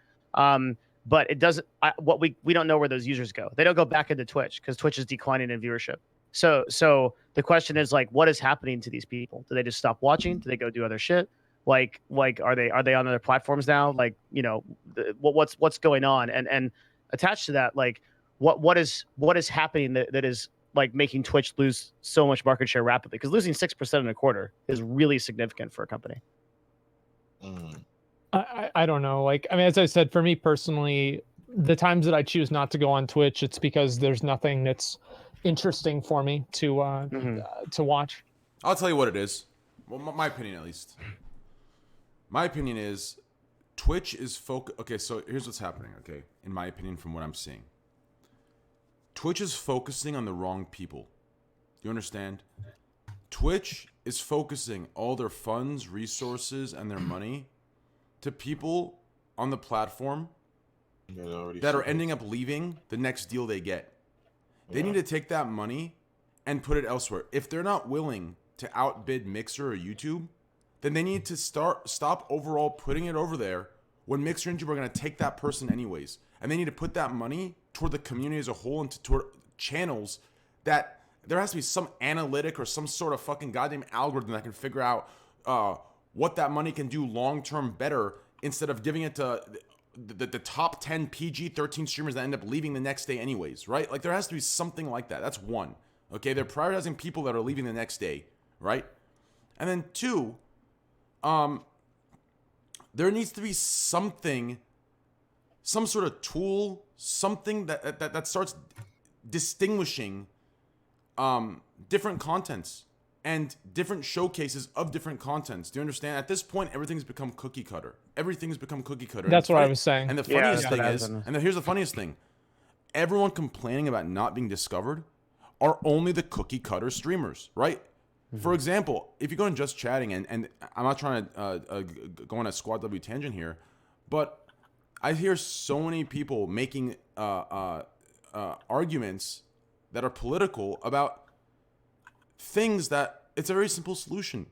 But it doesn't, we don't know where those users go. They don't go back into Twitch because Twitch is declining in viewership. So the question is like, what is happening to these people? Do they just stop watching? Do they go do other shit? Like are they on other platforms now? Like, you know, what's going on? And attached to that, like what is happening that is like making Twitch lose so much market share rapidly? Because losing 6% in a quarter is really significant for a company. I don't know. Like, I mean, as I said, for me personally, the times that I choose not to go on Twitch, it's because there's nothing that's interesting for me to watch. I'll tell you what it is. Well, my opinion, at least. My opinion is Twitch is Okay, so here's what's happening. Okay, in my opinion, from what I'm seeing, Twitch is focusing on the wrong people. You understand? Twitch is focusing all their funds, resources, and their money to people on the platform that are ending up leaving the next deal they get. They need to take that money and put it elsewhere. If they're not willing to outbid Mixer or YouTube, then they need to stop overall putting it over there when Mixer and YouTube are going to take that person anyways. And they need to put that money toward the community as a whole and toward channels that there has to be some analytic or some sort of fucking goddamn algorithm that can figure out what that money can do long-term better instead of giving it to the top 10 PG-13 streamers that end up leaving the next day anyways, right? Like, there has to be something like that. That's one. Okay, they're prioritizing people that are leaving the next day, right? And then two, there needs to be something, some sort of tool, something that starts distinguishing different contents and different showcases of different contents. Do you understand? At this point, everything's become cookie cutter. Everything's become cookie cutter. That's what I was saying. And the funniest thing is, here's the funniest thing. Everyone complaining about not being discovered are only the cookie cutter streamers, right? For example, if you go in Just Chatting, and I'm not trying to go on a Squad W tangent here, but I hear so many people making arguments that are political about things that it's a very simple solution.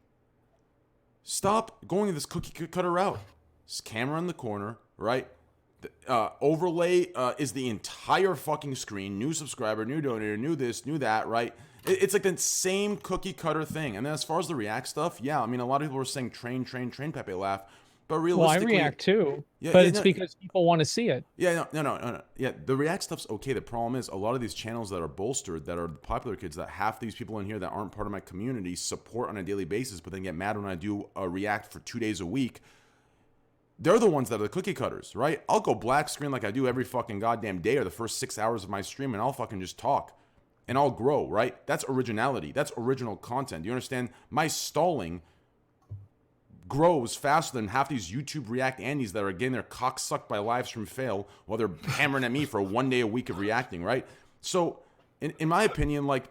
Stop going this cookie cutter route. This camera in the corner, right? Overlay is the entire fucking screen. New subscriber, new donator, new this, new that, right? It's like the same cookie cutter thing. And then as far as the React stuff, yeah, I mean, a lot of people were saying train, Pepe laugh. But realistically, well, I react too, but it's because people want to see it. Yeah, no. Yeah, the React stuff's okay. The problem is a lot of these channels that are bolstered, that are the popular kids, that half these people in here that aren't part of my community support on a daily basis, but then get mad when I do a React for 2 days a week. They're the ones that are the cookie cutters, right? I'll go black screen like I do every fucking goddamn day or the first 6 hours of my stream, and I'll fucking just talk. And I'll grow, right? That's originality. That's original content. Do you understand? My stalling grows faster than half these YouTube React Andes that are getting their cock sucked by live stream fail while they're hammering at me for 1 day a week of reacting, right? So, in my opinion, like,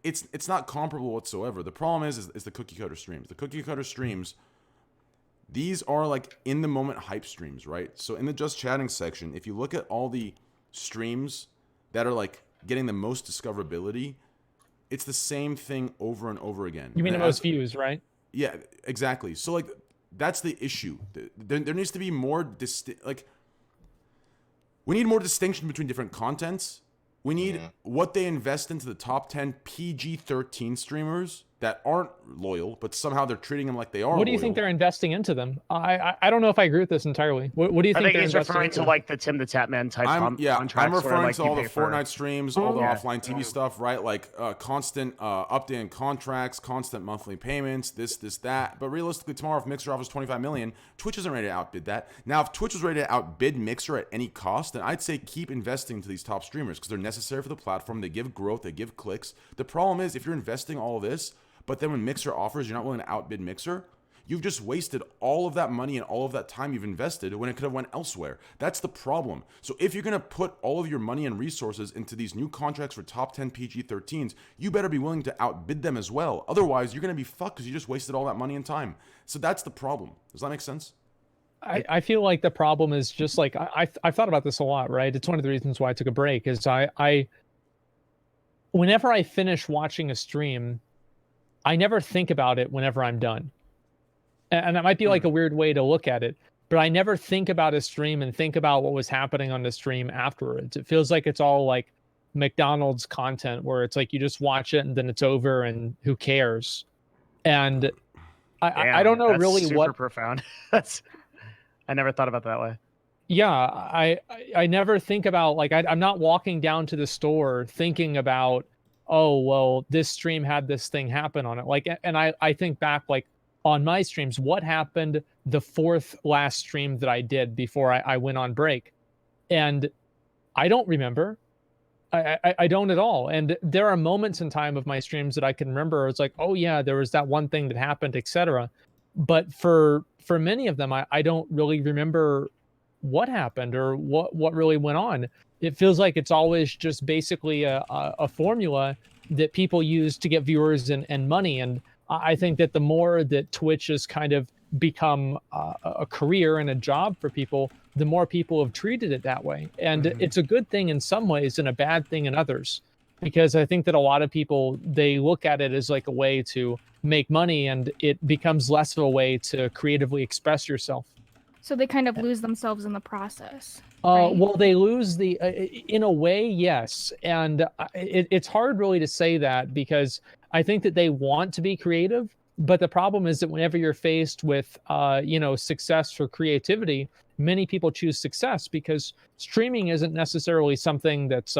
it's not comparable whatsoever. The problem is the cookie cutter streams. The cookie cutter streams, these are like in the moment hype streams, right? So in the Just Chatting section, if you look at all the streams that are like getting the most discoverability, it's the same thing over and over again. You mean the most views, right? Yeah, exactly. So like that's the issue. There needs to be more we need more distinction between different contents. We need what they invest into the top 10 PG-13 streamers that aren't loyal, but somehow they're treating them like they are. What do you think they're investing into them? I don't know if I agree with this entirely. What do you think? I think he's referring to like the Tim the Tatman type contracts. I'm referring like to all the Fortnite streams, all the offline TV stuff, right? Like constant updating contracts, constant monthly payments, this, that. But realistically, tomorrow if Mixer offers 25 million, Twitch isn't ready to outbid that. Now, if Twitch was ready to outbid Mixer at any cost, then I'd say keep investing into these top streamers because they're necessary for the platform. They give growth, they give clicks. The problem is if you're investing all of this, but then when Mixer offers, you're not willing to outbid Mixer, You've just wasted all of that money and all of that time you've invested when it could have went elsewhere. That's the problem. So if you're going to put all of your money and resources into these new contracts for top 10 PG-13s, you better be willing to outbid them as well. Otherwise, you're going to be fucked because you just wasted all that money and time. So that's the problem. Does that make sense? I feel like the problem is just like I've thought about this a lot, right? It's one of the reasons why I took a break is I whenever I finish watching a stream, I never think about it whenever I'm done. And that might be like a weird way to look at it, but I never think about a stream and think about what was happening on the stream afterwards. It feels like it's all like McDonald's content where it's like you just watch it and then it's over and who cares? And I don't know really super what profound. I never thought about it that way. Yeah, I never think about like I'm not walking down to the store thinking about, oh well, this stream had this thing happen on it. Like, and I think back like on my streams, what happened the fourth last stream that I did before I went on break, and I don't remember. I don't at all. And there are moments in time of my streams that I can remember. It's like, oh yeah, there was that one thing that happened, etc. But for many of them, I don't really remember what happened or what really went on. It feels like it's always just basically a formula that people use to get viewers and money. And I think that the more that Twitch has kind of become a career and a job for people, the more people have treated it that way. And it's a good thing in some ways and a bad thing in others, because I think that a lot of people, they look at it as like a way to make money, and it becomes less of a way to creatively express yourself. So they kind of lose themselves in the process. Right? Well, they lose the, in a way, yes. And it's hard really to say that, because I think that they want to be creative, but the problem is that whenever you're faced with, success for creativity, many people choose success because streaming isn't necessarily something that's,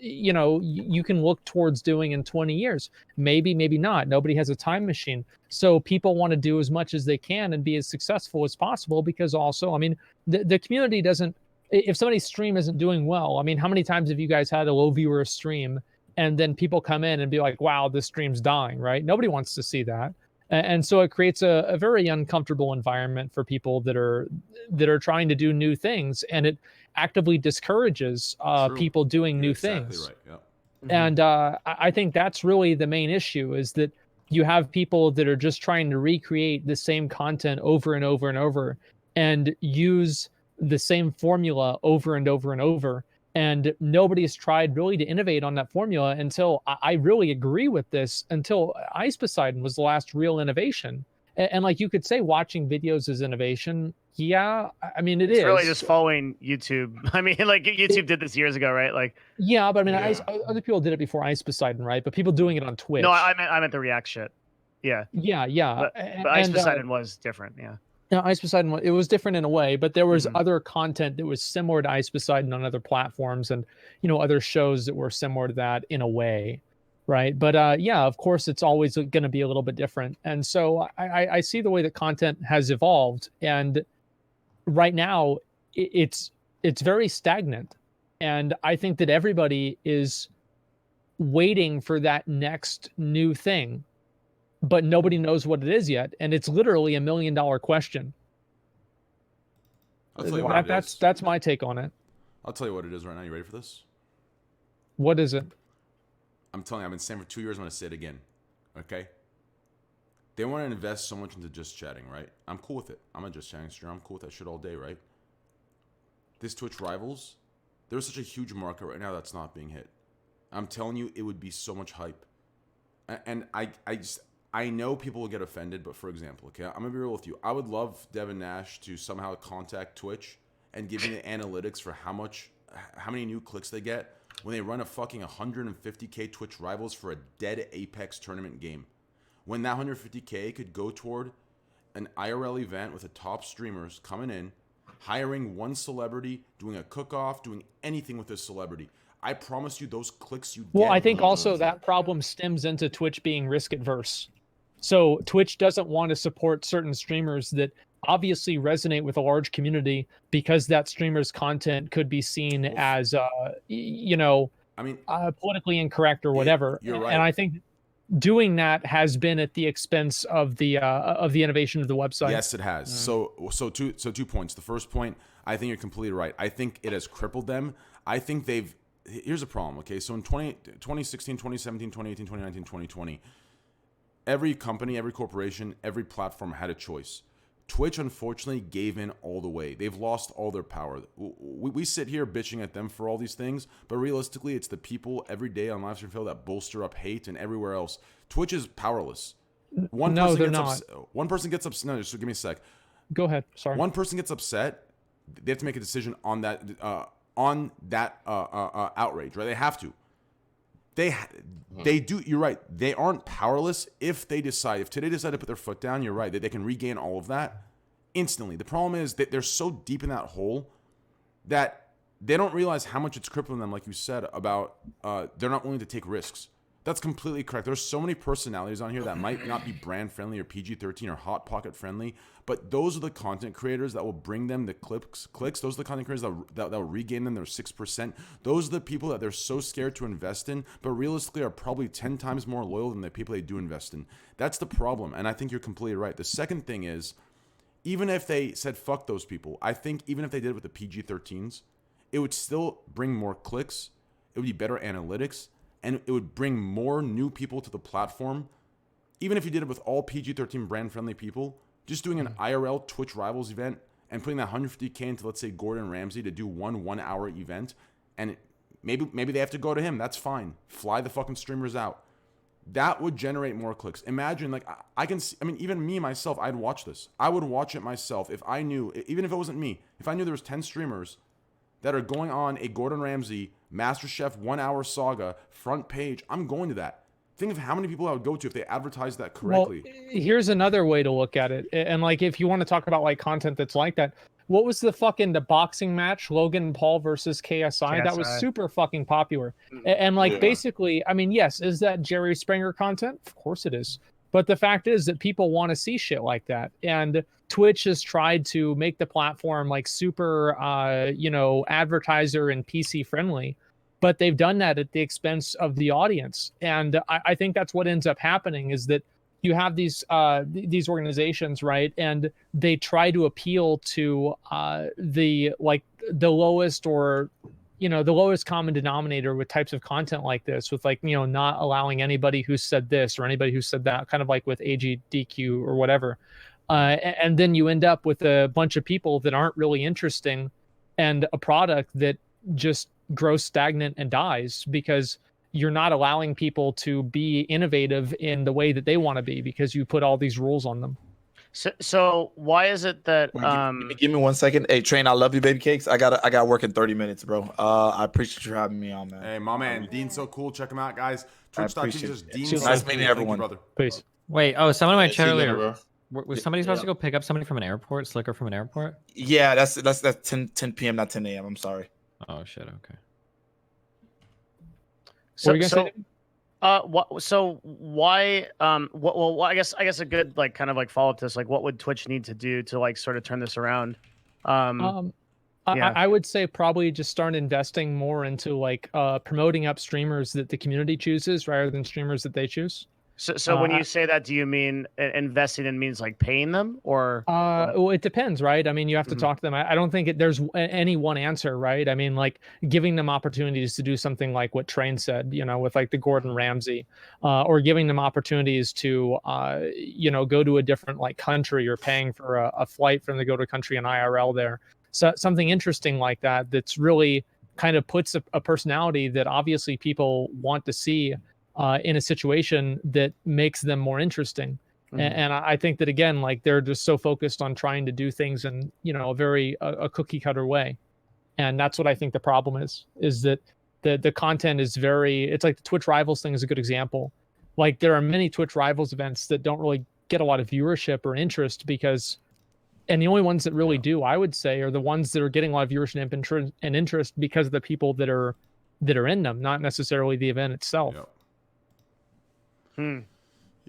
you can look towards doing in 20 years. Maybe not. Nobody has a time machine. So people want to do as much as they can and be as successful as possible, because also, I mean, the community doesn't, if somebody's stream isn't doing well, I mean, how many times have you guys had a low viewer stream and then people come in and be like, wow, this stream's dying, right? Nobody wants to see that. And so it creates a very uncomfortable environment for people that are trying to do new things, and it actively discourages people doing new things. Right. Yeah. And I think that's really the main issue, is that you have people that are just trying to recreate the same content over and over and over, and use the same formula over and over and over. And nobody's tried really to innovate on that formula until, I really agree with this, until Ice Poseidon was the last real innovation. And like you could say watching videos is innovation. Yeah, I mean, it's really just following YouTube. I mean, like YouTube did this years ago, right? Like, yeah, but I mean, other people did it before Ice Poseidon, right? But people doing it on Twitch. No, I meant the React shit. Yeah. Yeah. But Ice Poseidon was different. Yeah. Now, Ice Poseidon, it was different in a way, but there was other content that was similar to Ice Poseidon on other platforms, and other shows that were similar to that in a way, right? But yeah, of course, it's always going to be a little bit different. And so I see the way that content has evolved, and right now it's very stagnant. And I think that everybody is waiting for that next new thing, but nobody knows what it is yet, and it's literally $1 million question. That's my take on it. I'll tell you what it is right now. You ready for this? What is it? I'm telling you, I've been saying for 2 years. I'm going to say it again. Okay? They want to invest so much into just chatting, right? I'm cool with it. I'm a just chatting streamer. I'm cool with that shit all day, right? This Twitch Rivals, there's such a huge market right now that's not being hit. I'm telling you, it would be so much hype. And I know people will get offended, but for example, okay, I'm gonna be real with you. I would love DevinNash to somehow contact Twitch and give me the analytics for how many new clicks they get when they run a fucking 150K Twitch Rivals for a dead Apex tournament game. When that 150K could go toward an IRL event with the top streamers coming in, hiring one celebrity, doing a cook-off, doing anything with this celebrity. I promise you those clicks you get. Well, I think also that problem stems into Twitch being risk adverse. So Twitch doesn't want to support certain streamers that obviously resonate with a large community, because that streamer's content could be seen as, politically incorrect or whatever. You're right. And I think doing that has been at the expense of the innovation of the website. Yes, it has. So two points. The first point, I think you're completely right. I think it has crippled them. I think here's a problem, okay? So in 2016, 2017, 2018, 2019, 2020, every company, every corporation, every platform had a choice. Twitch, unfortunately, gave in all the way. They've lost all their power. We sit here bitching at them for all these things, but realistically, it's the people every day on Livestream that bolster up hate and everywhere else. Twitch is powerless. One person gets upset. No, just give me a sec. Go ahead. Sorry. One person gets upset. They have to make a decision on that outrage, right? They have to. They do. You're right. They aren't powerless if they decide. If today decide to put their foot down, you're right. That they can regain all of that instantly. The problem is that they're so deep in that hole that they don't realize how much it's crippling them. Like you said about they're not willing to take risks. That's completely correct. There's so many personalities on here that might not be brand friendly or PG-13 or Hot Pocket friendly, but those are the content creators that will bring them the clicks. Those are the content creators that will regain them their 6%. Those are the people that they're so scared to invest in, but realistically are probably 10 times more loyal than the people they do invest in. That's the problem, and I think you're completely right. The second thing is, even if they said fuck those people, I think even if they did it with the PG-13s, it would still bring more clicks. It would be better analytics. And it would bring more new people to the platform. Even if you did it with all PG-13 brand-friendly people, just doing an IRL Twitch Rivals event and putting that 150K into, let's say, Gordon Ramsay to do one hour event, and maybe they have to go to him. That's fine. Fly the fucking streamers out. That would generate more clicks. Imagine, like, I can see, I mean, even me, myself, I'd watch this. I would watch it myself if I knew, even if it wasn't me, if I knew there was 10 streamers that are going on a Gordon Ramsay MasterChef 1 hour saga front page, I'm going to that. Think of how many people I would go to if they advertised that correctly. Well, here's another way to look at it. And like, if you want to talk about like content that's like that, what was the boxing match, Logan Paul versus KSI? That was super fucking popular. And like, basically, I mean, yes, is that Jerry Springer content? Of course it is. But the fact is that people want to see shit like that. And Twitch has tried to make the platform like super, advertiser and PC friendly, but they've done that at the expense of the audience. And I think that's what ends up happening is that you have these organizations, right? And they try to appeal to the lowest or the lowest common denominator with types of content like this, with not allowing anybody who said this or anybody who said that, kind of like with AGDQ or whatever. And then you end up with a bunch of people that aren't really interesting and a product that just grows stagnant and dies because you're not allowing people to be innovative in the way that they want to be because you put all these rules on them. So why is it that give me 1 second. Hey, Train, I love you, baby cakes. I got work in 30 minutes, bro. I appreciate you having me on, man. Hey, my man, Dean's so cool. Check him out, guys. Twitch.tv. Nice meeting everyone, brother. Peace. Wait, someone in my chat earlier. Was somebody supposed to go pick up somebody from an airport? Slicker from an airport? Yeah, that's 10 p.m. not 10 a.m. I'm sorry. Oh shit. Okay. Why? Well, I guess a good kind of follow up to this. What would Twitch need to do to sort of turn this around? I would say probably just start investing more into promoting up streamers that the community chooses rather than streamers that they choose. So when you say that, do you mean investing in means paying them or? Well, it depends, right? I mean, you have to talk to them. I don't think there's any one answer, right? I mean, giving them opportunities to do something like what Train said, with the Gordon Ramsay, or giving them opportunities to, go to a different country or paying for a flight from the go to country and IRL there. So something interesting like that, that's really kind of puts a personality that obviously people want to see in a situation that makes them more interesting. And I think that, again, they're just so focused on trying to do things in, a very cookie cutter way. And that's what I think the problem is that the content is it's like the Twitch Rivals thing is a good example. There are many Twitch Rivals events that don't really get a lot of viewership or interest and the only ones that really do, I would say, are the ones that are getting a lot of viewership and interest because of the people that are in them, not necessarily the event itself. Yep.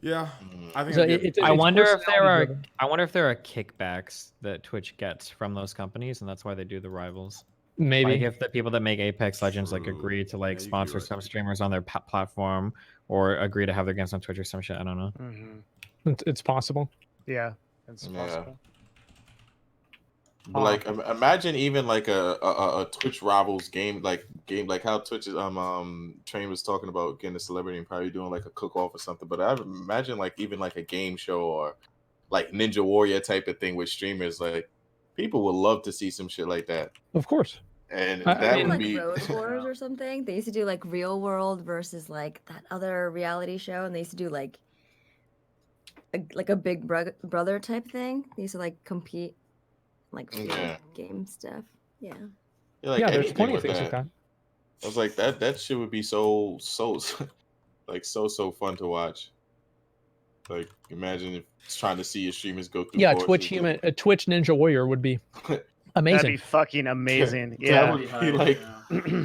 Yeah, I think I wonder if there are kickbacks that Twitch gets from those companies, and that's why they do the Rivals. Maybe. Like if the people that make Apex Legends like agree to like sponsor some streamers on their platform, or agree to have their games on Twitch or some shit. I don't know. It's possible. Yeah, it's possible. But like, imagine even like a Twitch Rivals game like how Twitch is Train was talking about getting a celebrity and probably doing like a cook off or something. But I imagine like even like a game show or like Ninja Warrior type of thing with streamers. Like people would love to see some shit like that. Of course. And I that mean, would like be Road Wars or something. They used to do like Real World versus like that other reality show, and they used to do like a Big Brother type thing. They used to like compete, like game stuff. Yeah. like there's plenty of with things like that. I was like that shit would be so like so fun to watch. Like imagine if it's trying to see your streamers go through. Yeah, Twitch Ninja Warrior would be amazing. That'd be fucking amazing. Yeah. That would be like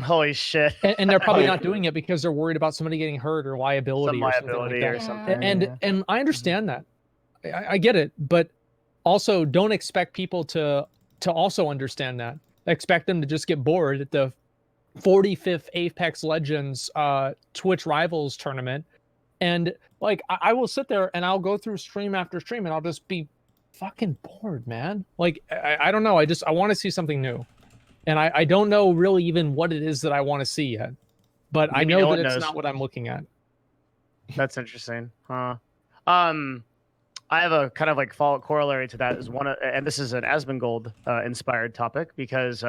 holy shit. And they're probably not doing it because they're worried about somebody getting hurt or liability, or something like that. something. And I understand that. I get it, but also don't expect people to also understand that. Expect them to just get bored at the 45th Apex Legends Twitch Rivals tournament, and like I will sit there and I'll go through stream after stream and I'll just be fucking bored, man. Like I don't know. I want to see something new, and I don't know really even what it is that I want to see yet, but I know that it's not what I'm looking at. That's interesting, huh? I have a kind of like follow corollary to that is and this is an Asmongold inspired topic because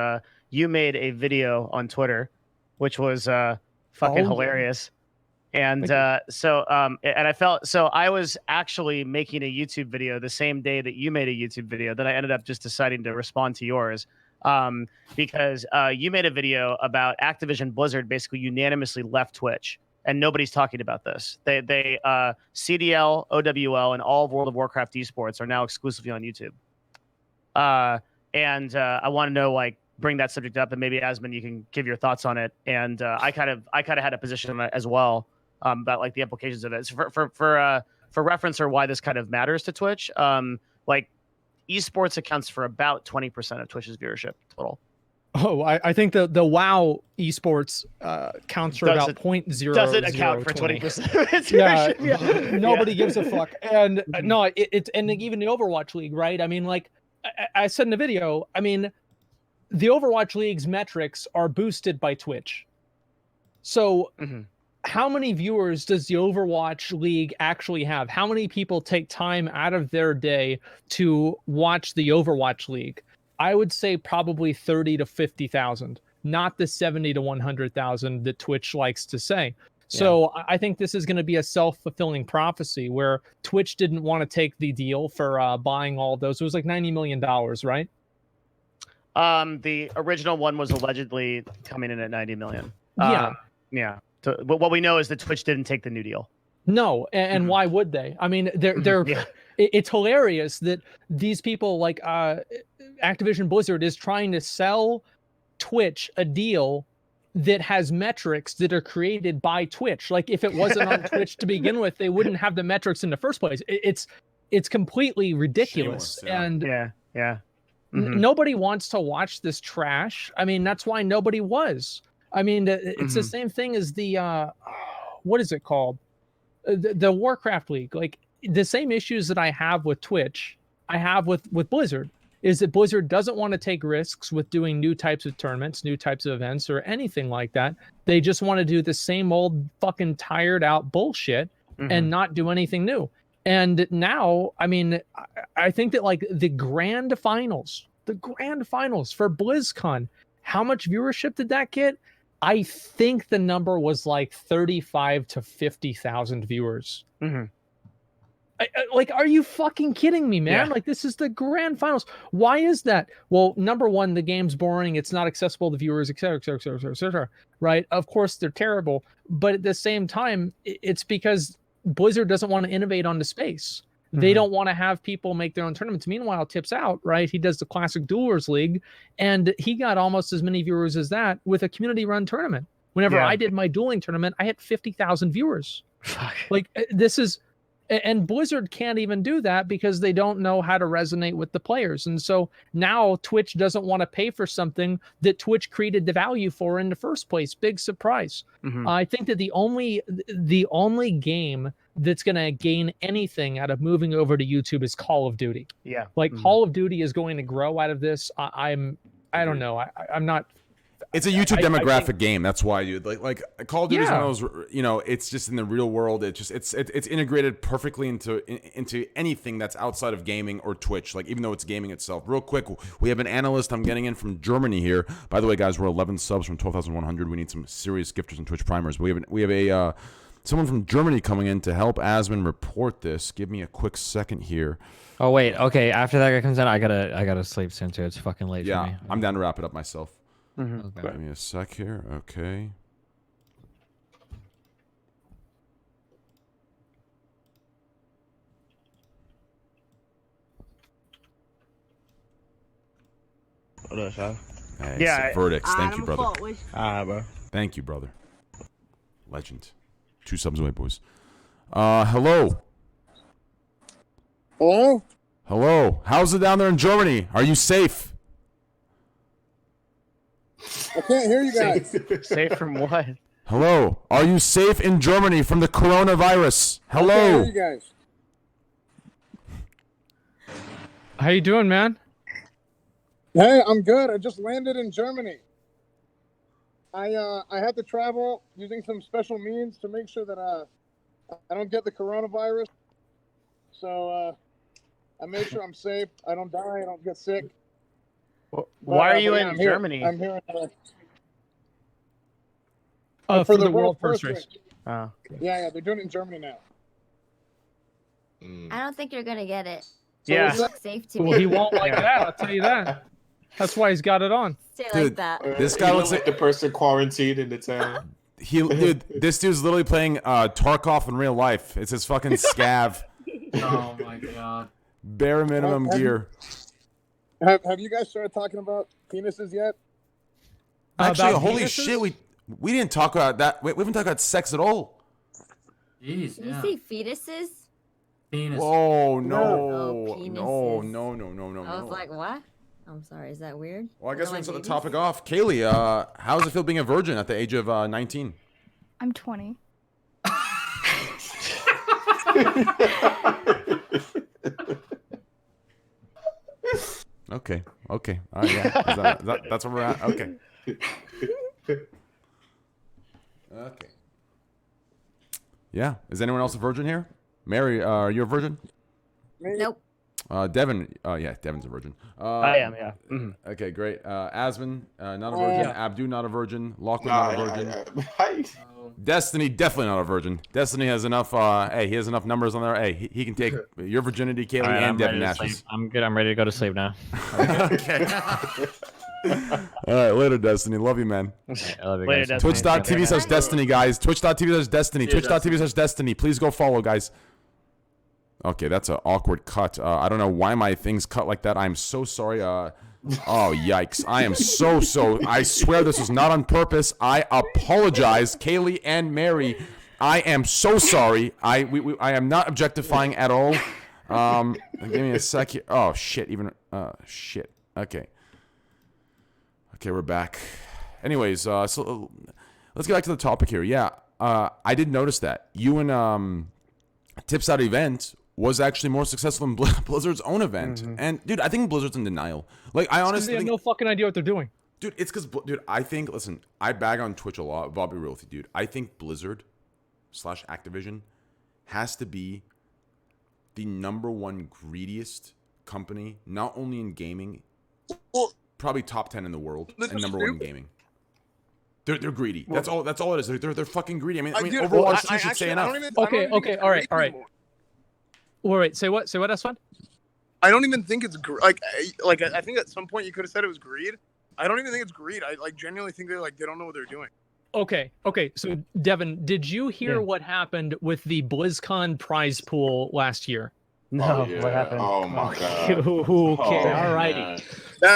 you made a video on Twitter, which was fucking hilarious. And and I was actually making a YouTube video the same day that you made a YouTube video. Then I ended up just deciding to respond to yours because you made a video about Activision Blizzard basically unanimously left Twitch. And nobody's talking about this. They CDL, OWL, and all of World of Warcraft esports are now exclusively on YouTube. And I want to know, like, bring that subject up, and maybe Asmon, you can give your thoughts on it. And I kind of had a position on it as well about like the implications of it. So for reference or why this kind of matters to Twitch, like esports accounts for about 20% of Twitch's viewership total. Oh, I think the WoW esports counts for about 0.0. Doesn't account for 20%. Yeah, nobody gives a fuck. And no, it's and even the Overwatch League, right? I mean, like I said in the video, I mean, the Overwatch League's metrics are boosted by Twitch. So, how many viewers does the Overwatch League actually have? How many people take time out of their day to watch the Overwatch League? I would say probably 30 to 50,000, not the 70 to 100,000 that Twitch likes to say. So I think this is going to be a self-fulfilling prophecy where Twitch didn't want to take the deal for buying all of those. It was like $90 million, right? The original one was allegedly coming in at 90 million. Yeah. But what we know is that Twitch didn't take the new deal. No, and why would they? I mean, they're it's hilarious that these people like Activision Blizzard is trying to sell Twitch a deal that has metrics that are created by Twitch. Like if it wasn't on Twitch to begin with, they wouldn't have the metrics in the first place. It's completely ridiculous. Shameless, And nobody wants to watch this trash. I mean, that's why nobody was. I mean, it's the same thing as the what is it called? The Warcraft League. Like the same issues that I have with Twitch, I have with Blizzard. Is that Blizzard doesn't want to take risks with doing new types of tournaments, new types of events, or anything like that. They just want to do the same old fucking tired out bullshit and not do anything new. And now, I mean, I think that like the grand finals for BlizzCon, how much viewership did that get? I think the number was like 35 to 50,000 viewers. Like, are you fucking kidding me, man? Like, this is the grand finals. Why is that? Well, number one, the game's boring. It's not accessible to viewers, et cetera, et cetera, et cetera, et cetera, right? Of course, they're terrible. But at the same time, it's because Blizzard doesn't want to innovate on the space. They don't want to have people make their own tournaments. Meanwhile, Tips Out, right? He does the Classic Duelers League, and he got almost as many viewers as that with a community-run tournament. Whenever I did my dueling tournament, I had 50,000 viewers. Like, this is... And Blizzard can't even do that because they don't know how to resonate with the players. And so now Twitch doesn't want to pay for something that Twitch created the value for in the first place. Big surprise. I think that the only game that's going to gain anything out of moving over to YouTube is Call of Duty. Yeah. Like Call of Duty is going to grow out of this. I don't know. I'm not. It's a YouTube demographic game. That's why, dude. Like Call of Duty is one of those. You know, it's just in the real world. It's integrated perfectly into anything that's outside of gaming or Twitch. Like even though it's gaming itself. Real quick, we have an analyst. I'm getting in from Germany here. By the way, guys, we're 11 subs from 12,100. We need some serious gifters and Twitch primers. We have a someone from Germany coming in to help Asmon report this. Give me a quick second here. Oh wait, okay. After that guy comes in, I gotta sleep soon too. It's fucking late for me. I'm down to wrap it up myself. Okay. Give me a sec here. Okay. What up, Sean? Hey, yeah, verdicts. Thank you, brother. Bro. Thank you, brother. Legend. 2 subs away, boys. Hello. Hello? Hello. How's it down there in Germany? Are you safe? I can't hear you guys. Safe from what? Hello. Are you safe in Germany from the coronavirus? Hello. I can't hear you guys. How you doing, man? Hey, I'm good. I just landed in Germany. I had to travel using some special means to make sure that I don't get the coronavirus. So I made sure I'm safe. I don't die. I don't get sick. Why are you in Germany? I'm here for the World First Race. Oh. Yeah, they're doing it in Germany now. I don't think you're gonna get it. So yeah. It looks safe to me. Well, he won't like that. I'll tell you that. That's why he's got it on. Say Dude, like that. This guy looks like the person quarantined in the town. Dude, this dude's literally playing Tarkov in real life. It's his fucking scav. Oh my god. Bare minimum gear. Have you guys started talking about penises yet? Actually, About holy penises? shit, we didn't talk about that. We haven't talked about sex at all. Jeez, Did you say fetuses? Penis. Whoa, no, Oh, no, penises. no. I was like, what? I'm sorry, is that weird? Well, I guess we Like can start the babies? topic off. Kaylee, how does it feel being a virgin at the age of 19? I'm 20. Okay. Yeah. That's where we're at. Okay. Okay. Yeah. Is anyone else a virgin here? Mary, are you a virgin? Nope. Devin, yeah, Devin's a virgin. I am, yeah. Okay, great. Asmon, not a virgin. Abdu, not a virgin. Lockwood, not a virgin. Destiny, definitely not a virgin. Destiny has enough. He has enough numbers on there. Hey, he can take your virginity, Kaylee, All right, and DevinNash's. I'm good. I'm ready to go to sleep now. Okay. All right, later, Destiny. Love you, man. I love you Later, guys. Destiny. Twitch.tv/Destiny, guys. Twitch.tv/Destiny. Twitch.tv/Destiny. Please go follow, guys. Okay, that's an awkward cut. I don't know why my thing's cut like that. I'm so sorry. Oh, yikes. I am so. I swear this was not on purpose. I apologize, Kaylee and Mary. I am so sorry. I am not objectifying at all. Give me a sec here. Oh, shit. Shit. Okay, we're back. Anyways, so let's get back to the topic here. Yeah, I did notice that. You and Tips Out event was actually more successful than Blizzard's own event. And, dude, I think Blizzard's in denial. Like, I honestly They have think... no fucking idea what they're doing. Dude, it's because... Dude, I think... Listen, I bag on Twitch a lot. Bobby real with you, dude. I think Blizzard/Activision has to be the #1 greediest company, not only in gaming, probably top 10 in the world, and #1 in gaming. They're greedy. That's all it is. They're fucking greedy. I mean Overwatch 2 should say enough. Okay, all right. Wait, say what? Say what, Esfand? I don't even think it's like I think at some point you could have said it was greed. I don't even think it's greed. I genuinely think they don't know what they're doing. Okay. So Devin, did you hear what happened with the BlizzCon prize pool last year? No, what happened? Oh my god. Okay, alrighty.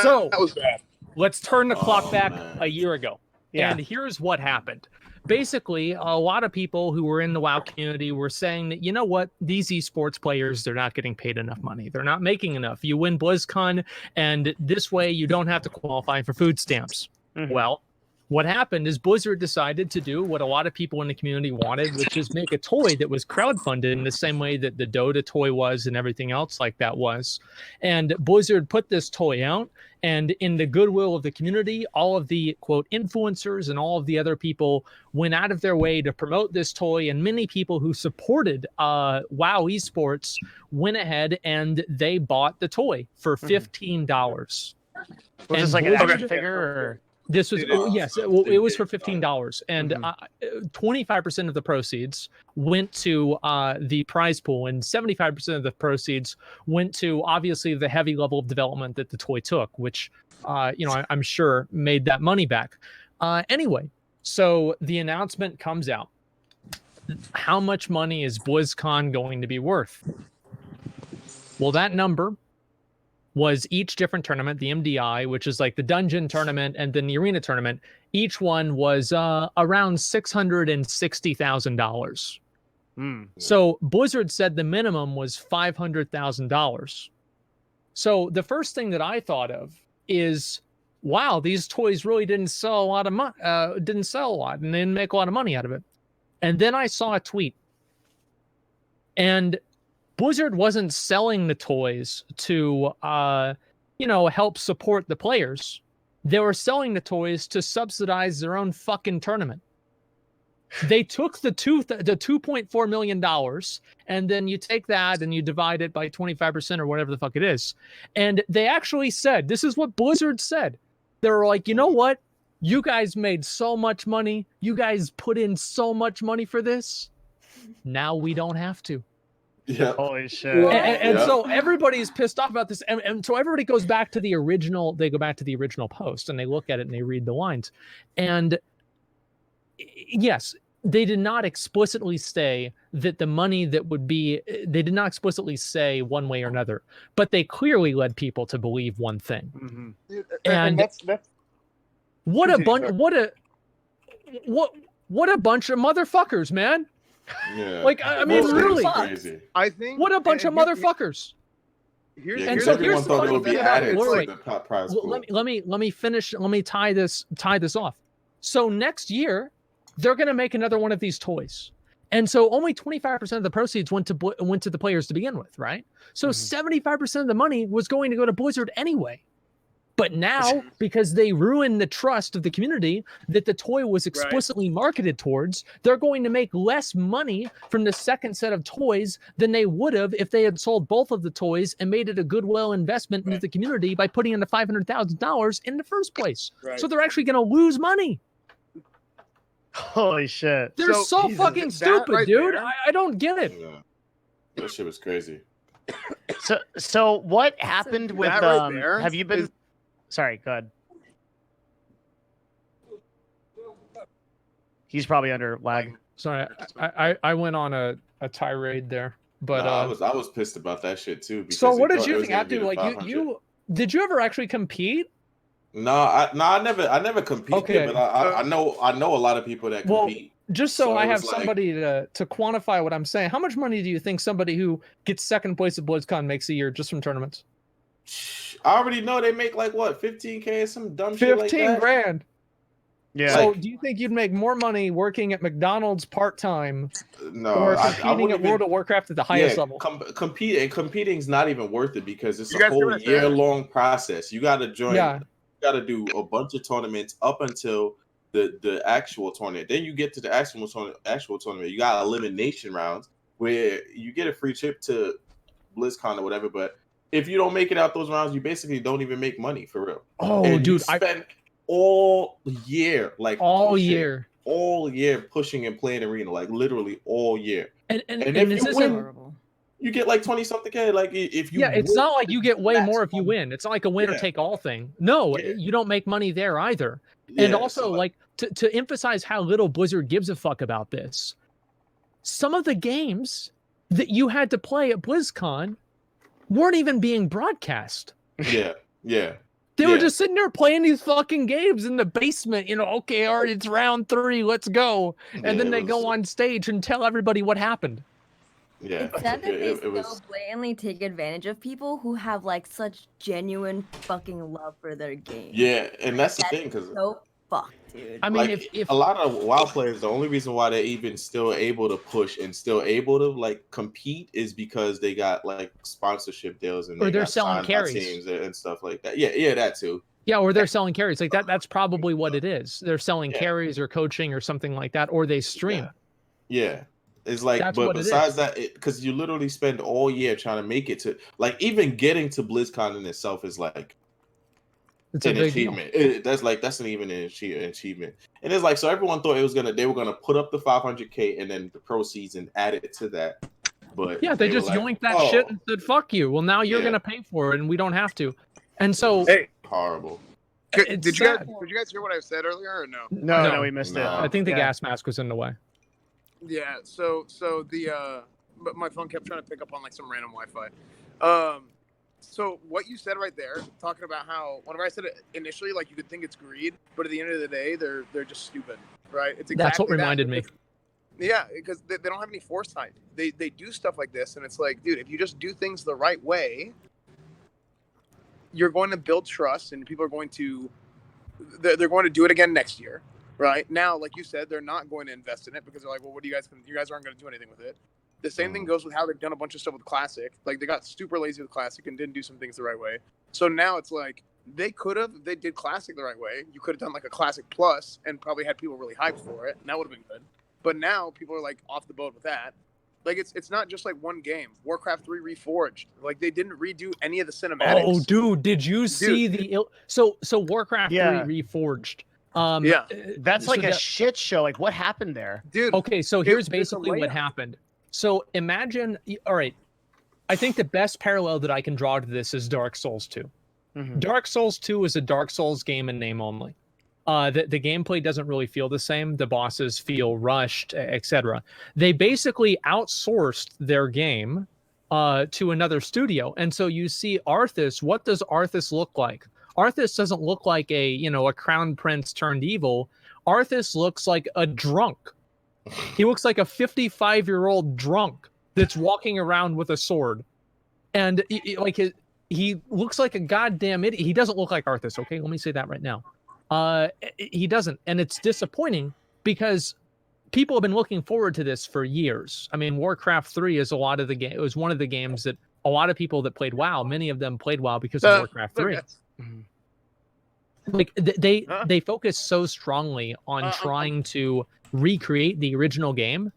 So that was bad. let's turn the clock back a year ago. Yeah. And here's what happened. basically a lot of people who were in the WoW community were saying that, you know what, these esports players, they're not getting paid enough money. They're not making enough. You win BlizzCon, and this way you don't have to qualify for food stamps. Well, what happened is Blizzard decided to do what a lot of people in the community wanted, which is make a toy that was crowdfunded in the same way that the Dota toy was and everything else like that was. And Blizzard put this toy out, and in the goodwill of the community, all of the, quote, influencers and all of the other people went out of their way to promote this toy, and many people who supported WoW esports went ahead and they bought the toy for $15. Was this like an action figure? Or? This was yes, it was for $15, and 25% of the proceeds went to the prize pool, and 75% of the proceeds went to obviously the heavy level of development that the toy took, which I'm sure made that money back. Anyway, so the announcement comes out. How much money is BlizzCon going to be worth? Well, that number was each different tournament, the MDI, which is like the dungeon tournament, and then the arena tournament. Each one was around $660,000. So Blizzard said the minimum was $500,000. So the first thing that I thought of is, wow, these toys really didn't sell a lot of and they didn't make a lot of money out of it. And then I saw a tweet, and Blizzard wasn't selling the toys to, help support the players. They were selling the toys to subsidize their own fucking tournament. They took the $2.4 million, and then you take that and you divide it by 25% or whatever the fuck it is. And they actually said, this is what Blizzard said. They were like, you know what? You guys made so much money. You guys put in so much money for this. Now we don't have to. Yeah. Holy shit. And so everybody's pissed off about this. And so everybody goes back to the original. They go back to the original post and they look at it and they read the lines. And yes, they did not explicitly say that the money that would be, they did not explicitly say one way or another, but they clearly led people to believe one thing. And that's what a bunch of motherfuckers, man. Yeah. Like, I mean, really, crazy. I think what a bunch of motherfuckers. Here's everyone thought it would be added to the prize pool. Let me finish. Let me tie this off. So next year, they're going to make another one of these toys, and so only 25% of the proceeds went to the players to begin with, right? So 75% of the money was going to go to Blizzard anyway. But now, because they ruined the trust of the community that the toy was explicitly marketed towards, they're going to make less money from the second set of toys than they would have if they had sold both of the toys and made it a goodwill investment into the community by putting in the $500,000 in the first place. So they're actually going to lose money. Holy shit. They're so fucking stupid, dude. I don't get it. Yeah. That shit was crazy. So what happened with have you been sorry, go ahead. He's probably under lag. Sorry, I went on a tirade there, but I was pissed about that shit too. So what did you think, Abdu? Like you did you ever actually compete? No, I never competed. Okay. But I know a lot of people that compete. Just so I have somebody to quantify what I'm saying, how much money do you think somebody who gets second place at BlizzCon makes a year just from tournaments? I already know they make like what, 15K, some dumb shit like that. 15 grand. Yeah. So do you think you'd make more money working at McDonald's part-time or competing at World of Warcraft at the highest level? Competing's not even worth it because it's a whole year-long process. You got to join. Yeah. You got to do a bunch of tournaments up until the actual tournament. Then you get to the actual tournament. You got elimination rounds where you get a free trip to BlizzCon or whatever, but if you don't make it out those rounds, you basically don't even make money for real. Oh, and dude, I spent all year, all year pushing and playing arena, like literally all year. And if you win, you get like 20 something K. Like if you, it's not like you get way more if you win. It's not like a winner take all thing. No, you don't make money there either. And also, like to emphasize how little Blizzard gives a fuck about this, some of the games that you had to play at BlizzCon weren't even being broadcast. Yeah. They were just sitting there playing these fucking games in the basement. You know, okay, all right, it's round 3, let's go. And then they go on stage and tell everybody what happened. Yeah, It's sad that they it so was. blatantly take advantage of people who have like such genuine fucking love for their game. Yeah, and that's the That thing, is because so fucked, dude. I mean, like if a lot of WoW players, the only reason why they're even still able to push and still able to like compete is because they got like sponsorship deals and or they they're got selling signed by carries. teams and stuff like that. Yeah, that too. Yeah, or they're selling carries. Like that's probably what it is. They're selling Yeah. carries or coaching or something like that, or they stream. Yeah. It's like, That's but what it besides is. that, because you literally spend all year trying to make it to, like, even getting to BlizzCon in itself is like It's a an big deal. achievement. That's an even an achievement. And it's like, so everyone thought they were gonna put up the 500K and then the proceeds and add it to that. But Yeah, they were just like, yoinked that "Oh, shit and said, "Fuck you." Well, now you're Yeah. gonna pay for it, and we don't have to. And so, horrible." it's Did you guys sad. hear what I said earlier or no? No, we missed it. I think the gas mask was in the way. Yeah. So the but my phone kept trying to pick up on like some random Wi-Fi. So what you said right there, talking about how whenever I said it initially, like you could think it's greed, but at the end of the day, they're just stupid, right? It's exactly That's what that. reminded me. Yeah, because they don't have any foresight. They do stuff like this, and it's like, dude, if you just do things the right way, you're going to build trust, and people are going to they're going to do it again next year, right? Now, like you said, they're not going to invest in it because they're like, well, what do you guys aren't going to do anything with it. The same thing goes with how they've done a bunch of stuff with Classic. Like they got super lazy with Classic and didn't do some things the right way. So now it's like they did Classic the right way. You could have done like a Classic Plus and probably had people really hyped for it, and that would have been good. But now people are like off the boat with that. Like it's not just like one game. Warcraft 3 Reforged. Like they didn't redo any of the cinematics. Oh, dude, did you see the so Warcraft 3 Reforged? Yeah. That's so like a the- shit show. Like what happened there? Dude. Okay, so here's basically what layout. happened. So imagine, all right, I think the best parallel that I can draw to this is Dark Souls 2. Dark Souls 2 is a Dark Souls game in name only. The gameplay doesn't really feel the same. The bosses feel rushed, etc. They basically outsourced their game to another studio. And so you see Arthas. What does Arthas look like? Arthas doesn't look like a crown prince turned evil. Arthas looks like a drunk. He looks like a 55-year-old drunk that's walking around with a sword. And he looks like a goddamn idiot. He doesn't look like Arthas, okay? Let me say that right now. He doesn't. And it's disappointing because people have been looking forward to this for years. I mean, Warcraft 3 is it was one of the games that a lot of people that played WoW, many of them played WoW because of Warcraft 3. Like they focus so strongly on trying to recreate the original game,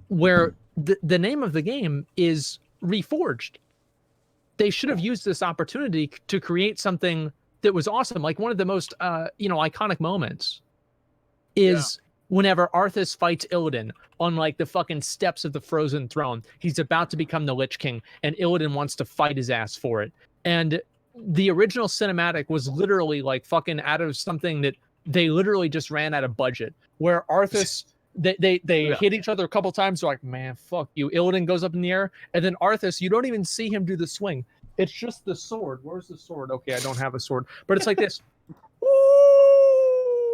where the name of the game is Reforged. They should have used this opportunity to create something that was awesome. Like one of the most iconic moments is whenever Arthas fights Illidan on like the fucking steps of the Frozen Throne. He's about to become the Lich King, and Illidan wants to fight his ass for it. And the original cinematic was literally like fucking out of something that they literally just ran out of budget. Where Arthas, they hit each other a couple times. They're like, man, fuck you. Illidan goes up in the air, and then Arthas, you don't even see him do the swing. It's just the sword. Where's the sword? Okay, I don't have a sword, but it's like this.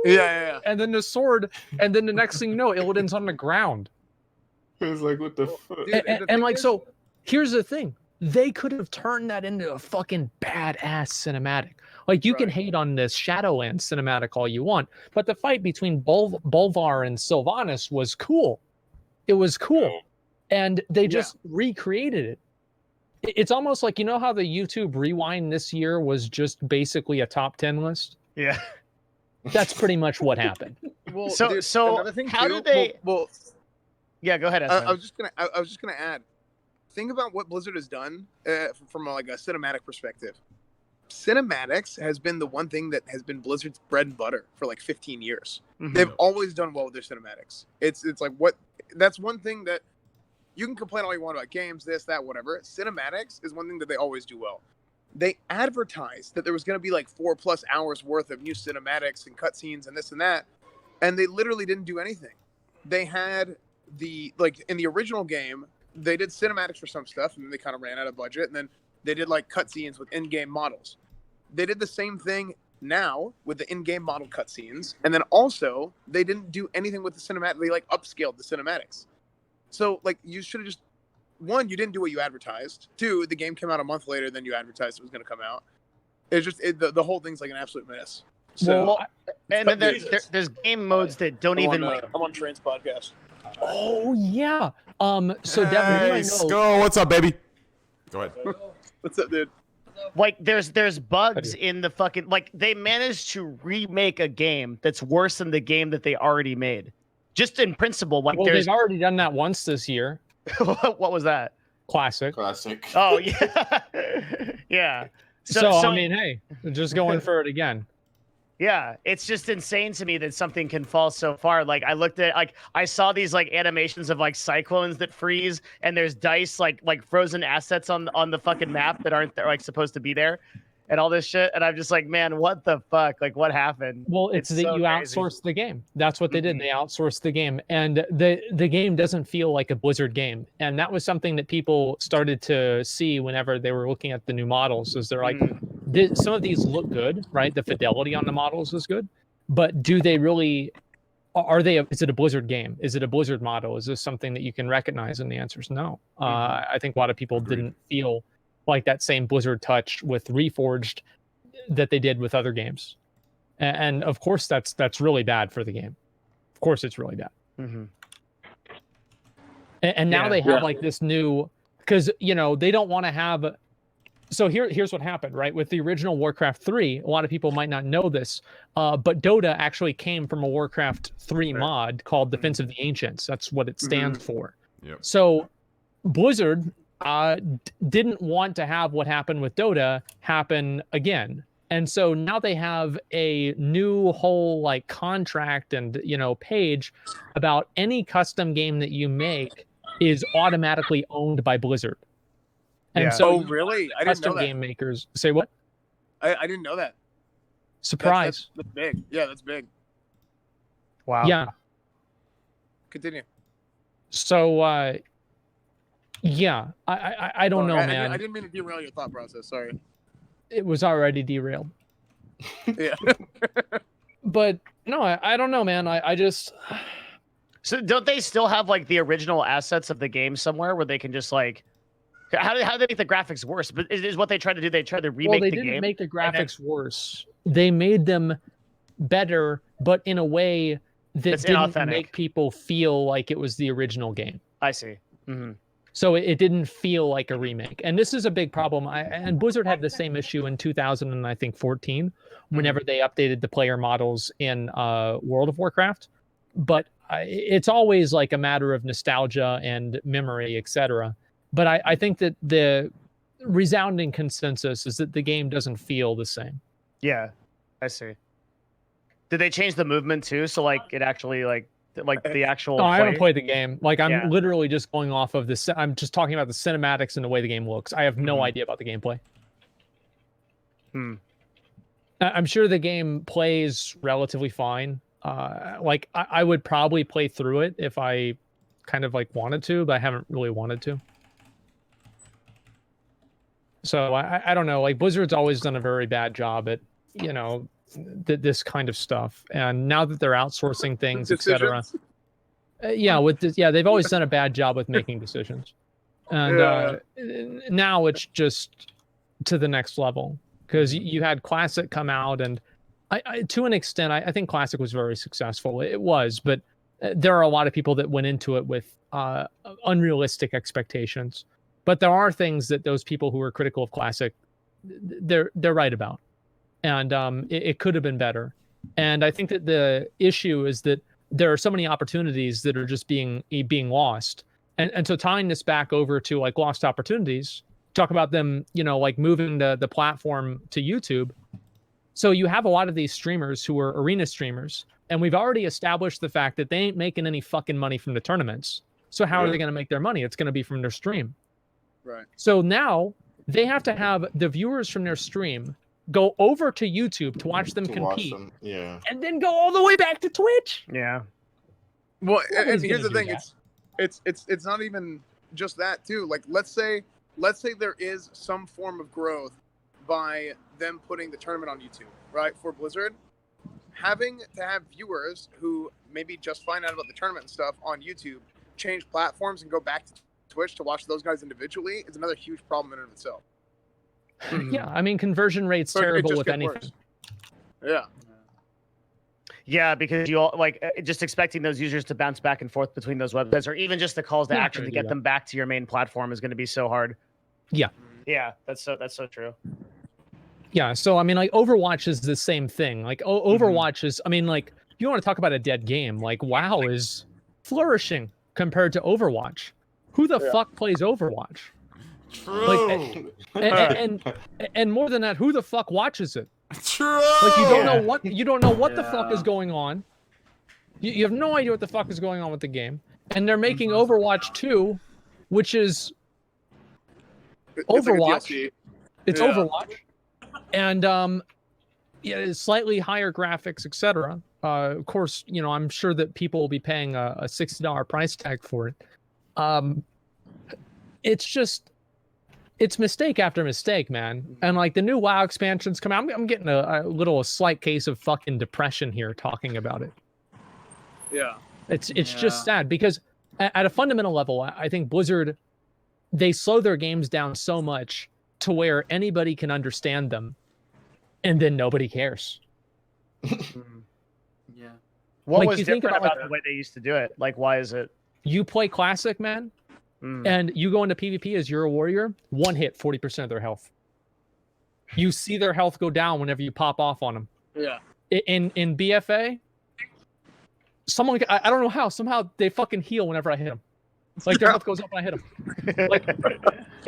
Yeah. And then the sword, and then the next thing you know, Illidan's on the ground. It's like, what the fuck? And like, so here's the thing. They could have turned that into a fucking badass cinematic. Like, you can hate on this Shadowlands cinematic all you want, but the fight between Bolvar and Sylvanas was cool. It was cool. And they just recreated it. It's almost like, you know how the YouTube Rewind this year was just basically a top 10 list? Yeah. That's pretty much what happened. Well, So another thing how too, do they? Well, yeah, go ahead. I was just gonna add. Think about what Blizzard has done from like a cinematic perspective. Cinematics has been the one thing that has been Blizzard's bread and butter for like 15 years. They've always done well with their cinematics. It's like that's one thing that you can complain all you want about games, this, that, whatever. Cinematics is one thing that they always do well. They advertised that there was going to be like 4+ hours worth of new cinematics and cutscenes and this and that, and they literally didn't do anything. They had in the original game, they did cinematics for some stuff, and then they kind of ran out of budget, and then they did like cutscenes with in-game models. they did the same thing now with the in-game model cutscenes, and then also they didn't do anything with the cinematic. They like upscaled the cinematics. So like you should have just, one, you didn't do what you advertised. Two, the game came out a month later than you advertised it was going to come out. It's just the whole thing's like an absolute mess. So and then there's game modes that don't even like. I'm on Train's podcast. Oh yeah. So Devin, What's up, baby? Go ahead. What's up, dude? Like there's bugs in the fucking, like they managed to remake a game that's worse than the game that they already made. Just in principle, like they've already done that once this year. What was that? Classic. Oh yeah, yeah. So I mean, hey, just going for it again. Yeah, it's just insane to me that something can fall so far. Like I looked at, like I saw these like animations of like cyclones that freeze, and there's dice like frozen assets on the fucking map that aren't like supposed to be there, and all this shit. And I'm just like, man, what the fuck? Like, what happened? Well, it's that so you crazy. outsourced the game. That's what they did. They outsourced the game, and the game doesn't feel like a Blizzard game. And that was something that people started to see whenever they were looking at the new models. Is they're like, some of these look good, right? The fidelity on the models is good, but do they really? Are they? Is it a Blizzard game? Is it a Blizzard model? Is this something that you can recognize? And the answer is no. I think a lot of people didn't feel like that same Blizzard touch with Reforged that they did with other games, and of course that's really bad for the game. Of course it's really bad. And now they have like this new, because they don't want to have. So here's what happened, right? With the original Warcraft 3, a lot of people might not know this, but Dota actually came from a Warcraft 3 mod called Defense of the Ancients. That's what it stands for. Yep. So Blizzard didn't want to have what happened with Dota happen again. And so now they have a new whole like contract and page about any custom game that you make is automatically owned by Blizzard. And so really? I didn't custom know that. game makers say what? I didn't know that. Surprise. That's big. Yeah, that's big. Wow. Yeah. Continue. So yeah, I don't know, man. I didn't mean to derail your thought process. Sorry. It was already derailed. Yeah. But no, I don't know, man. I just. So don't they still have like the original assets of the game somewhere where they can just like, how do they make the graphics worse? But is what they tried to do. They tried to remake the game. Well, they didn't make the graphics worse. They made them better, but in a way that didn't make people feel like it was the original game. I see. So it didn't feel like a remake. And this is a big problem. And Blizzard had the same issue in 2014, whenever they updated the player models in World of Warcraft. But it's always like a matter of nostalgia and memory, etc. But I think that the resounding consensus is that the game doesn't feel the same. Yeah, I see. Did they change the movement too? So like it actually like the actual. No, I haven't played the game. Like I'm literally just going off of this. I'm just talking about the cinematics and the way the game looks. I have no idea about the gameplay. I'm sure the game plays relatively fine. Like I would probably play through it if I kind of like wanted to, but I haven't really wanted to. So I don't know. Like Blizzard's always done a very bad job at this kind of stuff, and now that they're outsourcing things, etc. They've always done a bad job with making decisions, and now it's just to the next level because you had Classic come out, and I to an extent I think Classic was very successful. It was, but there are a lot of people that went into it with unrealistic expectations. But there are things that those people who are critical of Classic, they're right about, and it could have been better. And I think that the issue is that there are so many opportunities that are just being lost. And so tying this back over to like lost opportunities, talk about them, like moving the platform to YouTube. So you have a lot of these streamers who are arena streamers, and we've already established the fact that they ain't making any fucking money from the tournaments. So how are they going to make their money? It's going to be from their stream. Right. So now they have to have the viewers from their stream go over to YouTube to watch them compete. And then go all the way back to Twitch. Yeah. Well, and here's the thing: it's not even just that too. Like let's say there is some form of growth by them putting the tournament on YouTube, right? For Blizzard, having to have viewers who maybe just find out about the tournament and stuff on YouTube change platforms and go back to Twitch to watch those guys individually is another huge problem in and of itself. Yeah, I mean, conversion rate's So it terrible just with gets anything. worse. Yeah. Yeah, because you all like just expecting those users to bounce back and forth between those websites, or even just the calls to Not action gonna to do get that. them back to your main platform is going to be so hard. Yeah. Yeah, that's so true. Yeah, so I mean, like Overwatch is the same thing. Like Overwatch is, I mean, like you want to talk about a dead game? Like WoW is flourishing compared to Overwatch. Who the fuck plays Overwatch? True. Like, and more than that, who the fuck watches it? True. Like you don't know what the fuck is going on. You have no idea what the fuck is going on with the game, and they're making Overwatch 2, which is Overwatch. It's Overwatch, and yeah, it's slightly higher graphics, etc. Of course, you know, I'm sure that people will be paying a $60 price tag for it. It's just, it's mistake after mistake, man. And like the new WoW expansions come out, I'm getting a slight case of fucking depression here talking about it. Yeah. It's just sad because at a fundamental level, I think Blizzard, they slow their games down so much to where anybody can understand them, and then nobody cares. Yeah. What Like, was you think different about, about the way they used to do it? Like, why is it? You play Classic, man, and you go into PvP as you're a warrior, one hit, 40% of their health. You see their health go down whenever you pop off on them. Yeah. In BFA, someone, I don't know how, somehow they fucking heal whenever I hit them. It's like their health goes up when I hit them. Like,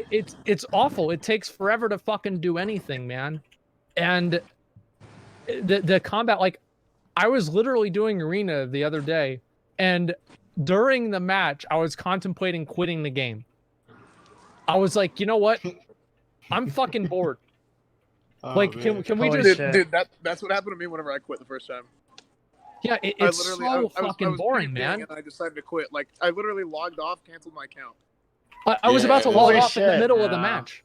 it's awful. It takes forever to fucking do anything, man. And the combat, like, I was literally doing arena the other day, and during the match, I was contemplating quitting the game. I was like, you know what? I'm fucking bored. Like, can we just... Dude, that's what happened to me whenever I quit the first time. Yeah, it's so fucking boring, man. And I decided to quit. Like, I literally logged off, canceled my account. I was about to log off in the middle of the match.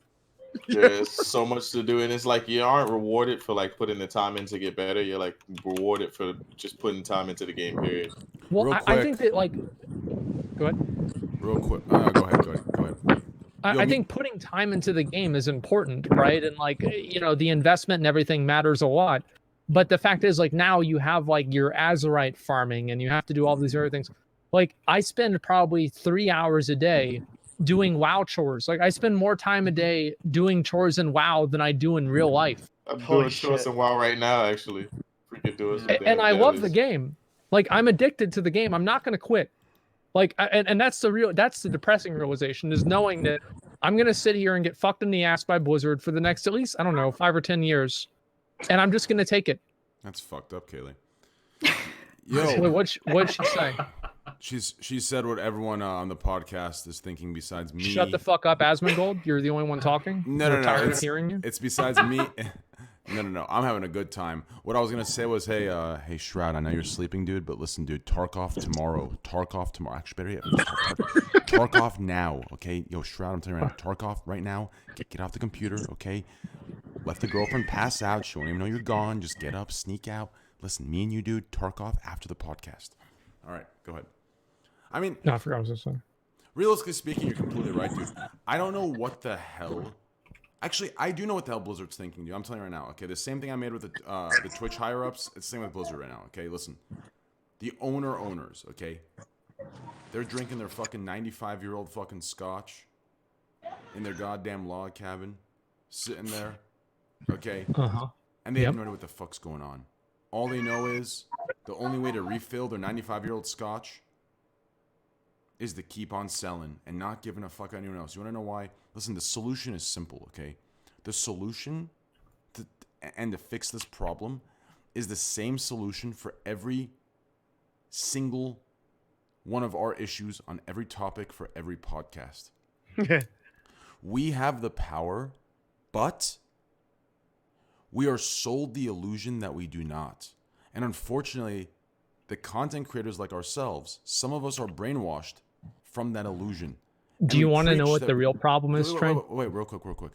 There's so much to do, and it's like you aren't rewarded for like putting the time in to get better. You're like rewarded for just putting time into the game. Period. Well, I think that, like, go ahead. Real quick, go ahead. I think putting time into the game is important, right? And like, you know, the investment and everything matters a lot. But the fact is, like, now you have like your Azurite farming, and you have to do all these other things. Like, I spend probably 3 hours a day doing WoW chores. Like, I spend more time a day doing chores in WoW than I do in real life. I'm doing chores in WoW right now, actually. Freaking doing some And I love the game. Like, I'm addicted to the game. I'm not going to quit. Like, and that's the depressing realization, is knowing that I'm going to sit here and get fucked in the ass by Blizzard for the next, at least, I don't know, 5 or 10 years. And I'm just going to take it. That's fucked up, Kaylee. Yo, what'd she say? She said what everyone on the podcast is thinking besides me. Shut the fuck up, Asmongold. You're the only one talking. No. Tired of hearing you. It's besides me. No. I'm having a good time. What I was gonna say was, hey, Shroud, I know you're sleeping, dude, but listen, dude, Tarkov tomorrow. Actually, better yet, Tarkov now, okay? Yo, Shroud, I'm telling you right now, Tarkov right now. Get off the computer, okay? Let the girlfriend pass out. She won't even know you're gone. Just get up, sneak out. Listen, me and you, dude, Tarkov after the podcast. All right, go ahead. I mean, no, I forgot what I was saying. Realistically speaking, you're completely right, dude. I don't know what the hell. Actually, I do know what the hell Blizzard's thinking, dude. I'm telling you right now. Okay, the same thing I made with the Twitch higher ups. It's the same with Blizzard right now. Okay, listen, the owners. Okay, they're drinking their fucking 95-year-old fucking scotch in their goddamn log cabin, sitting there. Okay, and they have no idea what the fuck's going on. All they know is the only way to refill their 95-year-old scotch is to keep on selling and not giving a fuck anyone else. You want to know why? Listen, the solution is simple, okay? The solution to fix this problem is the same solution for every single one of our issues on every topic for every podcast. We have the power, but we are sold the illusion that we do not. And unfortunately, the content creators like ourselves, some of us are brainwashed from that illusion. Do you want to know what the real problem is, Trent? Wait, real quick.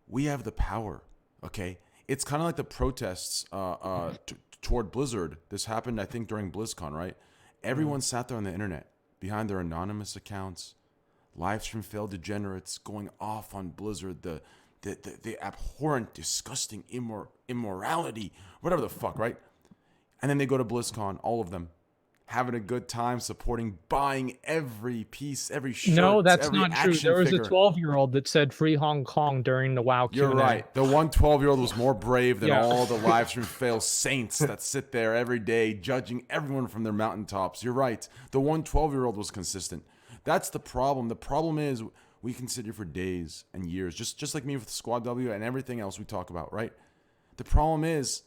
We have the power, okay? it's kind of like the protests toward Blizzard. This happened, I think, during BlizzCon, right? Everyone sat there on the internet behind their anonymous accounts, live stream failed degenerates going off on Blizzard, the abhorrent, disgusting immorality, whatever the fuck, right? And then they go to BlizzCon, all of them, having a good time, supporting, buying every piece, every shirt. No, that's every not true. action There was figure. a 12-year-old that said "Free Hong Kong" during the WoW Q&A. You're right. The one 12-year-old was more brave than Yeah. all the live stream fail saints that sit there every day judging everyone from their mountaintops. You're right. The one 12-year-old was consistent. That's the problem. The problem is we can sit here for days and years, just like me with Squad W and everything else we talk about, right? The problem is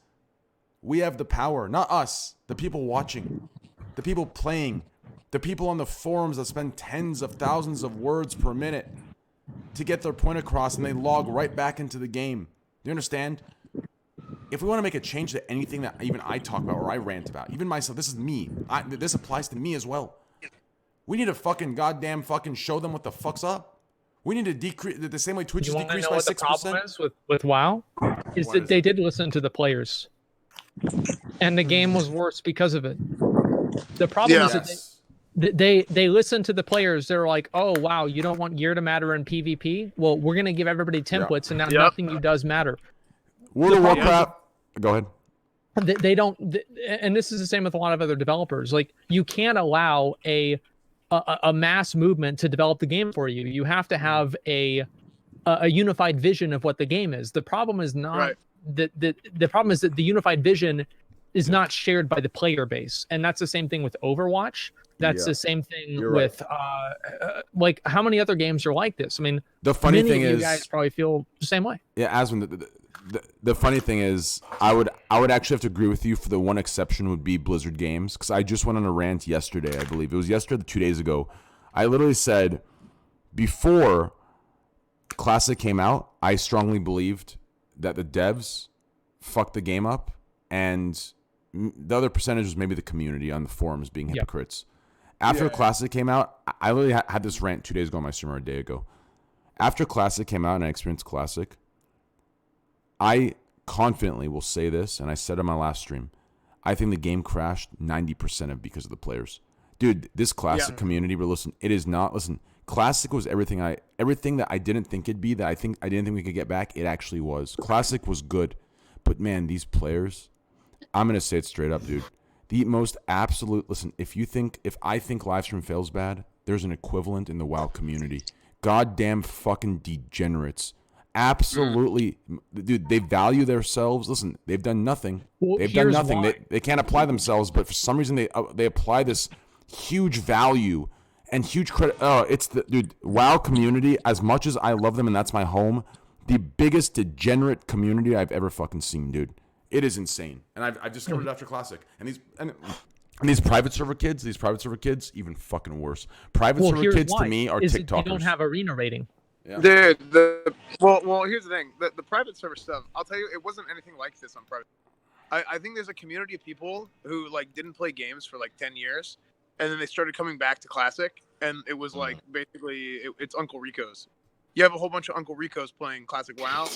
we have the power, not us, the people watching, the people playing, the people on the forums that spend tens of thousands of words per minute to get their point across, and they log right back into the game. You understand? If we want to make a change to anything that even I talk about or I rant about, even myself, this is me. This applies to me as well. We need to goddamn show them what the fuck's up. We need to decrease the same way Twitch is decreased by 6%. The problem is with WoW is that they did listen to the players, and the game was worse because of it. The problem is that they listened to the players. They're like, oh wow, you don't want gear to matter in PvP? Well, we're gonna give everybody templates, and now nothing you does matter. World of Warcraft. Go ahead. They don't, and this is the same with a lot of other developers. Like, you can't allow a mass movement to develop the game for you. You have to have a unified vision of what the game is. The problem is not that the problem is that the unified vision is not shared by the player base, and that's the same thing with Overwatch. That's the same thing with like, how many other games are like this? I mean, the funny thing is, you guys probably feel the same way. Yeah, Asmon, the funny thing is, I would actually have to agree with you. For the one exception would be Blizzard Games, because I just went on a rant yesterday. I believe it was yesterday, 2 days ago. I literally said, before Classic came out, I strongly believed that the devs fucked the game up, and the other percentage was maybe the community on the forums being hypocrites. After Classic came out, I literally had this rant 2 days ago on my streamer, a day ago. After Classic came out and I experienced Classic, I confidently will say this, and I said on my last stream, I think the game crashed 90% of because of the players. Dude, this Classic community, but listen, it is not, listen, Classic was everything that I didn't think it'd be, that I didn't think we could get back, it actually was. Classic was good, but man, these players, I'm going to say it straight up, dude. The most absolute, listen, if I think livestream fails bad, there's an equivalent in the WoW community. Goddamn fucking degenerates. Absolutely, dude. They value themselves. Listen, they've done nothing. They've done nothing. They can't apply themselves, but for some reason they apply this huge value and huge credit. Oh, it's the dude. WoW community. As much as I love them and that's my home, the biggest degenerate community I've ever fucking seen, dude. It is insane, and I've discovered it after Classic. And these private server kids, even fucking worse. Private server kids to me are TikTokers. They don't have arena rating. Yeah. Well, here's the thing. The private server stuff, I'll tell you, it wasn't anything like this on private. I think there's a community of people who didn't play games for 10 years, and then they started coming back to Classic, and it was basically it's Uncle Rico's. You have a whole bunch of Uncle Rico's playing Classic WoW.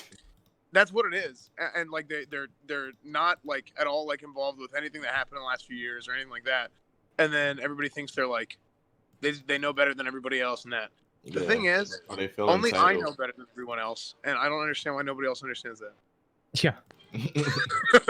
That's what it is, and they're not at all involved with anything that happened in the last few years or anything like that. And then everybody thinks they're they know better than everybody else in that. The thing is, only I know better than everyone else, and I don't understand why nobody else understands that. Yeah.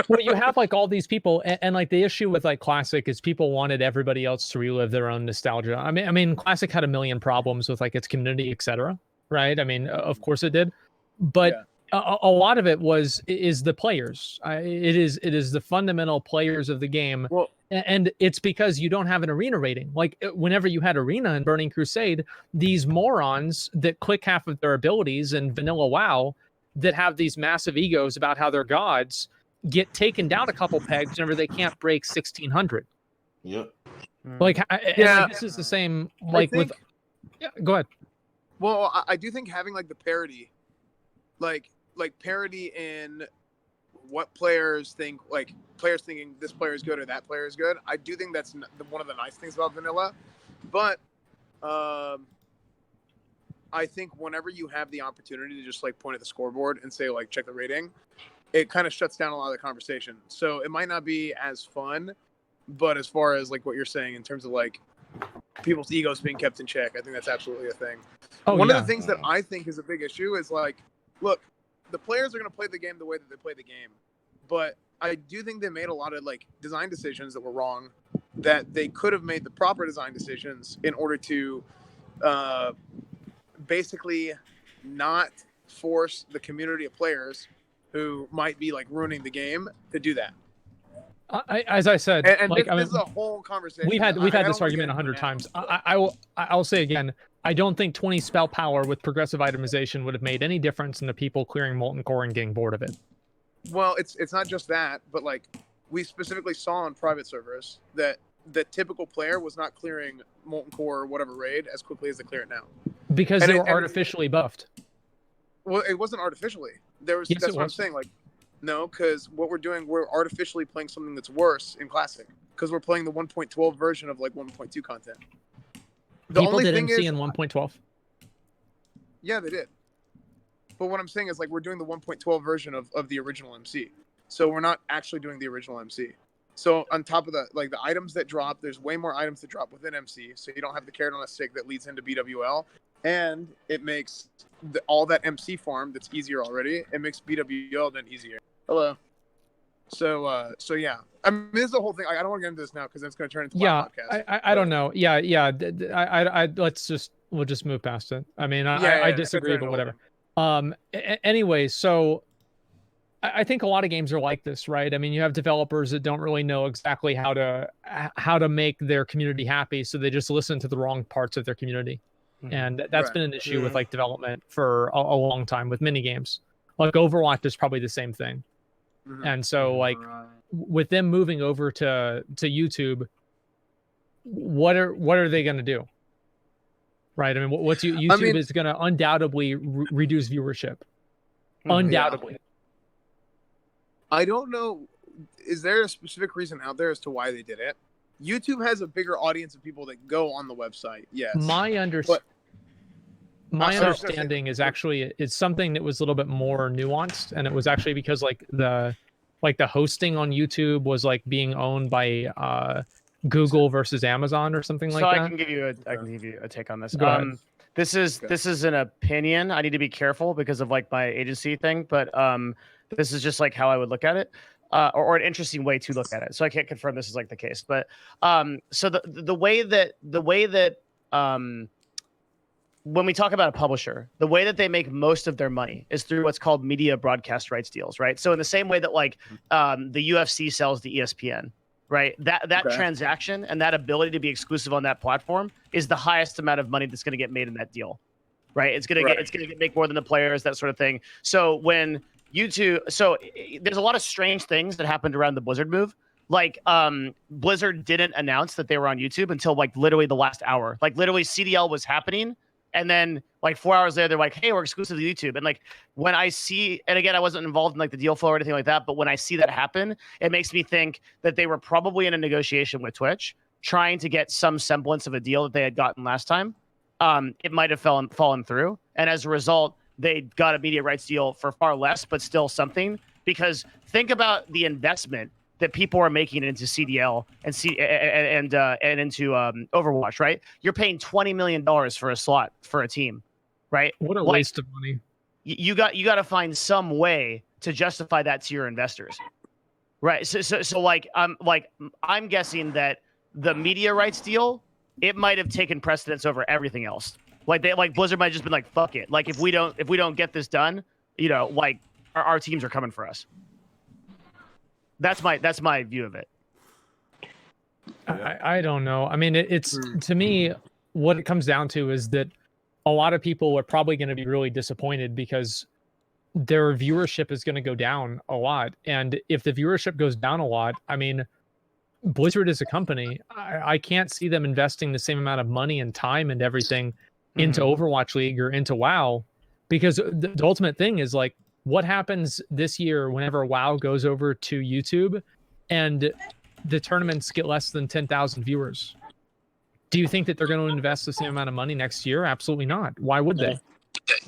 Well, you have all these people, and the issue with Classic is people wanted everybody else to relive their own nostalgia. I mean, Classic had a million problems with its community, etc. Right? I mean, of course it did, but a lot of it is the players. It is the fundamental players of the game. Well, and it's because you don't have an arena rating. Whenever you had arena in Burning Crusade, these morons that click half of their abilities in vanilla WoW that have these massive egos about how they're gods get taken down a couple pegs whenever they can't break 1600. Yep. This is the same with. Yeah, go ahead. Well, I do think having the parity, parity in what players think, players thinking this player is good or that player is good. I do think that's one of the nice things about vanilla, but I think whenever you have the opportunity to just point at the scoreboard and say check the rating, it kind of shuts down a lot of the conversation. So it might not be as fun, but as far as like what you're saying in terms of like people's egos being kept in check, I think that's absolutely a thing. One of the things that I think is a big issue is like, look, the players are going to play the game the way that they play the game, but I do think they made a lot of like design decisions that were wrong, that they could have made the proper design decisions in order to basically not force the community of players who might be like ruining the game to do that. As I said, and like, this is a whole conversation. We've had this argument 100 times. I'll say again, I don't think 20 spell power with progressive itemization would have made any difference in the people clearing Molten Core and getting bored of it. Well, it's not just that, but like we specifically saw on private servers that the typical player was not clearing Molten Core or whatever raid as quickly as they clear it now. Because they were artificially buffed. Well, it wasn't artificially. That's what I'm saying. Like, no, because what we're doing, we're artificially playing something that's worse in Classic because we're playing the 1.12 version of like 1.2 content. People did MC in 1.12. Yeah, they did. But what I'm saying is like we're doing the 1.12 version of the original MC. So we're not actually doing the original MC. So on top of that, like the items that drop, there's way more items that drop within MC. So you don't have the carrot on a stick that leads into BWL. And it makes all that MC farm that's easier already, it makes BWL then easier. Hello. So yeah. I mean, this is the whole thing. I don't want to get into this now because it's going to turn into a podcast. I don't know. Yeah. We'll just move past it. I mean, I disagree, but whatever. Anyway, so I think a lot of games are like this, right? I mean, you have developers that don't really know exactly how to make their community happy, so they just listen to the wrong parts of their community. And that's been an issue with like development for a long time with mini games. Like Overwatch is probably the same thing. And so like with them moving over to YouTube, what are they going to do? Right? I mean, YouTube is going to undoubtedly reduce viewership. Undoubtedly. Yeah. I don't know. Is there a specific reason out there as to why they did it? YouTube has a bigger audience of people that go on the website. Yes. My understanding is actually it's something that was a little bit more nuanced, and it was actually because like the hosting on YouTube was like being owned by Google versus Amazon or something like that. So I can give you a take on this. This is an opinion. I need to be careful because of like my agency thing, but this is just like how I would look at it. Or an interesting way to look at it. So I can't confirm this is like the case, but so the way that when we talk about a publisher, the way that they make most of their money is through what's called media broadcast rights deals, right? So in the same way that like the UFC sells to ESPN, right? That transaction and that ability to be exclusive on that platform is the highest amount of money that's going to get made in that deal, right? It's going to make more than the players, that sort of thing. So when YouTube, so there's a lot of strange things that happened around the Blizzard move. Like Blizzard didn't announce that they were on YouTube until like literally the last hour. Like literally CDL was happening, and then like 4 hours later they're like, hey, we're exclusive to YouTube. And like when I see, and again, I wasn't involved in like the deal flow or anything like that, but when I see that happen, it makes me think that they were probably in a negotiation with Twitch trying to get some semblance of a deal that they had gotten last time. It might have fallen through, and as a result they got a media rights deal for far less, but still something. Because think about the investment that people are making into CDL and into Overwatch, right? You're paying $20 million for a slot for a team, right? What a waste of money. You got to find some way to justify that to your investors, right? So I'm guessing that the media rights deal, it might have taken precedence over everything else. Like Blizzard might have just been like, fuck it. Like if we don't get this done, you know, like our teams are coming for us. That's my view of it. I don't know. I mean, it's to me, what it comes down to is that a lot of people are probably going to be really disappointed because their viewership is going to go down a lot. And if the viewership goes down a lot, I mean, Blizzard is a company. I can't see them investing the same amount of money and time and everything into Overwatch League or into WoW, because the ultimate thing is like, what happens this year whenever WoW goes over to YouTube and the tournaments get less than 10,000 viewers? Do you think that they're going to invest the same amount of money next year? Absolutely not. Why would they?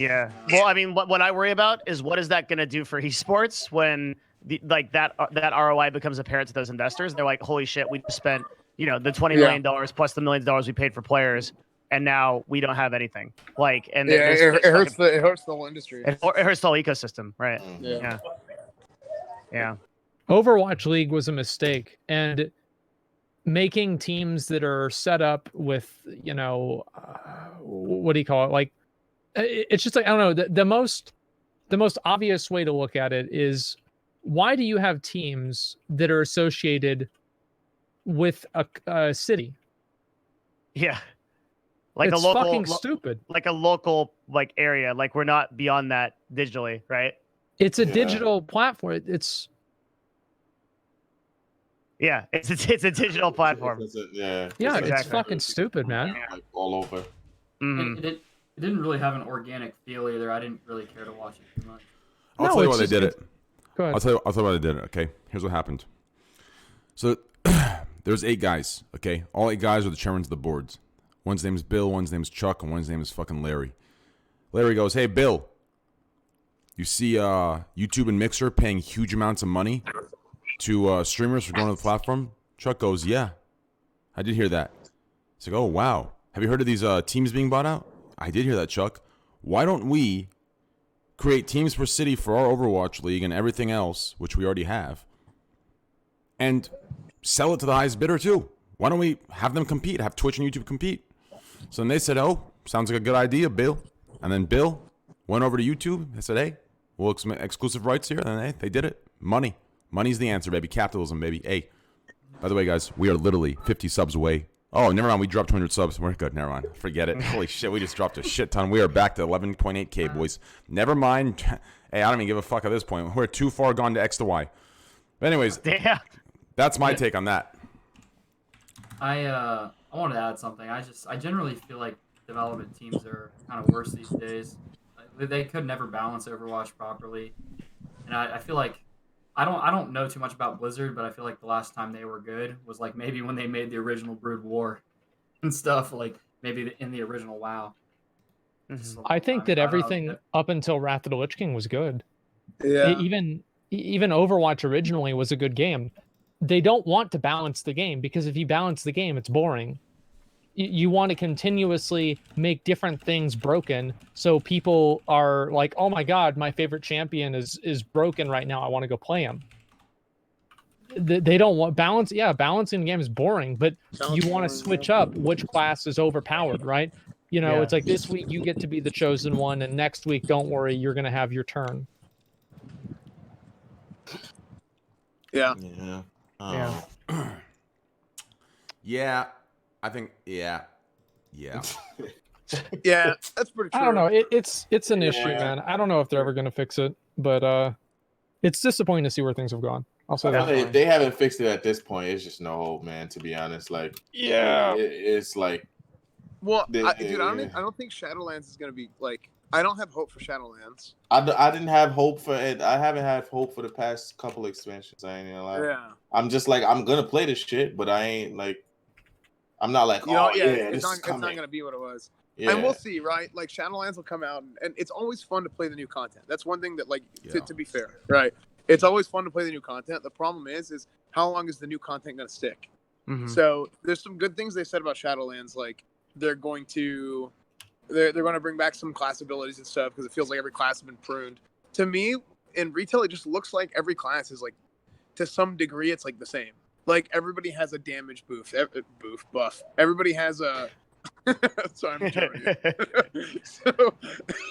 Yeah. Well, I mean, what I worry about is what is that going to do for esports when that ROI becomes apparent to those investors? They're like, holy shit, we just spent the $20 million plus the millions of dollars we paid for players, and now we don't have anything. Like, and it hurts the whole industry. It hurts the whole ecosystem, right? Yeah. Overwatch League was a mistake, and making teams that are set up with what do you call it? Like, it's just like, I don't know. The most obvious way to look at it is, why do you have teams that are associated with a city? Yeah. Like it's a local, fucking stupid. Like a local area. Like, we're not beyond that digitally, right? It's a digital platform. It's a digital platform. It's fucking stupid, man. Like all over. Mm-hmm. It didn't really have an organic feel either. I didn't really care to watch it too much. I'll tell you why they did it. Go ahead. I'll tell you why they did it. Okay, here's what happened. So there's 8 guys. Okay, all 8 guys are the chairmen of the boards. One's name's Bill, one's name's Chuck, and one's name is fucking Larry. Larry goes, "Hey Bill, you see YouTube and Mixer paying huge amounts of money to streamers for going to the platform?" Chuck goes, "Yeah, I did hear that." It's like, "Oh wow, have you heard of these teams being bought out?" "I did hear that, Chuck. Why don't we create teams per city for our Overwatch League and everything else, which we already have, and sell it to the highest bidder too? Why don't we have them compete, have Twitch and YouTube compete?" So then they said, "Oh, sounds like a good idea, Bill." And then Bill went over to YouTube. They said, "Hey, we'll exclusive rights here." And then they did it. Money's the answer, baby. Capitalism, baby. Hey, by the way, guys, we are literally 50 subs away. Oh, never mind. We dropped 200 subs. We're good. Never mind. Forget it. Holy shit. We just dropped a shit ton. We are back to 11.8K, boys. Never mind. Hey, I don't even give a fuck at this point. We're too far gone to X to Y. But anyways, that's my take on that. I wanted to add something. I generally feel like development teams are kind of worse these days. They could never balance Overwatch properly. And I feel like I don't know too much about Blizzard, but I feel like the last time they were good was like maybe when they made the original Brood War and stuff, like maybe in the original WoW. I think that everything up until Wrath of the Lich King was good. Yeah. Even Overwatch originally was a good game. They don't want to balance the game, because if you balance the game, it's boring. You want to continuously make different things broken, so people are like, "Oh my god, my favorite champion is broken right now. I want to go play him." They don't want balance. Yeah, balancing the game is boring, but you want to switch up which class is overpowered, right? It's like this week you get to be the chosen one, and next week, don't worry, you're gonna have your turn. Yeah. Yeah. I think, yeah, that's pretty true. I don't know. It's an issue, man. I don't know if they're ever gonna fix it, but it's disappointing to see where things have gone. I'll say that. They haven't fixed it at this point. It's just no hope, man. To be honest, like it's like. Well, dude, I don't think Shadowlands is gonna be like. I don't have hope for Shadowlands. I didn't have hope for it. I haven't had hope for the past couple expansions. I ain't gonna lie. Yeah. I'm just like, I'm gonna play this shit, but I ain't like. I'm not like, it's not gonna be what it was. Yeah. And we'll see, right? Like, Shadowlands will come out, and it's always fun to play the new content. That's one thing that, like, to be fair, right? It's always fun to play the new content. The problem is how long is the new content gonna stick? Mm-hmm. So there's some good things they said about Shadowlands, like they're going to bring back some class abilities and stuff, because it feels like every class has been pruned. To me, in retail, it just looks like every class is like, to some degree, it's like the same. Like, everybody has a damage buff. Everybody has a. Sorry, I'm joking. So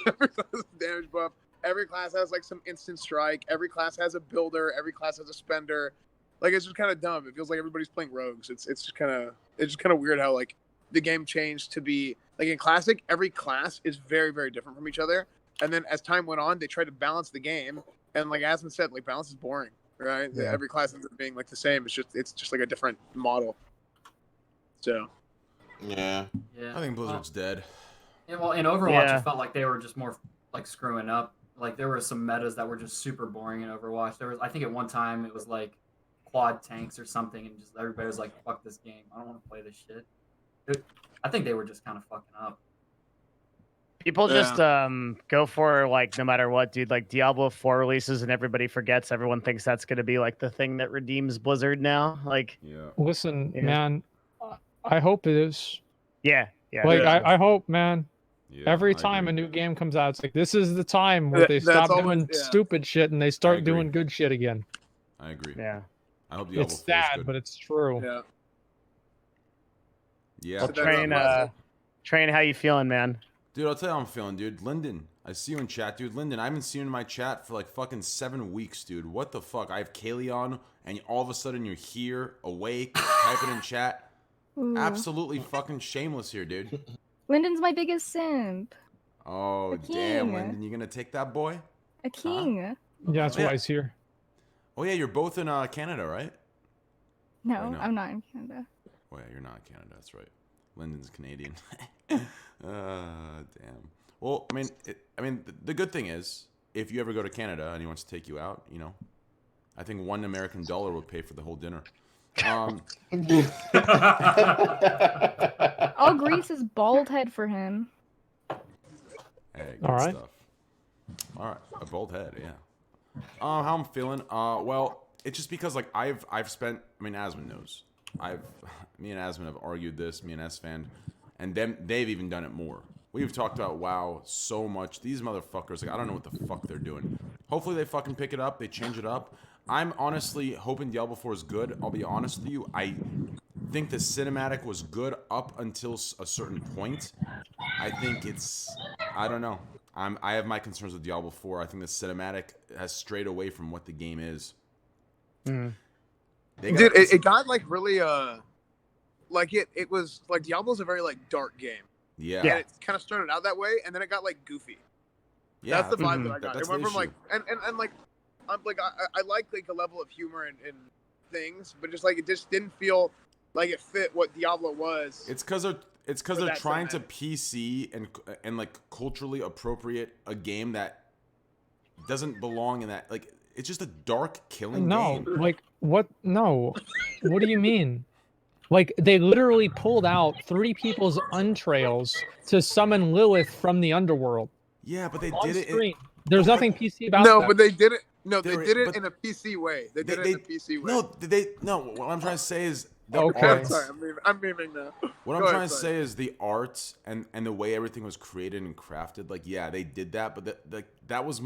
every class has a damage buff. Every class has like some instant strike. Every class has a builder. Every class has a spender. Like, it's just kind of dumb. It feels like everybody's playing rogues. It's just kind of weird how like the game changed to be like, in Classic, every class is very, very different from each other. And then as time went on, they tried to balance the game. And like Asmon said, like, balance is boring. Right? Yeah. Every class ends up being like the same. It's just like a different model. So. Yeah. I think Blizzard's dead. Yeah, well, in Overwatch, it felt like they were just more like screwing up. Like, there were some metas that were just super boring in Overwatch. I think at one time it was like quad tanks or something, and just everybody was like, "Fuck this game. I don't want to play this shit." I think they were just kind of fucking up. People just go for like no matter what, dude. Like Diablo 4 releases and everybody forgets. Everyone thinks that's gonna be like the thing that redeems Blizzard now. Like, Listen, man, I hope it is. Yeah. Like I hope, man. Yeah, Every I time agree. a new game comes out, it's like this is the time where they stop doing stupid shit and they start agree. doing good shit again. I agree. Yeah. I hope Diablo It's 4 is sad, good. but it's true. Yeah. Yeah. Well, Train, how you feeling, man? Dude, I'll tell you how I'm feeling, dude. Lyndon, I see you in chat, dude. Lyndon, I haven't seen you in my chat for like fucking 7 weeks, dude. What the fuck? I have Kaylee on, and all of a sudden you're here, awake, typing in chat. Ooh. Absolutely fucking shameless here, dude. Lyndon's my biggest simp. Oh, A damn, king. Lyndon. You gonna take that boy? A king. Yeah, that's Oh, yeah. why he's here. Oh, yeah, you're both in Canada, right? No, no? I'm not in Canada. Oh, yeah, you're not in Canada. That's right. Lyndon's Canadian. Damn. Well, I mean, the good thing is, if you ever go to Canada and he wants to take you out, you know, I think $1 American would pay for the whole dinner. All Greece is bald head for him. Hey, good All right. stuff. All right, a bald head, yeah. How I'm feeling? Well, it's just because like I've spent. I mean, Asmon knows. Me and Asmon have argued this. Me and Esfand, and they've even done it more. We've talked about WoW so much. These motherfuckers, like I don't know what the fuck they're doing. Hopefully they fucking pick it up. They change it up. I'm honestly hoping Diablo 4 is good. I'll be honest with you. I think the cinematic was good up until a certain point. I think it's. I don't know. I have my concerns with Diablo 4. I think the cinematic has strayed away from what the game is. Dude, it got like really like it was like Diablo's a very like dark game. Yeah. And it kind of started out that way, and then it got like goofy. Yeah, That's the vibe that I got. that's It went the from like issue. and like I'm like I like a level of humor and things, but just like it just didn't feel like it fit what Diablo was. It's because they're that trying to cinematic. PC and like culturally appropriate a game that doesn't belong in that. Like it's just a dark killing No, game. like what? No, what do you mean? Like they literally pulled out 3 people's entrails to summon Lilith from the underworld. Yeah, but they On did it. screen. There's nothing PC about No, that. but they did it. No, they They're- did it but in a PC way. They did it in a PC way. No. What I'm trying to say is the Okay. art. Sorry, I'm memeing now. What I'm Go trying ahead, to sorry. say is the art and the way everything was created and crafted. Like, yeah, they did that, but that was.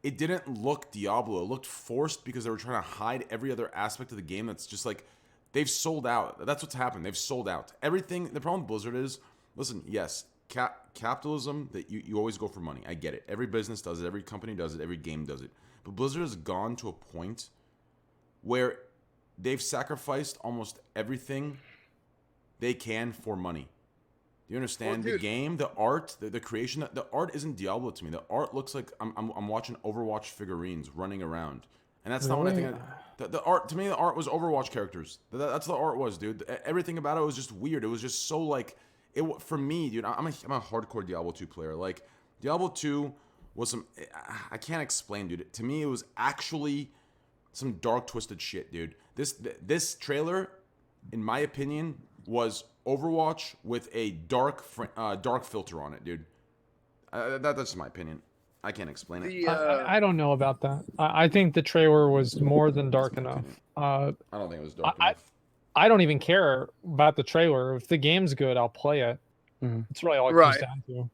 It didn't look Diablo. It looked forced because they were trying to hide every other aspect of the game. That's just like they've sold out. That's what's happened. They've sold out everything. The problem with Blizzard is, listen, yes, capitalism. That you always go for money. I get it. Every business does it. Every company does it. Every game does it. But Blizzard has gone to a point where they've sacrificed almost everything they can for money. Do you understand? Well, the dude. game, the art, the creation. The art isn't Diablo to me. The art looks like I'm watching Overwatch figurines running around, and that's not what I think. The art to me, the art was Overwatch characters. That's what the art was, dude. Everything about it was just weird. It was just so like it for me, dude. I'm a hardcore Diablo 2 player. Like Diablo 2 was some. I can't explain, dude. To me, it was actually some dark, twisted shit, dude. This trailer, in my opinion, was Overwatch with a dark filter on it, dude. That's my opinion. I can't explain it. I don't know about that. I think the trailer was more than dark enough. I don't think it was dark enough. I don't even care about the trailer. If the game's good, I'll play it. It's really all it comes down to.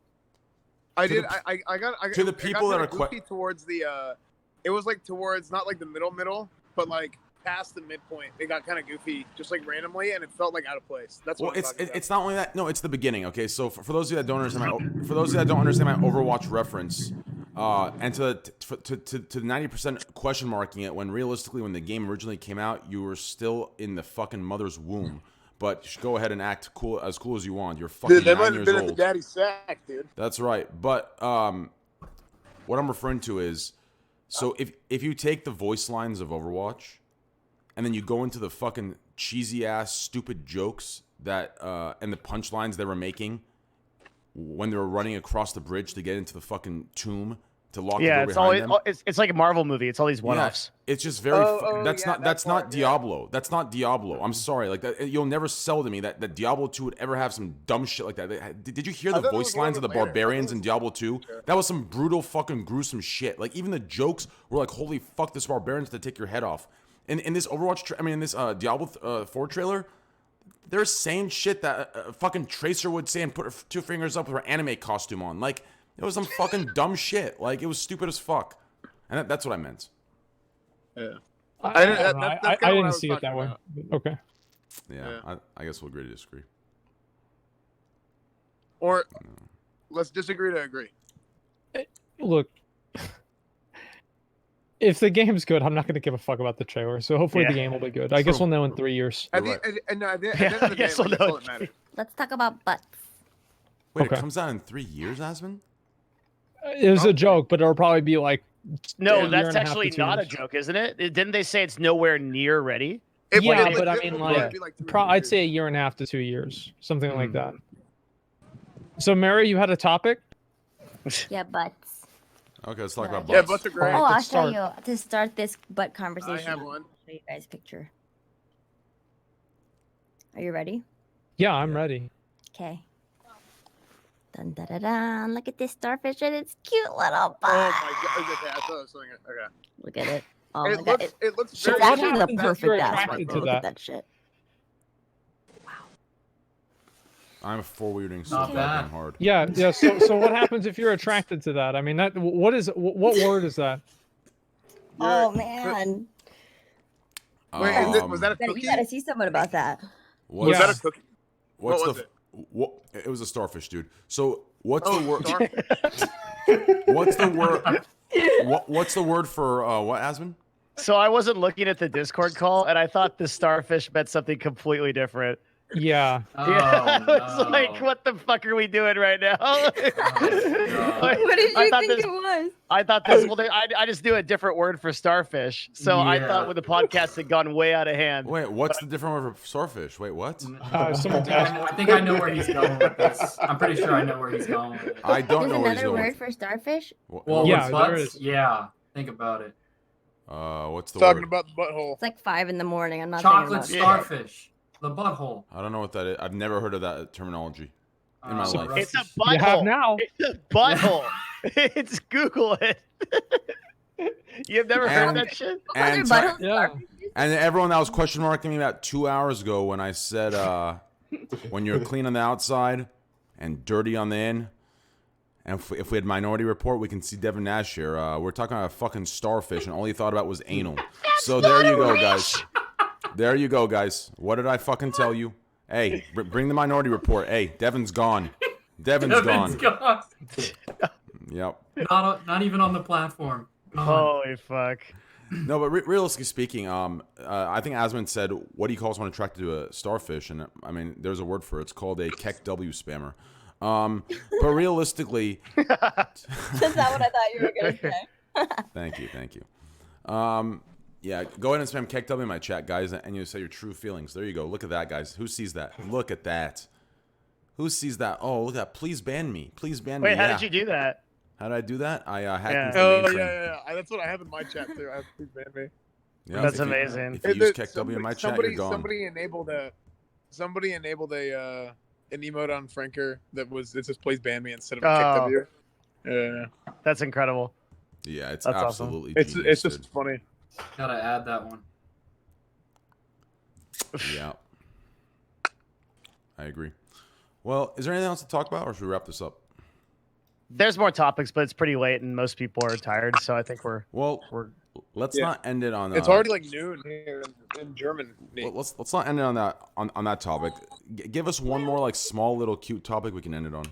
I To did. the- I got. to the it got people that kinda are goofy towards the. It was like towards not like the middle, but like past the midpoint. It got kind of goofy, just like randomly, and it felt like out of place. That's Well, what I'm talking about. it's not only that. No, it's the beginning. Okay, so for those of you that don't understand my Overwatch reference, and to 90% question marking it when realistically when the game originally came out, you were still in the fucking mother's womb. But go ahead and act as cool as you want. You're fucking Dude, they 9 might have years been old. at the daddy sack, dude. That's right. But what I'm referring to is, so if you take the voice lines of Overwatch, and then you go into the fucking cheesy ass stupid jokes that and the punchlines they were making when they were running across the bridge to get into the fucking tomb to lock the Yeah, door it's behind all them. it's like a Marvel movie. It's all these Yeah, one-offs. it's just very. That's yeah, not. That's that not part, yeah. Diablo. That's not Diablo. I'm sorry. Like that, you'll never sell to me that Diablo 2 would ever have some dumb shit like that. Did you hear I the thought it voice was a lines little of the bit later. I thought it barbarians in was- Diablo 2? That was some brutal, fucking gruesome shit. Like even the jokes were like, "Holy fuck, this barbarian's to take your head off." In this Overwatch, in this Diablo 4 trailer, they're saying shit that fucking Tracer would say and put her 2 fingers up with her anime costume on. Like it was some fucking dumb shit. Like it was stupid as fuck. And that's what I meant. Yeah. I that's don't know. kinda I what I didn't was see it that talking way. about. Okay. Yeah. I guess we'll agree to disagree. Or let's disagree to agree. Look, if the game's good, I'm not going to give a fuck about the trailer. So hopefully the game will be good. I guess we'll know in 3 years. At the end of the day, like, that's all that matters. Let's talk about butts. Wait, Okay. it comes out in 3 years, Asmon? It was a joke, but it'll probably be like No, a year that's and a half actually to 2 not a years. joke, isn't it? Didn't they say it's nowhere near ready? Yeah, but I mean, like, I'd say a year and a half to 2 years, something like that. So, Mary, you had a topic? Yeah, butts. Okay, let's talk about Yeah, butts. butts are great. Oh, I'll let's show start. you to start this butt conversation. I have one. I'll show you guys a picture. Are you ready? Yeah, I'm ready. Okay. Dun da da dun. Look at this starfish and its cute little butt. Oh my god. Okay, I thought it was something. Okay. Look at it. Oh It my god. looks. It looks. So It's very what actually the happens if you're perfect ass attracted right to now. Look that? at that shit. I'm forwarding so Not fucking bad. hard. Yeah, yeah. So what happens if you're attracted to that? I mean, what word is that? Oh man. Wait, was that a You cookie? gotta see someone about that. What's, Was that a cookie? what's What the was it? what? It was a starfish, dude. So what's Oh, the word? sorry. What's the word? What's the word for what, Asmon? So I wasn't looking at the Discord call, and I thought the starfish meant something completely different. Yeah. Oh, Yeah, I was like, no. what the fuck are we doing right now? What did I you thought think this- it was? I thought this. Well, I just knew a different word for starfish. So I Yeah. thought when the podcast had gone way out of hand. Wait, what's the different word for starfish? Wait, what? Someone's asking. I think I know where he's going with this. I'm pretty sure I know where he's going with it. I don't There's know where he's another going. word for starfish? Well, Yeah, with there butts, is. yeah. Think about it. What's the Talking word? about the butthole. It's like 5 in the morning. I'm not Chocolate thinking about it. starfish. The butthole. I don't know what that is. I've never heard of that terminology in my Oh, life. It's a Rusty. butthole. You have now. It's a butthole. It's Google it. You've never heard And- that shit? And, Other buttholes Yeah. and everyone that was question marking me about 2 hours ago when I said when you're clean on the outside and dirty on the in, and if we had Minority Report, we can see DevinNash here. We're talking about a fucking starfish, and all he thought about was anal. So there you go, guys. There you go, guys. What did I fucking tell you? Hey, bring the Minority Report. Hey, Devin's gone. Devin's Devin's gone. gone. Yep. Not even on the platform. Gone. Holy fuck. No, but realistically speaking, I think Asmon said, what do you call someone attracted to a starfish? And I mean, there's a word for it. It's called a KEKW spammer. But realistically, That's not what I thought you were going to say. thank you. Yeah, go ahead and spam KEKW in my chat, guys, and you say your true feelings. There you go. Look at that, guys. Who sees that? Look at that. Who sees that? Oh, look at that. Please ban me. Please ban me. Wait, how Yeah. did you do that? How did I do that? I hacked Yeah. into the Oh mainframe. yeah. That's what I have in my chat too. I have please ban me. Yeah, That's if you- amazing. If you use KEKW in my chat, you're gone. Somebody enabled a an emote on Franker that says please ban me instead of a KEKW. Yeah. That's incredible. Yeah, it's That's awesome. absolutely It's genius, just dude. funny. Gotta add that one. Yeah. I agree. Well, is there anything else to talk about, or should we wrap this up? There's more topics, but it's pretty late and most people are tired, so I think we're Let's Yeah. not end it on. It's already like noon here in Germany. Let's not end it on that on that topic. Give us one more like small little cute topic we can end it on.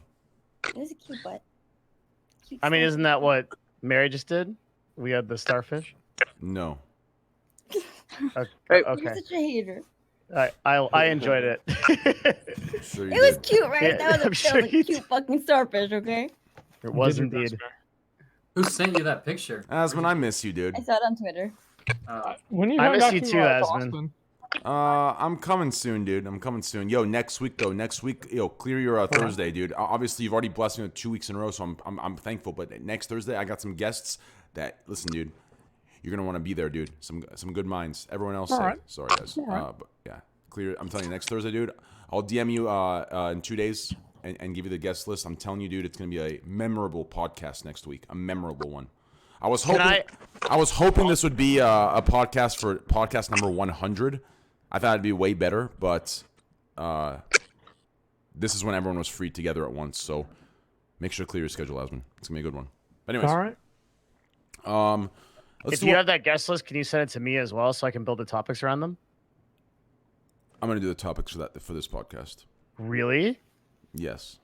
It was a cute butt. Cute I mean, starfish. isn't that what Mary just did? We had the starfish. No. Okay. You're okay. such a hater. I enjoyed it. Sure It was cute, right? Yeah, That I'm was sure a cute fucking starfish, okay? It was Did your indeed. best, Who sent you that picture? Asmon, I miss you, dude. I saw it on Twitter. When you I going miss back you to, too, to Asmon. Austin? I'm coming soon, dude. I'm coming soon. Yo, next week, yo, clear your Thursday, dude. Obviously, you've already blessed me with 2 weeks in a row, so I'm thankful. But next Thursday, I got some guests that listen, dude. You're gonna want to be there, dude. Some good minds. Everyone else, sorry guys. But yeah, clear. I'm telling you, next Thursday, dude. I'll DM you in 2 days and give you the guest list. I'm telling you, dude, it's gonna be a memorable podcast next week. A memorable one. I was hoping this would be a podcast for podcast number 100. I thought it'd be way better, but this is when everyone was free together at once. So make sure to clear your schedule, Asmon. It's gonna be a good one. But anyways, all right. If you have that guest list, can you send it to me as well so I can build the topics around them? I'm gonna do the topics for this podcast. Really? Yes.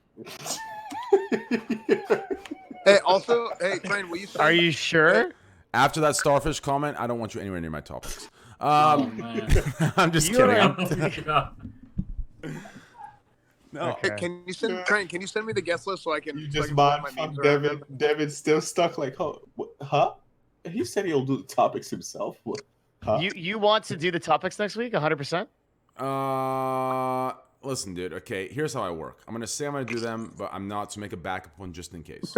Hey, also, Train, will you? Are you sure? After that starfish comment, I don't want you anywhere near my topics. Man. I'm just kidding. No. Hey, can you send Train? Can you send me the guest list so I can? You just mind fuck Devin. Devin's still stuck. Like, huh? He said he'll do the topics himself. What? Huh? You want to do the topics next week? 100%. Listen, dude. Okay, here's how I work. I'm gonna say I'm gonna do them, but I'm not, to make a backup one just in case.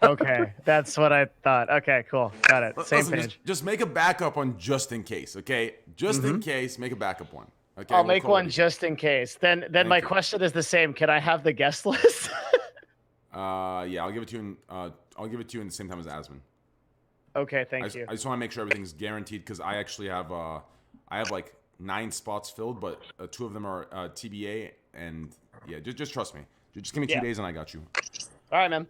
Okay, that's what I thought. Okay, cool, got it. Same page. Just make a backup one just in case. Okay, just in case, make a backup one. Okay, I'll make one just in case. Then my question is the same. Can I have the guest list? Yeah, I'll give it to you. I'll give it to you in the same time as Asmon. Okay, thank you. I just want to make sure everything's guaranteed because I actually have like 9 spots filled, but 2 of them are TBA, and yeah, just trust me. Just give me 2 days and I got you. All right, man.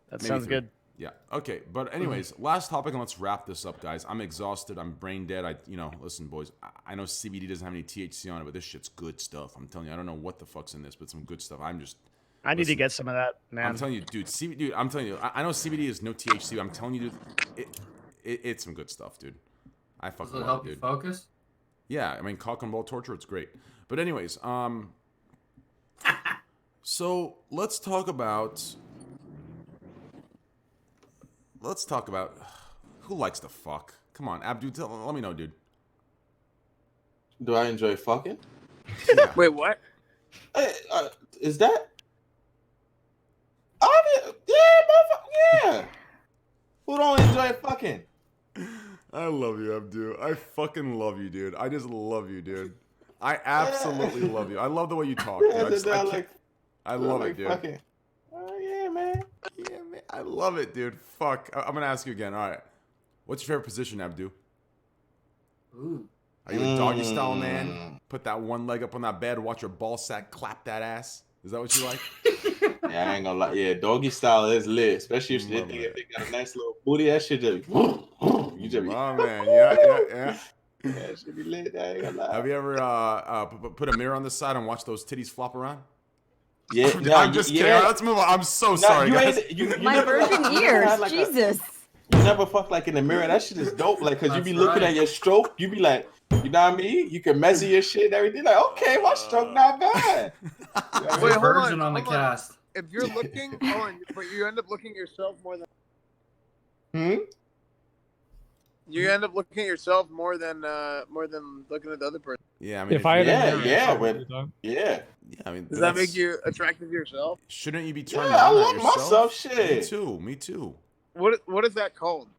That Maybe sounds 3. good. Yeah. Okay. But anyways, last topic, and let's wrap this up, guys. I'm exhausted. I'm brain dead. Listen, boys. I know CBD doesn't have any THC on it, but this shit's good stuff. I'm telling you. I don't know what the fuck's in this, but some good stuff. I need to get some of that, man. I'm telling you, dude. Dude, I'm telling you. I know CBD is no THC. But I'm telling you, dude. It's some good stuff, dude. I fucking Does it love help it, you dude. focus? Yeah, I mean, cock and ball torture, it's great. But anyways, so let's talk about who likes to fuck. Come on, Abdou, let me know, dude. Do I enjoy fucking? Yeah. Wait, what? Hey, is that? Yeah. Who don't enjoy fucking? I love you, Abdou. I fucking love you, dude. I just love you, dude. I absolutely love you. I love the way you talk, dude. I love it, dude. Fucking. Oh yeah, man. Yeah, man. I love it, dude. Fuck. I'm gonna ask you again. All right. What's your favorite position, Abdou? Ooh. Are you a doggy style man? Put that one leg up on that bed, watch your ball sack clap that ass. Is that what you like? Yeah, I ain't gonna lie. Yeah, doggy style is lit, especially if they got a nice little booty. That shit just. You just be. Oh man, yeah. Yeah, it should be lit. I ain't gonna lie. Have you ever put a mirror on the side and watch those titties flop around? Yeah, I'm just kidding. Let's move on. I'm so sorry, guys. My virgin ears, Jesus. You never fuck like in the mirror. That shit is dope. Like, cause you be looking at your stroke, you be like, you know what I mean? You can measure your shit and everything. Like, okay, my stroke not bad. Wait, virgin on the cast. If you're looking, but you end up looking at yourself more than. You end up looking at yourself more than looking at the other person. Yeah, I mean, If I had I mean, does that make you attractive to yourself? Shouldn't you be trying Yeah, to I do that love yourself? myself. Shit. Me too. What is that called?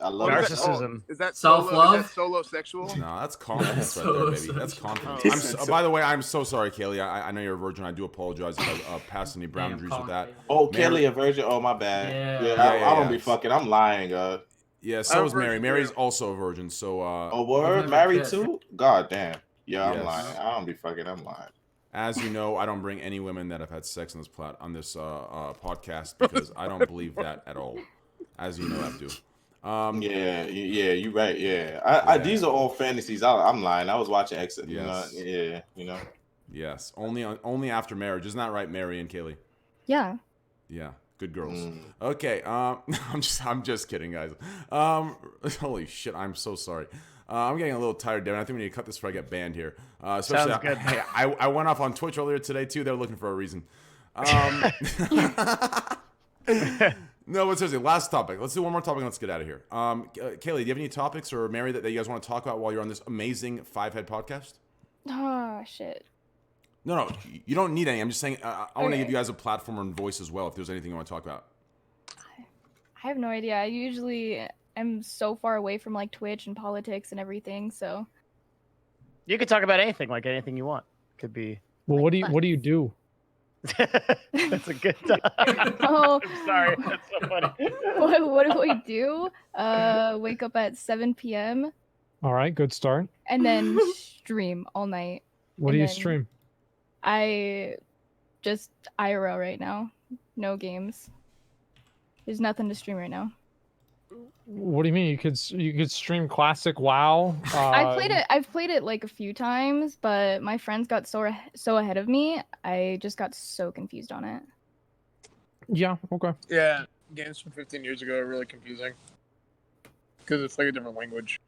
I love narcissism. Is that self-love? Is that solo sexual? No, that's confidence right there, baby. That's confidence. By the way, I'm so sorry, Kaylee. I know you're a virgin. I do apologize if I passed any boundaries with that. Oh, Kelly, a virgin. Oh, my bad. Yeah, I don't be fucking. I'm lying, Yeah, so is Mary. Mary's also a virgin. So. Oh, word? Married too? God damn. Yeah, I'm lying. I don't be fucking. I'm lying. As you know, I don't bring any women that have had sex on this podcast because I don't believe that at all. As you know, Abdou. Yeah, you're right. Yeah, these are all fantasies. I'm lying. I was watching X. Yes. Yes, only after marriage. Isn't that right, Mary and Kaylee? Yeah. Yeah, good girls. Okay, I'm just kidding, guys. Holy shit, I'm so sorry. I'm getting a little tired, Devin. I think we need to cut this before I get banned here. Especially, Sounds good. Hey, I went off on Twitch earlier today too. They're looking for a reason. No, but seriously, last topic. Let's do one more topic and let's get out of here. Kaylee, do you have any topics, or Mary, that you guys want to talk about while you're on this amazing 5-head podcast? Oh, shit. No, you don't need any. I'm just saying I want to Okay. give you guys a platform and voice as well if there's anything you want to talk about. I have no idea. I usually am so far away from like Twitch and politics and everything, so. You could talk about anything, like anything you want. Could be. Well, what do you do? That's a good time. Oh, I'm sorry. That's so funny. what do I do? Wake up at 7 p.m. All right, good start. and then stream all night. What And do you then stream? I just IRL right now. No games. There's nothing to stream right now. What do you mean? You could stream classic WoW. I've played it like a few times, but my friends got so ahead of me. I just got so confused on it. Yeah. Okay. Yeah, games from 15 years ago are really confusing because it's like a different language.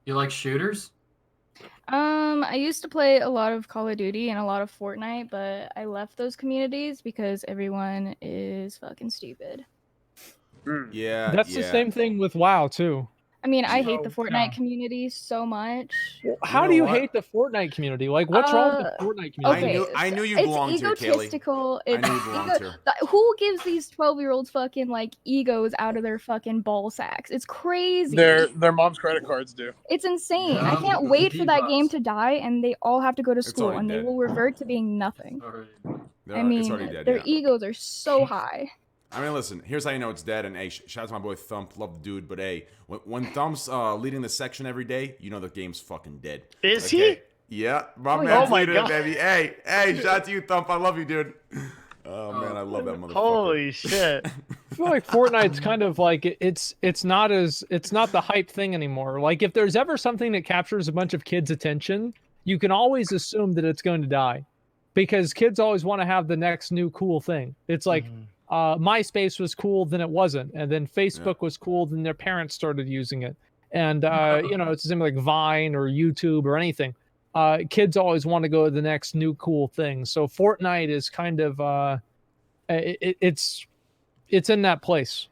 You like shooters? I used to play a lot of Call of Duty and a lot of Fortnite, but I left those communities because everyone is fucking stupid. Yeah, That's the same thing with WoW too. I mean, I hate the So, Fortnite yeah. community so much. How do you hate the Fortnite community? Like, what's wrong with the Fortnite community? Okay, I knew you it's belonged here, Kaylee. egotistical. I It's knew you belonged here. Who gives these 12-year-olds fucking like egos out of their fucking ball sacks? It's crazy. Their mom's credit cards do. It's insane. Yeah, I can't the wait for that V-Bucks. game to die, and they all have to go to school, already and they dead. will revert to being nothing. I It's mean, already dead, their yeah. egos are so high. I mean, listen, here's how you know it's dead. And hey, shout out to my boy Thump, love the dude. But hey, when Thump's leading the section every day, you know the game's fucking dead. Is he? Yeah, my Oh, man's oh my leading God. it, baby. Hey, shout out to you, Thump. I love you, dude. Oh man, I love that motherfucker. Holy shit. I feel like Fortnite's kind of like it's not the hype thing anymore. Like if there's ever something that captures a bunch of kids' attention, you can always assume that it's going to die, because kids always want to have the next new cool thing. It's like MySpace was cool, then it wasn't, and then Facebook was cool, then their parents started using it, and it's the same like Vine or YouTube or anything. Kids always want to go to the next new cool thing. So Fortnite is kind of it's in that place.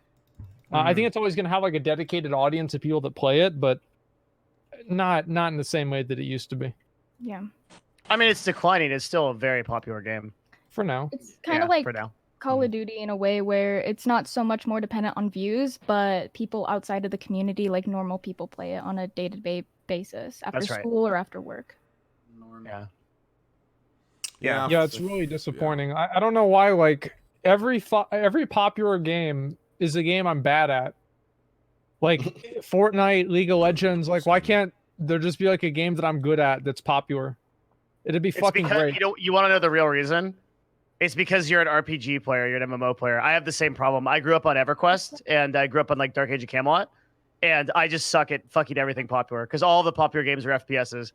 I think it's always going to have like a dedicated audience of people that play it, but not in the same way that it used to be. Yeah. I mean, it's declining. It's still a very popular game. For now. It's kind of like for now. Call of Duty in a way where it's not so much more dependent on views, but people outside of the community, like normal people, play it on a day-to-day basis after That's right. school or after work. Yeah. Yeah, it's really disappointing. I don't know why. Like every popular game is a game I'm bad at. Like Fortnite, League of Legends. Like why can't there just be like a game that I'm good at that's popular? It'd be It's fucking because, great. you want to know the real reason? It's because you're an RPG player, you're an MMO player. I have the same problem. I grew up on EverQuest, and I grew up on like Dark Age of Camelot, and I just suck at fucking everything popular because all the popular games are FPSs.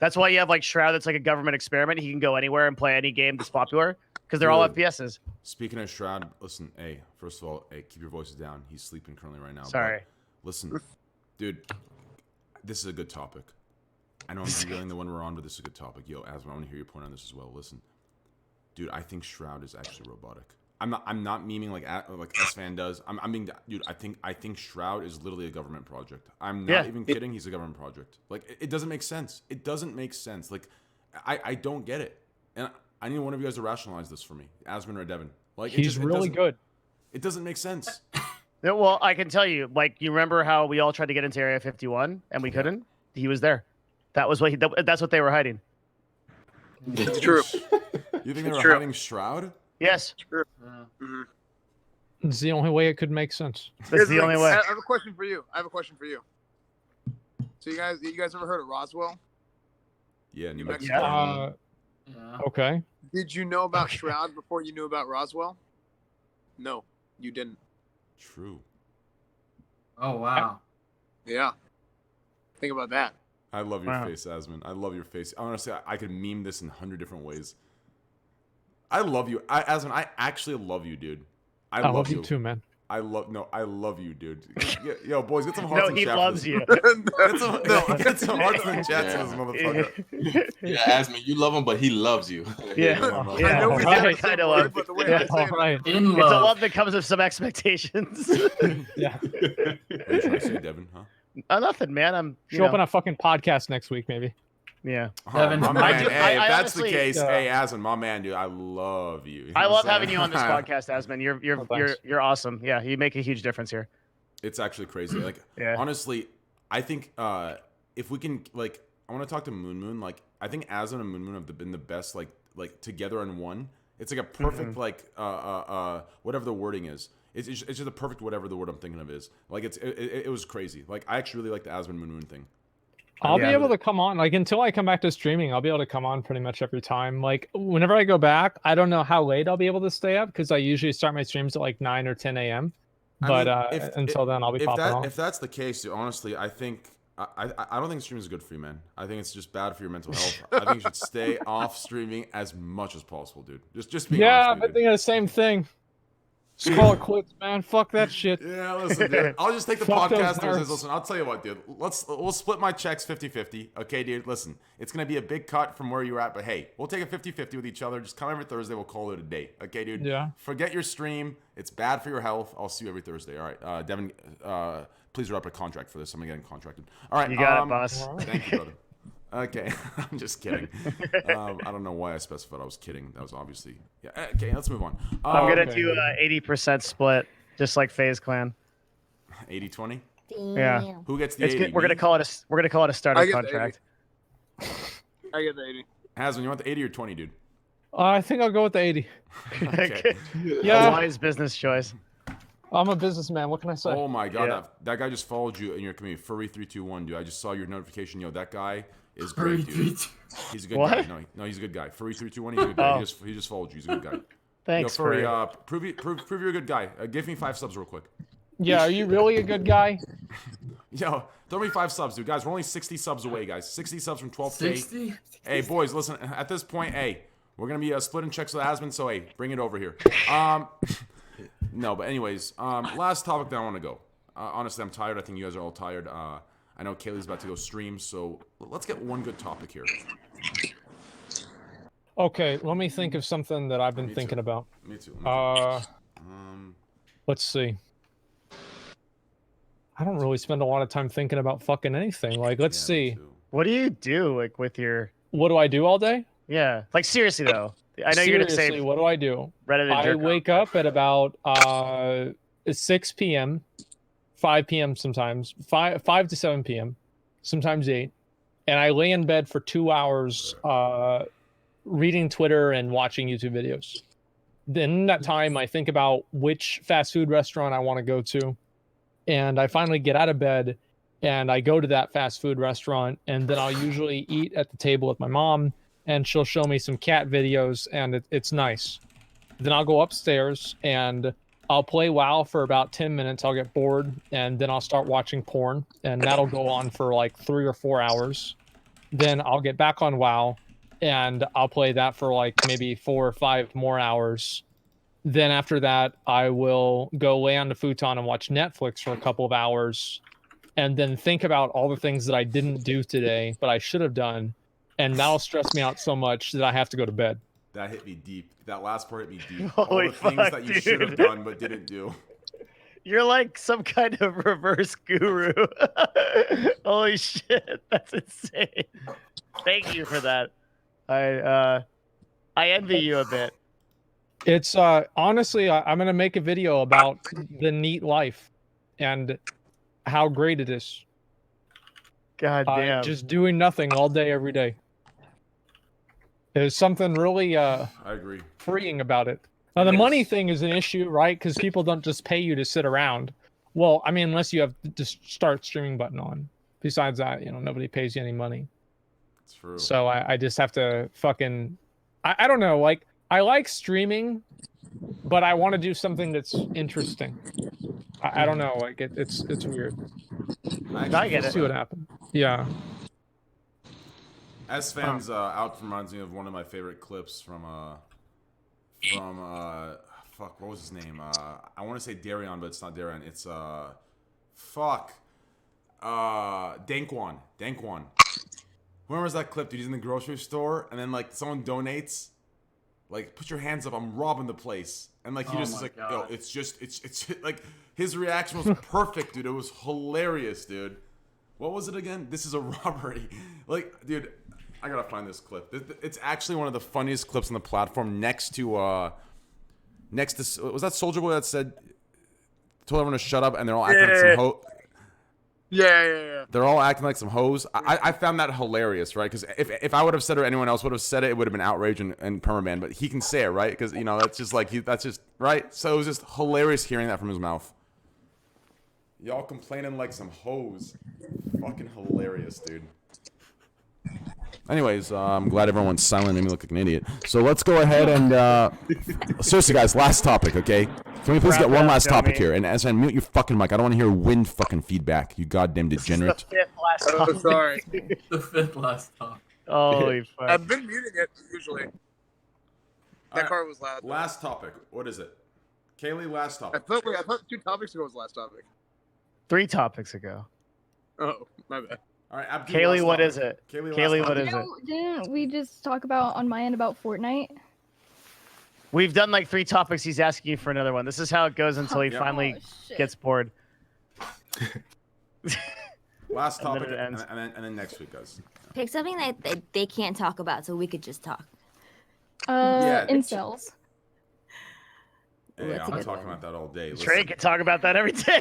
That's why you have like Shroud, that's like a government experiment. He can go anywhere and play any game that's popular because they're all Dude, FPSs. Speaking of Shroud, listen, hey, first of all, hey, keep your voices down. He's sleeping currently right now. but Sorry. Listen, dude, this is a good topic. I know I'm revealing the one we're on, but this is a good topic. Yo, Asma, I want to hear your point on this as well. Listen, dude, I think Shroud is actually robotic. I'm not memeing like Esfand does. I'm being, dude. I think Shroud is literally a government project. I'm not even kidding. He's a government project. Like it doesn't make sense. It doesn't make sense. Like I don't get it. And I need one of you guys to rationalize this for me, Asmon or Devin. Like He's really good. It doesn't make sense. Yeah, well, I can tell you, like, you remember how we all tried to get into Area 51 and we couldn't? He was there. That was what that's what they were hiding. It's true. You think they were hiding Shroud? Yes. It's true. Mm-hmm. It's the only way it could make sense. That's the only way. I have a question for you. So you guys ever heard of Roswell? Yeah, New Mexico. Okay. Did you know about Shroud before you knew about Roswell? No, you didn't. True. Oh wow. Yeah. Think about that. I love your face, Asmon. I love your face. Honestly, I could meme this in 100 different ways. I love you. Asmon, I actually love you, dude. I love you too, man. I love you, dude. Yo, boys, get some hearts in No, he chat. loves you. Get some hearts in the chat to this motherfucker. Yeah, Asman, you love him, but he loves you. Yeah. I know we Right. kind of love, but the way I say it, In It's a love. love that comes with some expectations. Yeah. What are you trying to say, Devin? Huh? Nothing, man. I'm Show up on a fucking podcast next week, maybe. Yeah. Devin, my man. Hey, if I that's the honestly- case, hey, Asman, my man, dude, I love you. You I know love what I'm having you on this saying? podcast, Asman. Oh, thanks. You're awesome. Yeah, you make a huge difference here. It's actually crazy. Like, Yeah. honestly, I think if we can, like, I want to talk to Moon. Like, I think Asman and Moon have been the best, like together in one. It's like a perfect, like, whatever the wording is. It's just a perfect whatever the word I'm thinking of is. Like, it was crazy. Like, I actually really like the Asman Moon thing. I'll be able to come on, like, until I come back to streaming, I'll be able to come on pretty much every time. Like, whenever I go back, I don't know how late I'll be able to stay up because I usually start my streams at like 9 or 10 a.m. But until then, I'll be popping on. If that's the case, dude, honestly, I think I don't think streaming is good for you, man. I think it's just bad for your mental health. I think you should stay off streaming as much as possible, dude. Just being honest, I've been thinking the same thing. Just call it quits, man. Fuck that shit. Yeah, listen, dude. I'll just take the Fuck those podcast. nerds. Listen, I'll tell you what, dude. We'll split my checks 50-50. Okay, dude. Listen, it's gonna be a big cut from where you're at, but hey, we'll take a 50-50 with each other. Just come every Thursday. We'll call it a day. Okay, dude. Yeah. Forget your stream. It's bad for your health. I'll see you every Thursday. All right, Devin. Please wrap a contract for this. I'm getting contracted. All right. You got it, boss. Thank you, brother. Okay, I'm just kidding. I don't know why I specified I was kidding. That was obviously Okay, let's move on. I'm gonna do 80% split, just like FaZe Clan. 80-20. Yeah. Who gets the 80? We're gonna call it a starter I get the contract. I get the 80. Hasman, you want the 80 or 20, dude? I think I'll go with the 80. Okay. Yeah. A wise business choice. I'm a businessman. What can I say? Oh my god, Yeah. that guy just followed you in your community. Furry321, dude. I just saw your notification. Yo, that guy is great, dude. He's a good What? guy. No, he's a good guy. Furry321, he's a good guy. Oh. He just followed you. He's a good guy. Thanks, Yo, Furry. Furry. Prove you're a good guy. Give me 5 subs real quick. Yeah, are you really a good guy? Yo, throw me 5 subs, dude. Guys, we're only 60 subs away, guys. 60 subs from 12K. 60? Hey, boys, listen. At this point, hey, we're gonna be splitting checks with Asman. So hey, bring it over here. No, but anyways, last topic that I want to go. Honestly, I'm tired. I think you guys are all tired. I know Kaylee's about to go stream, so let's get one good topic here. Okay, let me think of something that I've been thinking about. Me too. Let's see. I don't really spend a lot of time thinking about fucking anything. Like, let's see. What do you do, like, with your? What do I do all day? Yeah, like seriously though. I know you're gonna say. Seriously, what do I do? Reddit and I jerk off. wake up at about 6 p.m., 5 p.m. sometimes, 5 to 7 p.m., sometimes 8, and I lay in bed for 2 hours reading Twitter and watching YouTube videos. Then in that time, I think about which fast food restaurant I want to go to, and I finally get out of bed and I go to that fast food restaurant, and then I'll usually eat at the table with my mom, and she'll show me some cat videos, and it's nice. Then I'll go upstairs and I'll play WoW for about 10 minutes. I'll get bored, and then I'll start watching porn, and that'll go on for like 3 or 4 hours. Then I'll get back on WoW, and I'll play that for like maybe 4 or 5 more hours. Then after that, I will go lay on the futon and watch Netflix for a couple of hours, and then think about all the things that I didn't do today, but I should have done. And that'll stress me out so much that I have to go to bed. That hit me deep. That last part hit me deep. Holy all the things fuck, that you should have dude. done but didn't do. You're like some kind of reverse guru. Holy shit, that's insane. Thank you for that. I envy you a bit. It's honestly, I'm gonna make a video about the neat life and how great it is. God damn. Just doing nothing all day, every day. There's something really I agree. freeing about it. Now the money thing is an issue, right? Because people don't just pay you to sit around. Well, I mean, unless you have the start streaming button on. Besides that, nobody pays you any money. It's true. So I just have to fucking, I don't know, like I like streaming, but I want to do something that's interesting. I don't know, like it's weird. I get it. See what happens. Yeah. Esfand's out reminds me of one of my favorite clips from fuck, what was his name? I want to say Darion, but it's not Darion. It's fuck. Dankwan. Who remembers that clip, dude? He's in the grocery store, and then like someone donates, like, put your hands up, I'm robbing the place, and like he just is like, yo, it's like his reaction was perfect, dude. It was hilarious, dude. What was it again? This is a robbery. Like, dude, I gotta find this clip. It's actually one of the funniest clips on the platform. Next to was that Soldier Boy that said, told everyone to shut up, and they're all acting like some hoe. Yeah. They're all acting like some hoes. I found that hilarious, right? Because if I would have said it or anyone else would have said it, it would have been outrage and permaban. But he can say it, right? Because, you know, that's just like, that's just, right? So it was just hilarious hearing that from his mouth. Y'all complaining like some hoes. Fucking hilarious, dude. Anyways, I'm glad everyone's silent and made me look like an idiot. So let's go ahead and, seriously, guys, last topic, okay? Can we please get one last topic here? And as I mute your fucking mic, I don't want to hear wind fucking feedback, you goddamn degenerate. The fifth last topic. Sorry. The fifth last topic. Holy fuck. I've been muting it usually. That car was loud. Last topic. What is it? Kaylee, last topic. I thought 2 topics ago was the last topic. 3 topics ago. Oh, my bad. All right, Abdou, Kaylee, what is it? Kaylee, what is it? Didn't we just talk about on my end about Fortnite? We've done like 3 topics. He's asking you for another one. This is how it goes until he finally gets bored. Last topic, and then next week, guys. Pick something that they can't talk about, so we could just talk. Incels. Yeah, I'm talking about that all day. Trey can talk about that every day.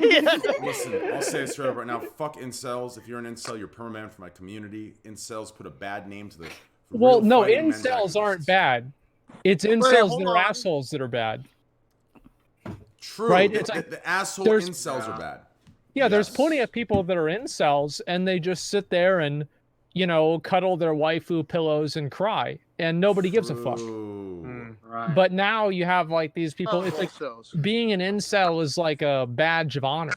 Listen, I'll say it straight up right now. Fuck incels. If you're an incel, you're permanent for my community. Incels put a bad name to the. Well, no, incels aren't bad. It's incels that are assholes that are bad. True. Right? It's like, the asshole incels are bad. Yeah, there's plenty of people that are incels and they just sit there and, you know, cuddle their waifu pillows and cry, and nobody gives a fuck. Right. But now you have like these people. It's like being an incel is like a badge of honor.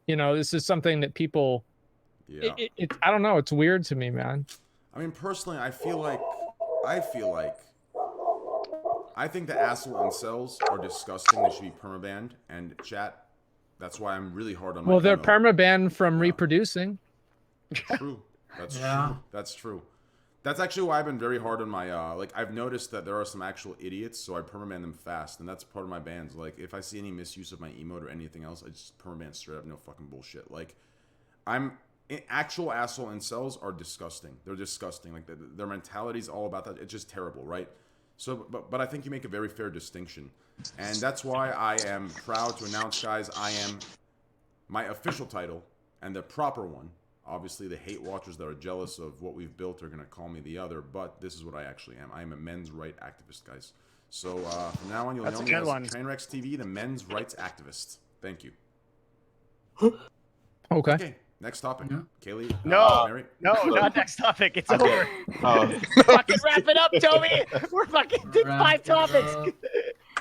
You know, this is something that people. Yeah. I don't know. It's weird to me, man. I mean, personally, I think the asshole incels are disgusting. They should be permabanned. And chat, that's why I'm really hard on my. Well, they're permabanned from reproducing. True. That's true. That's true. That's actually why I've been very hard on my, like, I've noticed that there are some actual idiots, so I permaban them fast, and that's part of my bans. Like, if I see any misuse of my emote or anything else, I just permaban straight up, no fucking bullshit. Like, actual asshole incels are disgusting. They're disgusting. Like, their mentality's all about that. It's just terrible, right? So, but I think you make a very fair distinction. And that's why I am proud to announce, guys, I am my official title, and the proper one. Obviously, the hate watchers that are jealous of what we've built are going to call me the other, but this is what I actually am. I am a men's right activist, guys. So from now on, you'll know me as TrainwrecksTV, the men's rights activist. Thank you. Okay. Next topic. Kaylee. No, not next topic. It's over. Fucking wrap it up, Toby. We're fucking did 5 topics.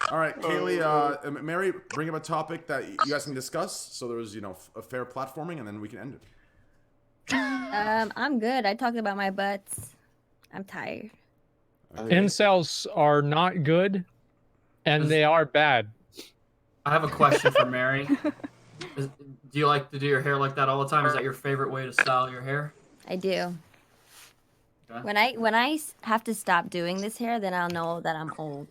All right, Kaylee, Mary, bring up a topic that you guys can discuss. So there's, you know, a fair platforming, and then we can end it. I'm good. I talked about my butts. I'm tired. Incels are not good, and they are bad. I have a question for Mary. Do you like to do your hair like that all the time? Is that your favorite way to style your hair? I do. Okay. When I have to stop doing this hair, then I'll know that I'm old.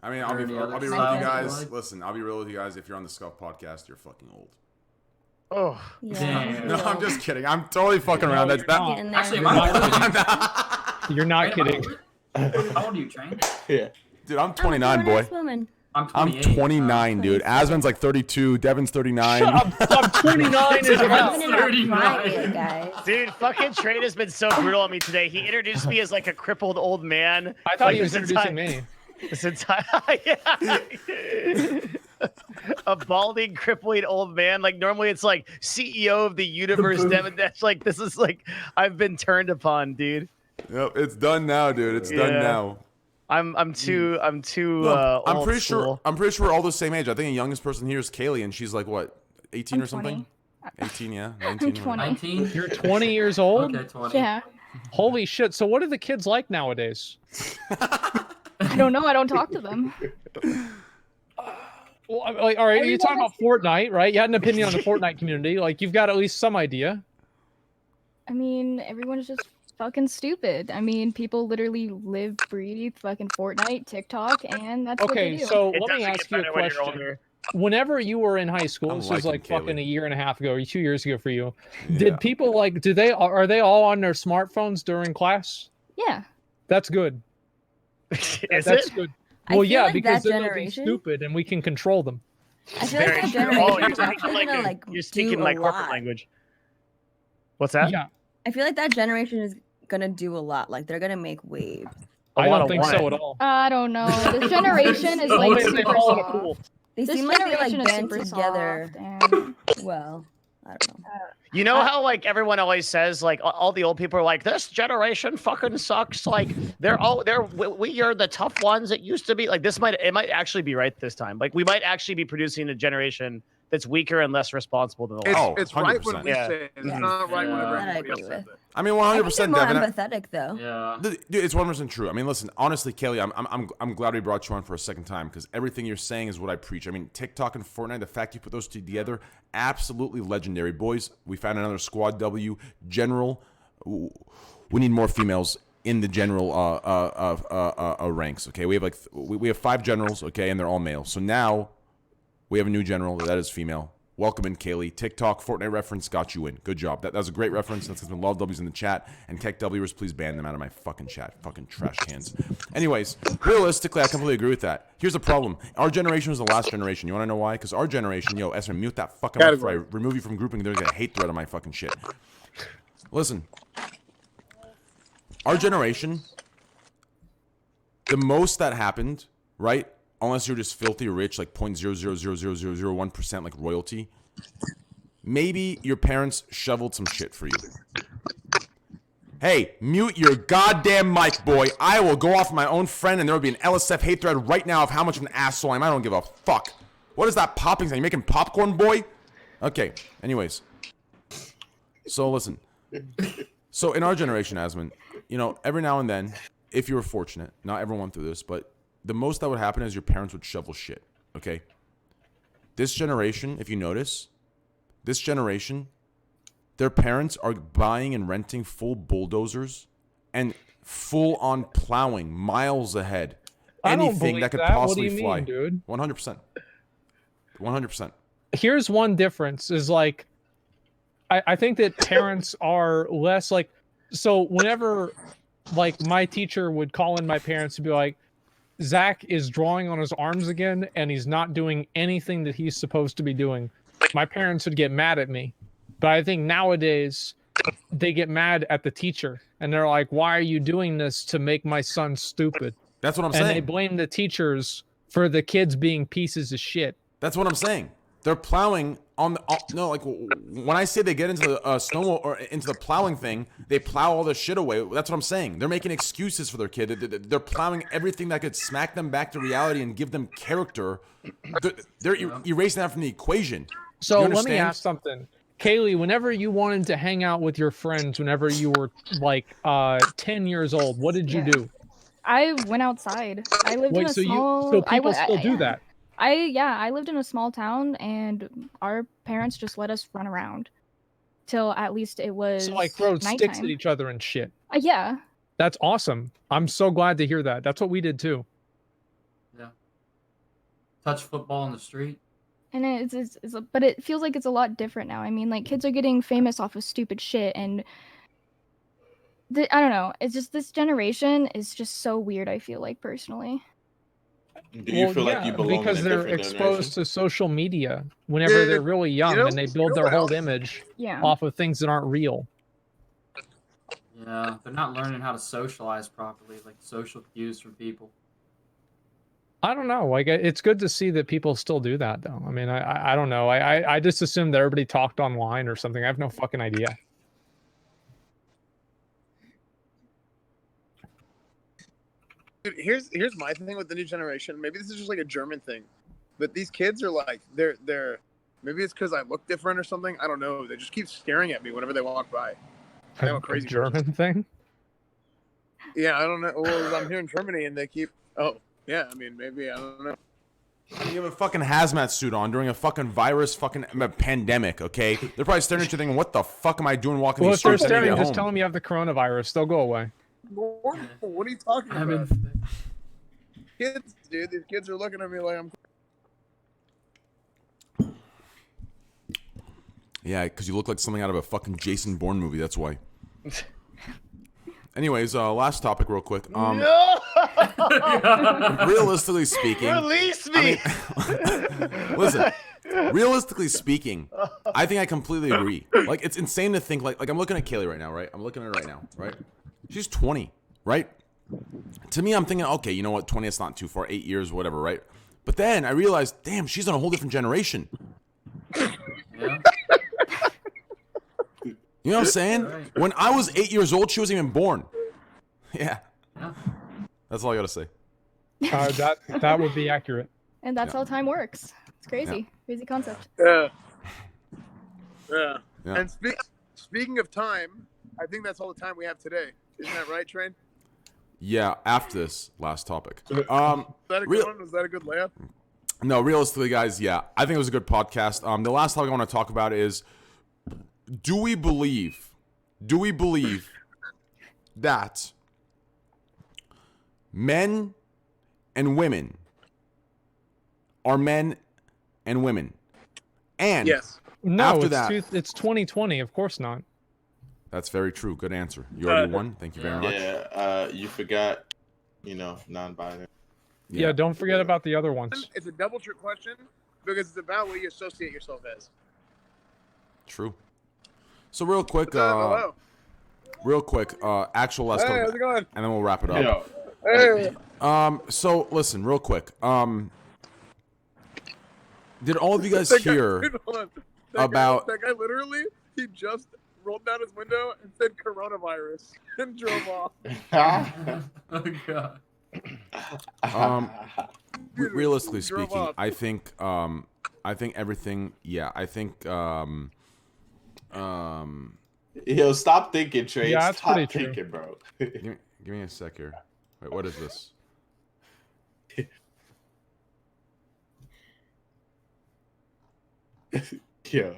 I mean, I'll be real with you guys. Listen, I'll be real with you guys. If you're on the Scuffed podcast, you're fucking old. Oh. Yeah. No, I'm just kidding. I'm totally fucking around. Actually, you're not kidding. How old are you, Train? Yeah. Dude, I'm 29, boy. I'm 29, dude. Asmon's like 32. Devin's 39. I'm 29 as well. 39. Dude, fucking Train has been so brutal on me today. He introduced me as like a crippled old man. I thought he was introducing me. This entire a balding, crippling old man. Like normally it's like CEO of the universe. DevinNash. Like this is like I've been turned upon, dude. Yep, it's done now, dude. It's done now. I'm too Look, I'm pretty school. sure we're all the same age. I think the youngest person here is Kaylee, and she's like what, 18 or something? 18, yeah, 19. I'm 20. 19? You're 20 years old? Okay, 20. Yeah. Holy shit. So what are the kids like nowadays? I don't know. I don't talk to them. Well, like, all right, you're talking about Fortnite, right? You had an opinion on the Fortnite community. Like, you've got at least some idea. I mean, everyone's just fucking stupid. I mean, people literally live, breathe, fucking Fortnite, TikTok, and that's what they Okay, do. so let me ask you a question. Whenever you were in high school, I'm this was like liking fucking Kaylee. a year and a half ago, or 2 years ago for you. Yeah. Did people like? Are they all on their smartphones during class? Yeah. That's good. Is That's it? good. I Well, feel yeah, like because that then they'll be generation- stupid, and we can control them. I feel like that Oh, generation you're is speaking actually like gonna like you're speaking do like a corporate lot. language. What's that? Yeah, I feel like that generation is gonna do a lot. Like they're gonna make waves. I lot don't of think what? so at all. I don't know. This generation is like Only if they super fall in a soft. pool. They This seem like they like generation is band super together. soft, and Well, I don't know. You know how like everyone always says like all the old people are like this generation fucking sucks. Like we are the tough ones. It used to be like this. It might actually be right this time. Like we might actually be producing a generation that's weaker and less responsible than the last. It's right when 100%. we say it. It's not right whenever That I everybody agree else says with. it. I mean, I think they're 100%, more Devin. empathetic though. Yeah. Dude, it's 100% true. I mean, listen, honestly, Kaylee, I'm glad we brought you on for a second time because everything you're saying is what I preach. I mean, TikTok and Fortnite, the fact you put those two together, absolutely legendary. Boys, we found another squad W. General, we need more females in the general ranks. Okay, we have 5 generals. Okay, and they're all male. So now we have a new general that is female. Welcome in, Kaylee. TikTok, Fortnite reference got you in. Good job. That was a great reference. That's been a lot of W's in the chat. And Keck Wers, please ban them out of my fucking chat. Fucking trash cans. Anyways, realistically, I completely agree with that. Here's the problem. Our generation was the last generation. You want to know why? Because our generation, Esfand, mute that fucking mic before I remove you from grouping. They're going to hate thread on my fucking shit. Listen. Our generation, the most that happened, right? Unless you're just filthy rich, like 0.0000001% like royalty, maybe your parents shoveled some shit for you. Hey, mute your goddamn mic, boy. I will go off my own friend and there will be an LSF hate thread right now of how much of an asshole I am. I don't give a fuck. What is that popping thing? You making popcorn, boy? Okay, anyways. So listen. So in our generation, Asmon, every now and then, if you were fortunate, not everyone went through this, but the most that would happen is your parents would shovel shit, okay? This generation, if you notice, their parents are buying and renting full bulldozers and full-on plowing miles ahead. Anything that could possibly fly. Dude? 100%. 100%. Here's one difference is like, I think that parents are less like, so whenever like my teacher would call in my parents and be like, Zach is drawing on his arms again, and he's not doing anything that he's supposed to be doing. My parents would get mad at me. But I think nowadays, they get mad at the teacher. And they're like, why are you doing this to make my son stupid? That's what I'm saying. And they saying. blame the teachers for the kids being pieces of shit. That's what I'm saying. They're plowing when I say they get into the snow or into the plowing thing, they plow all the shit away. That's what I'm saying. They're making excuses for their kid. They're plowing everything that could smack them back to reality and give them character. They're erasing that from the equation. So let me ask something. Kaylee, whenever you wanted to hang out with your friends, whenever you were like 10 years old, what did you do? I went outside. I lived in a small. So people still do that. I lived in a small town, and our parents just let us run around till at least it was. So like throw nighttime. sticks at each other and shit. Yeah. That's awesome. I'm so glad to hear that. That's what we did too. Yeah. Touch football in the street. And but it feels like it's a lot different now. I mean, like kids are getting famous off of stupid shit, and I don't know. It's just this generation is just so weird. I feel like personally. Do you feel like you belong because in a they're different exposed to social media whenever they're really young, and they build their whole image off of things that aren't real. Yeah, they're not learning how to socialize properly, like social cues from people. I don't know. Like, it's good to see that people still do that, though. I mean, I don't know. I just assumed that everybody talked online or something. I have no fucking idea. Dude, here's my thing with the new generation. Maybe this is just like a German thing, but these kids are like they're maybe it's because I look different or something. I don't know. They just keep staring at me whenever they walk by. I am a crazy German thing. Yeah, I don't know. Well, I'm here in Germany, and they keep. Oh, yeah. I mean, maybe, I don't know. You have a fucking hazmat suit on during a fucking virus fucking pandemic, okay? They're probably staring at you thinking, what the fuck am I doing walking Well, these if they're streets? I need to staring, get just home. tell them you have the coronavirus. They'll go away. What are you talking about? Kids, dude. These kids are looking at me like I'm... Yeah, because you look like something out of a fucking Jason Bourne movie, that's why. Anyways, last topic real quick. No! Realistically speaking... Release me! Listen, realistically speaking, I think I completely agree. Like, it's insane to think, like I'm looking at Kaylee right now, right? I'm looking at her right now, right? She's 20, right? To me, I'm thinking, okay, you know what? 20, it's not too far. 8 years, whatever, right? But then I realized, damn, she's on a whole different generation. Yeah. You know what I'm saying? Right. When I was 8 years old, she wasn't even born. Yeah. That's all I gotta say. That would be accurate. And that's how time works. It's crazy. Yeah. Crazy concept. Yeah. Yeah. Yeah. And speaking of time, I think that's all the time we have today. Isn't that right, Train? Yeah, after this last topic. Was that a good one? Was that a good layup? No, realistically, guys, yeah. I think it was a good podcast. The last topic I want to talk about is, do we believe that men and women are men and women? And yes. No, after it's that, it's 2020. Of course not. That's very true. Good answer. You already won. Thank you very much. Yeah, you forgot, non-binary. Yeah, don't forget about the other ones. It's a double trick question because it's about what you associate yourself as. True. So real quick, hello. actual last Hey, topic, how's it going? and then we'll wrap it up. Hey. So listen, real quick. Did all of you guys hear about? That guy literally, he just rolled down his window and said coronavirus and drove off. Oh god. Realistically Drove speaking, off. I think everything. Yeah, I think. Yo, stop thinking, Trey. Yeah, that's stop pretty true. thinking, bro. Give me a sec here. Wait, what is this? Yo,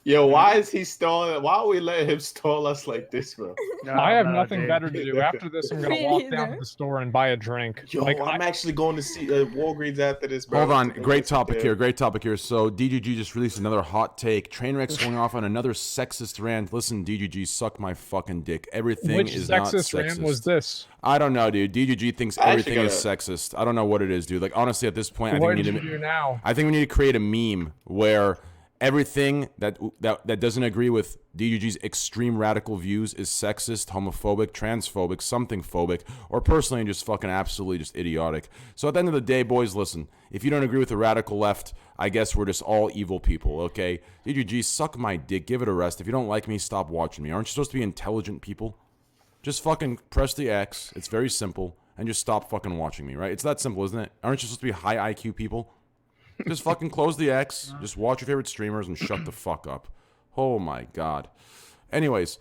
yo, why is he stalling? Why are we letting him stall us like this, bro? I have nothing better to do. After this, I'm gonna Me walk down neither. to the store and buy a drink. Yo, I'm actually going to see Walgreens after this, bro. Hold on, Let's go great get some topic beer. here. Great topic here. So DGG just released another hot take. Trainwreck's going off on another sexist rant. Listen, DGG, suck my fucking dick. Everything Which is not sexist sexist. rant was this? I don't know, dude. DGG thinks I everything actually is sexist. I don't know what it is, dude. Like honestly, at this point, I think What we did need you to. do now? I think we need to create a meme where everything that doesn't agree with DGG's extreme radical views is sexist, homophobic, transphobic, something phobic, or personally just fucking absolutely just idiotic. So at the end of the day, boys, listen. If you don't agree with the radical left, I guess we're just all evil people, okay? DGG, suck my dick. Give it a rest. If you don't like me, stop watching me. Aren't you supposed to be intelligent people? Just fucking press the X. It's very simple. And just stop fucking watching me, right? It's that simple, isn't it? Aren't you supposed to be high IQ people? Just fucking close the X. Just watch your favorite streamers and shut the fuck up. Oh my god. Anyways,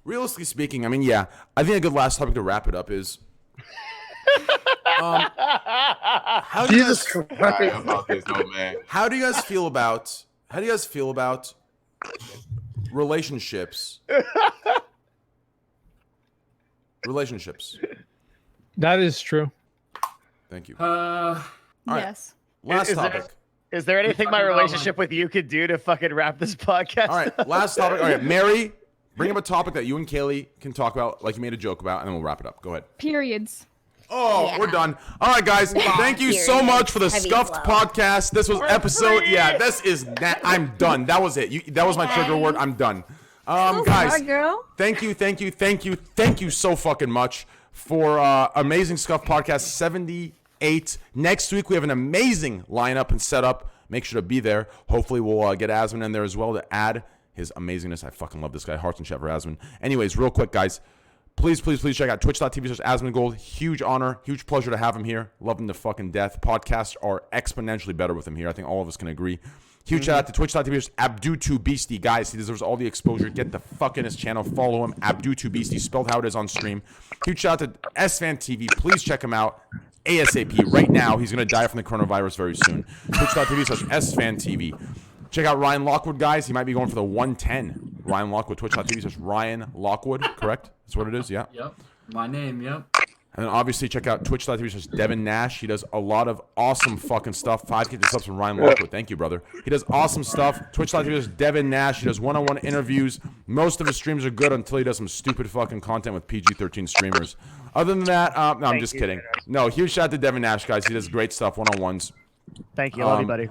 realistically speaking, I mean, yeah, I think a good last topic to wrap it up is. How do you guys, how do you guys feel about? How do you guys feel about relationships? Relationships. That is true. Thank you. All right. Yes. Last Is there- topic. Is there anything my relationship with you could do to fucking wrap this podcast? All right, last topic. All right, Mary, bring up a topic that you and Kaylee can talk about, like you made a joke about, and then we'll wrap it up. Go ahead. Periods. Oh, Yeah. we're done. All right, guys. Yeah, Thank you so period. much for the Heavy Scuffed flow. podcast. This was episode. Yeah, this is that. I'm done. That was it. That was my trigger word. I'm done. Guys, girl. thank you so fucking much for amazing Scuffed podcast 78. Next week we have an amazing lineup and setup. Make sure to be there. Hopefully we'll get Asmon in there as well to add his amazingness. I fucking love this guy. Hearts and chat for Asmon. Anyways, real quick, guys. Please check out twitch.tv/Asmongold. Huge honor, huge pleasure to have him here. Love him to fucking death. Podcasts are exponentially better with him here. I think all of us can agree. Huge shout out to twitch.tv AbdouTooBeasty. Guys, he deserves all the exposure. Get the fuck in his channel. Follow him. AbdouTooBeasty, spelled how it is on stream. Huge shout out to EsfandTV. Please check him out ASAP. Right now, he's going to die from the coronavirus very soon. Twitch.tv/EsfandTV. Check out Ryan Lockwood, guys. He might be going for the 110. Ryan Lockwood, twitch.tv/Ryan Lockwood. Correct? That's what it is, yeah? Yep. My name, yep. And then obviously check out twitch.tv/DevinNash. He does a lot of awesome fucking stuff. 5K subs from Ryan Lockwood. Thank you, brother. He does awesome stuff. Twitch.tv/DevinNash. He does one-on-one interviews. Most of his streams are good until he does some stupid fucking content with PG-13 streamers. Other than that, no, I'm just kidding. No, huge shout out to DevinNash, guys. He does great stuff, one-on-ones. Thank you. Love you, buddy.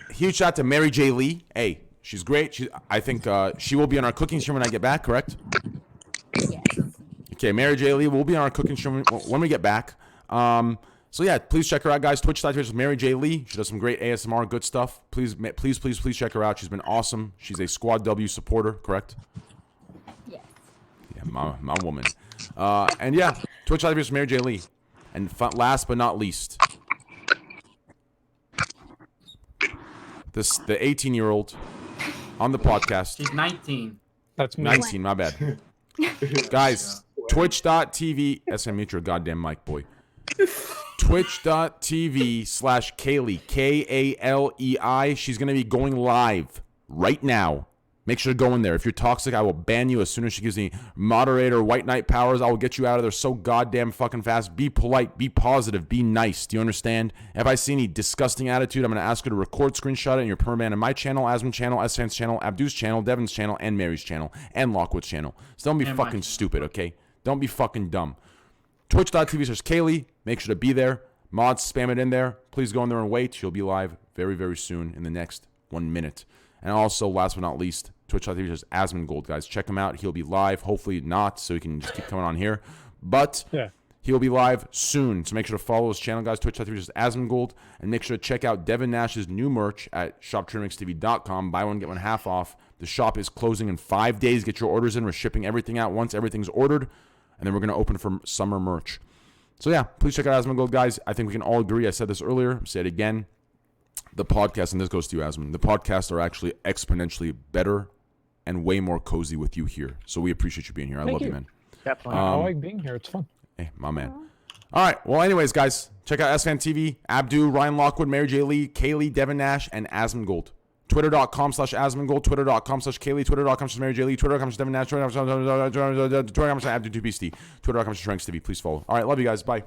Huge shout out to MaryJLee. Hey, she's great. I think she will be on our cooking stream when I get back, correct? Yes. Okay, MaryJLee will be on our cooking stream when we get back. So yeah, please check her out, guys. Twitch.tv/MaryJLee. She does some great ASMR, good stuff. Please check her out. She's been awesome. She's a Squad W supporter, correct? Yes. Yeah, my woman. And yeah, Twitch.tv/MaryJLee. And last but not least, the 18-year-old on the podcast. She's 19. That's me. 19, my bad. Guys, twitch.tv. SM, mute your goddamn mic, boy. Twitch.tv/Kaylee. Kalei. She's going to be going live right now. Make sure to go in there. If you're toxic, I will ban you as soon as she gives me moderator white knight powers. I will get you out of there so goddamn fucking fast. Be polite. Be positive. Be nice. Do you understand? If I see any disgusting attitude, I'm going to ask her to record, screenshot it, and you're permanent in my channel, Asmon's channel, Esfand's channel, Abdou's channel, Devin's channel, and Mary's channel, and Lockwood's channel. So don't be fucking stupid, okay? Don't be fucking dumb. Twitch.tv/Kaylee. Make sure to be there. Mods, spam it in there. Please go in there and wait. She'll be live very, very soon in the next 1 minute. And also, last but not least, Twitch.tv/Asmongold, guys. Check him out. He'll be live. Hopefully not, so he can just keep coming on here. But he'll be live soon. So make sure to follow his channel, guys. Twitch.tv/Asmongold. And make sure to check out DevinNash's new merch at shop.TrainwrecksTV.com. Buy one, get one half off. The shop is closing in 5 days. Get your orders in. We're shipping everything out once everything's ordered. And then we're going to open for summer merch. So yeah, please check out Asmongold, guys. I think we can all agree. I said this earlier. Say it again. The podcast, and this goes to you, Asmon, the podcasts are actually exponentially better and way more cozy with you here. So we appreciate you being here. I love you, man. Definitely. I like being here. It's fun. Hey, my man. All right. Well, anyways, guys, check out EsfandTV, Abdou, Ryan Lockwood, MaryJLee, Kaylee, DevinNash, and Asmongold. Twitter.com/Asmongold, Twitter.com/Kaylee, Twitter.com/MaryJLee, Twitter.com/DevinNash, Twitter.com/AbdouTooBeasty, Twitter.com/TrainwrecksTV. Please follow. All right. Love you guys. Bye.